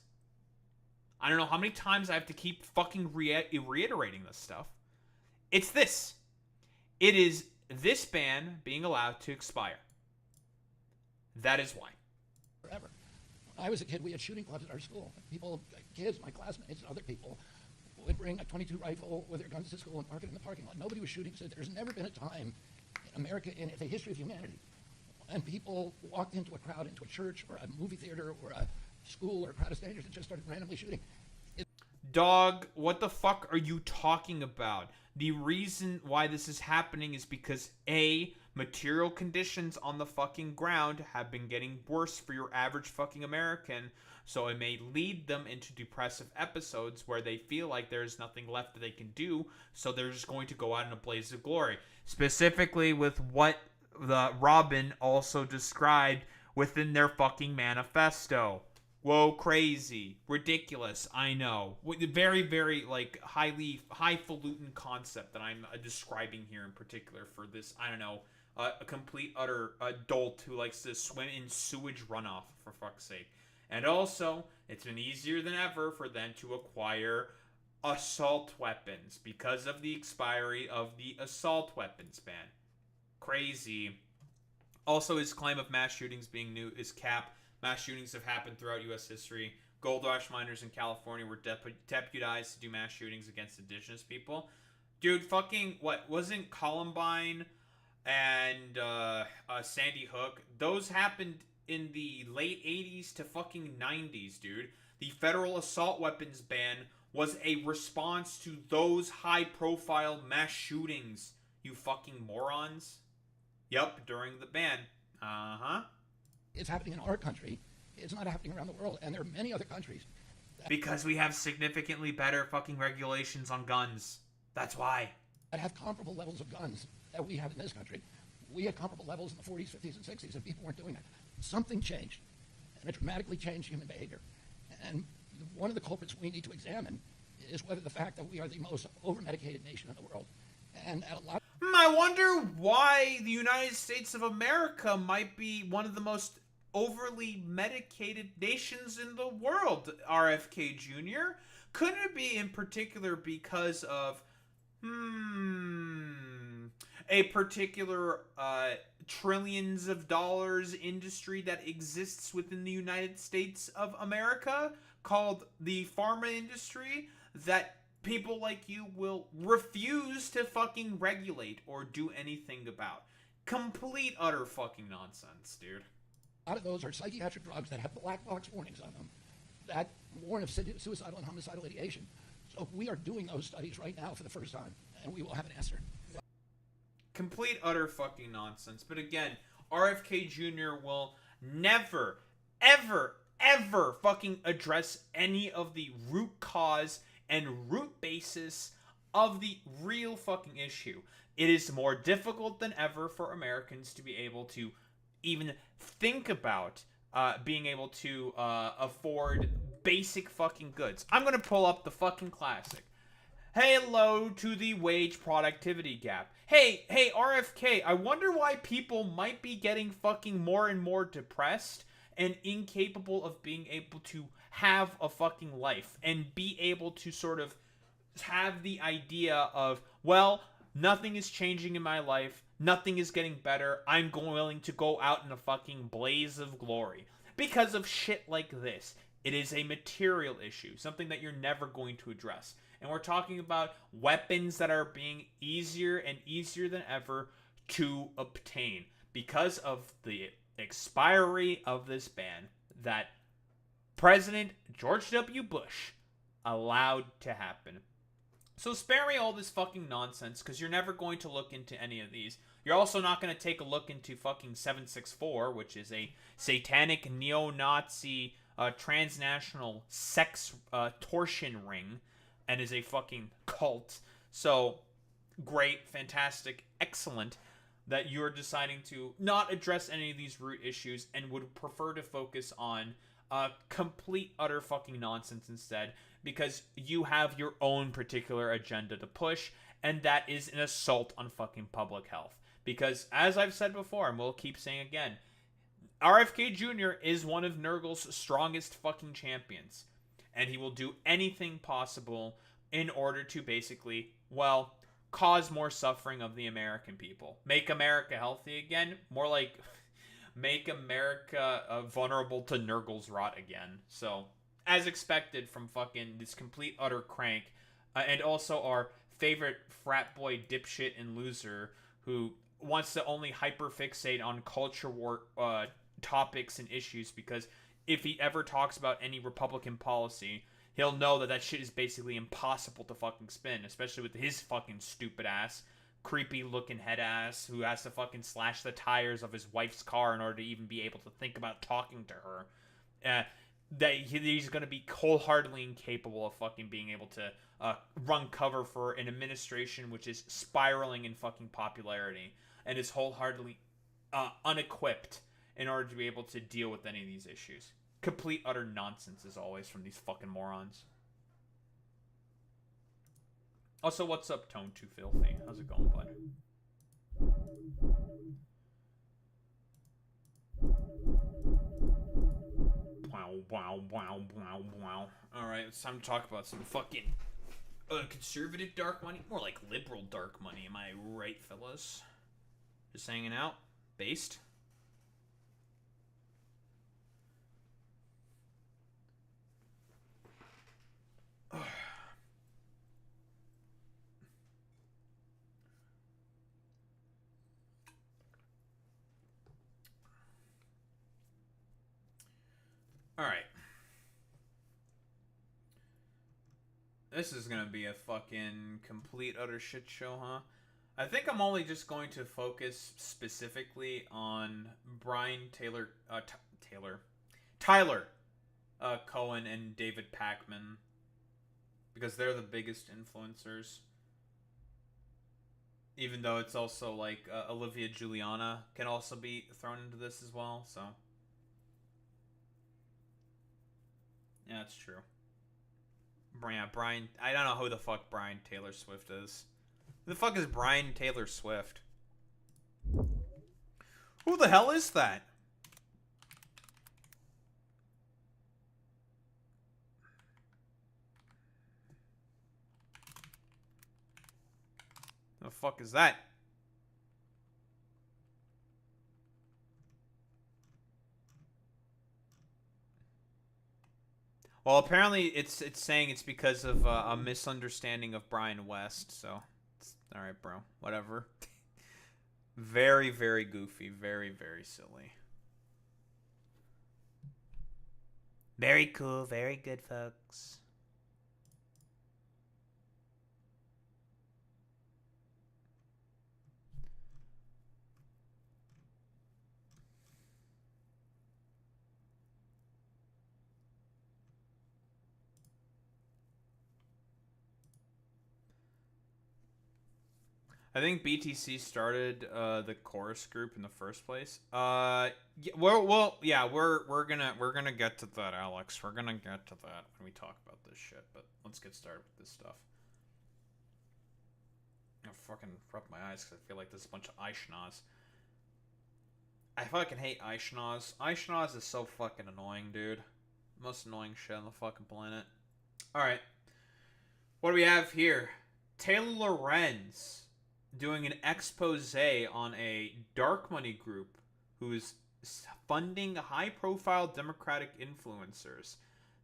I don't know how many times I have to keep fucking reiterating this stuff. It's this. It is this ban being allowed to expire. That is why. Forever. When I was a kid, we had shooting clubs at our school. People, kids, my classmates, and other people would bring a .22 rifle with their guns to school and park it in the parking lot. Nobody was shooting. So there's never been a time in America, in the history of humanity, when people walked into a crowd, into a church or a movie theater or a school or a crowd of strangers and just started randomly shooting. Dog, what the fuck are you talking about? The reason why this is happening is because A, material conditions on the fucking ground have been getting worse for your average fucking American, so it may lead them into depressive episodes where they feel like there's nothing left that they can do, so they're just going to go out in a blaze of glory. Specifically with what the Robin also described within their fucking manifesto. Whoa, crazy. Ridiculous, I know. Very, very, like, highfalutin concept that I'm describing here in particular for this, I don't know, a complete, utter adult who likes to swim in sewage runoff, for fuck's sake. And also, it's been easier than ever for them to acquire assault weapons because of the expiry of the assault weapons ban. Crazy. Also, his claim of mass shootings being new is cap. Mass shootings have happened throughout U.S. history. Gold rush miners in California were deputized to do mass shootings against indigenous people. Dude, fucking, what, wasn't Columbine and Sandy Hook? Those happened in the late 80s to fucking 90s, dude. The federal assault weapons ban was a response to those high-profile mass shootings, you fucking morons. Yep, during the ban. Uh-huh. It's happening in our country. It's not happening around the world. And there are many other countries. Because we have significantly better fucking regulations on guns. That's why. That have comparable levels of guns that we have in this country. We had comparable levels in the 40s, 50s, and 60s, and people weren't doing that. Something changed, and it dramatically changed human behavior. And one of the culprits we need to examine is whether the fact that we are the most over-medicated nation in the world, and at a lot. I wonder why the United States of America might be one of the most overly medicated nations in the world, RFK Jr. Couldn't it be in particular because of, a particular trillions of dollars industry that exists within the United States of America called the pharma industry that people like you will refuse to fucking regulate or do anything about? Complete, utter fucking nonsense, dude. A lot of those are psychiatric drugs that have black box warnings on them that warn of suicidal and homicidal ideation. So we are doing those studies right now for the first time, and we will have an answer. Complete, utter fucking nonsense. But again, RFK Jr. will never, ever, ever fucking address any of the root cause and root basis of the real fucking issue. It is more difficult than ever for Americans to be able to even think about being able to afford basic fucking goods. I'm gonna pull up the fucking classic. Hello to the wage productivity gap. Hey, RFK, I wonder why people might be getting fucking more and more depressed and incapable of being able to have a fucking life and be able to sort of have the idea of, well, nothing is changing in my life, nothing is getting better, I'm willing to go out in a fucking blaze of glory. Because of shit like this. It is a material issue, something that you're never going to address. And we're talking about weapons that are being easier and easier than ever to obtain because of the expiry of this ban that President George W. Bush allowed to happen. So spare me all this fucking nonsense, because you're never going to look into any of these. You're also not going to take a look into fucking 764, which is a satanic neo-Nazi transnational sex torsion ring, and is a fucking cult. So, great, fantastic, excellent that you're deciding to not address any of these root issues and would prefer to focus on complete, utter fucking nonsense instead, because you have your own particular agenda to push, and that is an assault on fucking public health. Because, as I've said before, and we'll keep saying again, RFK Jr. is one of Nurgle's strongest fucking champions. and he will do anything possible in order to basically, well, cause more suffering of the American people. Make America healthy again, more like make America vulnerable to Nurgle's rot again. So, as expected from fucking this complete utter crank, and also our favorite frat boy dipshit and loser who wants to only hyperfixate on culture war topics and issues, because if he ever talks about any Republican policy, he'll know that that shit is basically impossible to fucking spin, especially with his fucking stupid ass, creepy looking head ass who has to fucking slash the tires of his wife's car in order to even be able to think about talking to her. That he's going to be wholeheartedly incapable of fucking being able to run cover for an administration which is spiraling in fucking popularity and is wholeheartedly unequipped in order to be able to deal with any of these issues. Complete utter nonsense as always from these fucking morons. Also, what's up, Tone Too Filthy? How's it going, bud? Wow. Alright, it's time to talk about some fucking conservative dark money. More like liberal dark money, am I right, fellas? Just hanging out? Based? Alright. This is gonna be a fucking complete utter shit show, huh? I think I'm only just going to focus specifically on Tyler Cohen and David Pakman, because they're the biggest influencers. Even though it's also like Olivia Juliana can also be thrown into this as well, so. Yeah, that's true. Yeah, Brian. I don't know who the fuck Brian Taylor Swift is. Who the fuck is Brian Taylor Swift? Who the hell is that? The fuck is that? Well, apparently it's saying it's because of a misunderstanding of Brian West, so all right, bro. Whatever. Very, very goofy. Very, very silly. Very cool. Very good, folks. I think BTC started the chorus group in the first place. Yeah, we're gonna get to that, Alex. We're gonna get to that when we talk about this shit. But let's get started with this stuff. I fucking rub my eyes because I feel like there's a bunch of eye schnoz. I fucking hate eye schnoz. Eye schnoz is so fucking annoying, dude. Most annoying shit on the fucking planet. All right, what do we have here? Taylor Lorenz doing an expose on a dark money group who's funding high-profile Democratic influencers.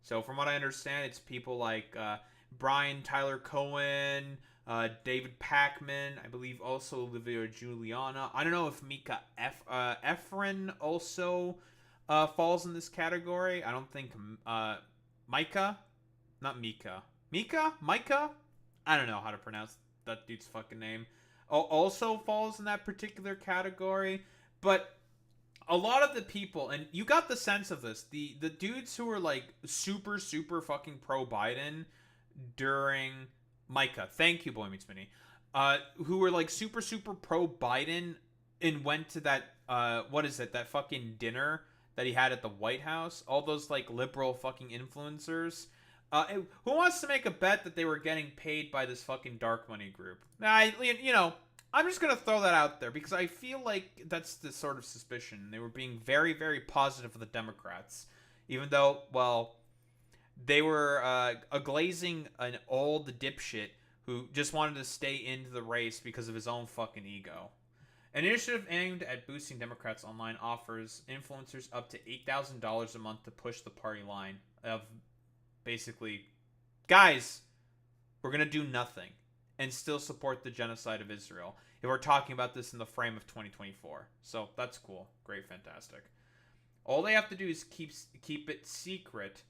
So from what I understand, it's people like Brian Tyler Cohen, David Pakman, I believe also Olivia Juliana. I don't know if Mika Efren also falls in this category. I don't think Micah? Not Mika. Micah? I don't know how to pronounce that dude's fucking name. Also falls in that particular category. But a lot of the people, and you got the sense of this, the dudes who were like super fucking pro-Biden during Micah, thank you, Boy Meets Mini, who were like super pro-Biden and went to that that fucking dinner that he had at the White House, all those like liberal fucking influencers. Who wants to make a bet that they were getting paid by this fucking dark money group? I'm just going to throw that out there because I feel like that's the sort of suspicion. They were being very, very positive for the Democrats. Even though, well, They were glazing an old dipshit who just wanted to stay into the race because of his own fucking ego. An initiative aimed at boosting Democrats online offers influencers up to $8,000 a month to push the party line of basically, guys, we're going to do nothing and still support the genocide of Israel. If we're talking about this in the frame of 2024. So that's cool. Great, fantastic. All they have to do is keep it secret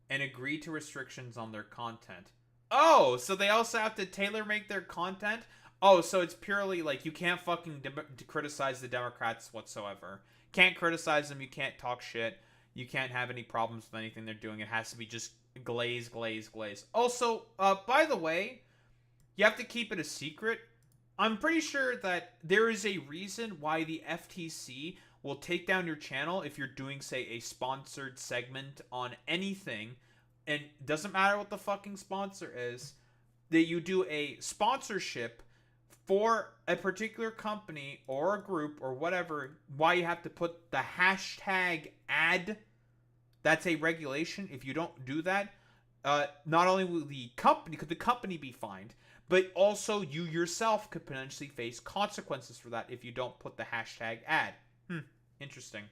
and agree to restrictions on their content. Oh, so they also have to tailor make their content? Oh, so it's purely like you can't fucking criticize the Democrats whatsoever. Can't criticize them. You can't talk shit. You can't have any problems with anything they're doing. It has to be just glaze. Also, by the way, you have to keep it a secret. I'm pretty sure that there is a reason why the FTC will take down your channel if you're doing, say, a sponsored segment on anything. And it doesn't matter what the fucking sponsor is. That you do a sponsorship for a particular company or a group or whatever, why you have to put the hashtag ad. That's a regulation. If you don't do that, not only will the company be fined, but also you yourself could potentially face consequences for that if you don't put the hashtag ad. Interesting.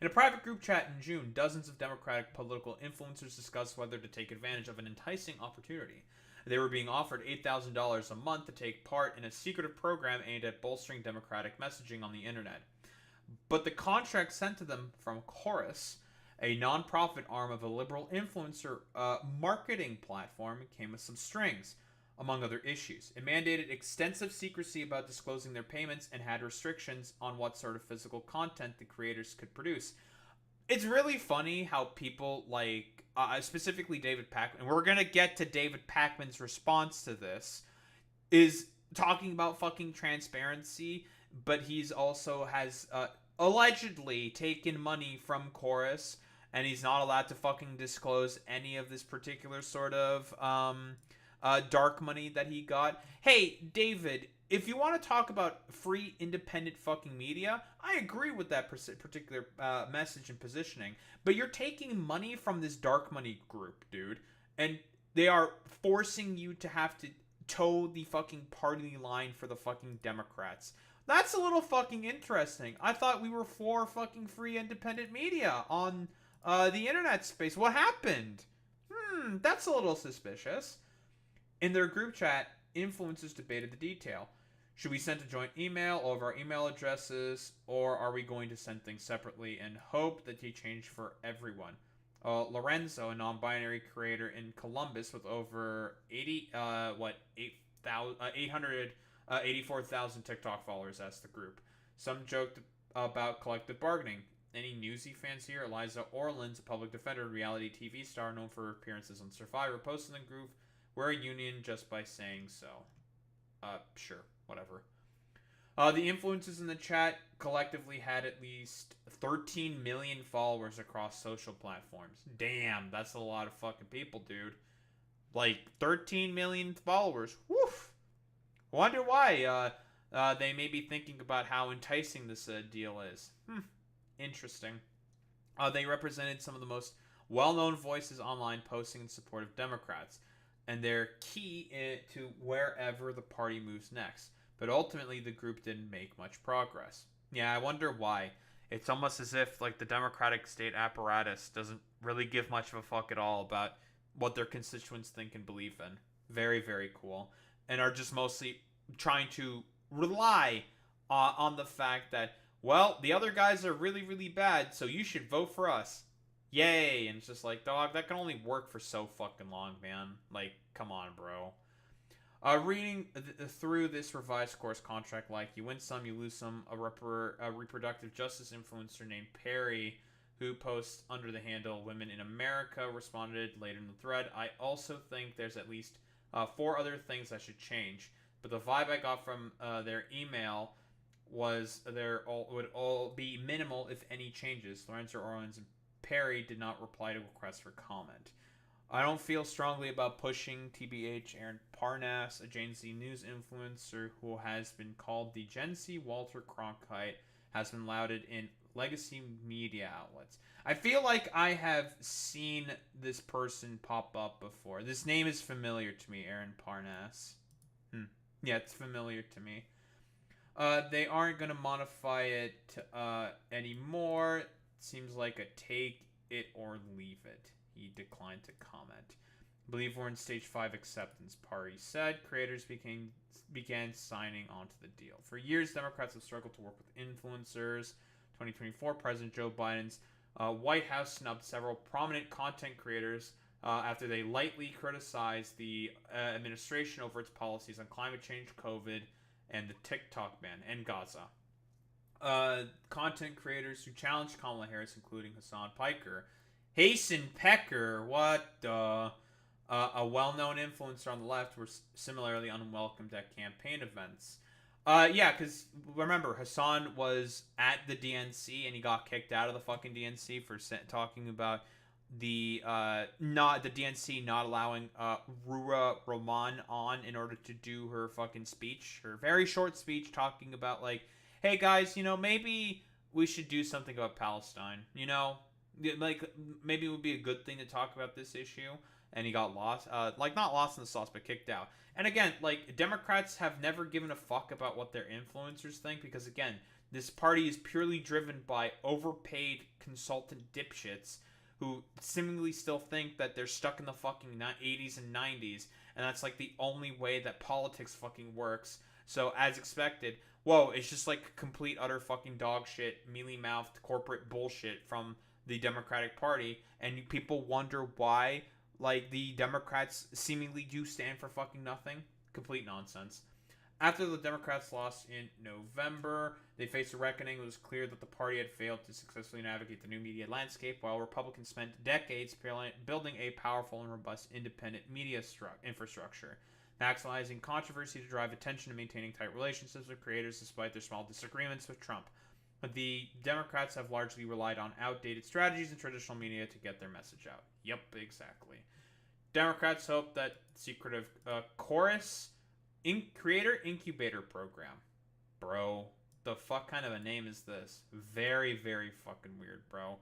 In a private group chat in June, dozens of Democratic political influencers discussed whether to take advantage of an enticing opportunity. They were being offered $8,000 a month to take part in a secretive program aimed at bolstering Democratic messaging on the internet. But the contract sent to them from Chorus, a non-profit arm of a liberal influencer marketing platform, came with some strings, among other issues. It mandated extensive secrecy about disclosing their payments and had restrictions on what sort of physical content the creators could produce. It's really funny how people like, specifically David Pakman, and we're going to get to David Pakman's response to this, is talking about fucking transparency, but he's also has allegedly taken money from Chorus, and he's not allowed to fucking disclose any of this particular sort of dark money that he got. Hey, David, if you want to talk about free, independent fucking media, I agree with that particular message and positioning. But you're taking money from this dark money group, dude. And they are forcing you to have to toe the fucking party line for the fucking Democrats. That's a little fucking interesting. I thought we were for fucking free, independent media on the internet space. What happened? That's a little suspicious. In their group chat, influencers debated the detail. Should we send a joint email over our email addresses, or are we going to send things separately and hope that they change for everyone? Lorenzo, a non-binary creator in Columbus with over 884,000 TikTok followers, asked the group. Some joked about collective bargaining. Any Newsy fans here? Eliza Orland's a public defender, reality TV star known for appearances on Survivor, posted in the group, "We're a union just by saying so." Sure, whatever. The influencers in the chat collectively had at least 13 million followers across social platforms. Damn, that's a lot of fucking people, dude. Like, 13 million followers. Woof! Wonder why they may be thinking about how enticing this deal is. Interesting. They represented some of the most well-known voices online posting in support of Democrats, and they're key to wherever the party moves next. But ultimately, the group didn't make much progress. Yeah, I wonder why. It's almost as if like the Democratic state apparatus doesn't really give much of a fuck at all about what their constituents think and believe in. Very, very cool. And are just mostly trying to rely on the fact that, well, the other guys are really, really bad, so you should vote for us. Yay! And it's just like, dog, that can only work for so fucking long, man. Like, come on, bro. Reading through this revised course contract, like, you win some, you lose some. A reproductive justice influencer named Perry, who posts under the handle Women in America, responded later in the thread. I also think there's at least 4 other things that should change. But the vibe I got from their email was would all be minimal, if any, changes. Lorenzo Orleans and Perry did not reply to requests for comment. I don't feel strongly about pushing TBH. Aaron Parnas, a Gen Z news influencer who has been called the Gen Z Walter Cronkite, has been lauded in legacy media outlets. I feel like I have seen this person pop up before. This name is familiar to me, Aaron Parnas. Yeah, it's familiar to me. They aren't going to modify it anymore. It seems like a take it or leave it. He declined to comment. I believe we're in stage 5 acceptance, Pari said. Creators began signing onto the deal. For years, Democrats have struggled to work with influencers. 2024, President Joe Biden's White House snubbed several prominent content creators after they lightly criticized the administration over its policies on climate change, COVID, and the TikTok ban, and Gaza. Content creators who challenged Kamala Harris, including Hassan Piker, Hasten Pecker, a well-known influencer on the left, were similarly unwelcomed at campaign events. Yeah, because remember, Hassan was at the DNC and he got kicked out of the fucking DNC for talking about the DNC not allowing Ruha Rahman on in order to do her fucking speech, her very short speech talking about like, hey guys, maybe we should do something about Palestine, like maybe it would be a good thing to talk about this issue. And he got lost, not lost in the sauce, but kicked out. And again, like, Democrats have never given a fuck about what their influencers think because, again, this party is purely driven by overpaid consultant dipshits who seemingly still think that they're stuck in the fucking 80s and 90s, and that's, like, the only way that politics fucking works. So, as expected, it's just, like, complete, utter fucking dog shit, mealy-mouthed corporate bullshit from the Democratic Party, and people wonder why... like, the Democrats seemingly do stand for fucking nothing. Complete nonsense. After the Democrats lost in November, they faced a reckoning. It was clear that the party had failed to successfully navigate the new media landscape, while Republicans spent decades building a powerful and robust independent media infrastructure, maximizing controversy to drive attention and maintaining tight relationships with creators despite their small disagreements with Trump. But the Democrats have largely relied on outdated strategies in traditional media to get their message out. Yep, exactly. Democrats hope that secretive Chorus Creator Incubator Program. Bro, the fuck kind of a name is this? Very, very fucking weird, bro.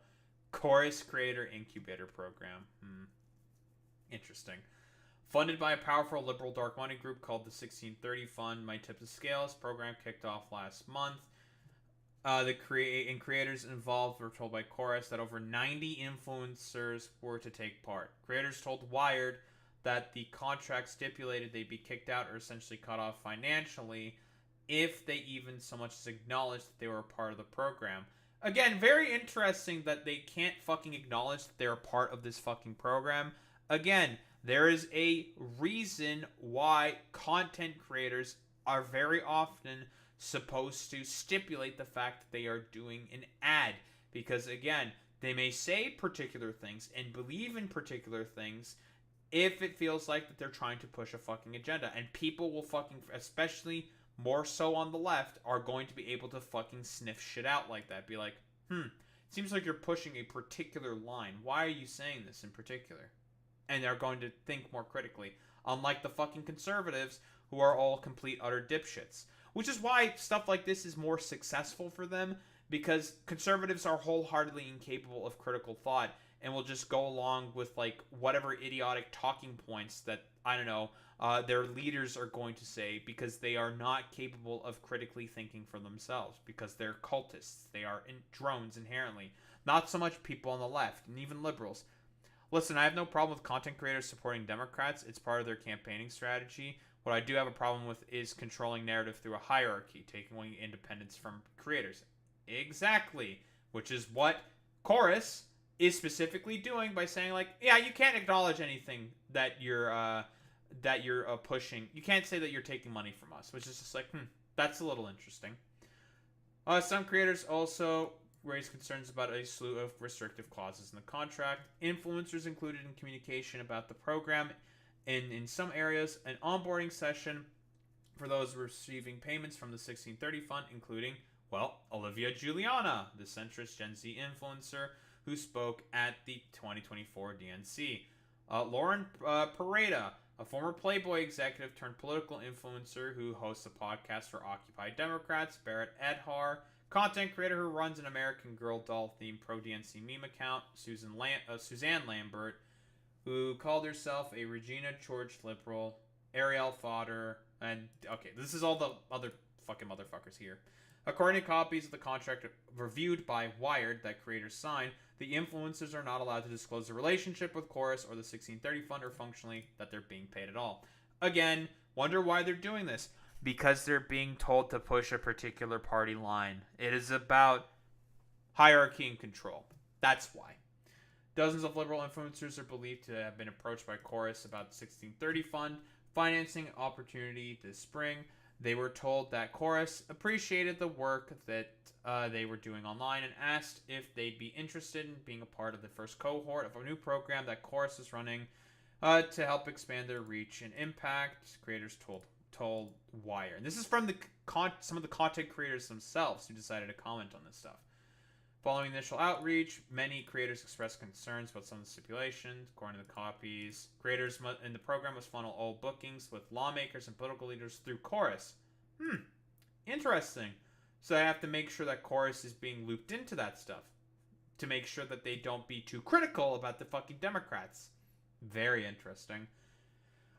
Chorus Creator Incubator Program. Interesting. Funded by a powerful liberal dark money group called the 1630 Fund, might tip the scales. Program kicked off last month. The creators involved were told by Chorus that over 90 influencers were to take part. Creators told Wired that the contract stipulated they'd be kicked out or essentially cut off financially if they even so much as acknowledged that they were a part of the program. Again, very interesting that they can't fucking acknowledge that they're a part of this fucking program. Again, there is a reason why content creators are very often supposed to stipulate the fact that they are doing an ad, because again, they may say particular things and believe in particular things if it feels like that they're trying to push a fucking agenda, and people will fucking, especially more so on the left, are going to be able to fucking sniff shit out like that. Be like, seems like you're pushing a particular line. Why are you saying this in particular? And they're going to think more critically, unlike the fucking conservatives who are all complete utter dipshits. Which is why stuff like this is more successful for them, because conservatives are wholeheartedly incapable of critical thought and will just go along with like whatever idiotic talking points that, I don't know, their leaders are going to say, because they are not capable of critically thinking for themselves, because they're cultists. They are drones inherently. Not so much people on the left, and even liberals. Listen, I have no problem with content creators supporting Democrats. It's part of their campaigning strategy. What I do have a problem with is controlling narrative through a hierarchy, taking away independence from creators. Exactly. Which is what Chorus is specifically doing by saying, like, yeah, you can't acknowledge anything that you're pushing. You can't say that you're taking money from us, which is just like, that's a little interesting. Some creators also raised concerns about a slew of restrictive clauses in the contract. Influencers included in communication about the program. In some areas, an onboarding session for those receiving payments from the 1630 Fund, including, Olivia Juliana, the centrist Gen Z influencer who spoke at the 2024 DNC. Lauren Pareda, a former Playboy executive turned political influencer who hosts a podcast for Occupy Democrats. Barrett Edhar, Content creator who runs an American Girl doll themed pro DNC meme account, Suzanne Lambert, who called herself a Regina George liberal, Ariel fodder, and okay, this is all the other fucking motherfuckers here. According to copies of the contract reviewed by Wired that creators signed, the influencers are not allowed to disclose the relationship with Chorus or the 1630 fund or functionally that they're being paid at all. Again, wonder why they're doing this. Because they're being told to push a particular party line. It is about hierarchy and control. That's why. Dozens of liberal influencers are believed to have been approached by Chorus about the 1630 fund financing opportunity this spring. They were told that Chorus appreciated the work that they were doing online and asked if they'd be interested in being a part of the first cohort of a new program that Chorus is running to help expand their reach and impact, creators told Wire. And this is from some of the content creators themselves who decided to comment on this stuff. Following initial outreach, many creators expressed concerns about some of the stipulations. According to the copies, creators in the program must funnel all bookings with lawmakers and political leaders through Chorus. Interesting. So I have to make sure that Chorus is being looped into that stuff to make sure that they don't be too critical about the fucking Democrats. Very interesting.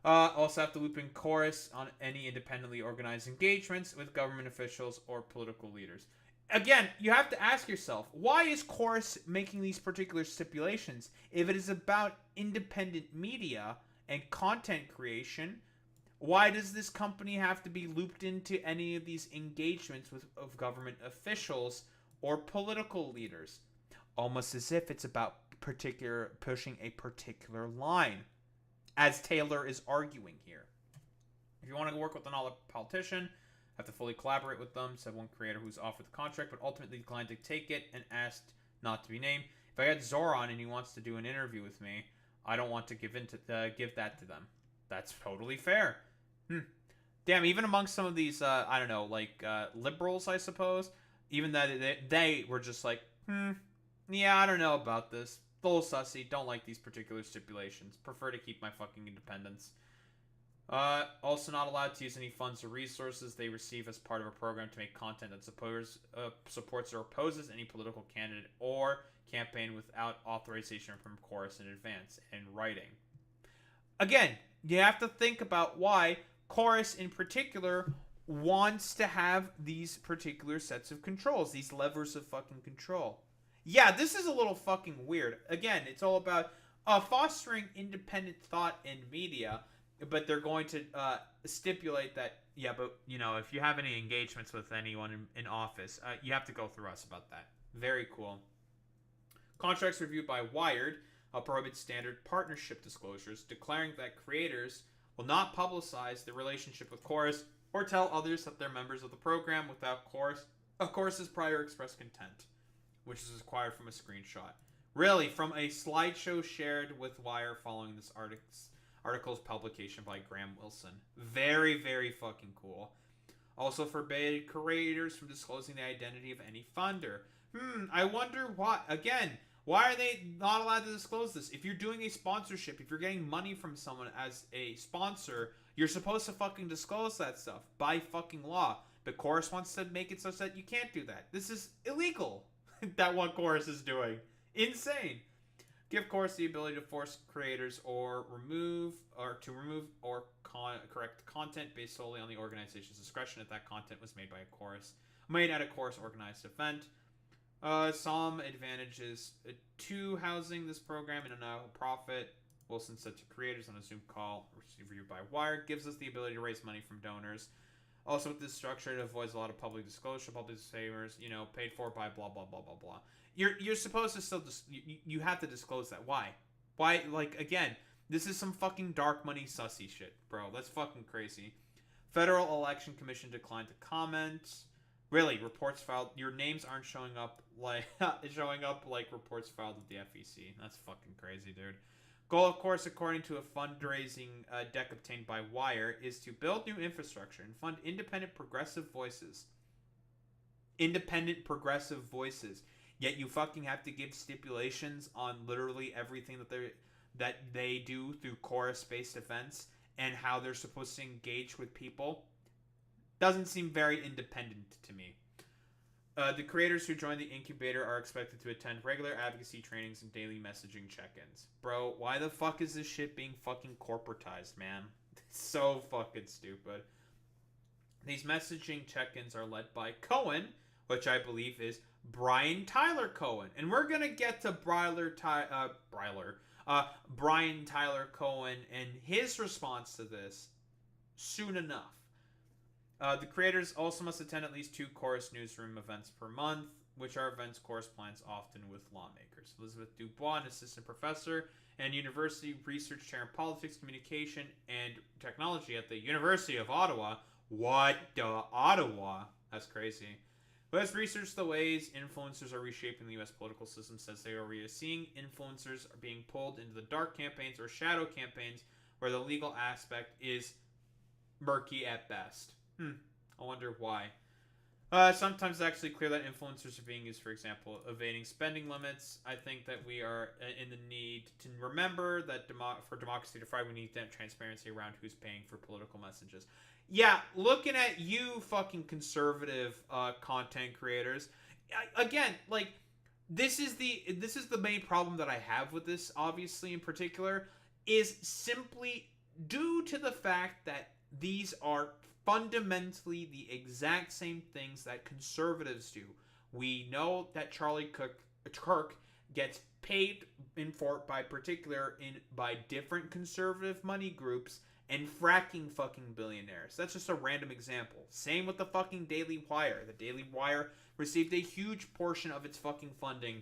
Also have to loop in Chorus on any independently organized engagements with government officials or political leaders. Again, you have to ask yourself, why is Chorus making these particular stipulations? If it is about independent media and content creation, why does this company have to be looped into any of these engagements of government officials or political leaders? Almost as if it's about pushing a particular line, as Taylor is arguing here. If you want to work with another politician, have to fully collaborate with them, said one creator who's offered the contract but ultimately declined to take it and asked not to be named. If I had Zoran and he wants to do an interview with me, I don't want to give that to them. That's totally fair. Damn, even amongst some of these, I don't know, like liberals, I suppose, even that they were just like, yeah, I don't know about this. A little sussy. Don't like these particular stipulations. Prefer to keep my fucking independence. Also not allowed to use any funds or resources they receive as part of a program to make content that supports or opposes any political candidate or campaign without authorization from Chorus in advance and writing. Again, you have to think about why Chorus in particular wants to have these particular sets of controls, these levers of fucking control. Yeah, this is a little fucking weird. Again, it's all about fostering independent thought in media, but they're going to stipulate that, yeah, but, you know, if you have any engagements with anyone in office, you have to go through us about that. Very cool. Contracts reviewed by Wired prohibit standard partnership disclosures, declaring that creators will not publicize the relationship with Chorus or tell others that they're members of the program without Chorus's prior express consent, which is acquired from a screenshot. Really, from a slideshow shared with Wire following this article's publication by Graham Wilson. Very, very fucking cool. Also forbade creators from disclosing the identity of any funder. I wonder why. Again, why are they not allowed to disclose this? If you're doing a sponsorship, if you're getting money from someone as a sponsor, you're supposed to fucking disclose that stuff by fucking law. But Chorus wants to make it so that you can't do that. This is illegal. That what Chorus is doing. Insane. Give Chorus the ability to force creators or correct content based solely on the organization's discretion if that content was made at a Chorus organized event. Some advantages to housing this program in a non-profit. Wilson said to creators on a Zoom call reviewed by Wired, gives us the ability to raise money from donors. Also, with this structure, it avoids a lot of public disclosure, public disclaimers, you know, paid for by blah, blah, blah, blah, blah. You're supposed to still, you have to disclose that. Why? Why, like, again, this is some fucking dark money sussy shit, bro. That's fucking crazy. Federal Election Commission declined to comment. Really, reports filed, your names aren't showing up like reports filed with the FEC. That's fucking crazy, dude. Goal, of course, according to a fundraising deck obtained by Wire, is to build new infrastructure and fund independent progressive voices. Independent progressive voices. Yet you fucking have to give stipulations on literally everything that they do through Chorus-based events and how they're supposed to engage with people. Doesn't seem very independent to me. The creators who joined the incubator are expected to attend regular advocacy trainings and daily messaging check-ins. Bro, why the fuck is this shit being fucking corporatized, man? It's so fucking stupid. These messaging check-ins are led by Cohen, which I believe is Brian Tyler Cohen. And we're gonna get to Brian Tyler Cohen and his response to this soon enough. The creators also must attend at least 2 Chorus newsroom events per month, which are events Chorus plans often with lawmakers. Elizabeth Dubois, an assistant professor and university research chair in politics, communication, and technology at the University of Ottawa. What the Ottawa? That's crazy. Who has researched the ways influencers are reshaping the U.S. political system, says they are seeing influencers are being pulled into the dark campaigns or shadow campaigns where the legal aspect is murky at best. I wonder why. Sometimes it's actually clear that influencers are being used, for example, evading spending limits. I think that we are in the need to remember that for democracy to thrive, we need to have transparency around who's paying for political messages. Yeah, looking at you fucking conservative content creators. Again, like, this is the main problem that I have with this, obviously, in particular, is simply due to the fact that these are fundamentally the exact same things that conservatives do. We know that Charlie Kirk gets paid by different conservative money groups and fracking fucking billionaires. That's just a random example. Same with the fucking Daily Wire. The Daily Wire received a huge portion of its fucking funding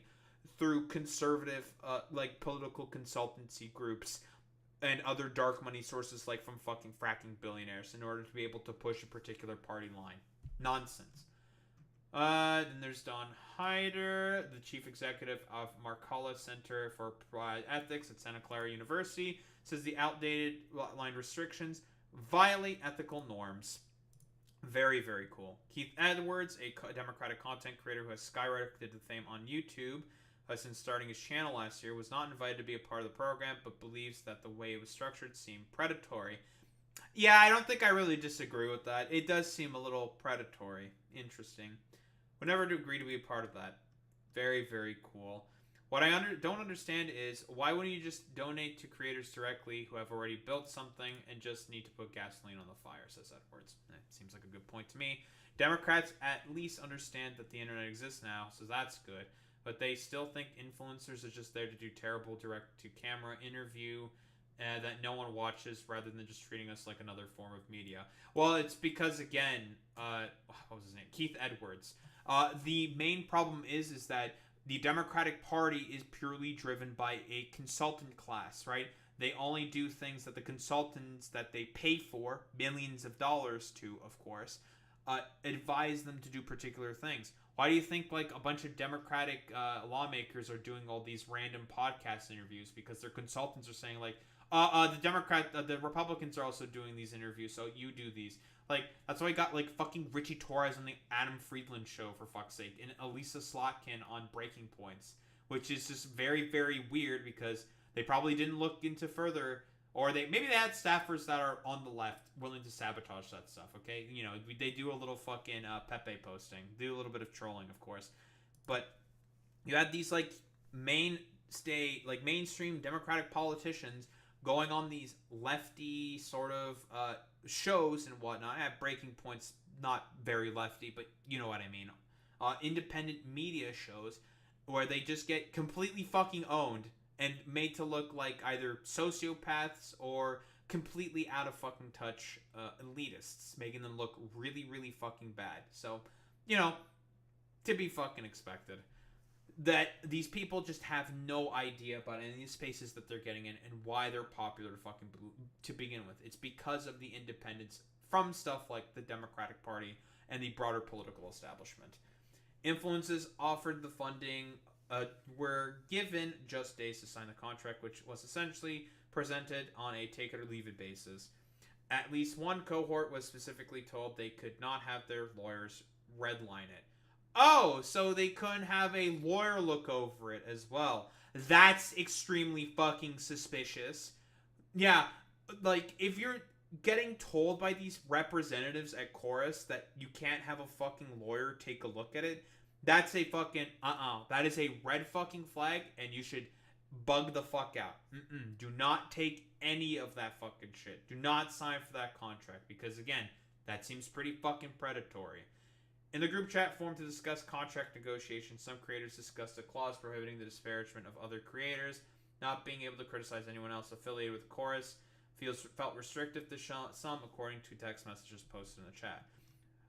through conservative, political consultancy groups and other dark money sources, like from fucking fracking billionaires, in order to be able to push a particular party line. Nonsense. Then there's Don Hyder, the chief executive of Marcella Center for Applied Ethics at Santa Clara University, says the outdated line restrictions violate ethical norms. Very, very cool. Keith Edwards, a Democratic content creator who has skyrocketed to fame on YouTube since starting his channel last year, was not invited to be a part of the program, but believes that the way it was structured seemed predatory. Yeah, I don't think I really disagree with that. It does seem a little predatory. Interesting. Would never agree to be a part of that. Very, very cool. What I don't understand is, why wouldn't you just donate to creators directly who have already built something and just need to put gasoline on the fire, says Edwards. That seems like a good point to me. Democrats at least understand that the internet exists now, so that's good. But they still think influencers are just there to do terrible direct-to-camera interview that no one watches, rather than just treating us like another form of media. Well, it's because, again, what was his name? Keith Edwards. The main problem is that the Democratic Party is purely driven by a consultant class, right? They only do things that the consultants that they pay for, millions of dollars to, of course, advise them to do particular things. Why do you think, like, a bunch of Democratic lawmakers are doing all these random podcast interviews? Because their consultants are saying, like, the Republicans are also doing these interviews, so you do these. Like, that's why I got, like, fucking Richie Torres on the Adam Friedland show, for fuck's sake, and Elisa Slotkin on Breaking Points, which is just very, very weird, because they probably didn't look into further, or maybe they had staffers that are on the left willing to sabotage that stuff, okay? You know, they do a little fucking Pepe posting, do a little bit of trolling, of course, but you had these, like, mainstream Democratic politicians going on these lefty sort of shows and whatnot. I have Breaking Point's not very lefty, but you know what I mean. Independent media shows where they just get completely fucking owned and made to look like either sociopaths or completely out of fucking touch elitists, making them look really, really fucking bad. So, you know, to be fucking expected. That these people just have no idea about any spaces that they're getting in and why they're popular to begin with. It's because of the independence from stuff like the Democratic Party and the broader political establishment. Influences offered the funding were given just days to sign the contract, which was essentially presented on a take-it-or-leave-it basis. At least one cohort was specifically told they could not have their lawyers redline it. Oh, so they couldn't have a lawyer look over it as well. That's extremely fucking suspicious. Yeah, like, if you're getting told by these representatives at Chorus that you can't have a fucking lawyer take a look at it, That's a fucking that is a red fucking flag, and you should bug the fuck out. Do not take any of that fucking shit. Do not sign for that contract, because again, that seems pretty fucking predatory. In the group chat formed to discuss contract negotiations, some creators discussed a clause prohibiting the disparagement of other creators. Not being able to criticize anyone else affiliated with Chorus felt restrictive to some, according to text messages posted in the chat.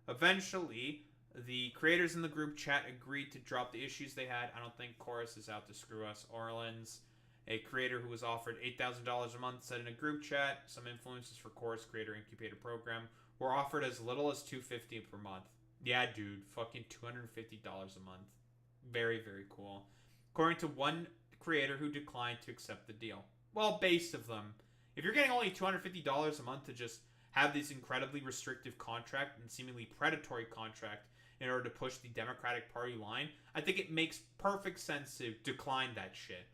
Eventually, the creators in the group chat agreed to drop the issues they had. I don't think Chorus is out to screw us. Orleans, a creator who was offered $8,000 a month, said in a group chat some influences for Chorus Creator Incubator Program were offered as little as $250 per month. Yeah, dude, fucking $250 a month. Very, very cool. According to one creator who declined to accept the deal. Well, based of them. If you're getting only $250 a month to just have this incredibly restrictive contract and seemingly predatory contract in order to push the Democratic Party line, I think it makes perfect sense to decline that shit.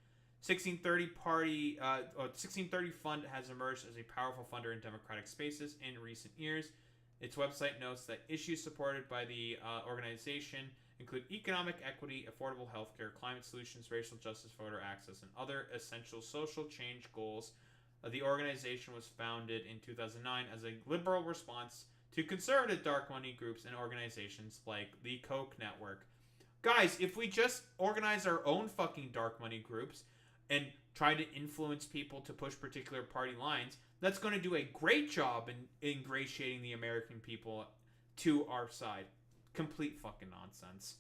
1630 Fund has emerged as a powerful funder in democratic spaces in recent years. Its website notes that issues supported by the organization include economic equity, affordable healthcare, climate solutions, racial justice, voter access, and other essential social change goals. The organization was founded in 2009 as a liberal response to conservative dark money groups and organizations like the Koch Network. Guys, if we just organize our own fucking dark money groups and try to influence people to push particular party lines, that's going to do a great job in ingratiating the American people to our side. Complete fucking nonsense.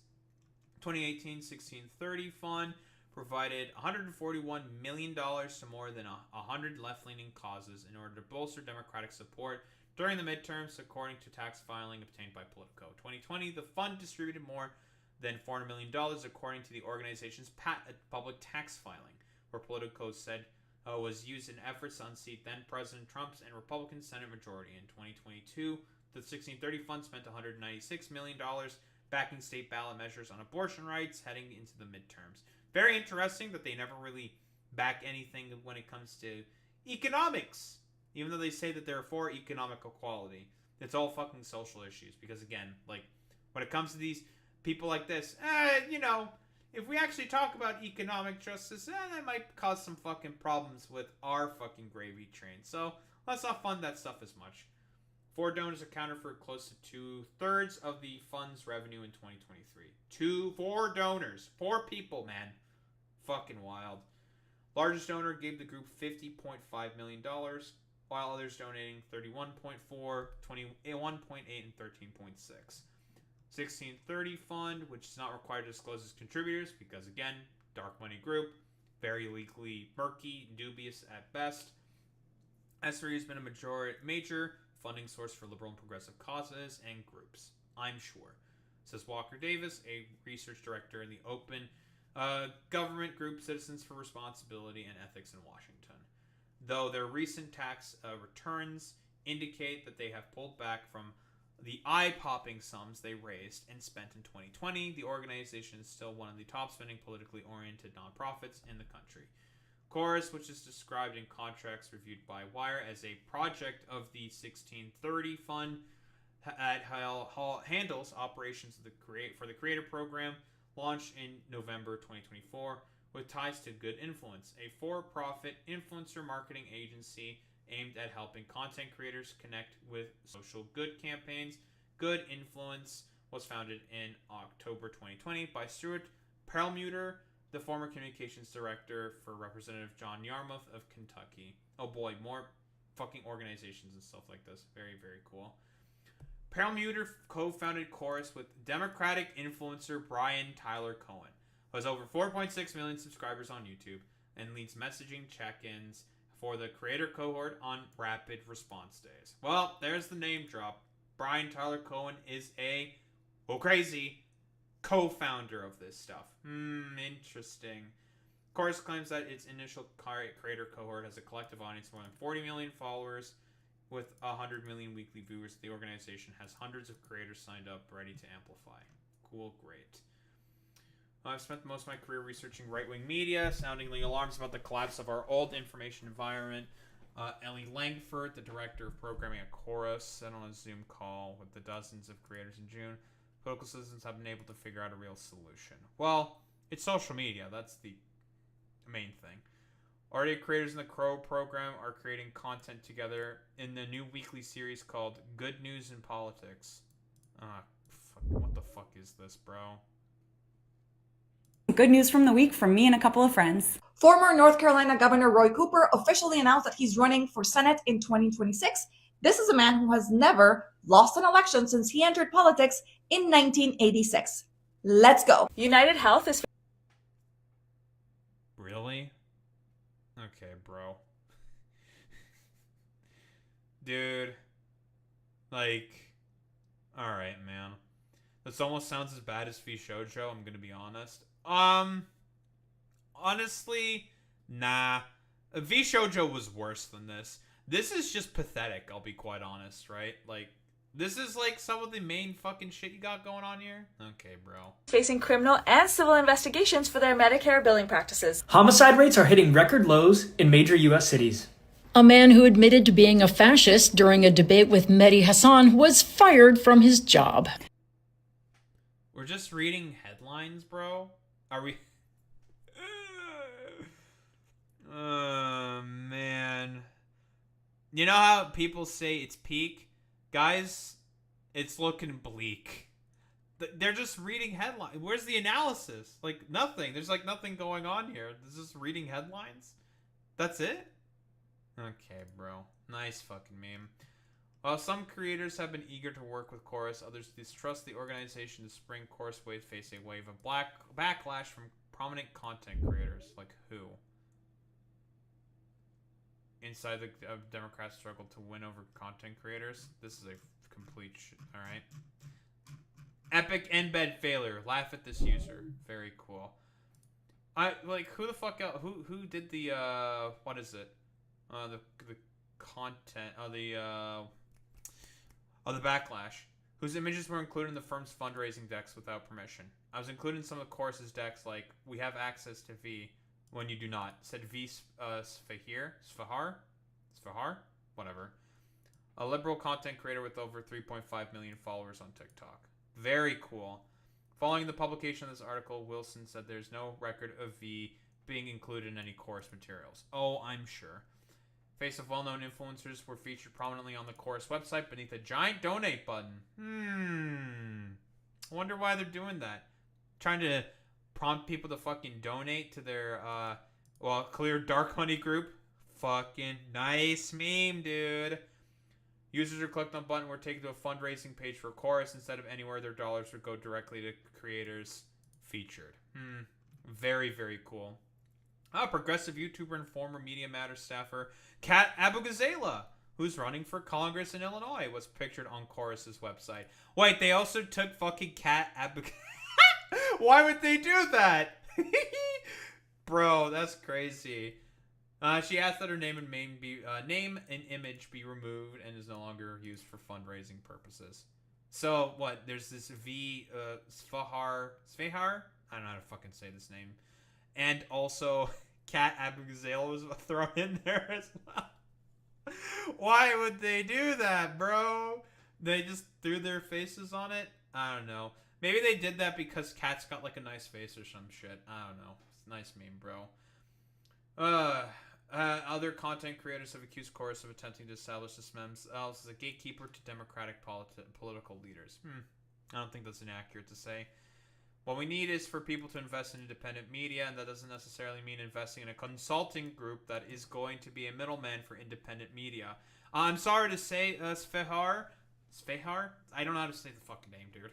2018 1630 Fund provided $141 million to more than 100 left-leaning causes in order to bolster Democratic support during the midterms, according to tax filing obtained by Politico. 2020, the fund distributed more than $400 million, according to the organization's public tax filing, where Politico said was used in efforts to unseat then-President Trump's and Republican Senate majority. In 2022, the 1630 Fund spent $196 million backing state ballot measures on abortion rights heading into the midterms. Very interesting that they never really back anything when it comes to economics, even though they say that they're for economic equality. It's all fucking social issues, because again, like, when it comes to these people like this, if we actually talk about economic justice, that might cause some fucking problems with our fucking gravy train. So let's not fund that stuff as much. 4 donors accounted for close to 2/3 of the fund's revenue in 2023. 4 donors. 4 people, man. Fucking wild. Largest donor gave the group $50.5 million, while others donating $31.4, $21.8, and $13.6. 1630 Fund, which is not required to disclose its contributors, because again, dark money group, very legally murky, dubious at best. S3 has been a major funding source for liberal and progressive causes and groups, I'm sure, says Walker Davis, a research director in the open government group Citizens for Responsibility and Ethics in Washington. Though their recent tax returns indicate that they have pulled back from the eye-popping sums they raised and spent in 2020, the organization is still one of the top-spending politically oriented nonprofits in the country. Chorus, which is described in contracts reviewed by Wire as a project of the 1630 Fund, handles operations of for the Creator Program, launched in November 2024, with ties to Good Influence, a for-profit influencer marketing agency aimed at helping content creators connect with social good campaigns. Good Influence was founded in October 2020 by Stuart Perlmutter, the former communications director for Representative John Yarmouth of Kentucky. Oh boy, more fucking organizations and stuff like this. Very, very cool. Perlmutter co-founded Chorus with Democratic influencer Brian Tyler Cohen, who has over 4.6 million subscribers on YouTube and leads messaging check-ins for the creator cohort on rapid response days. Well, there's the name drop. Brian Tyler Cohen is a, crazy, co-founder of this stuff. Interesting. Chorus claims that its initial creator cohort has a collective audience of more than 40 million followers with 100 million weekly viewers. The organization has hundreds of creators signed up, ready to amplify. Cool, great. I've spent most of my career researching right-wing media, sounding the alarms about the collapse of our old information environment. Ellie Langford, the director of programming at Chorus, sat on a Zoom call with the dozens of creators in June. political citizens have been able to figure out a real solution. Well, it's social media. That's the main thing. Already creators in the Crow program are creating content together in the new weekly series called Good News in Politics. What the fuck is this, bro? Good news from the week from me and a couple of friends. Former North Carolina Governor Roy Cooper officially announced that he's running for Senate in 2026. This is a man who has never lost an election since he entered politics in 1986. Let's go. United Health is... Really? Okay, bro. Dude. Like, alright, man. This almost sounds as bad as Shoujo, I'm gonna be honest. Honestly, nah. Shoujo was worse than this. This is just pathetic, I'll be quite honest, right? Like, this is like some of the main fucking shit you got going on here? Okay, bro. Facing criminal and civil investigations for their Medicare billing practices. Homicide rates are hitting record lows in major U.S. cities. A man who admitted to being a fascist during a debate with Mehdi Hassan was fired from his job. We're just reading headlines, bro? Are we... man. You know how people say it's peak? Guys, it's looking bleak. They're just reading headlines. Where's the analysis? Like, nothing. There's, like, nothing going on here. This is really reading headlines? That's it? Okay, bro. Nice fucking meme. While some creators have been eager to work with Chorus, others distrust the organization. The spring Chorus wave face a wave of backlash from prominent content creators. Like who? Inside the Democrats struggle to win over content creators. This is a complete shit. All right. Epic embed failure. Laugh at this user. Very cool. Who the fuck else? Who did the what is it? The content the backlash. Whose images were included in the firm's fundraising decks without permission. I was included in some of the course's decks, like we have access to V. When you do not. Said V Sfahar? Whatever. A liberal content creator with over 3.5 million followers on TikTok. Very cool. Following the publication of this article, Wilson said there's no record of V being included in any course materials. Oh, I'm sure. Face of well-known influencers were featured prominently on the course website beneath a giant donate button. I wonder why they're doing that. Trying to prompt people to fucking donate to their, clear dark money group. Fucking nice meme, dude. Users who clicked on the button were taken to a fundraising page for Chorus instead of anywhere their dollars would go directly to creators featured. Very, very cool. Progressive YouTuber and former Media Matters staffer Kat Abugazela, who's running for Congress in Illinois, was pictured on Chorus's website. Wait, they also took fucking Kat Abugazela. Why would they do that? Bro, that's crazy. She asked that her name and image be removed and is no longer used for fundraising purposes. So, what? There's this Sfahar? I don't know how to fucking say this name. And also, Kat Abugazela was thrown in there as well. Why would they do that, bro? They just threw their faces on it? I don't know. Maybe they did that because Kat's got like a nice face or some shit. I don't know. It's a nice meme, bro. Other content creators have accused Chorus of attempting to establish themselves as a gatekeeper to democratic political leaders. I don't think that's inaccurate to say. What we need is for people to invest in independent media, and that doesn't necessarily mean investing in a consulting group that is going to be a middleman for independent media. I'm sorry to say, Sfahar? I don't know how to say the fucking name, dude.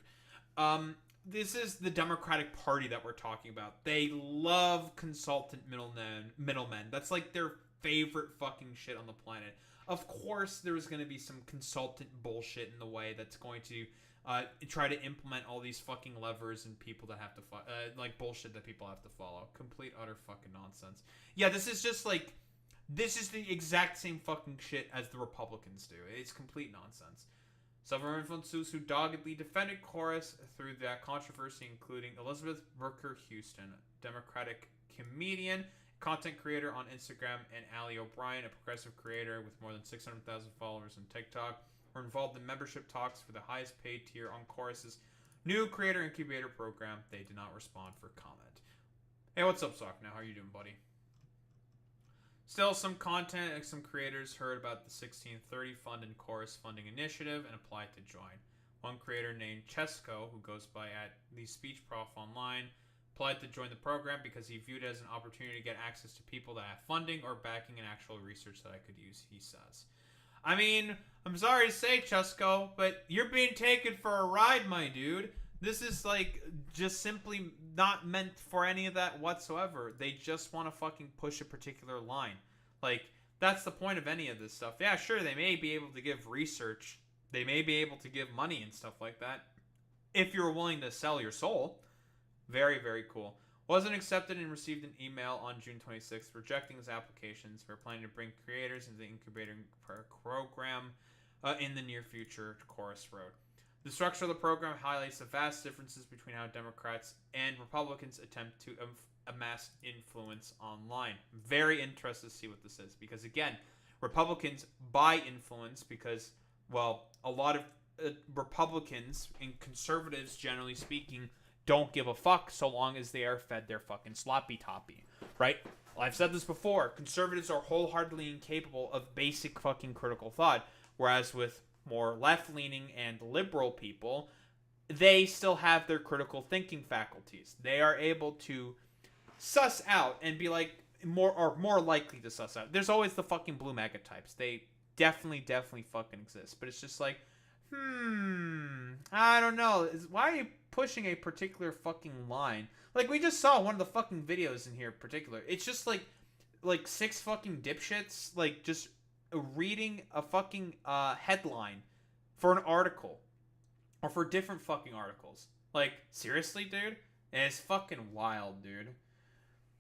This is the Democratic Party that we're talking about. They love consultant middlemen. That's like their favorite fucking shit on the planet. Of course, there's going to be some consultant bullshit in the way that's going to try to implement all these fucking levers and people that have to like bullshit that people have to follow. Complete utter fucking nonsense. Yeah, this is just like this is the exact same fucking shit as the Republicans do. It's complete nonsense. Several influencers who doggedly defended Chorus through that controversy, including Elizabeth Brooker Houston, Democratic comedian, content creator on Instagram, and Ali O'Brien, a progressive creator with more than 600,000 followers on TikTok, were involved in membership talks for the highest paid tier on Chorus's new creator incubator program. They did not respond for comment. Hey, what's up, Sock? Now, how are you doing, buddy? Still, some content and some creators heard about the 1630 Fund and Chorus Funding Initiative and applied to join. One creator named Chesko, who goes by the Speech Prof online, applied to join the program because he viewed it as an opportunity to get access to people that have funding or backing and actual research that I could use, he says. I mean, I'm sorry to say, Chesko, but you're being taken for a ride, my dude. This is, like, just simply not meant for any of that whatsoever. They just want to fucking push a particular line. Like, that's the point of any of this stuff. Yeah, sure, they may be able to give research. They may be able to give money and stuff like that. If you're willing to sell your soul. Very, very cool. Wasn't accepted and received an email on June 26th rejecting his applications. We're planning to bring creators into the incubator program in the near future to Chorus Road. The structure of the program highlights the vast differences between how Democrats and Republicans attempt to amass influence online. Very interested to see what this is because, again, Republicans buy influence because, well, a lot of Republicans and conservatives, generally speaking, don't give a fuck so long as they are fed their fucking sloppy toppy, right? Well, I've said this before. Conservatives are wholeheartedly incapable of basic fucking critical thought, whereas with more left-leaning and liberal people, they still have their critical thinking faculties. They are able to suss out and be like more likely to suss out. There's always the fucking blue MAGA types. They definitely fucking exist. But it's just like, I don't know. Why are you pushing a particular fucking line? Like, we just saw one of the fucking videos in here in particular. It's just like 6 fucking dipshits, like, just reading a fucking headline for an article. Or for different fucking articles. Like, seriously, dude? And it's fucking wild, dude.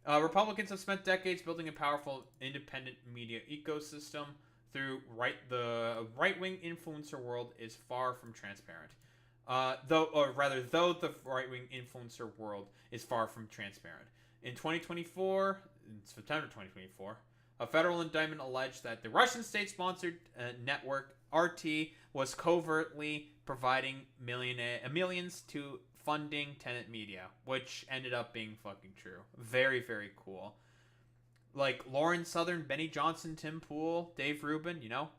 Republicans have spent decades building a powerful independent media ecosystem. The right-wing influencer world is far from transparent. Though the right-wing influencer world is far from transparent. In September 2024, a federal indictment alleged that the Russian state-sponsored network RT was covertly providing millions to funding tenant media, which ended up being fucking true. Very, very cool. Like Lauren Southern, Benny Johnson, Tim Pool, Dave Rubin, you know?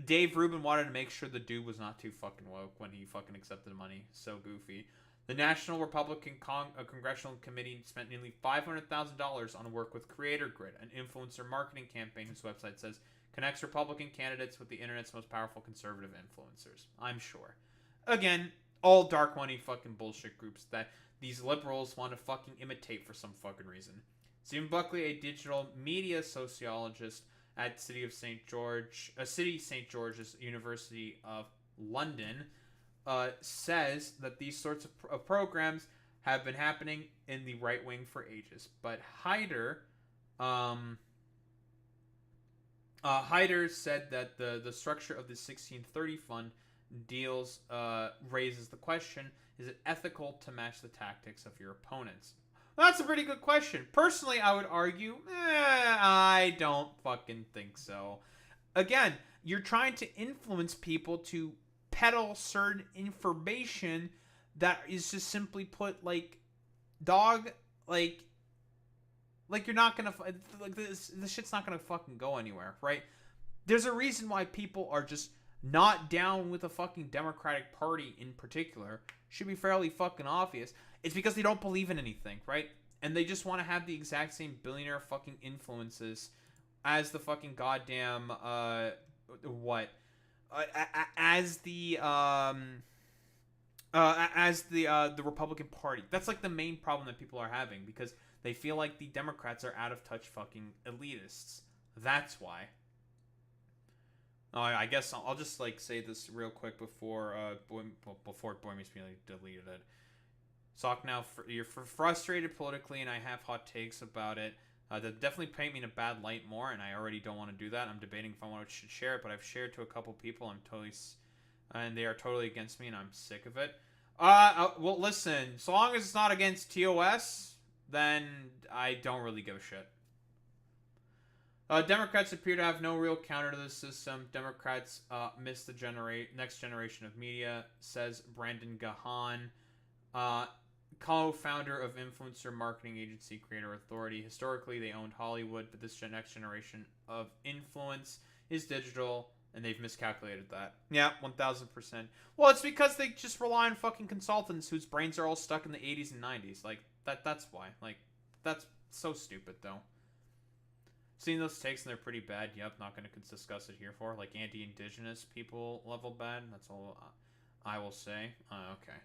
Dave Rubin wanted to make sure the dude was not too fucking woke when he fucking accepted the money. So goofy. The National Republican Congressional Committee spent nearly $500,000 on work with Creator Grid, an influencer marketing campaign whose website says connects Republican candidates with the internet's most powerful conservative influencers. I'm sure. Again, all dark money fucking bullshit groups that these liberals want to fucking imitate for some fucking reason. Stephen Buckley, a digital media sociologist at City St. George's University of London, says that these sorts of programs have been happening in the right wing for ages. But Hyder said that the structure of the 1630 fund raises the question: is it ethical to match the tactics of your opponents? Well, that's a pretty good question. Personally, I would argue, I don't fucking think so. Again, you're trying to influence people to peddle certain information that is just simply put, like, dog, like you're not gonna, like, this shit's not gonna fucking go anywhere, right? There's a reason why people are just not down with the fucking Democratic Party in particular. Should be fairly fucking obvious. It's because they don't believe in anything, right? And they just want to have the exact same billionaire fucking influences as the fucking goddamn, as the Republican Party. That's like the main problem that people are having, because they feel like the Democrats are out of touch fucking elitists. That's why. I guess I'll just like say this real quick before Boy Meets Melee deleted it. Sock, now you're frustrated politically, and I have hot takes about it. That definitely paint me in a bad light more, and I already don't want to do that. I'm debating if I should share it, but I've shared to a couple people. And they are totally against me, and I'm sick of it. Well, listen, so long as it's not against TOS, then I don't really give a shit. Democrats appear to have no real counter to this system. Democrats miss the next generation of media, says Brandon Gahan. co-founder of influencer marketing agency Creator Authority. Historically, they owned Hollywood, but this next generation of influence is digital, and they've miscalculated that. Yeah, 1000%. Well, it's because they just rely on fucking consultants whose brains are all stuck in the 80s and 90s. Like, that's why. Like, that's so stupid, though. Seeing those takes, and they're pretty bad. Yep, not going to discuss it here for. Like, anti-indigenous people level bad. That's all I will say. Okay.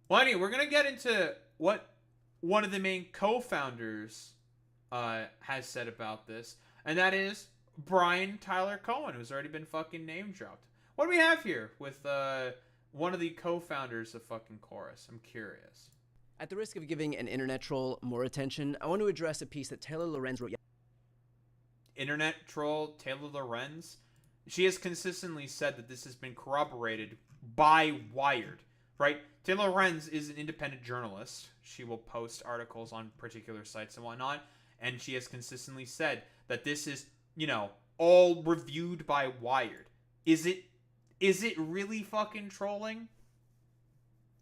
Well, anyway, we're going to get into what one of the main co-founders has said about this, and that is Brian Tyler Cohen, who's already been fucking name dropped. What do we have here with one of the co-founders of fucking Chorus? I'm curious. At the risk of giving an internet troll more attention, I want to address a piece that Taylor Lorenz wrote. Internet troll Taylor Lorenz? She has consistently said that this has been corroborated by Wired, right? Taylor Lorenz is an independent journalist. She will post articles on particular sites and whatnot, and she has consistently said that this is, you know, all reviewed by Wired. Is it really fucking trolling?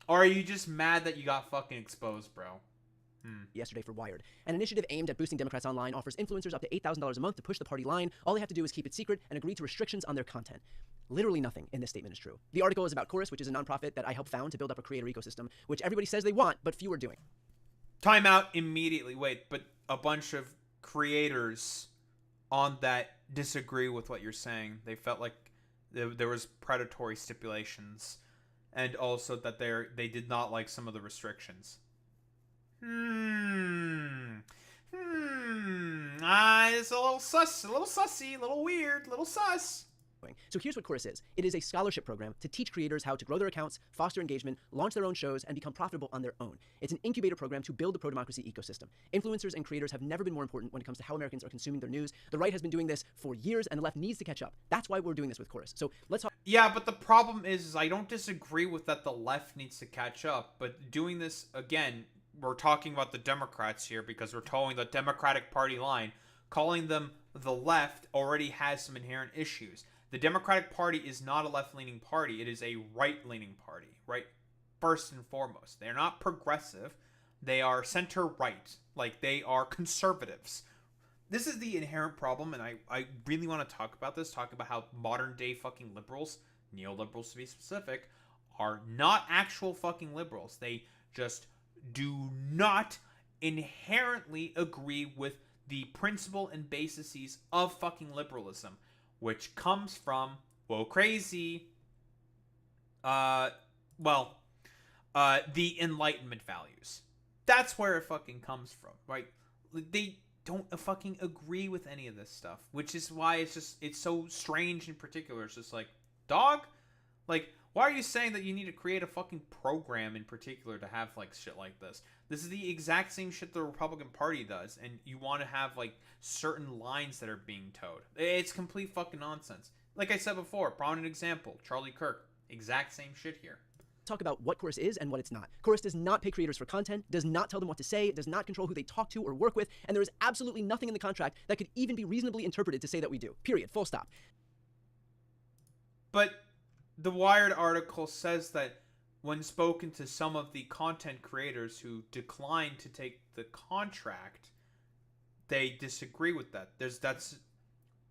Or are you just mad that you got fucking exposed, bro? Yesterday for Wired. An initiative aimed at boosting Democrats online offers influencers up to $8,000 a month to push the party line. All they have to do is keep it secret and agree to restrictions on their content. Literally nothing in this statement is true. The article is about Chorus, which is a nonprofit that I helped found to build up a creator ecosystem, which everybody says they want, but few are doing. Time out immediately. Wait, but a bunch of creators on that disagree with what you're saying. They felt like there was predatory stipulations, and also that they did not like some of the restrictions. It's a little sus, a little sussy, a little weird, a little sus. So here's what Chorus is. It is a scholarship program to teach creators how to grow their accounts, foster engagement, launch their own shows, and become profitable on their own. It's an incubator program to build the pro-democracy ecosystem. Influencers and creators have never been more important when it comes to how Americans are consuming their news. The right has been doing this for years, and the left needs to catch up. That's why we're doing this with Chorus. So let's talk. Yeah, but the problem is I don't disagree with that the left needs to catch up, but doing this, again, we're talking about the Democrats here because we're towing the Democratic Party line. Calling them the left already has some inherent issues. The Democratic Party is not a left-leaning party. It is a right-leaning party, right? First and foremost. They're not progressive. They are center-right. Like, they are conservatives. This is the inherent problem, and I really want to talk about this. Talk about how modern-day fucking liberals, neoliberals to be specific, are not actual fucking liberals. They just do not inherently agree with the principle and bases of fucking liberalism, which comes from, whoa, crazy, the Enlightenment values. That's where it fucking comes from, right? They don't fucking agree with any of this stuff, which is why it's so strange in particular. It's just like, dog? Like, why are you saying that you need to create a fucking program in particular to have, like, shit like this? This is the exact same shit the Republican Party does, and you want to have, like, certain lines that are being towed. It's complete fucking nonsense. Like I said before, prominent example, Charlie Kirk. Exact same shit here. Talk about what Chorus is and what it's not. Chorus does not pay creators for content, does not tell them what to say, does not control who they talk to or work with, and there is absolutely nothing in the contract that could even be reasonably interpreted to say that we do. Period. Full stop. But the Wired article says that when spoken to some of the content creators who declined to take the contract, they disagree with that.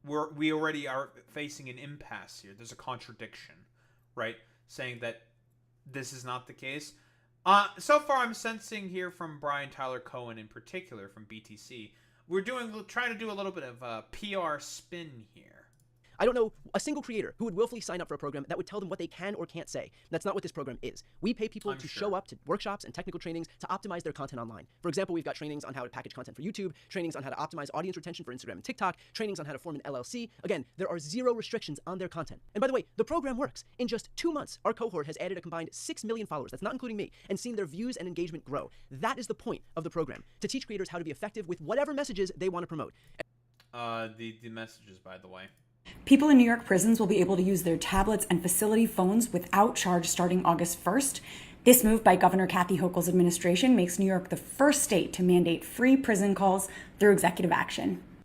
We already are facing an impasse here. There's a contradiction, right? Saying that this is not the case. So far, I'm sensing here from Brian Tyler Cohen in particular from BTC, we're trying to do a little bit of a PR spin here. I don't know a single creator who would willfully sign up for a program that would tell them what they can or can't say. That's not what this program is. We pay people to show up to workshops and technical trainings to optimize their content online. For example, we've got trainings on how to package content for YouTube, trainings on how to optimize audience retention for Instagram and TikTok, trainings on how to form an LLC. Again, there are zero restrictions on their content. And by the way, the program works. In just 2 months, our cohort has added a combined 6 million followers, that's not including me, and seen their views and engagement grow. That is the point of the program, to teach creators how to be effective with whatever messages they want to promote. The messages, by the way. People in New York prisons will be able to use their tablets and facility phones without charge starting August 1st. This move by Governor Kathy Hochul's administration makes New York the first state to mandate free prison calls through executive action.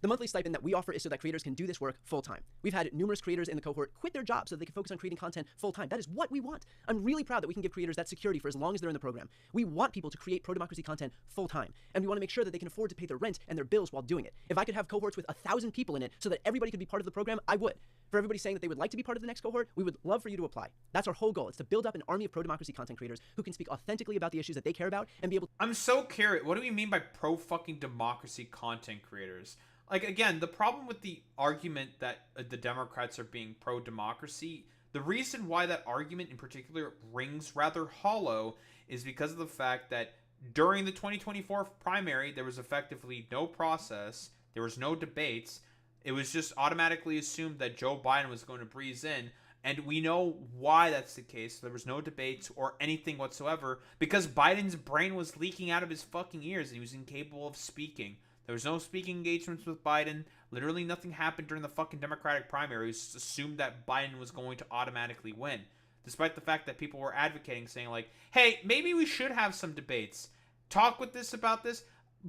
The monthly stipend that we offer is so that creators can do this work full-time. We've had numerous creators in the cohort quit their jobs so that they can focus on creating content full-time. That is what we want. I'm really proud that we can give creators that security for as long as they're in the program. We want people to create pro-democracy content full-time, and we want to make sure that they can afford to pay their rent and their bills while doing it. If I could have cohorts with 1,000 people in it so that everybody could be part of the program, I would. For everybody saying that they would like to be part of the next cohort, we would love for you to apply. That's our whole goal. It's to build up an army of pro-democracy content creators who can speak authentically about the issues that they care about and be able. I'm so curious. What do we mean by pro-fucking-democracy content creators? Like, again, the problem with the argument that the Democrats are being pro-democracy, the reason why that argument in particular rings rather hollow is because of the fact that during the 2024 primary, there was effectively no process, there was no debates. It was just automatically assumed that Joe Biden was going to breeze in, and we know why that's the case. There was no debates or anything whatsoever because Biden's brain was leaking out of his fucking ears and he was incapable of speaking. There was no speaking engagements with Biden. Literally nothing happened during the fucking Democratic primary. It was just assumed that Biden was going to automatically win, despite the fact that people were advocating, saying like, hey, maybe we should have some debates. Talk with this about this.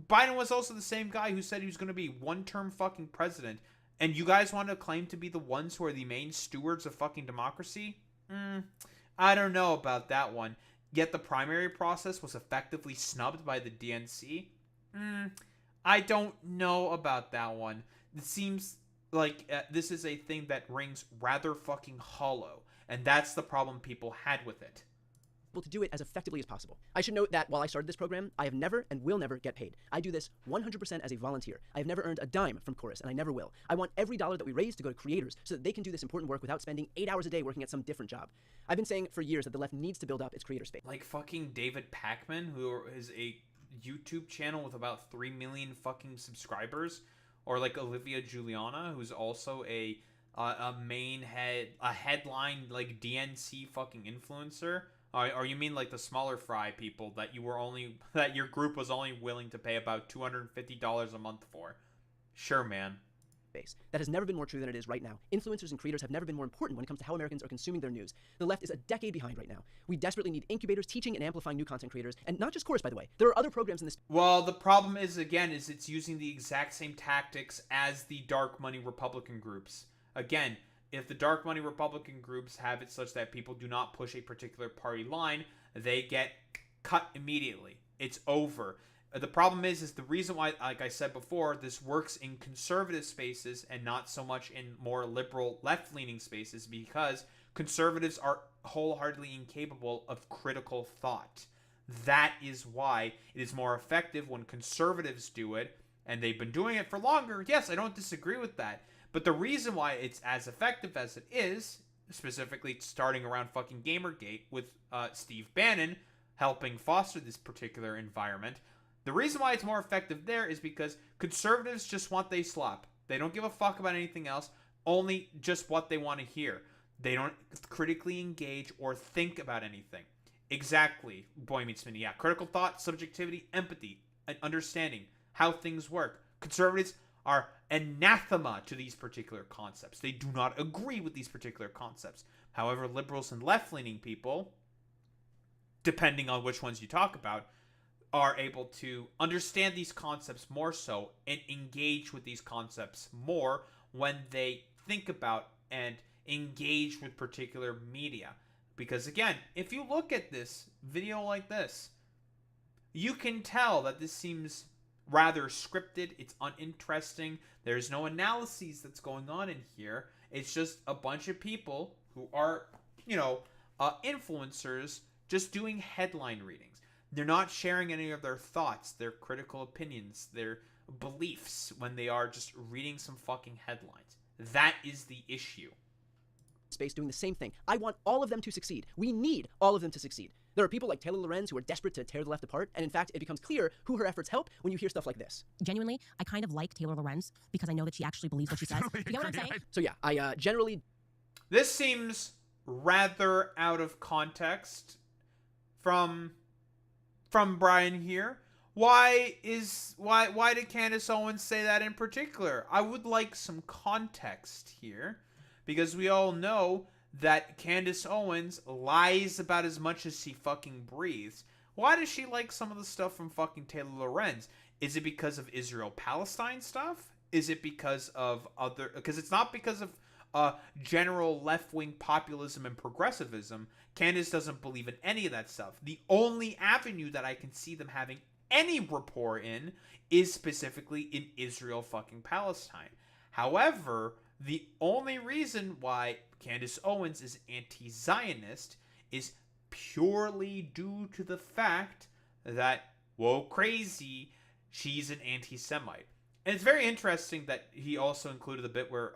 Biden was also the same guy who said he was going to be one-term fucking president. And you guys want to claim to be the ones who are the main stewards of fucking democracy? I don't know about that one. Yet the primary process was effectively snubbed by the DNC? I don't know about that one. It seems like this is a thing that rings rather fucking hollow. And that's the problem people had with it. To do it as effectively as possible. I should note that while I started this program, I have never and will never get paid. I do this 100% as a volunteer. I have never earned a dime from Chorus, and I never will. I want every dollar that we raise to go to creators so that they can do this important work without spending 8 hours a day working at some different job. I've been saying for years that the left needs to build up its creator space. Like fucking David Pakman, who is a YouTube channel with about 3 million fucking subscribers, or like Olivia Juliana, who's also a headline like DNC fucking influencer. Or you mean like the smaller fry people that your group was only willing to pay about $250 a month for? Sure, man. That has never been more true than it is right now. Influencers and creators have never been more important when it comes to how Americans are consuming their news. The left is a decade behind right now. We desperately need incubators teaching and amplifying new content creators, and not just Chorus, by the way. There are other programs in this. Well, the problem is, again, is it's using the exact same tactics as the dark money Republican groups. Again, if the dark money Republican groups have it such that people do not push a particular party line, they get cut immediately. It's over. The problem is the reason why, like I said before, this works in conservative spaces and not so much in more liberal left-leaning spaces, because conservatives are wholeheartedly incapable of critical thought. That is why it is more effective when conservatives do it, and they've been doing it for longer. Yes, I don't disagree with that. But the reason why it's as effective as it is, specifically starting around fucking Gamergate with Steve Bannon helping foster this particular environment, the reason why it's more effective there is because conservatives just want they slap. They don't give a fuck about anything else, only just what they want to hear. They don't critically engage or think about anything. Exactly, Boy Meets Minnie. Yeah, critical thought, subjectivity, empathy, and understanding how things work. Conservatives are anathema to these particular concepts. They do not agree with these particular concepts. However, liberals and left-leaning people, depending on which ones you talk about, are able to understand these concepts more so and engage with these concepts more when they think about and engage with particular media. Because again, if you look at this video like this, you can tell that this seems rather scripted. It's uninteresting. There's no analyses that's going on in here. It's just a bunch of people who are, influencers just doing headline readings. They're not sharing any of their thoughts, their critical opinions, their beliefs when they are just reading some fucking headlines. That is the issue. Space doing the same thing. I want all of them to succeed. We need all of them to succeed. There are people like Taylor Lorenz who are desperate to tear the left apart, and in fact, it becomes clear who her efforts help when you hear stuff like this. Genuinely, I kind of like Taylor Lorenz because I know that she actually believes what she says. You get what I'm saying? So yeah, I generally... This seems rather out of context from Brian here. Why did Candace Owens say that in particular? I would like some context here, because we all know that Candace Owens lies about as much as she fucking breathes. Why does she like some of the stuff from fucking Taylor Lorenz? Is it because of Israel-Palestine stuff? is it because of other? Because it's not because of general left-wing populism and progressivism. Candace doesn't believe in any of that stuff. The only avenue that I can see them having any rapport in is specifically in Israel fucking Palestine. However, the only reason why Candace Owens is anti-Zionist is purely due to the fact that, whoa, crazy, she's an anti-Semite. And it's very interesting that he also included the bit where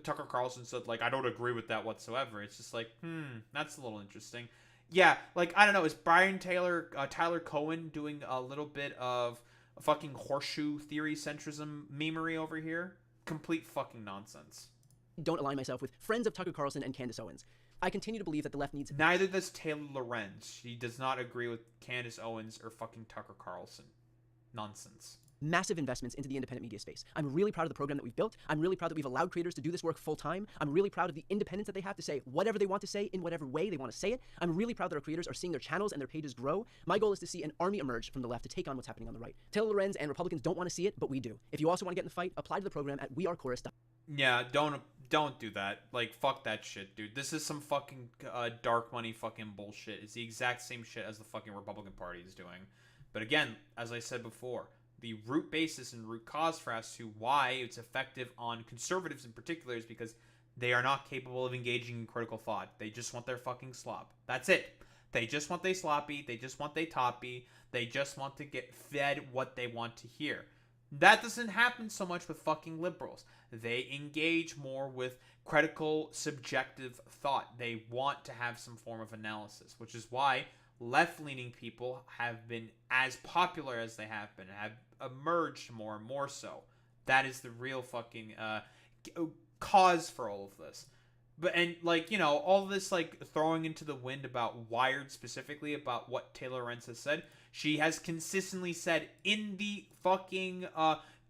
Tucker Carlson said, like, I don't agree with that whatsoever. It's just like, that's a little interesting. Yeah, like, I don't know, is Tyler Cohen doing a little bit of fucking horseshoe theory centrism memery over here? Complete fucking nonsense. Don't align myself with friends of Tucker Carlson and Candace Owens. I continue to believe that the left needs... Neither does Taylor Lorenz. She does not agree with Candace Owens or fucking Tucker Carlson. Nonsense. Massive investments into the independent media space. I'm really proud of the program that we've built. I'm really proud that we've allowed creators to do this work full time. I'm really proud of the independence that they have to say whatever they want to say in whatever way they want to say it. I'm really proud that our creators are seeing their channels and their pages grow. My goal is to see an army emerge from the left to take on what's happening on the right. Taylor Lorenz and Republicans don't want to see it, but we do. If you also want to get in the fight, apply to the program at wearechorus.com. Yeah, don't do that. Like, fuck that shit, dude. This is some fucking dark money fucking bullshit. It's the exact same shit as the fucking Republican Party is doing. But again, as I said before, the root basis and root cause for as to why it's effective on conservatives in particular is because they are not capable of engaging in critical thought. They just want their fucking slop. That's it. They just want they sloppy. They just want they toppy. They just want to get fed what they want to hear. That doesn't happen so much with fucking liberals. They engage more with critical, subjective thought. They want to have some form of analysis, which is why left-leaning people have been as popular as they have been, have emerged more and more so. That is the real fucking cause for all of this. But, and, like, you know, all this, like, throwing into the wind about Wired specifically, about what Taylor Lorenz has said, she has consistently said in the fucking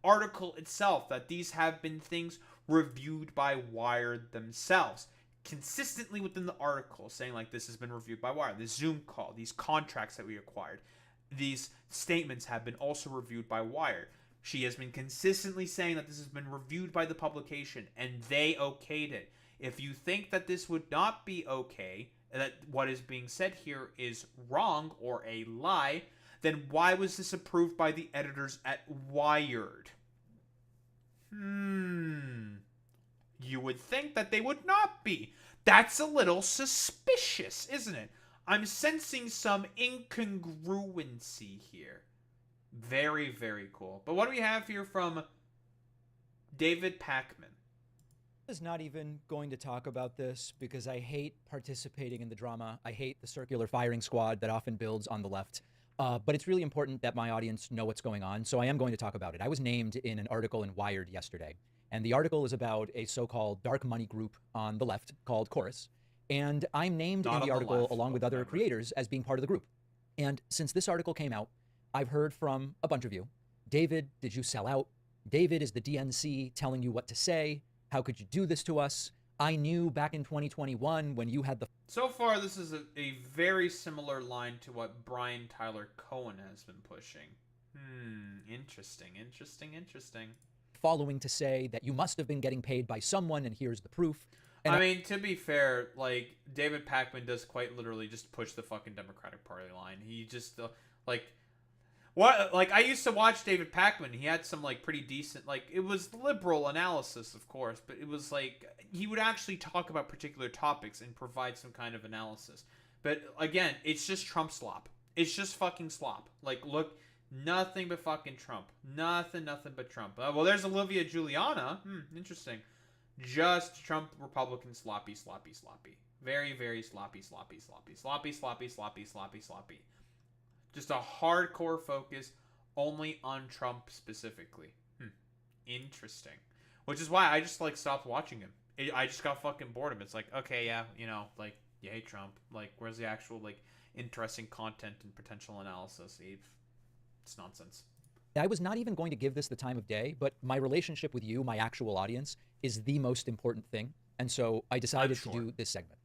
article itself that these have been things reviewed by Wired themselves. Consistently within the article, saying, like, this has been reviewed by Wired. This Zoom call, these contracts that we acquired, these statements have been also reviewed by Wired. She has been consistently saying that this has been reviewed by the publication, and they okayed it. If you think that this would not be okay, that what is being said here is wrong or a lie, then why was this approved by the editors at Wired? You would think that they would not be. That's a little suspicious, isn't it? I'm sensing some incongruency here. Very, very cool. But what do we have here from David Pakman? I was not even going to talk about this because I hate participating in the drama. I hate the circular firing squad that often builds on the left. But it's really important that my audience know what's going on, so I am going to talk about it. I was named in an article in Wired yesterday, and the article is about a so-called dark money group on the left called Chorus. And I'm named in the article along with other creators as being part of the group. And since this article came out, I've heard from a bunch of you. David, did you sell out? David, is the DNC telling you what to say? How could you do this to us? I knew back in 2021 when you had the... So far, this is a very similar line to what Brian Tyler Cohen has been pushing. Interesting. following to say that you must have been getting paid by someone and here's the proof. And I mean, to be fair, like, David Pakman does quite literally just push the fucking Democratic Party line. He just, I used to watch David Pakman. He had some, like, pretty decent, like, it was liberal analysis, of course, but it was, like, he would actually talk about particular topics and provide some kind of analysis. But, again, it's just Trump slop. It's just fucking slop. Like, look, nothing but fucking Trump. Nothing but Trump. Well, there's Olivia Juliana. Interesting. Just Trump Republican sloppy. Very, very sloppy. Just a hardcore focus only on Trump specifically. Interesting. Which is why I just, like, stopped watching him. I just got fucking bored of him. It's like, okay, yeah, you know, like, you hate Trump. Like, where's the actual, like, interesting content and potential analysis? It's nonsense. I was not even going to give this the time of day, but my relationship with you, my actual audience, is the most important thing. And so I decided to do this segment.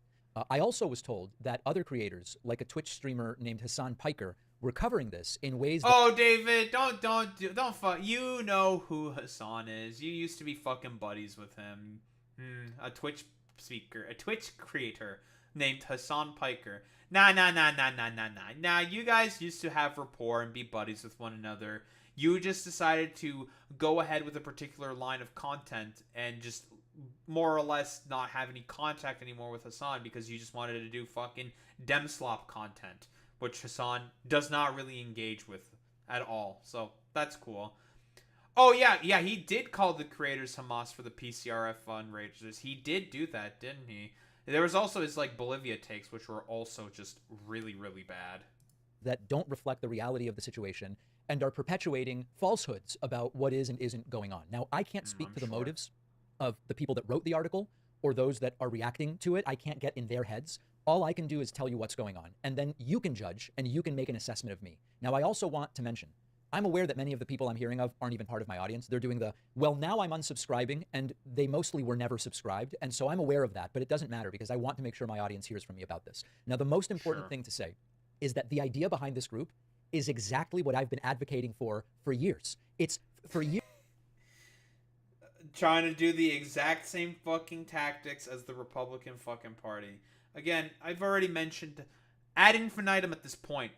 I also was told that other creators, like a Twitch streamer named Hassan Piker, we're covering this in ways that... Oh, David, don't fuck. You know who Hassan is. You used to be fucking buddies with him. A Twitch creator named Hassan Piker. Nah. You guys used to have rapport and be buddies with one another. You just decided to go ahead with a particular line of content and just more or less not have any contact anymore with Hassan because you just wanted to do fucking Demslop content, which Hassan does not really engage with at all. So that's cool. Oh, yeah, he did call the creators Hamas for the PCRF fundraisers. He did do that, didn't he? There was also his, like, Bolivia takes, which were also just really, really bad. That don't reflect the reality of the situation and are perpetuating falsehoods about what is and isn't going on. Now, I can't speak to the motives of the people that wrote the article or those that are reacting to it. I can't get in their heads. All I can do is tell you what's going on, and then you can judge and you can make an assessment of me. Now, I also want to mention, I'm aware that many of the people I'm hearing of aren't even part of my audience. They're doing the, well, now I'm unsubscribing, and they mostly were never subscribed, and so I'm aware of that, but it doesn't matter because I want to make sure my audience hears from me about this. Now, the most important thing to say is that the idea behind this group is exactly what I've been advocating for years. It's for years. Trying to do the exact same fucking tactics as the Republican fucking party. Again, I've already mentioned ad infinitum at this point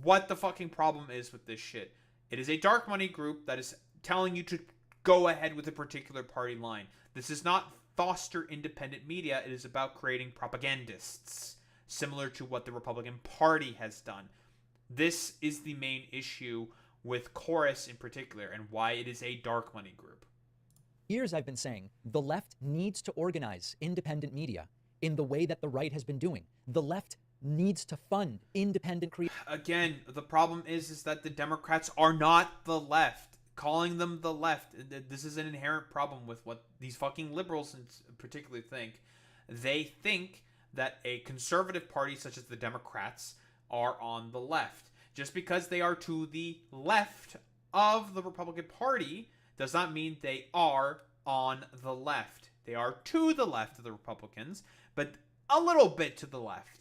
what the fucking problem is with this shit. It is a dark money group that is telling you to go ahead with a particular party line. This is not foster independent media. It is about creating propagandists, similar to what the Republican Party has done. This is the main issue with Chorus in particular and why it is a dark money group. Years I've been saying the left needs to organize independent media in the way that the right has been doing. The left needs to fund independent creators. Again, the problem is that the Democrats are not the left. Calling them the left, this is an inherent problem with what these fucking liberals in particular think. They think that a conservative party such as the Democrats are on the left. Just because they are to the left of the Republican Party does not mean they are on the left. They are to the left of the Republicans, but a little bit to the left.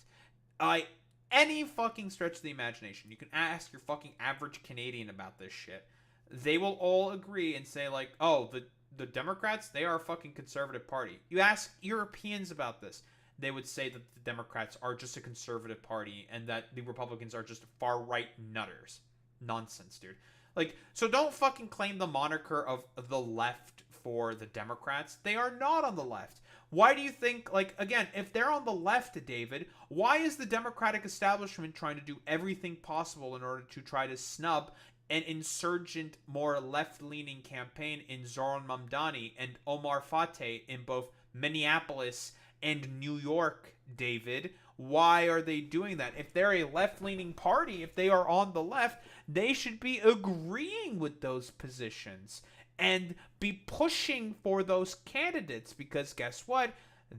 Any fucking stretch of the imagination. You can ask your fucking average Canadian about this shit. They will all agree and say, like, oh, the Democrats, they are a fucking conservative party. You ask Europeans about this, they would say that the Democrats are just a conservative party and that the Republicans are just far-right nutters. Nonsense, dude. Like, so don't fucking claim the moniker of the left for the Democrats. They are not on the left. Why do you think, like, again, if they're on the left, David, why is the Democratic establishment trying to do everything possible in order to try to snub an insurgent, more left-leaning campaign in Zoran Mamdani and Omar Fateh in both Minneapolis and New York, David? Why are they doing that? If they're a left-leaning party, if they are on the left, they should be agreeing with those positions and be pushing for those candidates because guess what?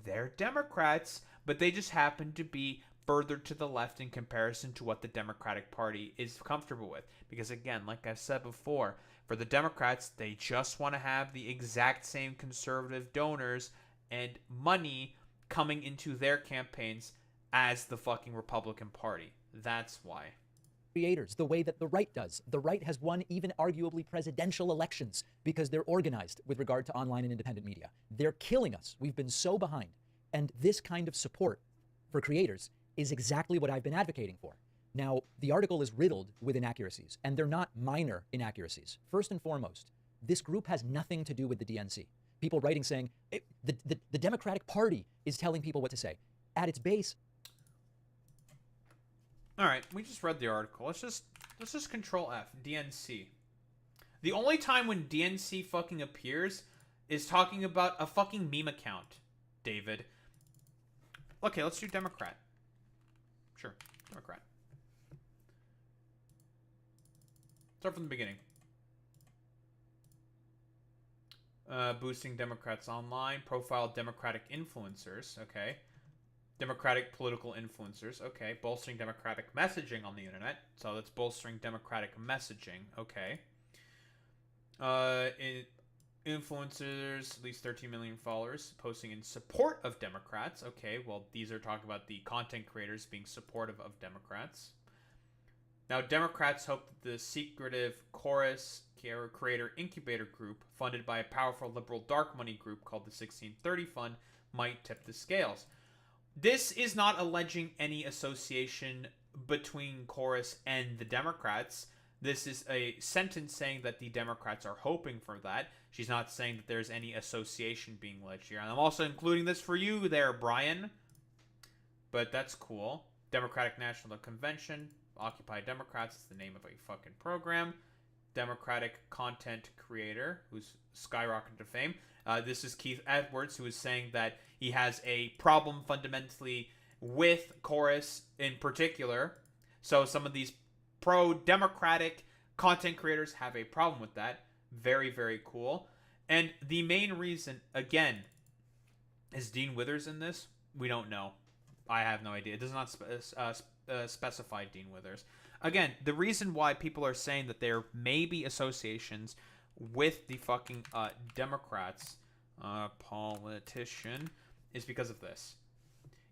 They're Democrats, but they just happen to be further to the left in comparison to what the Democratic Party is comfortable with. Because again, like I've said before, for the Democrats, they just want to have the exact same conservative donors and money coming into their campaigns as the fucking Republican Party. That's why. Creators, the way that the right does. The right has won even arguably presidential elections because they're organized with regard to online and independent media. They're killing us. We've been so behind. And this kind of support for creators is exactly what I've been advocating for. Now, the article is riddled with inaccuracies, and they're not minor inaccuracies. First and foremost, this group has nothing to do with the DNC. People writing saying, the Democratic Party is telling people what to say. At its base... Alright, we just read the article. Let's just control F. DNC. The only time when DNC fucking appears is talking about a fucking meme account, David. Okay, let's do Democrat. Sure, Democrat. Start from the beginning. Boosting Democrats online. Profile Democratic influencers. Okay. Democratic political influencers. Okay. Bolstering Democratic messaging on the internet. So that's bolstering Democratic messaging. Okay. Influencers, at least 13 million followers, posting in support of Democrats. Okay, well, these are talking about the content creators being supportive of Democrats. Now, Democrats hope that the secretive Chorus Creator Incubator Group, funded by a powerful liberal dark money group called the 1630 Fund, might tip the scales. This is not alleging any association between Chorus and the Democrats. This is a sentence saying that the Democrats are hoping for that. She's not saying that there's any association being alleged here. And I'm also including this for you there, Brian. But that's cool. Democratic National Convention. Occupy Democrats is the name of a fucking program. Democratic content creator who's skyrocketed to fame. This is Keith Edwards, who is saying that he has a problem fundamentally with Chorus in particular. So some of these pro-democratic content creators have a problem with that. Very, very cool. And the main reason, again, is Dean Withers in this? We don't know. I have no idea. It does not specify Dean Withers. Again, the reason why people are saying that there may be associations with the fucking Democrats politician is because of this.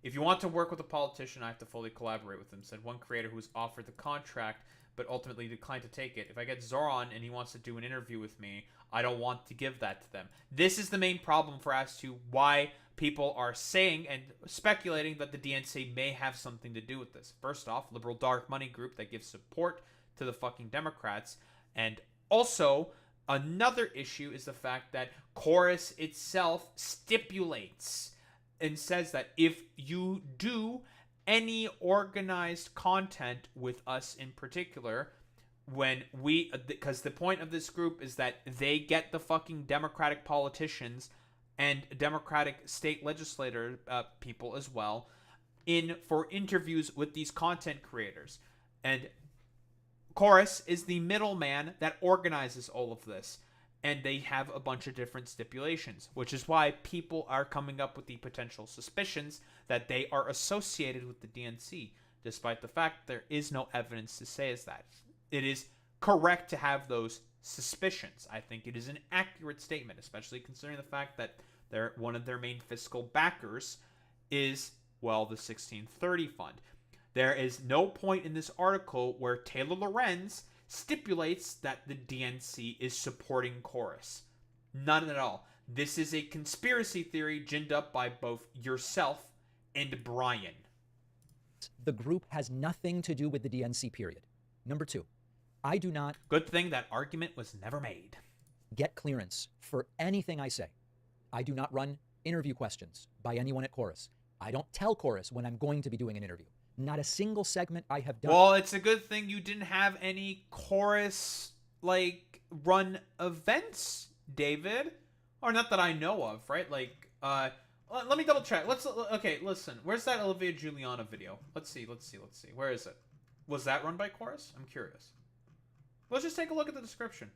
If you want to work with a politician, I have to fully collaborate with them, said one creator who was offered the contract but ultimately declined to take it. If I get Zoran and he wants to do an interview with me, I don't want to give that to them. This is the main problem for as to why people are saying and speculating that the DNC may have something to do with this. First off, liberal dark money group that gives support to the fucking Democrats. And also, another issue is the fact that Chorus itself stipulates and says that if you do any organized content with us in particular, when we, because the point of this group is that they get the fucking Democratic politicians and Democratic state legislator people as well in for interviews with these content creators. And Chorus is the middleman that organizes all of this. And they have a bunch of different stipulations, which is why people are coming up with the potential suspicions that they are associated with the DNC, despite the fact there is no evidence to say as that. It is correct to have those suspicions. I think it is an accurate statement, especially considering the fact that one of their main fiscal backers is, well, the 1630 Fund. There is no point in this article where Taylor Lorenz stipulates that the DNC is supporting Chorus. None at all. This is a conspiracy theory ginned up by both yourself and Brian. The group has nothing to do with the DNC, period. Number two, I do not... Good thing that argument was never made. ...get clearance for anything I say. I do not run interview questions by anyone at Chorus. I don't tell Chorus when I'm going to be doing an interview. Not a single segment I have done. Well, it's a good thing you didn't have any Chorus, run events, David. Or not that I know of, right? Let me double check. Okay, listen. Where's that Olivia Giuliana video? Let's see. Where is it? Was that run by Chorus? I'm curious. Let's just take a look at the description.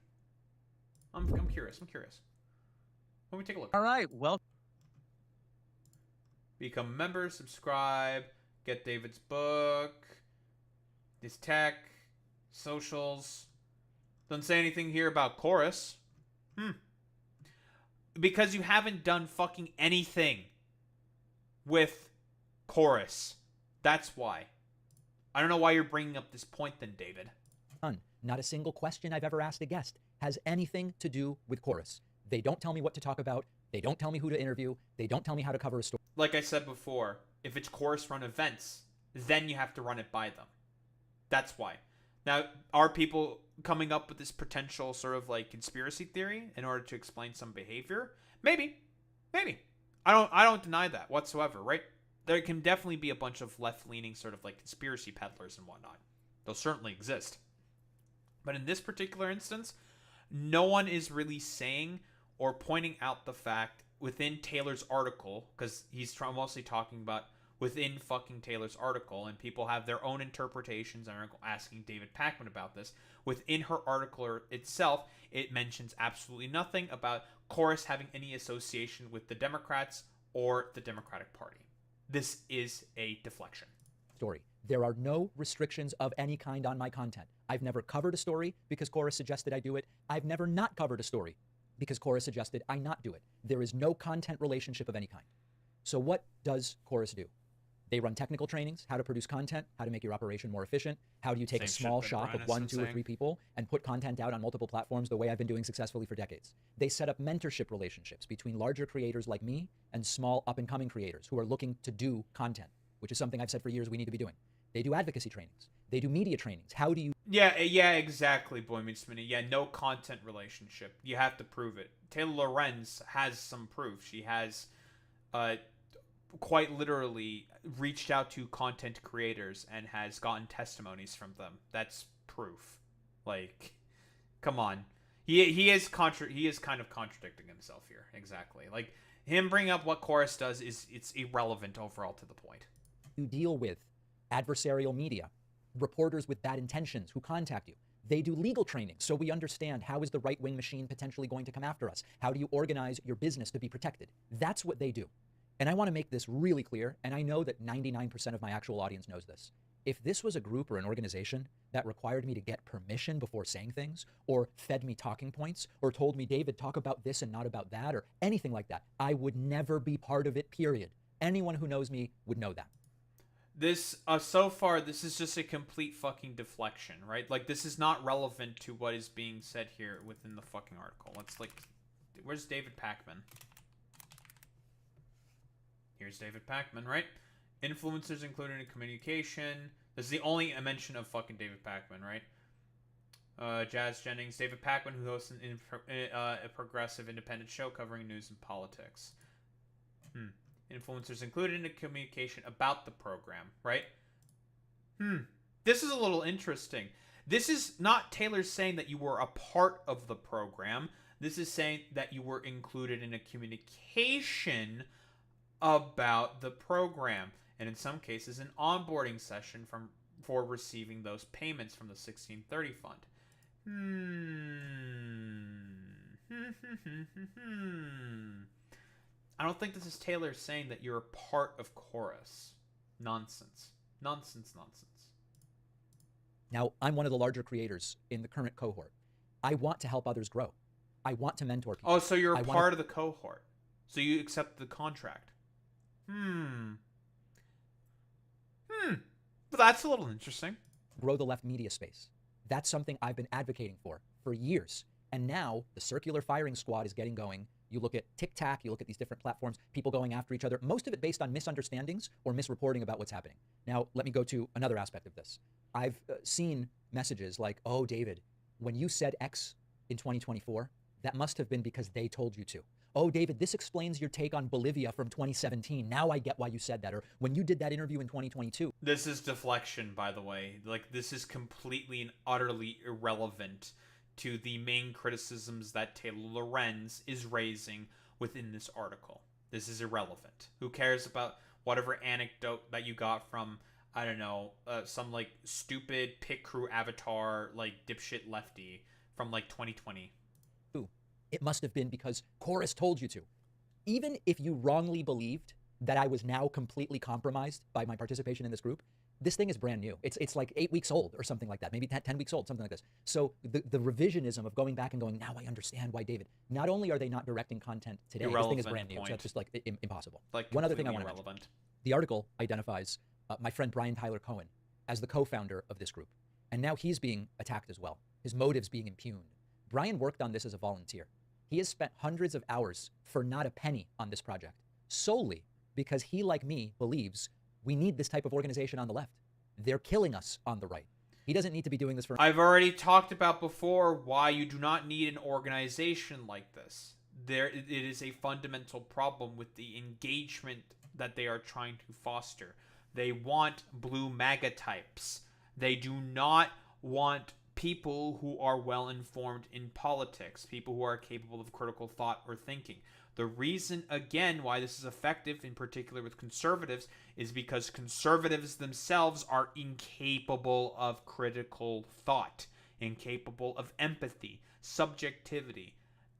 I'm curious. Let me take a look. All right, well. Become a member, subscribe. Get David's book, his tech, socials. Doesn't say anything here about Chorus. Because you haven't done fucking anything with Chorus. That's why. I don't know why you're bringing up this point then, David. None. Not a single question I've ever asked a guest has anything to do with Chorus. They don't tell me what to talk about. They don't tell me who to interview. They don't tell me how to cover a story. Like I said before, if it's Chorus run events, then you have to run it by them. That's why. Now, are people coming up with this potential sort of conspiracy theory in order to explain some behavior? Maybe. I don't deny that whatsoever, right? There can definitely be a bunch of left-leaning sort of conspiracy peddlers and whatnot. They'll certainly exist. But in this particular instance, no one is really saying or pointing out the fact within Taylor's article, because he's mostly talking about within fucking Taylor's article, and people have their own interpretations and are asking David Pakman about this. Within her article itself, it mentions absolutely nothing about Chorus having any association with the Democrats or the Democratic Party. This is a deflection. Story. There are no restrictions of any kind on my content. I've never covered a story because Chorus suggested I do it. I've never not covered a story because Chorus suggested I not do it. There is no content relationship of any kind. So what does Chorus do? They run technical trainings, how to produce content, how to make your operation more efficient. How do you take Same a small shit that shop Brian of has 1, been 2, or saying. 3 people and put content out on multiple platforms the way I've been doing successfully for decades. They set up mentorship relationships between larger creators like me and small up-and-coming creators who are looking to do content, which is something I've said for years we need to be doing. They do advocacy trainings. They do media trainings. How do you... Yeah, exactly, Boy Meets Minnie. Yeah, no content relationship. You have to prove it. Taylor Lorenz has some proof. She has quite literally reached out to content creators and has gotten testimonies from them. That's proof. Like, come on. He is kind of contradicting himself here. Exactly. Like, him bringing up what Chorus does it's irrelevant overall to the point. You deal with adversarial media, reporters with bad intentions who contact you. They do legal training so we understand how is the right-wing machine potentially going to come after us. How do you organize your business to be protected? That's what they do. And I want to make this really clear, and I know that 99% of my actual audience knows this. If this was a group or an organization that required me to get permission before saying things, or fed me talking points, or told me, David, talk about this and not about that, or anything like that, I would never be part of it, period. Anyone who knows me would know that. This, so far, this is just a complete fucking deflection, right? Like, this is not relevant to what is being said here within the fucking article. Let's, like, where's David Pakman? Here's David Pakman, right? Influencers included in communication. This is the only mention of fucking David Pakman, right? Jazz Jennings, David Pakman, who hosts a progressive independent show covering news and politics. Influencers included in the communication about the program, right? This is a little interesting. This is not Taylor saying that you were a part of the program. This is saying that you were included in a communication about the program, and in some cases an onboarding session for receiving those payments from the 1630 fund. I don't think this is Taylor saying that you're a part of Chorus. Nonsense. Nonsense. Now, I'm one of the larger creators in the current cohort. I want to help others grow. I want to mentor people. Oh, so you're a part of the cohort. So you accept the contract. But that's a little interesting. Grow the left media space. That's something I've been advocating for years. And now the circular firing squad is getting going. You look at TikTok, you look at these different platforms, people going after each other, most of it based on misunderstandings or misreporting about what's happening. Now, let me go to another aspect of this. I've seen messages like, oh, David, when you said X in 2024, that must have been because they told you to. Oh, David, this explains your take on Bolivia from 2017. Now I get why you said that. Or when you did that interview in 2022. This is deflection, by the way. Like, this is completely and utterly irrelevant to the main criticisms that Taylor Lorenz is raising within this article. This is irrelevant. Who cares about whatever anecdote that you got from, I don't know, some, like, stupid pit crew avatar, like, dipshit lefty from, like, 2020. It must have been because Chorus told you to. Even if you wrongly believed that I was now completely compromised by my participation in this group, this thing is brand new. It's like 8 weeks old or something like that, maybe 10 weeks old, something like this. So the revisionism of going back and going, now I understand why David. Not only are they not directing content today, this thing is brand new, so that's just like impossible. Like, one other thing I want to mention. The article identifies my friend Brian Tyler Cohen as the co-founder of this group. And now he's being attacked as well. His motives being impugned. Brian worked on this as a volunteer. He has spent hundreds of hours for not a penny on this project, solely because he, like me, believes we need this type of organization on the left. They're killing us on the right. He doesn't need to be doing this for... I've already talked about before why you do not need an organization like this. It is a fundamental problem with the engagement that they are trying to foster. They want blue MAGA types. They do not want people who are well informed in politics, people who are capable of critical thought or thinking. The reason, again, why this is effective, in particular with conservatives, is because conservatives themselves are incapable of critical thought, incapable of empathy, subjectivity,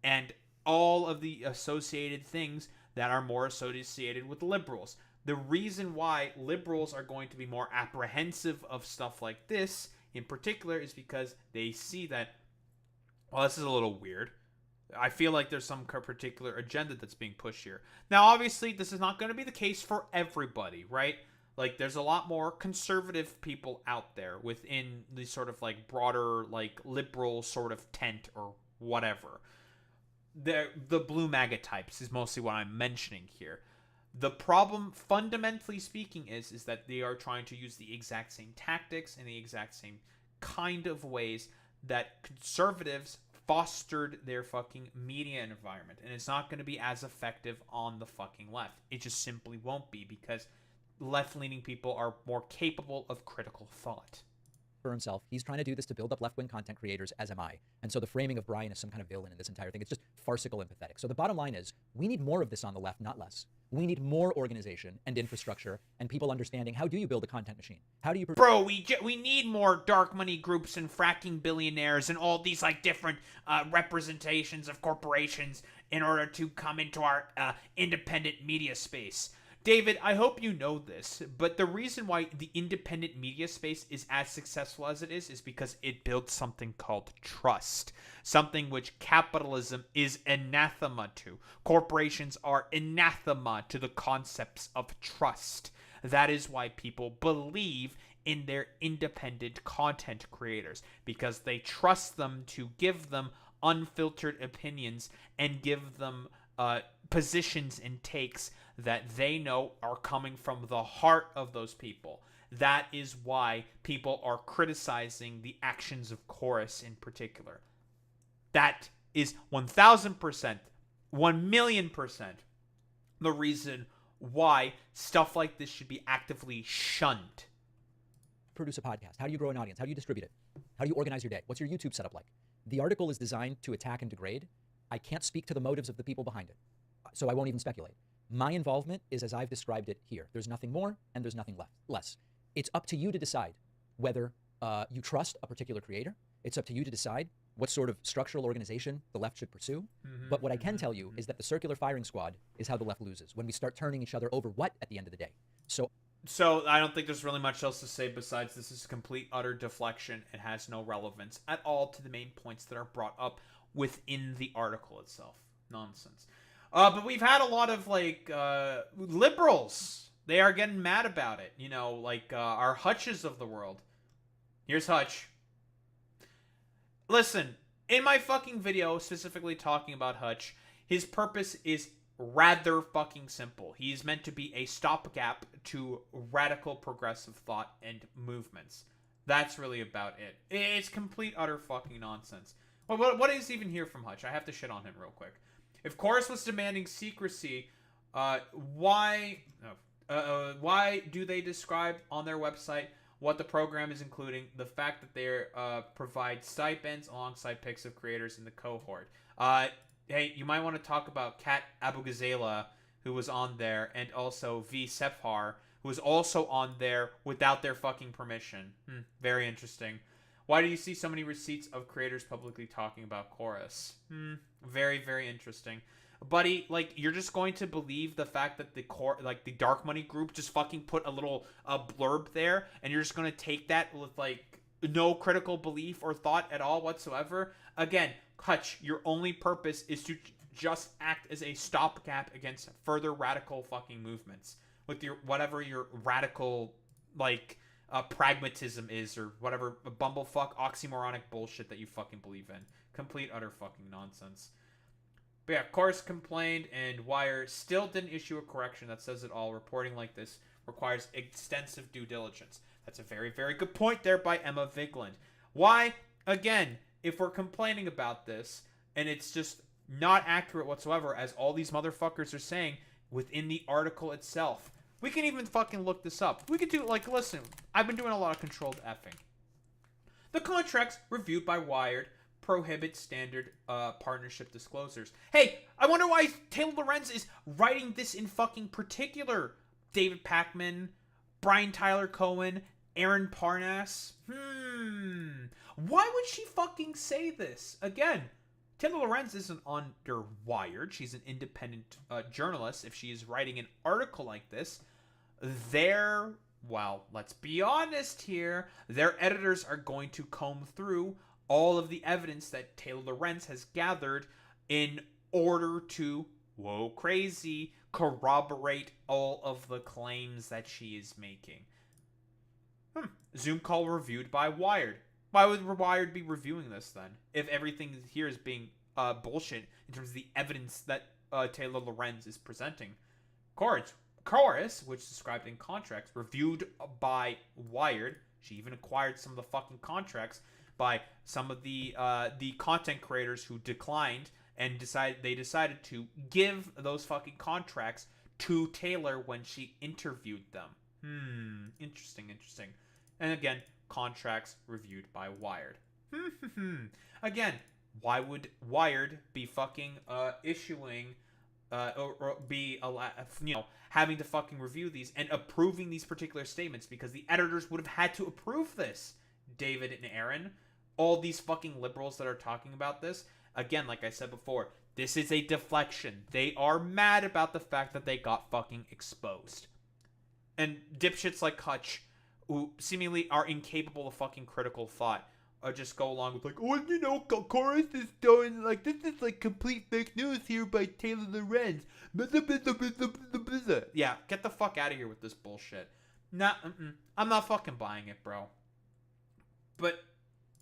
and all of the associated things that are more associated with liberals. The reason why liberals are going to be more apprehensive of stuff like this in particular is because they see that, well, this is a little weird. I feel like there's some particular agenda that's being pushed here. Now, obviously, this is not going to be the case for everybody, right? Like, there's a lot more conservative people out there within the sort of, like, broader, like, liberal sort of tent or whatever. The blue MAGA types is mostly what I'm mentioning here. The problem, fundamentally speaking, is that they are trying to use the exact same tactics and the exact same kind of ways that conservatives fostered their fucking media environment. And it's not going to be as effective on the fucking left. It just simply won't be, because left-leaning people are more capable of critical thought. For himself, he's trying to do this to build up left-wing content creators, as am I. And so the framing of Brian as some kind of villain in this entire thing, it's just farcical and pathetic. So the bottom line is, we need more of this on the left, not less. We need more organization and infrastructure and people understanding, how do you build a content machine? How do you... Bro, we need more dark money groups and fracking billionaires and all these, like, different representations of corporations in order to come into our independent media space. David, I hope you know this, but the reason why the independent media space is as successful as it is because it builds something called trust. Something which capitalism is anathema to. Corporations are anathema to the concepts of trust. That is why people believe in their independent content creators, because they trust them to give them unfiltered opinions and give them positions and takes that they know are coming from the heart of those people. That is why people are criticizing the actions of Chorus in particular. That is 1,000%, 1,000,000% the reason why stuff like this should be actively shunned. Produce a podcast. How do you grow an audience? How do you distribute it? How do you organize your day? What's your YouTube setup like? The article is designed to attack and degrade. I can't speak to the motives of the people behind it, so I won't even speculate. My involvement is as I've described it here. There's nothing more and there's nothing less. It's up to you to decide whether you trust a particular creator. It's up to you to decide what sort of structural organization the left should pursue. But what I can tell you is that the circular firing squad is how the left loses, when we start turning each other over what at the end of the day. So I don't think there's really much else to say besides this is complete, utter deflection. It has no relevance at all to the main points that are brought up within the article itself. Nonsense. But we've had a lot of, like, liberals. They are getting mad about it. You know, like, our Hutches of the world. Here's Hutch. Listen, in my fucking video specifically talking about Hutch, his purpose is rather fucking simple. He's meant to be a stopgap to radical progressive thought and movements. That's really about it. It's complete, utter fucking nonsense. Well, what is even here from Hutch? I have to shit on him real quick. If Chorus was demanding secrecy, why do they describe on their website what the program is including? The fact that they provide stipends alongside pics of creators in the cohort. Hey, you might want to talk about Kat Abugazela, who was on there, and also V. Sephar, who was also on there without their fucking permission. Very interesting. Why do you see so many receipts of creators publicly talking about Chorus? Very, very interesting. Buddy, like, you're just going to believe the fact that the dark money group just fucking put a little blurb there, and you're just going to take that with, like, no critical belief or thought at all whatsoever? Again, Hutch, your only purpose is to just act as a stopgap against further radical fucking movements. With your, whatever your radical, like, pragmatism is, or whatever bumblefuck oxymoronic bullshit that you fucking believe in. Complete, utter fucking nonsense. But yeah, Chorus complained, and Wire still didn't issue a correction that says it all. Reporting like this requires extensive due diligence. That's a very, very good point there by Emma Vigland. Why? Again, if we're complaining about this, and it's just not accurate whatsoever, as all these motherfuckers are saying within the article itself. We can even fucking look this up. We could do, like, listen, I've been doing a lot of controlled effing. The contracts reviewed by Wired prohibit standard partnership disclosures. Hey, I wonder why Taylor Lorenz is writing this in fucking particular. David Pakman, Brian Tyler Cohen, Aaron Parnas. Why would she fucking say this? Again, Taylor Lorenz isn't under Wired. She's an independent journalist. If she is writing an article like this, well, let's be honest here, their editors are going to comb through all of the evidence that Taylor Lorenz has gathered in order to whoa, crazy, corroborate all of the claims that she is making. Zoom call reviewed by Wired. Why would Wired be reviewing this then? If everything here is being bullshit in terms of the evidence that Taylor Lorenz is presenting. Chorus, which is described in contracts, reviewed by Wired. She even acquired some of the fucking contracts by some of the content creators who declined and decided to give those fucking contracts to Taylor when she interviewed them. Interesting. And again, contracts reviewed by Wired. Again, why would Wired be fucking issuing or be having to fucking review these and approving these particular statements? Because the editors would have had to approve this. David and Aaron, all these fucking liberals that are talking about this, again, like I said before, this is a deflection. They are mad about the fact that they got fucking exposed. And dipshits like Hutch, who seemingly are incapable of fucking critical thought, just go along with like, oh, Chorus is doing, like, this is like complete fake news here by Taylor Lorenz. Yeah, get the fuck out of here with this bullshit. I'm not fucking buying it, bro. But,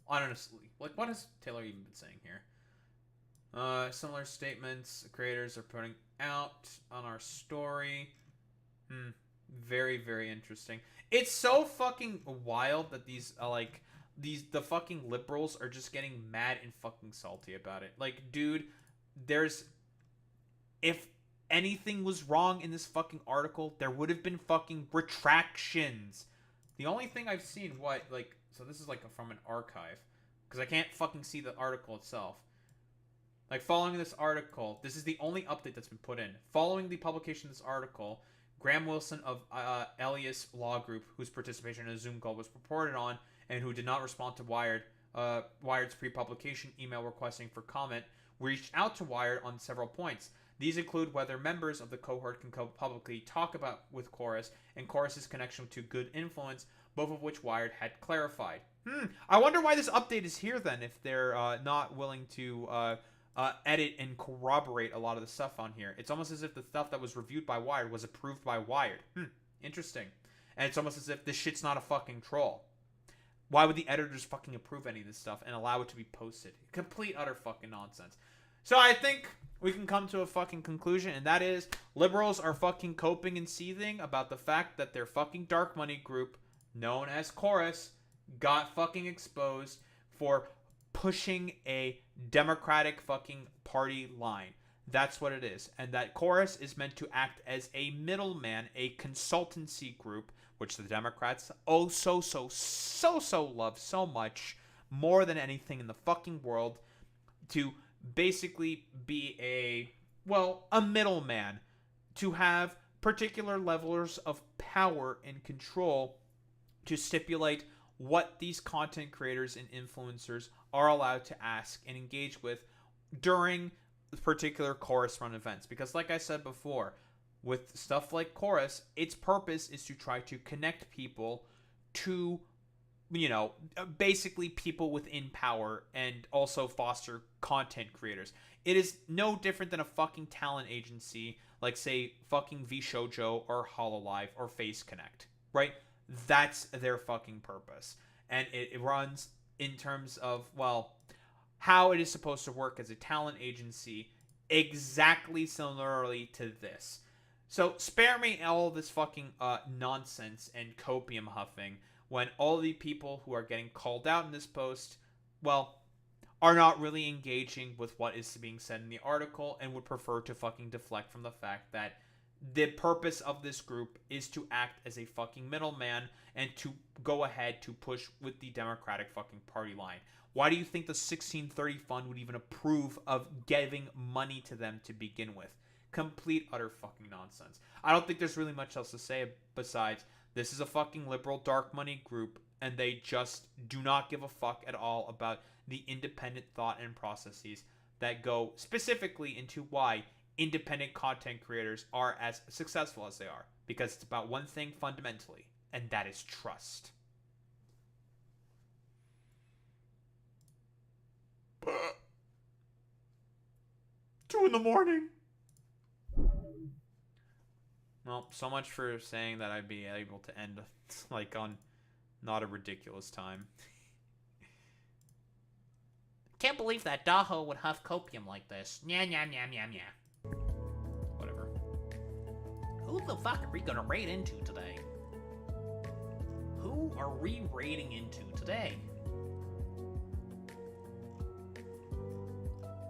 honestly, like, what has Taylor even been saying here? Similar statements creators are putting out on our story. Very, very interesting. It's so fucking wild that the fucking liberals are just getting mad and fucking salty about it. Like, dude, if anything was wrong in this fucking article, there would have been fucking retractions. The only thing I've seen, so this is like from an archive, because I can't fucking see the article itself. Like, following this article, this is the only update that's been put in. Following the publication of this article, Graham Wilson of Elias Law Group, whose participation in a Zoom call was reported on, and who did not respond to Wired's pre-publication email requesting for comment, reached out to Wired on several points. These include whether members of the cohort can publicly talk about with Chorus, and Chorus's connection to Good Influence, both of which Wired had clarified. I wonder why this update is here then, if they're not willing to edit and corroborate a lot of the stuff on here. It's almost as if the stuff that was reviewed by Wired was approved by Wired. Interesting. And it's almost as if this shit's not a fucking troll. Why would the editors fucking approve any of this stuff and allow it to be posted? Complete, utter fucking nonsense. So I think we can come to a fucking conclusion, and that is liberals are fucking coping and seething about the fact that their fucking dark money group, known as Chorus, got fucking exposed for pushing a Democratic fucking party line. That's what it is. And that Chorus is meant to act as a middleman, a consultancy group, which the Democrats so love so much, more than anything in the fucking world, to basically be a middleman, to have particular levels of power and control to stipulate what these content creators and influencers are allowed to ask and engage with during particular Chorus run events. Because like I said before, with stuff like Chorus, its purpose is to try to connect people to, basically people within power, and also foster content creators. It is no different than a fucking talent agency like, say, fucking VShojo or HoloLive or Face Connect, right? That's their fucking purpose. And it runs in terms of, how it is supposed to work as a talent agency, exactly similarly to this. So spare me all this fucking nonsense and copium huffing when all the people who are getting called out in this post, are not really engaging with what is being said in the article and would prefer to fucking deflect from the fact that the purpose of this group is to act as a fucking middleman and to go ahead to push with the Democratic fucking party line. Why do you think the 1630 Fund would even approve of giving money to them to begin with? Complete, utter fucking nonsense. I don't think there's really much else to say besides this is a fucking liberal dark money group, and they just do not give a fuck at all about the independent thought and processes that go specifically into why independent content creators are as successful as they are. Because it's about one thing fundamentally, and that is trust. 2 a.m. Well, so much for saying that I'd be able to end, like, on not a ridiculous time. Can't believe that Daho would huff copium like this. Nya, nya, nya, nya, nya. Whatever. Who the fuck are we gonna raid into today? Who are we raiding into today?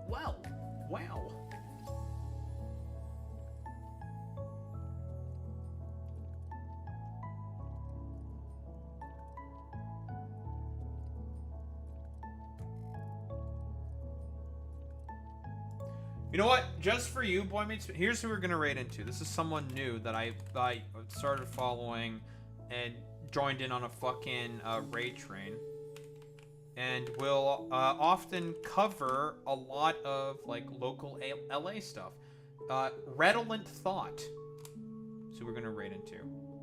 Well, wow. You know what? Just for you, Boy Meets... Here's who we're going to raid into. This is someone new that I started following and joined in on a fucking raid train. And will often cover a lot of, like, local LA stuff. Redolent Thought. So we're going to raid into.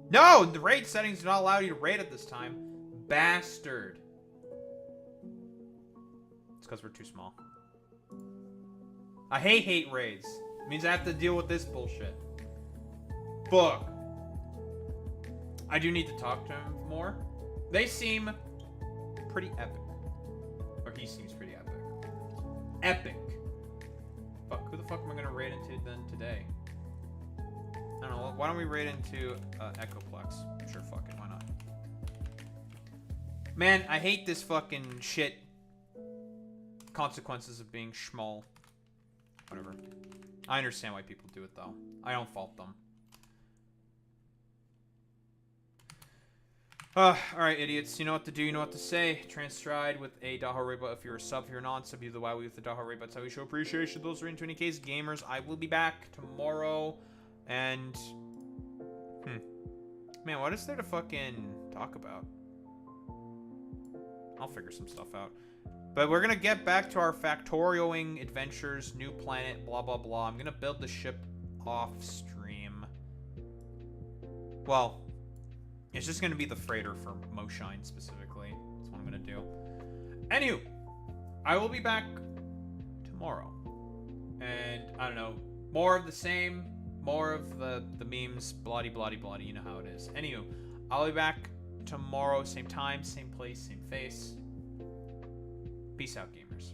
No! The raid settings do not allow you to raid at this time. Bastard. It's because we're too small. I hate raids. It means I have to deal with this bullshit. Fuck. I do need to talk to him more. They seem pretty epic. Or he seems pretty epic. Epic. Fuck, who the fuck am I gonna raid into then today? I don't know, why don't we raid into Echoplex? Sure, fuck it, why not? Man, I hate this fucking shit. Consequences of being schmall. Whatever. I understand why people do it, though. I don't fault them. Alright, idiots. You know what to do, you know what to say. Transtride with a Daho Reba if you're a sub. If you're non-sub, you the Wowie with the Daho Reba. That's how we show appreciation. Those are in 20Ks. Gamers, I will be back tomorrow. And... Man, what is there to fucking talk about? I'll figure some stuff out. But we're going to get back to our factorioing adventures, new planet, blah, blah, blah. I'm going to build the ship off stream. Well, it's just going to be the freighter for Moshine specifically. That's what I'm going to do. Anywho, I will be back tomorrow. And, I don't know, more of the same, more of the memes, bloody, bloody, bloody. You know how it is. Anywho, I'll be back tomorrow, same time, same place, same face. Peace out, gamers.